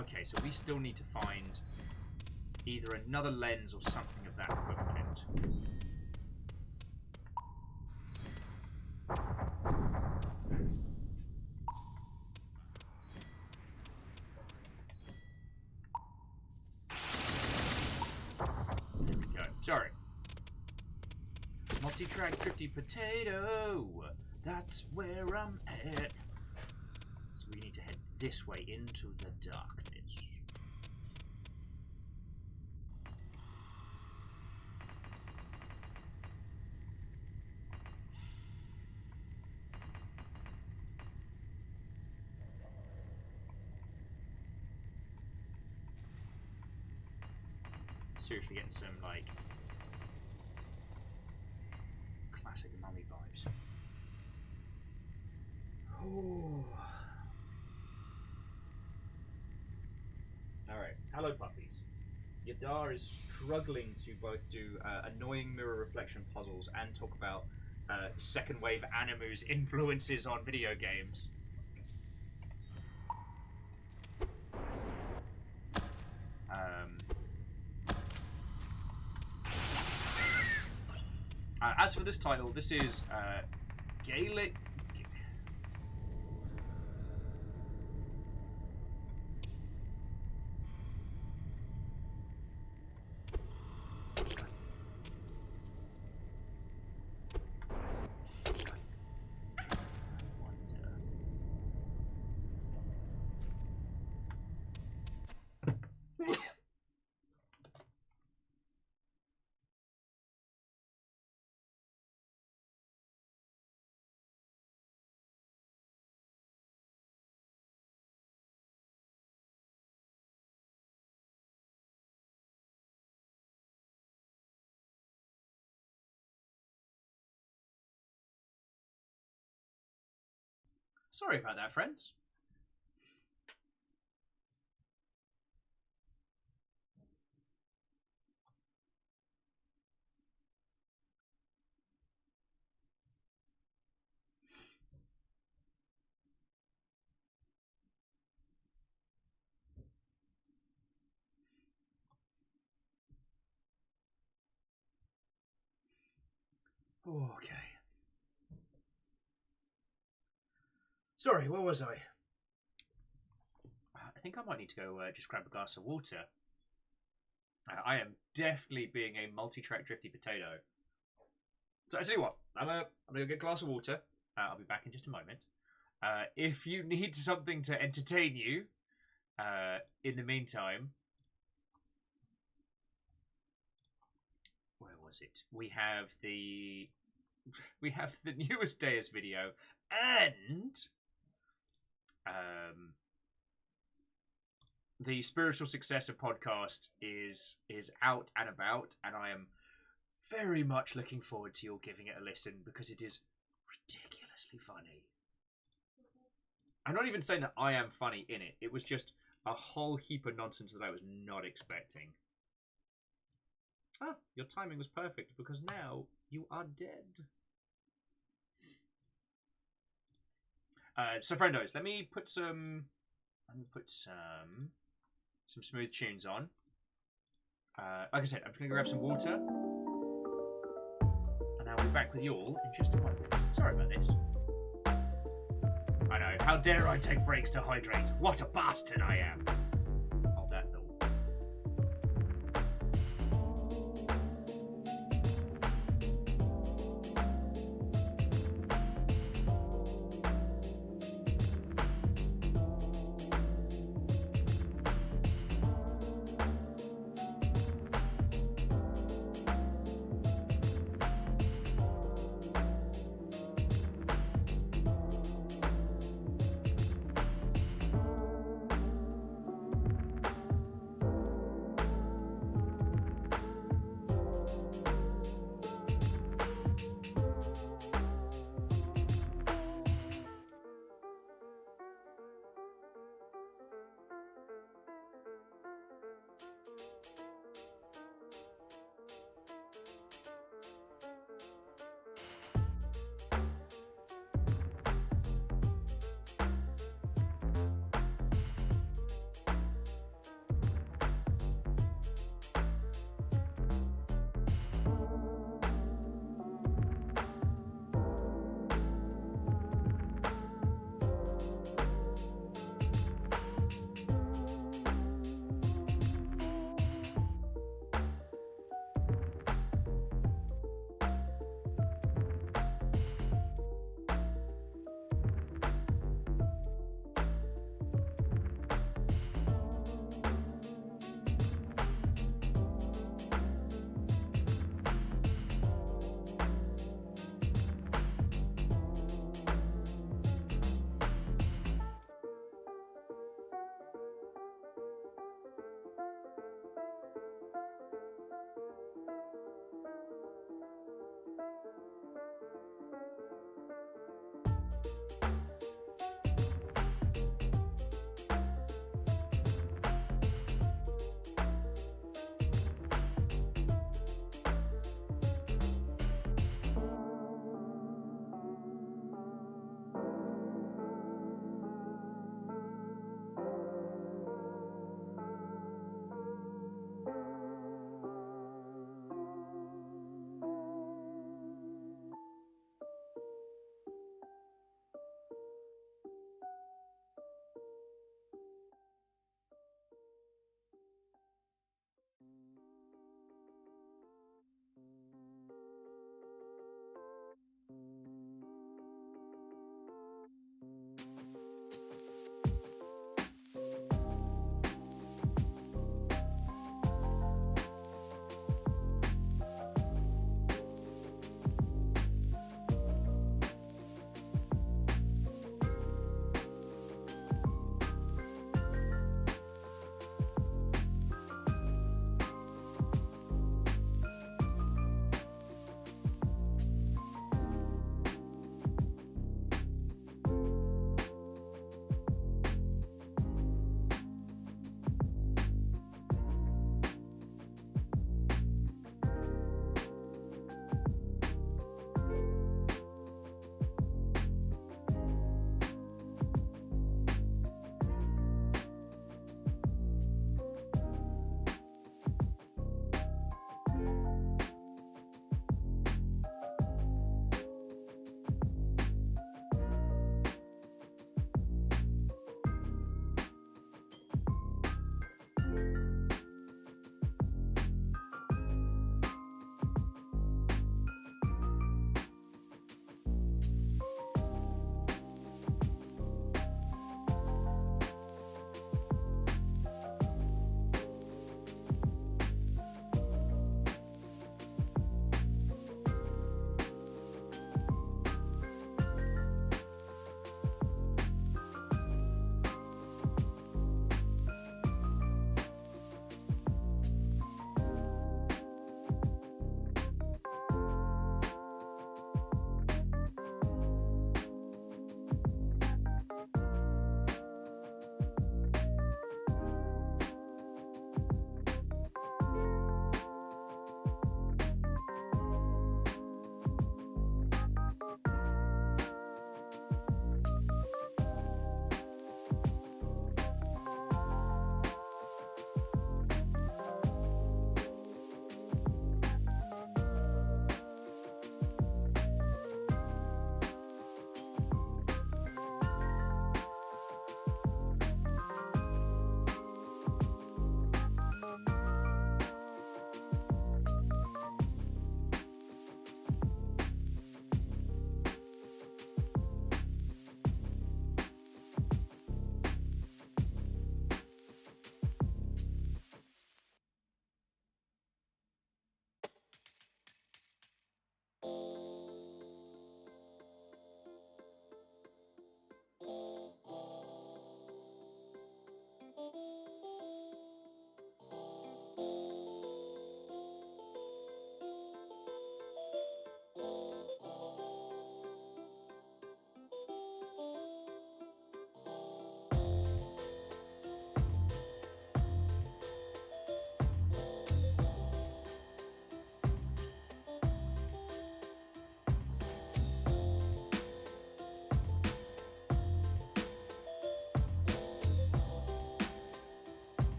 Okay, so we still need to find either another lens or something of that equivalent. There we go. Sorry. Multi-track drifty potato. That's where I'm at. So we need to head this way into the darkness. Seriously getting some, like, classic mummy vibes. Oh. Alright, hello puppies. Yadar is struggling to both do annoying mirror reflection puzzles and talk about second wave Animu's influences on video games. As for this title, this is Gaelic. Sorry about that, friends. Okay. Sorry, where was I? I think I might need to go just grab a glass of water. I am definitely being a multi-track drifty potato. So I tell you what, I'm gonna go get a glass of water. I'll be back in just a moment. If you need something to entertain you, in the meantime, where was it? We have the newest Deus video and the spiritual successor podcast is out and about, and I am very much looking forward to you giving it a listen because it is ridiculously funny. I'm not even saying that I am funny in it. It was just a whole heap of nonsense that I was not expecting. Ah, your timing was perfect because now you are dead. So friendos, let me put some smooth tunes on. Like I said, I'm just gonna grab some water, and I'll be back with you all in just a moment. Sorry about this. I know, How dare I take breaks to hydrate? What a bastard I am! On that note.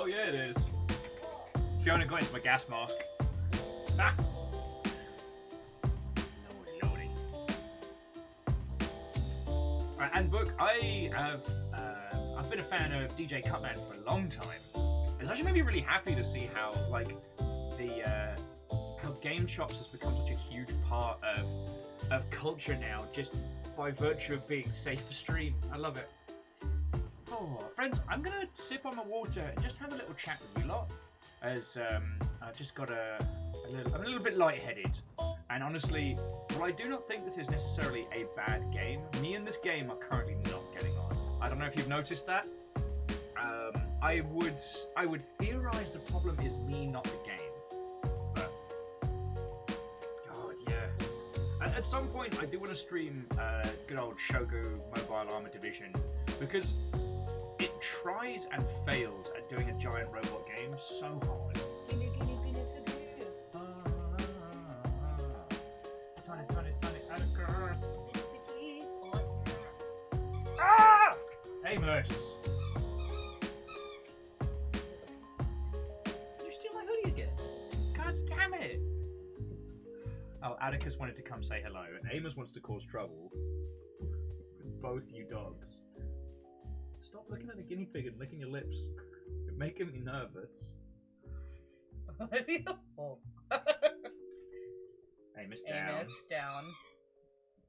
Oh yeah, it is. Fiona got into my gas mask. Ah. No loading. Right, and Book, I've been a fan of DJ Cutman for a long time. It's actually made me really happy to see how how game shops has become such a huge part of culture now, just by virtue of being safe for stream. I love it. Oh, friends, I'm gonna sip on my water and just have a little chat with you lot, as I've just got I'm a little bit lightheaded, and honestly, while I do not think this is necessarily a bad game, me and this game are currently not getting on. I don't know if you've noticed that. I would theorize the problem is me, not the game. But God, yeah. At some point, I do want to stream good old Shogu Mobile Armor Division, because it tries and fails at doing a giant robot game so hard. Ah! Amos! You steal my hoodie again? God damn it! Oh, Atticus wanted to come say hello, and Amos wants to cause trouble with both you dogs. Stop looking at the guinea pig and licking your lips. You're making me nervous. Amos down. Amos down.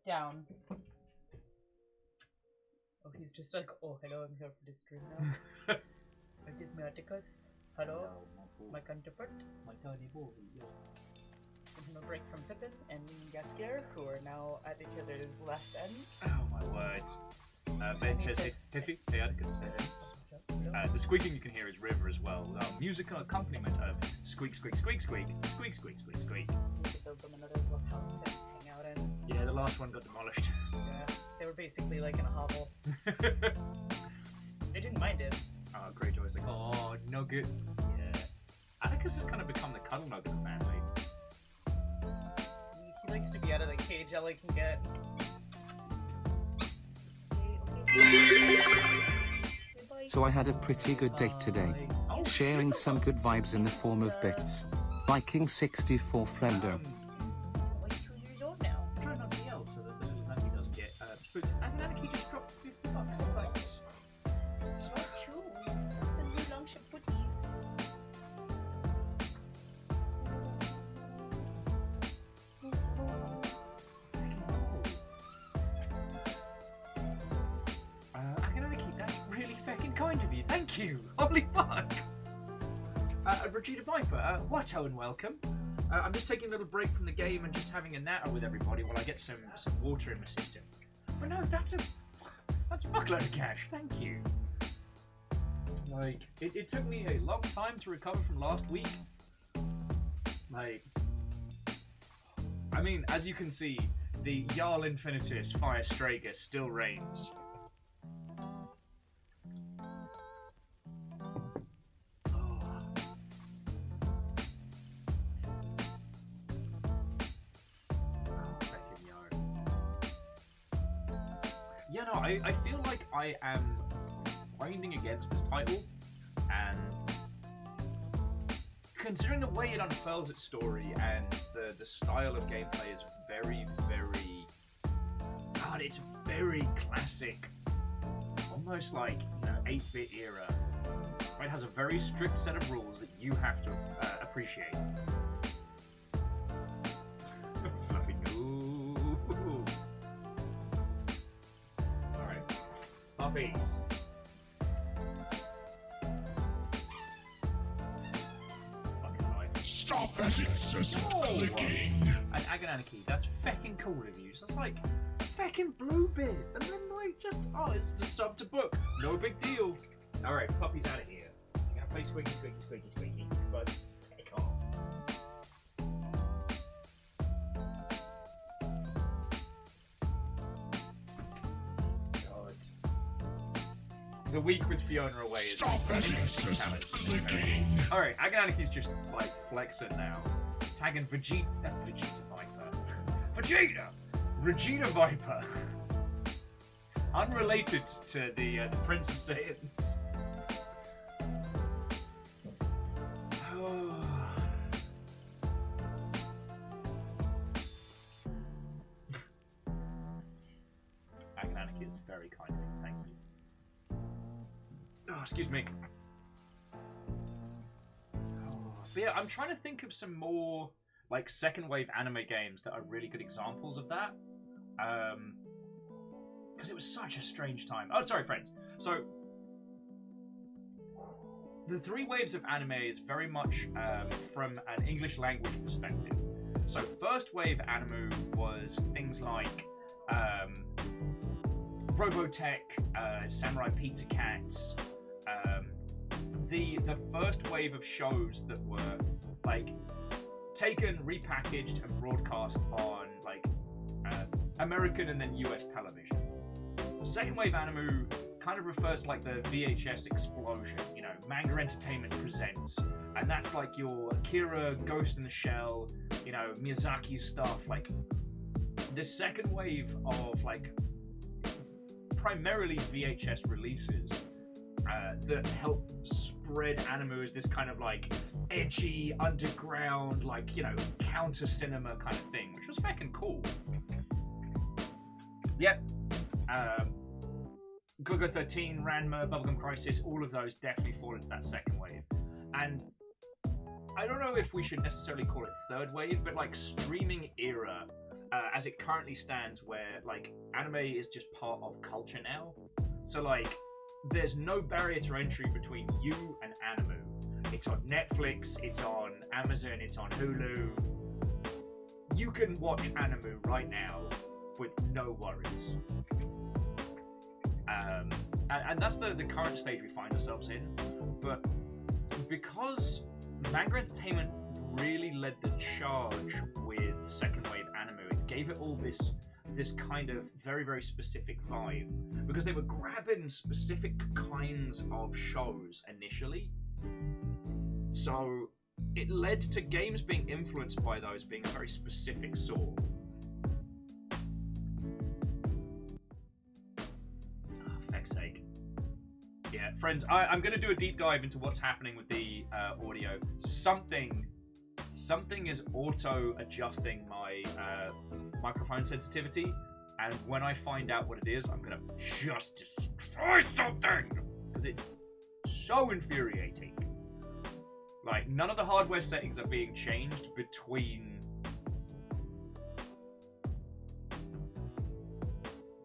Down. Oh, he's just like, oh, hello, I'm here for the stream now. It is me, Atticus. Hello, my counterpart. My tiny boy, yeah. Taking a break from Pippin and Gaskier, who are now at each other's last end. Oh my word. Ben says, hey, Tiffy, hey Atticus, hey. The squeaking you can hear is River as well. Musical accompaniment of squeak, squeak, squeak, squeak, squeak, squeak, squeak, squeak. We could build them another little house to hang out in. Yeah, the last one got demolished. Yeah, they were basically like in a hovel. They didn't mind it. Greyjoy's like, oh, Nugget. Yeah. Atticus has kind of become the cuddle nugget of the family. He likes to be out of the cage, all he can get. So I had a pretty good date today. Sharing some good vibes in the form of bits. Viking 64 friendo. Like 2 years old now. Try not to yell so that the little Nugget doesn't get spooked. And Atticus just dropped $50 in bikes. Smart shoes. That's the new longship booties. That's really fucking kind of you. Thank you. Holy fuck. Regina Viper, watto and welcome. I'm just taking a little break from the game and just having a natter with everybody while I get some water in my system. But no, that's a fuckload of cash. Thank you. Like, it took me a long time to recover from last week. Like, I mean, as you can see, the Jarl Infinitus Fire Strager still reigns. Yeah, no, I feel like I am grinding against this title, and considering the way it unfurls its story and the style of gameplay is very, very... God, it's very classic. Almost like, 8-bit era. It has a very strict set of rules that you have to appreciate. Fluffy, no. Alright. Puppies. Stop that incessant clicking. And Agonanarchy, that's feckin' cool of you. So it's like a feckin' blue bit. And then like just, oh, it's just sub to book. No big deal. Alright, puppies out of here. You gotta play squeaky, squeaky, squeaky, squeaky. But heck off. God. The week with Fiona away is Stop that interesting challenge. Alright, Agonanarchy's just like flexing now. Tagging Vegeta Viper. Vegeta! Regina Viper. Unrelated to the Prince of Saiyans. kind of you. Thank you. Oh, excuse me. But yeah, I'm trying to think of some more like second wave anime games that are really good examples of that. Because it was such a strange time. Oh, sorry, friends. So the three waves of anime is very much from an English language perspective. So first wave anime was things like Robotech, Samurai Pizza Cats. The first wave of shows that were like taken, repackaged, and broadcast on like American and then US television. Second wave anime kind of refers to like the VHS explosion, you know, Manga Entertainment presents, and that's like your Akira, Ghost in the Shell, you know, Miyazaki stuff. Like the second wave of like primarily VHS releases that help spread anime as this kind of like edgy underground, like, you know, counter cinema kind of thing, which was fucking cool. Yep. Go-Go 13, Ranma, Bubblegum Crisis, all of those definitely fall into that second wave. And I don't know if we should necessarily call it third wave, but like streaming era, as it currently stands, where like anime is just part of culture now. So like, there's no barrier to entry between you and anime. It's on Netflix, it's on Amazon, it's on Hulu. You can watch anime right now with no worries. And that's the current stage we find ourselves in. But because Manga Entertainment really led the charge with second wave anime, it gave it all this kind of very, very specific vibe, because they were grabbing specific kinds of shows initially. So it led to games being influenced by those being a very specific sort. Oh, feck's sake. Yeah, friends, I'm going to do a deep dive into what's happening with the audio. Something is auto-adjusting my microphone sensitivity, and when I find out what it is, I'm going to just destroy something, because it's so infuriating. Like, none of the hardware settings are being changed between...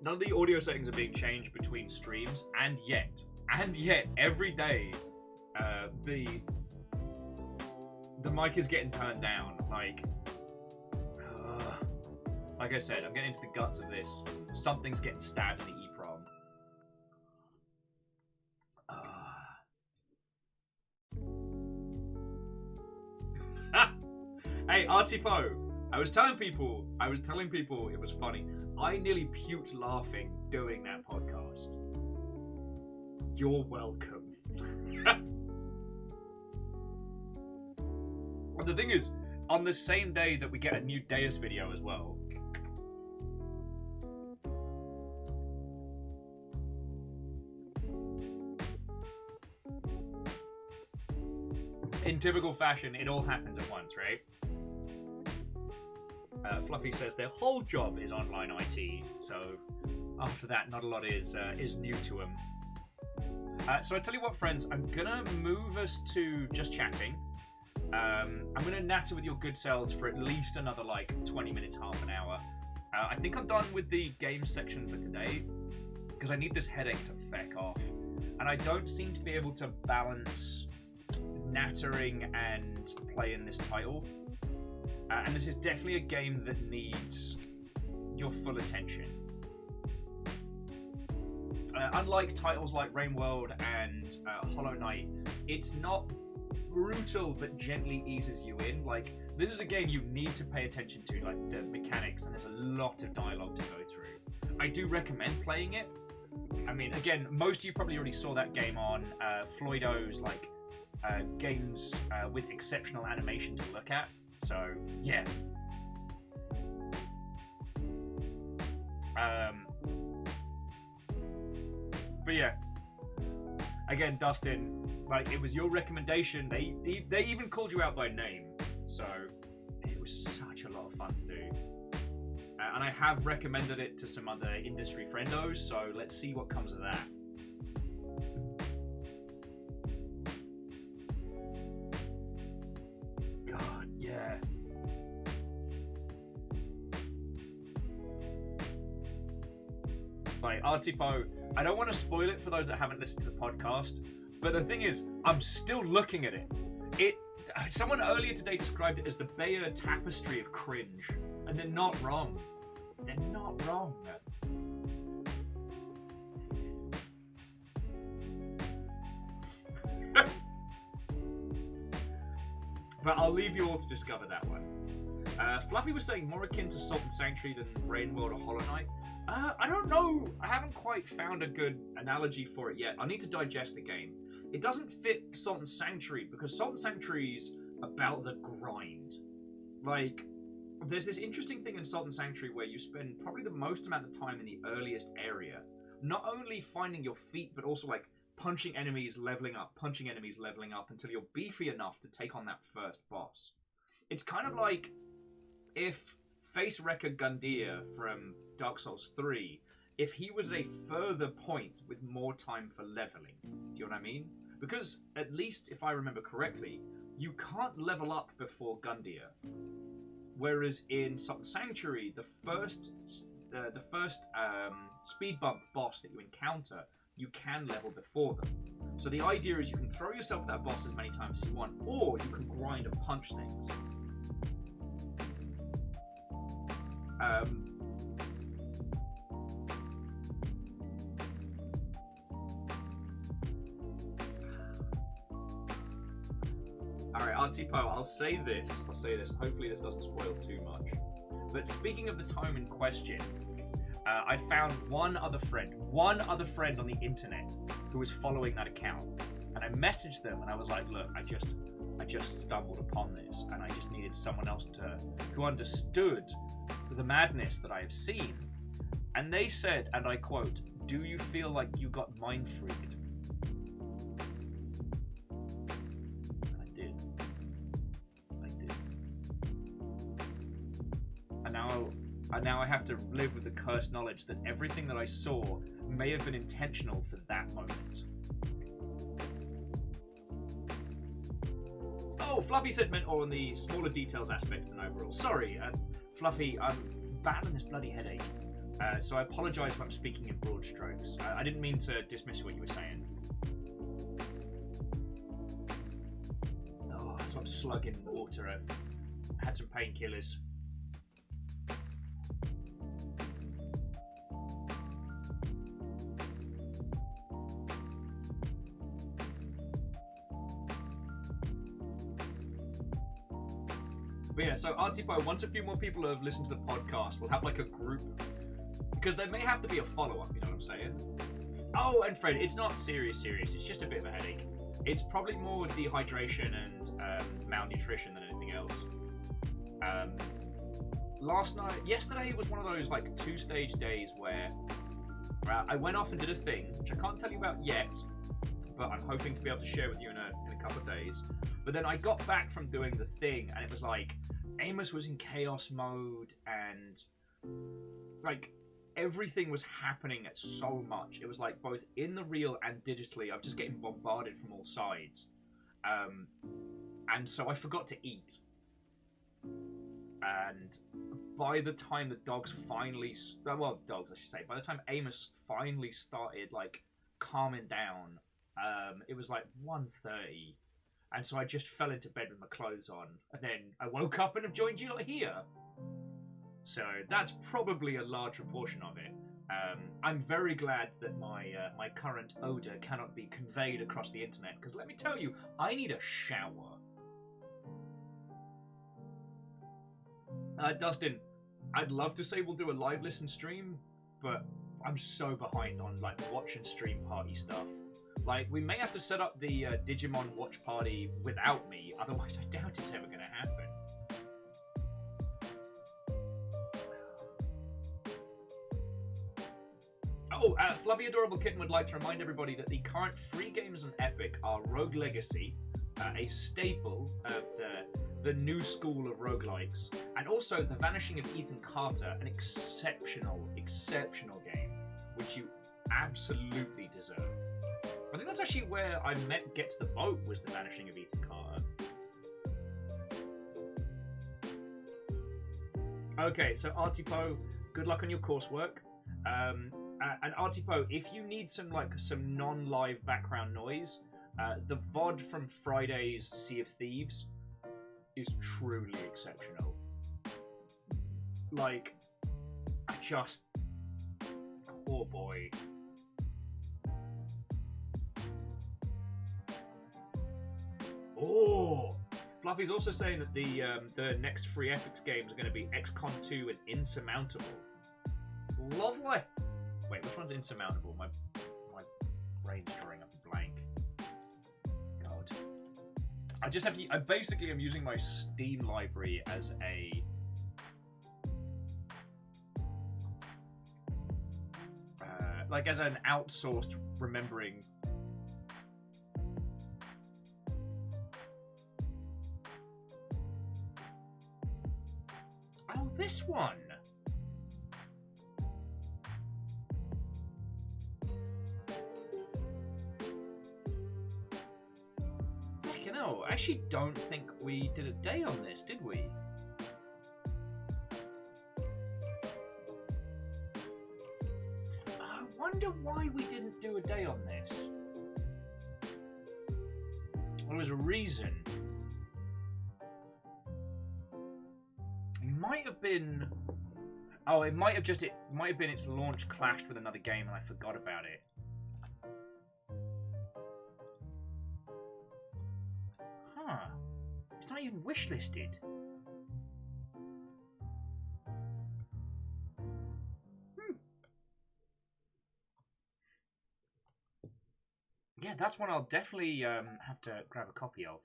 None of the audio settings are being changed between streams, and yet, every day, the mic is getting turned down. Like I said, I'm getting into the guts of this. Something's getting stabbed in the EEPROM. Hey, Arty Po, I was telling people it was funny. I nearly puked laughing doing that podcast. You're welcome. And the thing is, on the same day that we get a new Deus video as well. In typical fashion, it all happens at once, right? Fluffy says their whole job is online IT, so after that, not a lot is new to them. So I tell you what, friends, I'm gonna move us to just chatting. I'm gonna natter with your good selves for at least another like 20 minutes, half an hour. I think I'm done with the game section for today because I need this headache to feck off, and I don't seem to be able to balance nattering and playing this title. And this is definitely a game that needs your full attention. Unlike titles like Rain World and Hollow Knight, it's not brutal but gently eases you in. Like, this is a game you need to pay attention to, like the mechanics, and there's a lot of dialogue to go through. I do recommend playing it. I mean, again, most of you probably already saw that game on Floydo's like games with exceptional animation to look at. So, yeah. But yeah. Again, Dustin, like, it was your recommendation. They even called you out by name. So, it was such a lot of fun to do. And I have recommended it to some other industry friendos, so let's see what comes of that. God, yeah. Like, Artipo, I don't want to spoil it for those that haven't listened to the podcast, but the thing is, I'm still looking at it. Someone earlier today described it as the Bayer tapestry of cringe, and they're not wrong. They're not wrong. But I'll leave you all to discover that one. Fluffy was saying more akin to Salt and Sanctuary than Rainworld or Hollow Knight. I don't know. I haven't quite found a good analogy for it yet. I need to digest the game. It doesn't fit Salt and Sanctuary because Salt and Sanctuary's about the grind. Like, there's this interesting thing in Salt and Sanctuary where you spend probably the most amount of time in the earliest area, not only finding your feet, but also like punching enemies, leveling up until you're beefy enough to take on that first boss. It's kind of like if Face Wrecker Gundyr from Dark Souls 3, if he was a further point with more time for leveling. Do you know what I mean? Because, at least if I remember correctly, you can't level up before Gundyr. Whereas in Salt and Sanctuary, the first speed bump boss that you encounter, you can level before them. So the idea is you can throw yourself at that boss as many times as you want, or you can grind and punch things. Alright, Arty Poe, I'll say this, hopefully this doesn't spoil too much. But speaking of the time in question, I found one other friend on the internet who was following that account. And I messaged them and I was like, look, I just stumbled upon this and I just needed someone else who understood the madness that I have seen. And they said, and I quote, "Do you feel like you got mind freaked?" And I did. And now I have to live with the cursed knowledge that everything that I saw may have been intentional for that moment. Oh, Fluffy said meant on the smaller details aspect than overall. Sorry, Fluffy, I'm battling this bloody headache, so I apologise if I'm speaking in broad strokes. I didn't mean to dismiss what you were saying. Oh, so I'm slugging water. I had some painkillers. But yeah, so Artipo, once a few more people have listened to the podcast, we'll have like a group, because there may have to be a follow-up, you know what I'm saying? Oh, and Fred, it's not serious, it's just a bit of a headache. It's probably more dehydration and malnutrition than anything else. Yesterday was one of those like 2-stage days where I went off and did a thing, which I can't tell you about yet, but I'm hoping to be able to share with you in a couple of days. But then I got back from doing the thing, and it was like, Amos was in chaos mode, and like everything was happening at so much. It was like both in the real and digitally, I'm just getting bombarded from all sides. And so I forgot to eat. And by the time the dogs finally, by the time Amos finally started like calming down, it was like 1:30. And so I just fell into bed with my clothes on, and then I woke up and have joined you here. So that's probably a large proportion of it. I'm very glad that my current odour cannot be conveyed across the internet, because let me tell you, I need a shower. Dustin, I'd love to say we'll do a live listen stream, but I'm so behind on like watch and stream party stuff. Like, we may have to set up the Digimon watch party without me, otherwise I doubt it's ever going to happen. Oh, Fluffy Adorable Kitten would like to remind everybody that the current free games on Epic are Rogue Legacy, a staple of the new school of roguelikes, and also The Vanishing of Ethan Carter, an exceptional game, which you absolutely deserve. I think that's actually where I met Get to the Boat, was The Vanishing of Ethan Carter. Okay, so Arty, good luck on your coursework. And Arty, if you need some non-live background noise, the VOD from Friday's Sea of Thieves is truly exceptional. Like, oh boy. Oh! Fluffy's also saying that the next free Epics games are going to be XCOM 2 and Insurmountable. Lovely! Wait, which one's Insurmountable? My brain's drawing up a blank. God. I just have to... I basically am using my Steam library as a... as an outsourced remembering... Oh, this one! Fucking hell, I actually don't think we did a day on this, did we? I wonder why we didn't do a day on this. There was a reason. Might have been... Oh, it might have been its launch clashed with another game and I forgot about it. Huh. It's not even wishlisted. Yeah, that's one I'll definitely have to grab a copy of.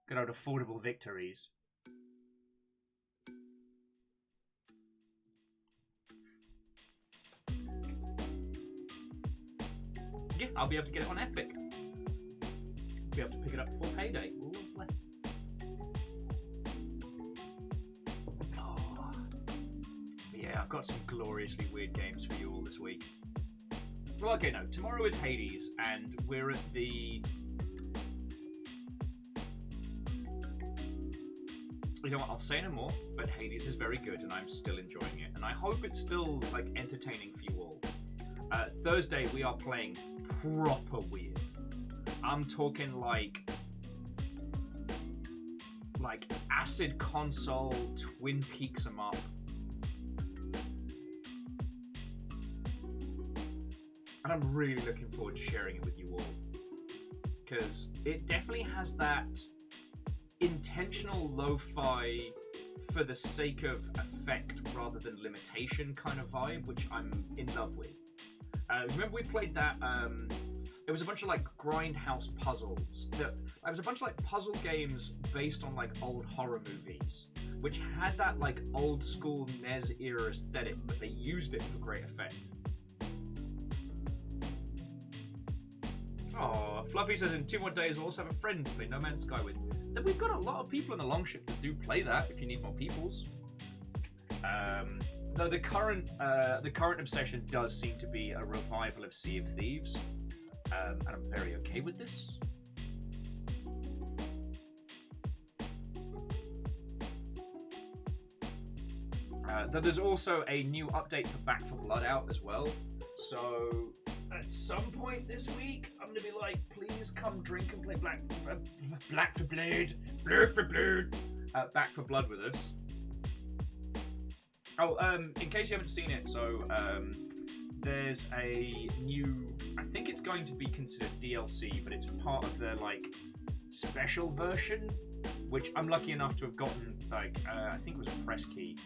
Good old affordable victories. Yeah, I'll be able to get it on Epic. Be able to pick it up before payday. Lovely. Oh. Yeah, I've got some gloriously weird games for you all this week. Well, okay, no. Tomorrow is Hades, and we're at the... You know what, I'll say no more, but Hades is very good, and I'm still enjoying it. And I hope it's still, entertaining for you all. Thursday, we are playing proper weird. I'm talking like acid console, Twin Peaks 'em up. And I'm really looking forward to sharing it with you all. Because it definitely has that intentional lo-fi for the sake of effect rather than limitation kind of vibe, which I'm in love with. Remember we played that, it was a bunch of grindhouse puzzles. It was a bunch of puzzle games based on old horror movies, which had that old school NES era aesthetic, but they used it for great effect. Oh, Fluffy says in 2 more days I'll also have a friend to play No Man's Sky with. Then we've got a lot of people in the Longship that do play that if you need more peoples. Though the current obsession does seem to be a revival of Sea of Thieves, and I'm very okay with this. Though there's also a new update for Back 4 Blood out as well, so at some point this week I'm gonna be like, please come drink and play Back 4 Blood with us. Oh, in case you haven't seen it, so there's a new, I think it's going to be considered DLC, but it's part of the special version, which I'm lucky enough to have gotten I think it was a press key.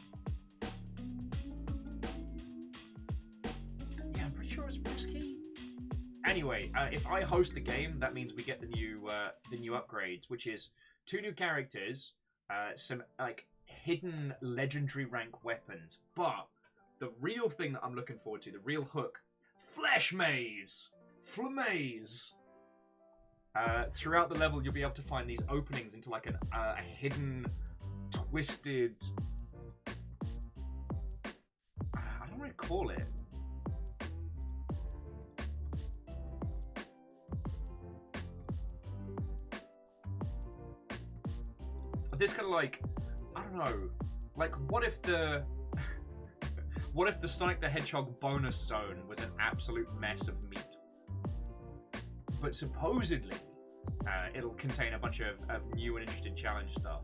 Yeah, I'm pretty sure it's a press key. Anyway, if I host the game, that means we get the new upgrades, which is 2 new characters, some hidden legendary rank weapons, but the real thing that I'm looking forward to, the real hook, Flesh Maze! Flamaze! Throughout the level, you'll be able to find these openings into like a hidden, twisted. I don't know what to call it. This kind of like, I don't know, like what if the what if the Sonic the Hedgehog bonus zone was an absolute mess of meat? But supposedly, it'll contain a bunch of new and interesting challenge stuff.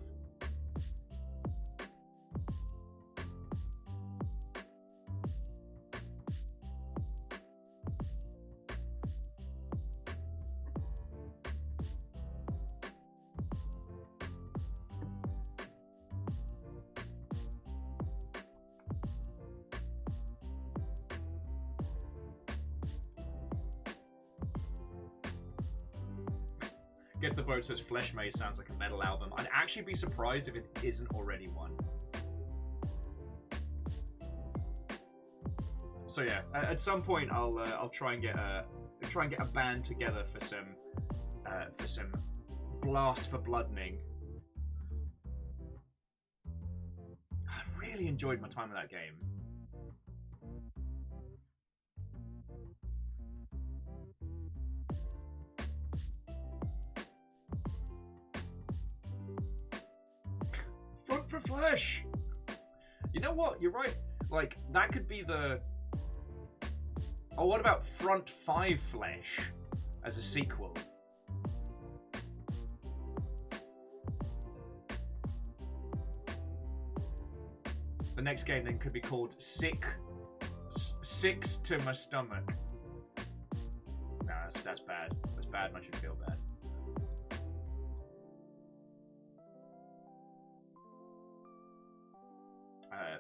Get the Boat says Flesh Maze sounds like a metal album. I'd actually be surprised if it isn't already one. So yeah, at some point I'll try and get a band together for some blast for bloodening. I really enjoyed my time with that game. Front for Flesh! You know what? You're right. Like, that could be the... Oh, what about Front 5 Flesh as a sequel? The next game then could be called Six to My Stomach. Nah, that's bad. That's bad. I should feel bad.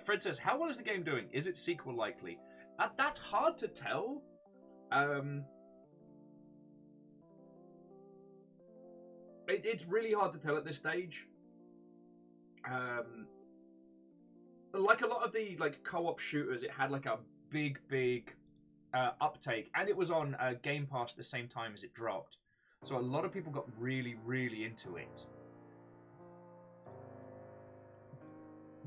Fred says, how well is the game doing? Is it sequel likely? That's hard to tell. It's really hard to tell at this stage. Like a lot of the co-op shooters, it had like a big uptake, and it was on Game Pass at the same time as it dropped. So a lot of people got really into it.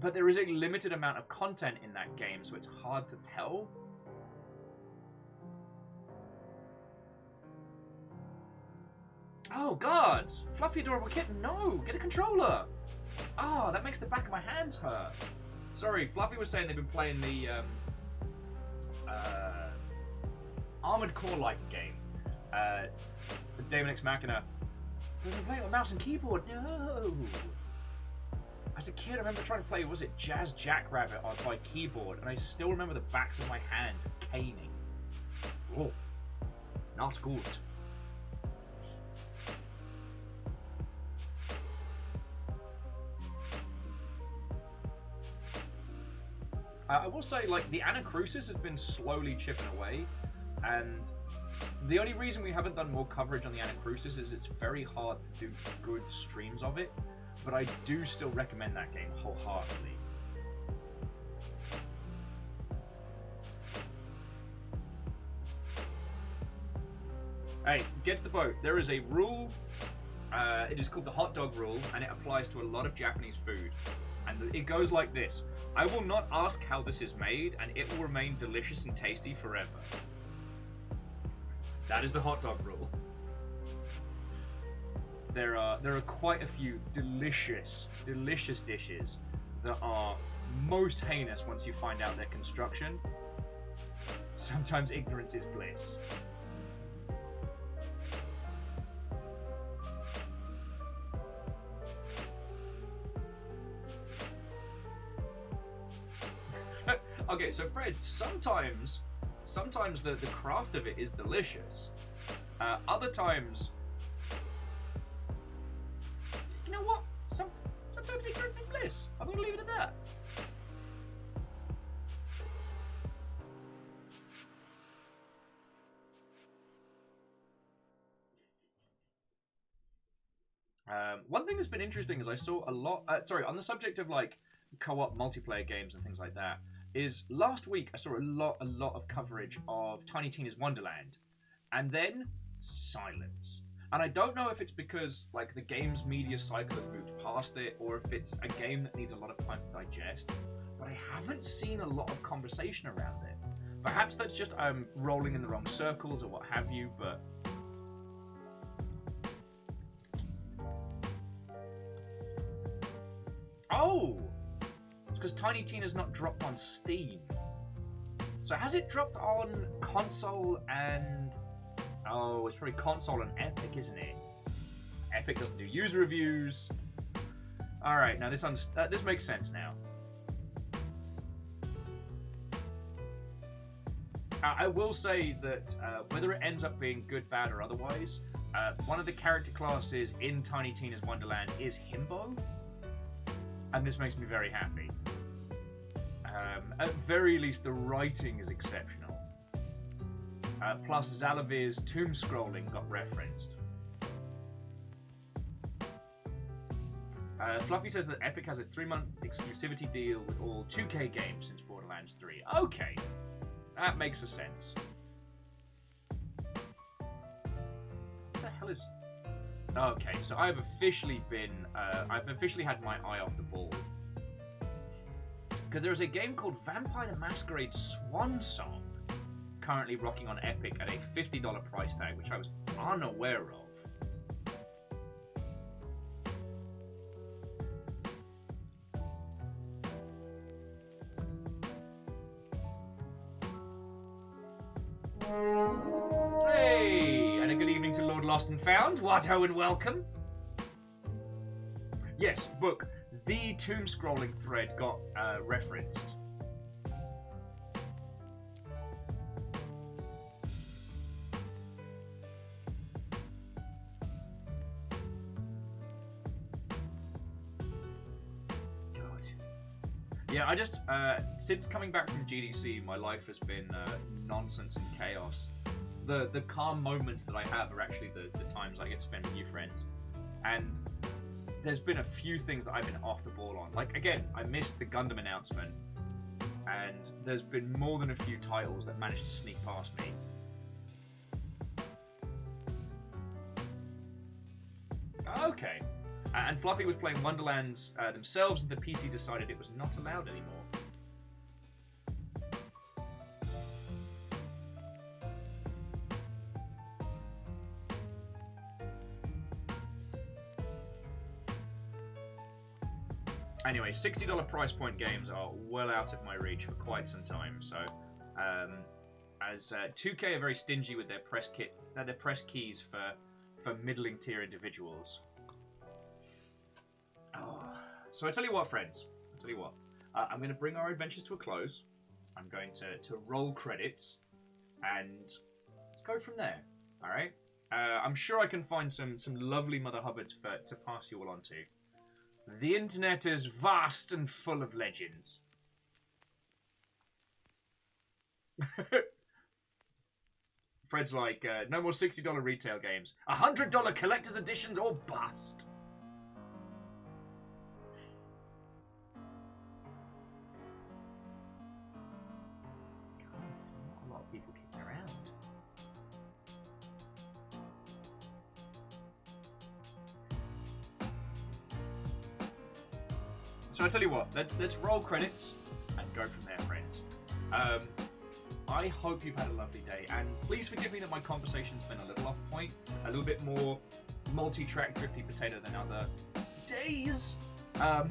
But there is a limited amount of content in that game, so it's hard to tell. Oh, God! Fluffy adorable kitten, no! Get a controller! Ah, that makes the back of my hands hurt. Sorry, Fluffy was saying they've been playing the Armored Core-like game. The Daemon X Machina. We've been playing with mouse and keyboard, no! As a kid, I remember trying to play, was it Jazz Jackrabbit by keyboard, and I still remember the backs of my hands caning. Oh, not good. I will say, like, the Anacrusis has been slowly chipping away, and the only reason we haven't done more coverage on the Anacrusis is it's very hard to do good streams of it. But I do still recommend that game wholeheartedly. Hey, get to the boat. There is a rule. It is called the hot dog rule, and it applies to a lot of Japanese food. And it goes like this. I will not ask how this is made, and it will remain delicious and tasty forever. That is the hot dog rule. There are quite a few delicious dishes that are most heinous once you find out their construction. Sometimes ignorance is bliss. Okay, so Fred, sometimes the craft of it is delicious. Other times, you know what? Sometimes ignorance is bliss. I'm gonna leave it at that. One thing that's been interesting is I saw a lot. On the subject of like co-op multiplayer games and things like that, is last week I saw a lot of coverage of Tiny Tina's Wonderland, and then silence. And I don't know if it's because like the game's media cycle has moved past it, or if it's a game that needs a lot of time to digest. But I haven't seen a lot of conversation around it. Perhaps that's just I'm rolling in the wrong circles or what have you, but... Oh! It's because Tiny Tina's not dropped on Steam. So has it dropped on console and... Oh, it's probably console and Epic, isn't it? Epic doesn't do user reviews. Alright, now this makes sense now. I will say that whether it ends up being good, bad, or otherwise, one of the character classes in Tiny Tina's Wonderland is Himbo. And this makes me very happy. At very least, the writing is exceptional. Plus, Zalavir's tomb scrolling got referenced. Fluffy says that Epic has a 3-month exclusivity deal with all 2K games since Borderlands 3. Okay, that makes a sense. What the hell is... Okay, so I've officially had my eye off the ball. Because there's a game called Vampire the Masquerade Swan Song currently rocking on Epic at a $50 price tag, which I was unaware of. Hey, and a good evening to Lord Lost and Found. What ho and welcome. Yes, book. The tomb scrolling thread got referenced. Yeah, I just, since coming back from GDC, my life has been nonsense and chaos. The calm moments that I have are actually the times I get to spend with new friends. And there's been a few things that I've been off the ball on. Like, again, I missed the Gundam announcement, and there's been more than a few titles that managed to sneak past me. Okay. And Fluffy was playing Wonderlands themselves, and the PC decided it was not allowed anymore. Anyway, $60 price point games are well out of my reach for quite some time. So, as 2K are very stingy with their press keys for middling tier individuals. Oh. So I tell you what, friends. I tell you what. I'm going to bring our adventures to a close. I'm going to roll credits, and let's go from there. All right. I'm sure I can find some lovely Mother Hubbards to pass you all on to. The internet is vast and full of legends. Fred's like, no more $60 retail games. $100 collector's editions or bust. Not a lot of people kicking around. So I tell you what, let's roll credits and go from there, friends. I hope you've had a lovely day, and please forgive me that my conversation's been a little off point, a little bit more multi-track drifty potato than other days. But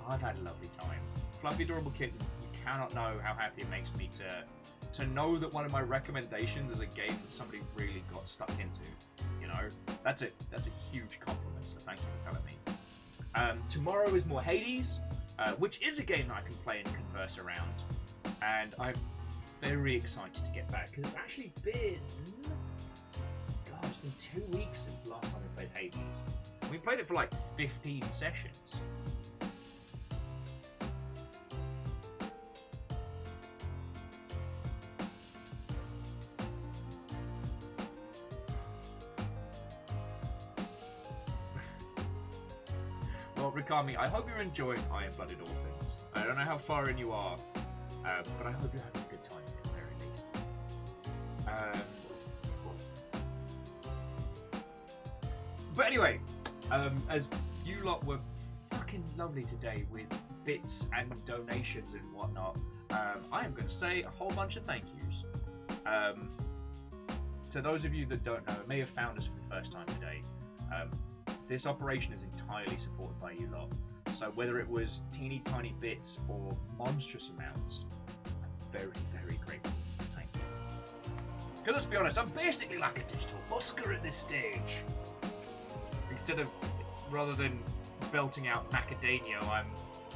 I've had a lovely time. Fluffy Adorable Kitten, you cannot know how happy it makes me to know that one of my recommendations is a game that somebody really got stuck into. You know, that's a huge compliment, so thank you for telling me. Tomorrow is more Hades, which is a game that I can play and converse around, and I'm very excited to get back, because it's actually been... God, it's been 2 weeks since the last time we played Hades. We played it for like 15 sessions. Well, Rikami, I hope you're enjoying Iron-Blooded Orphans. I don't know how far in you are, but I hope you're having a good time at the very least. But anyway, as you lot were fucking lovely today with bits and donations and whatnot, I am going to say a whole bunch of thank yous. To those of you that don't know, may have found us for the first time today, this operation is entirely supported by you lot. So whether it was teeny tiny bits or monstrous amounts, I'm very, very grateful. Thank you. Because let's be honest, I'm basically like a digital busker at this stage. Rather than belting out macadamia, I'm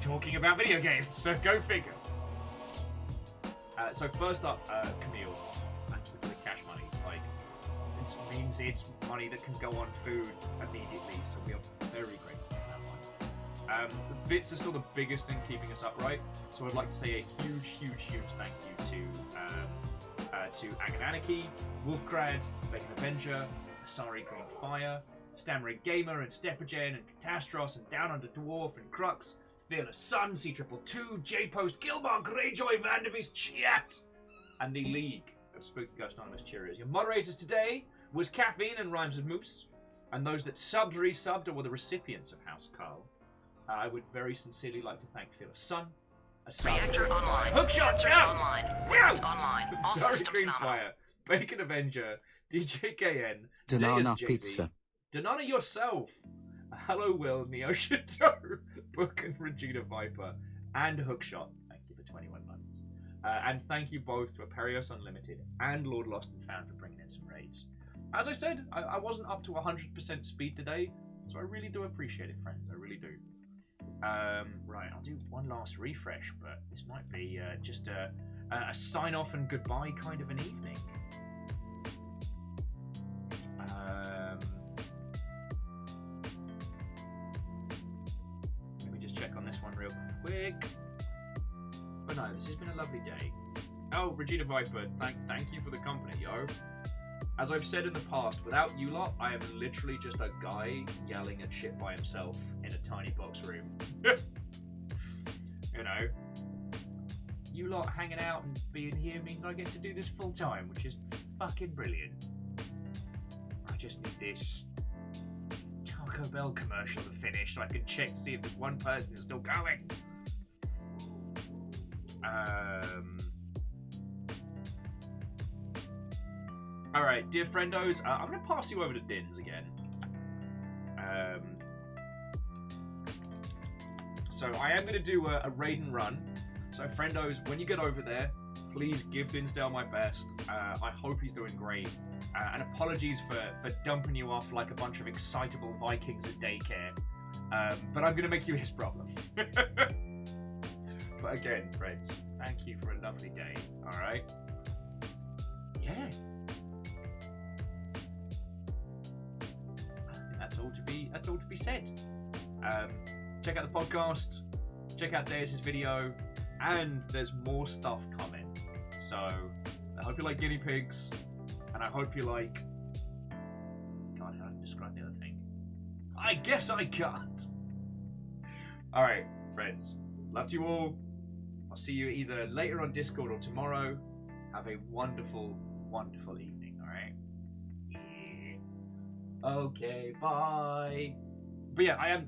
talking about video games, so go figure. So first up, Camille, thank you for the cash money. Like, it means it's money that can go on food immediately, so we are very grateful for that one. The bits are still the biggest thing keeping us upright, so I'd like to say a huge, huge, huge thank you to Agananarchy, Wolfgrad, Viking Avenger, Asari Green Fire, Stammering Gamer and Stepagen and Catastros and Down Under Dwarf and Crux, Fearless Sun, C222, J-Post, Gilmar, Greyjoy, Vanderbeest, Chat, and the League of Spooky Ghost Anonymous Cheerios. Your moderators today was Caffeine and Rhymes of Moose, and those that subbed, resubbed, or were the recipients of House Carl. I would very sincerely like to thank Fearless Sun, Reactor online. Hookshot, Sensors online. Weapons online. All Sorry, systems Green nominal. Fire, Bacon Avenger, DJKN, Banana JSJZ, pizza. Donana yourself, Hello Will, Neo Shadow, Book and Regina Viper, and Hookshot. Thank you for 21 months. And thank you both to Aperios Unlimited and Lord Lost and Found for bringing in some raids. As I said, I wasn't up to 100% speed today, so I really do appreciate it, friends. I really do. Right, I'll do one last refresh, but this might be just a sign-off and goodbye kind of an evening. Let me just check on this one real quick. But no, this has been a lovely day. Oh, Regina Viper, thank you for the company, yo. As I've said in the past, without you lot, I am literally just a guy yelling at shit by himself in a tiny box room. You know, you lot hanging out and being here means I get to do this full time, which is fucking brilliant. I just need this Taco Bell commercial to finish so I can check to see if there's one person that's still going. Alright, dear friendos, I'm going to pass you over to Dins again. So I am going to do a raid and run. So friendos, when you get over there, please give Dinsdale my best. I hope he's doing great. And apologies for dumping you off like a bunch of excitable Vikings at daycare. But I'm going to make you his problem. But again, friends, thank you for a lovely day. Alright? Yeah. That's all to be said. Check out the podcast, check out Deus's video, and there's more stuff coming. So I hope you like guinea pigs, and I hope you like. God, how do I describe the other thing? I guess I can't. All right, friends. Love to you all. I'll see you either later on Discord or tomorrow. Have a wonderful, wonderful evening. All right. Okay, bye. But yeah, I am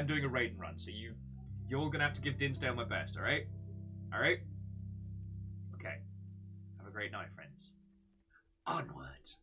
doing a raid and run, so you're gonna have to give Dinsdale my best, alright? Alright? Okay. Have a great night, friends. Onward.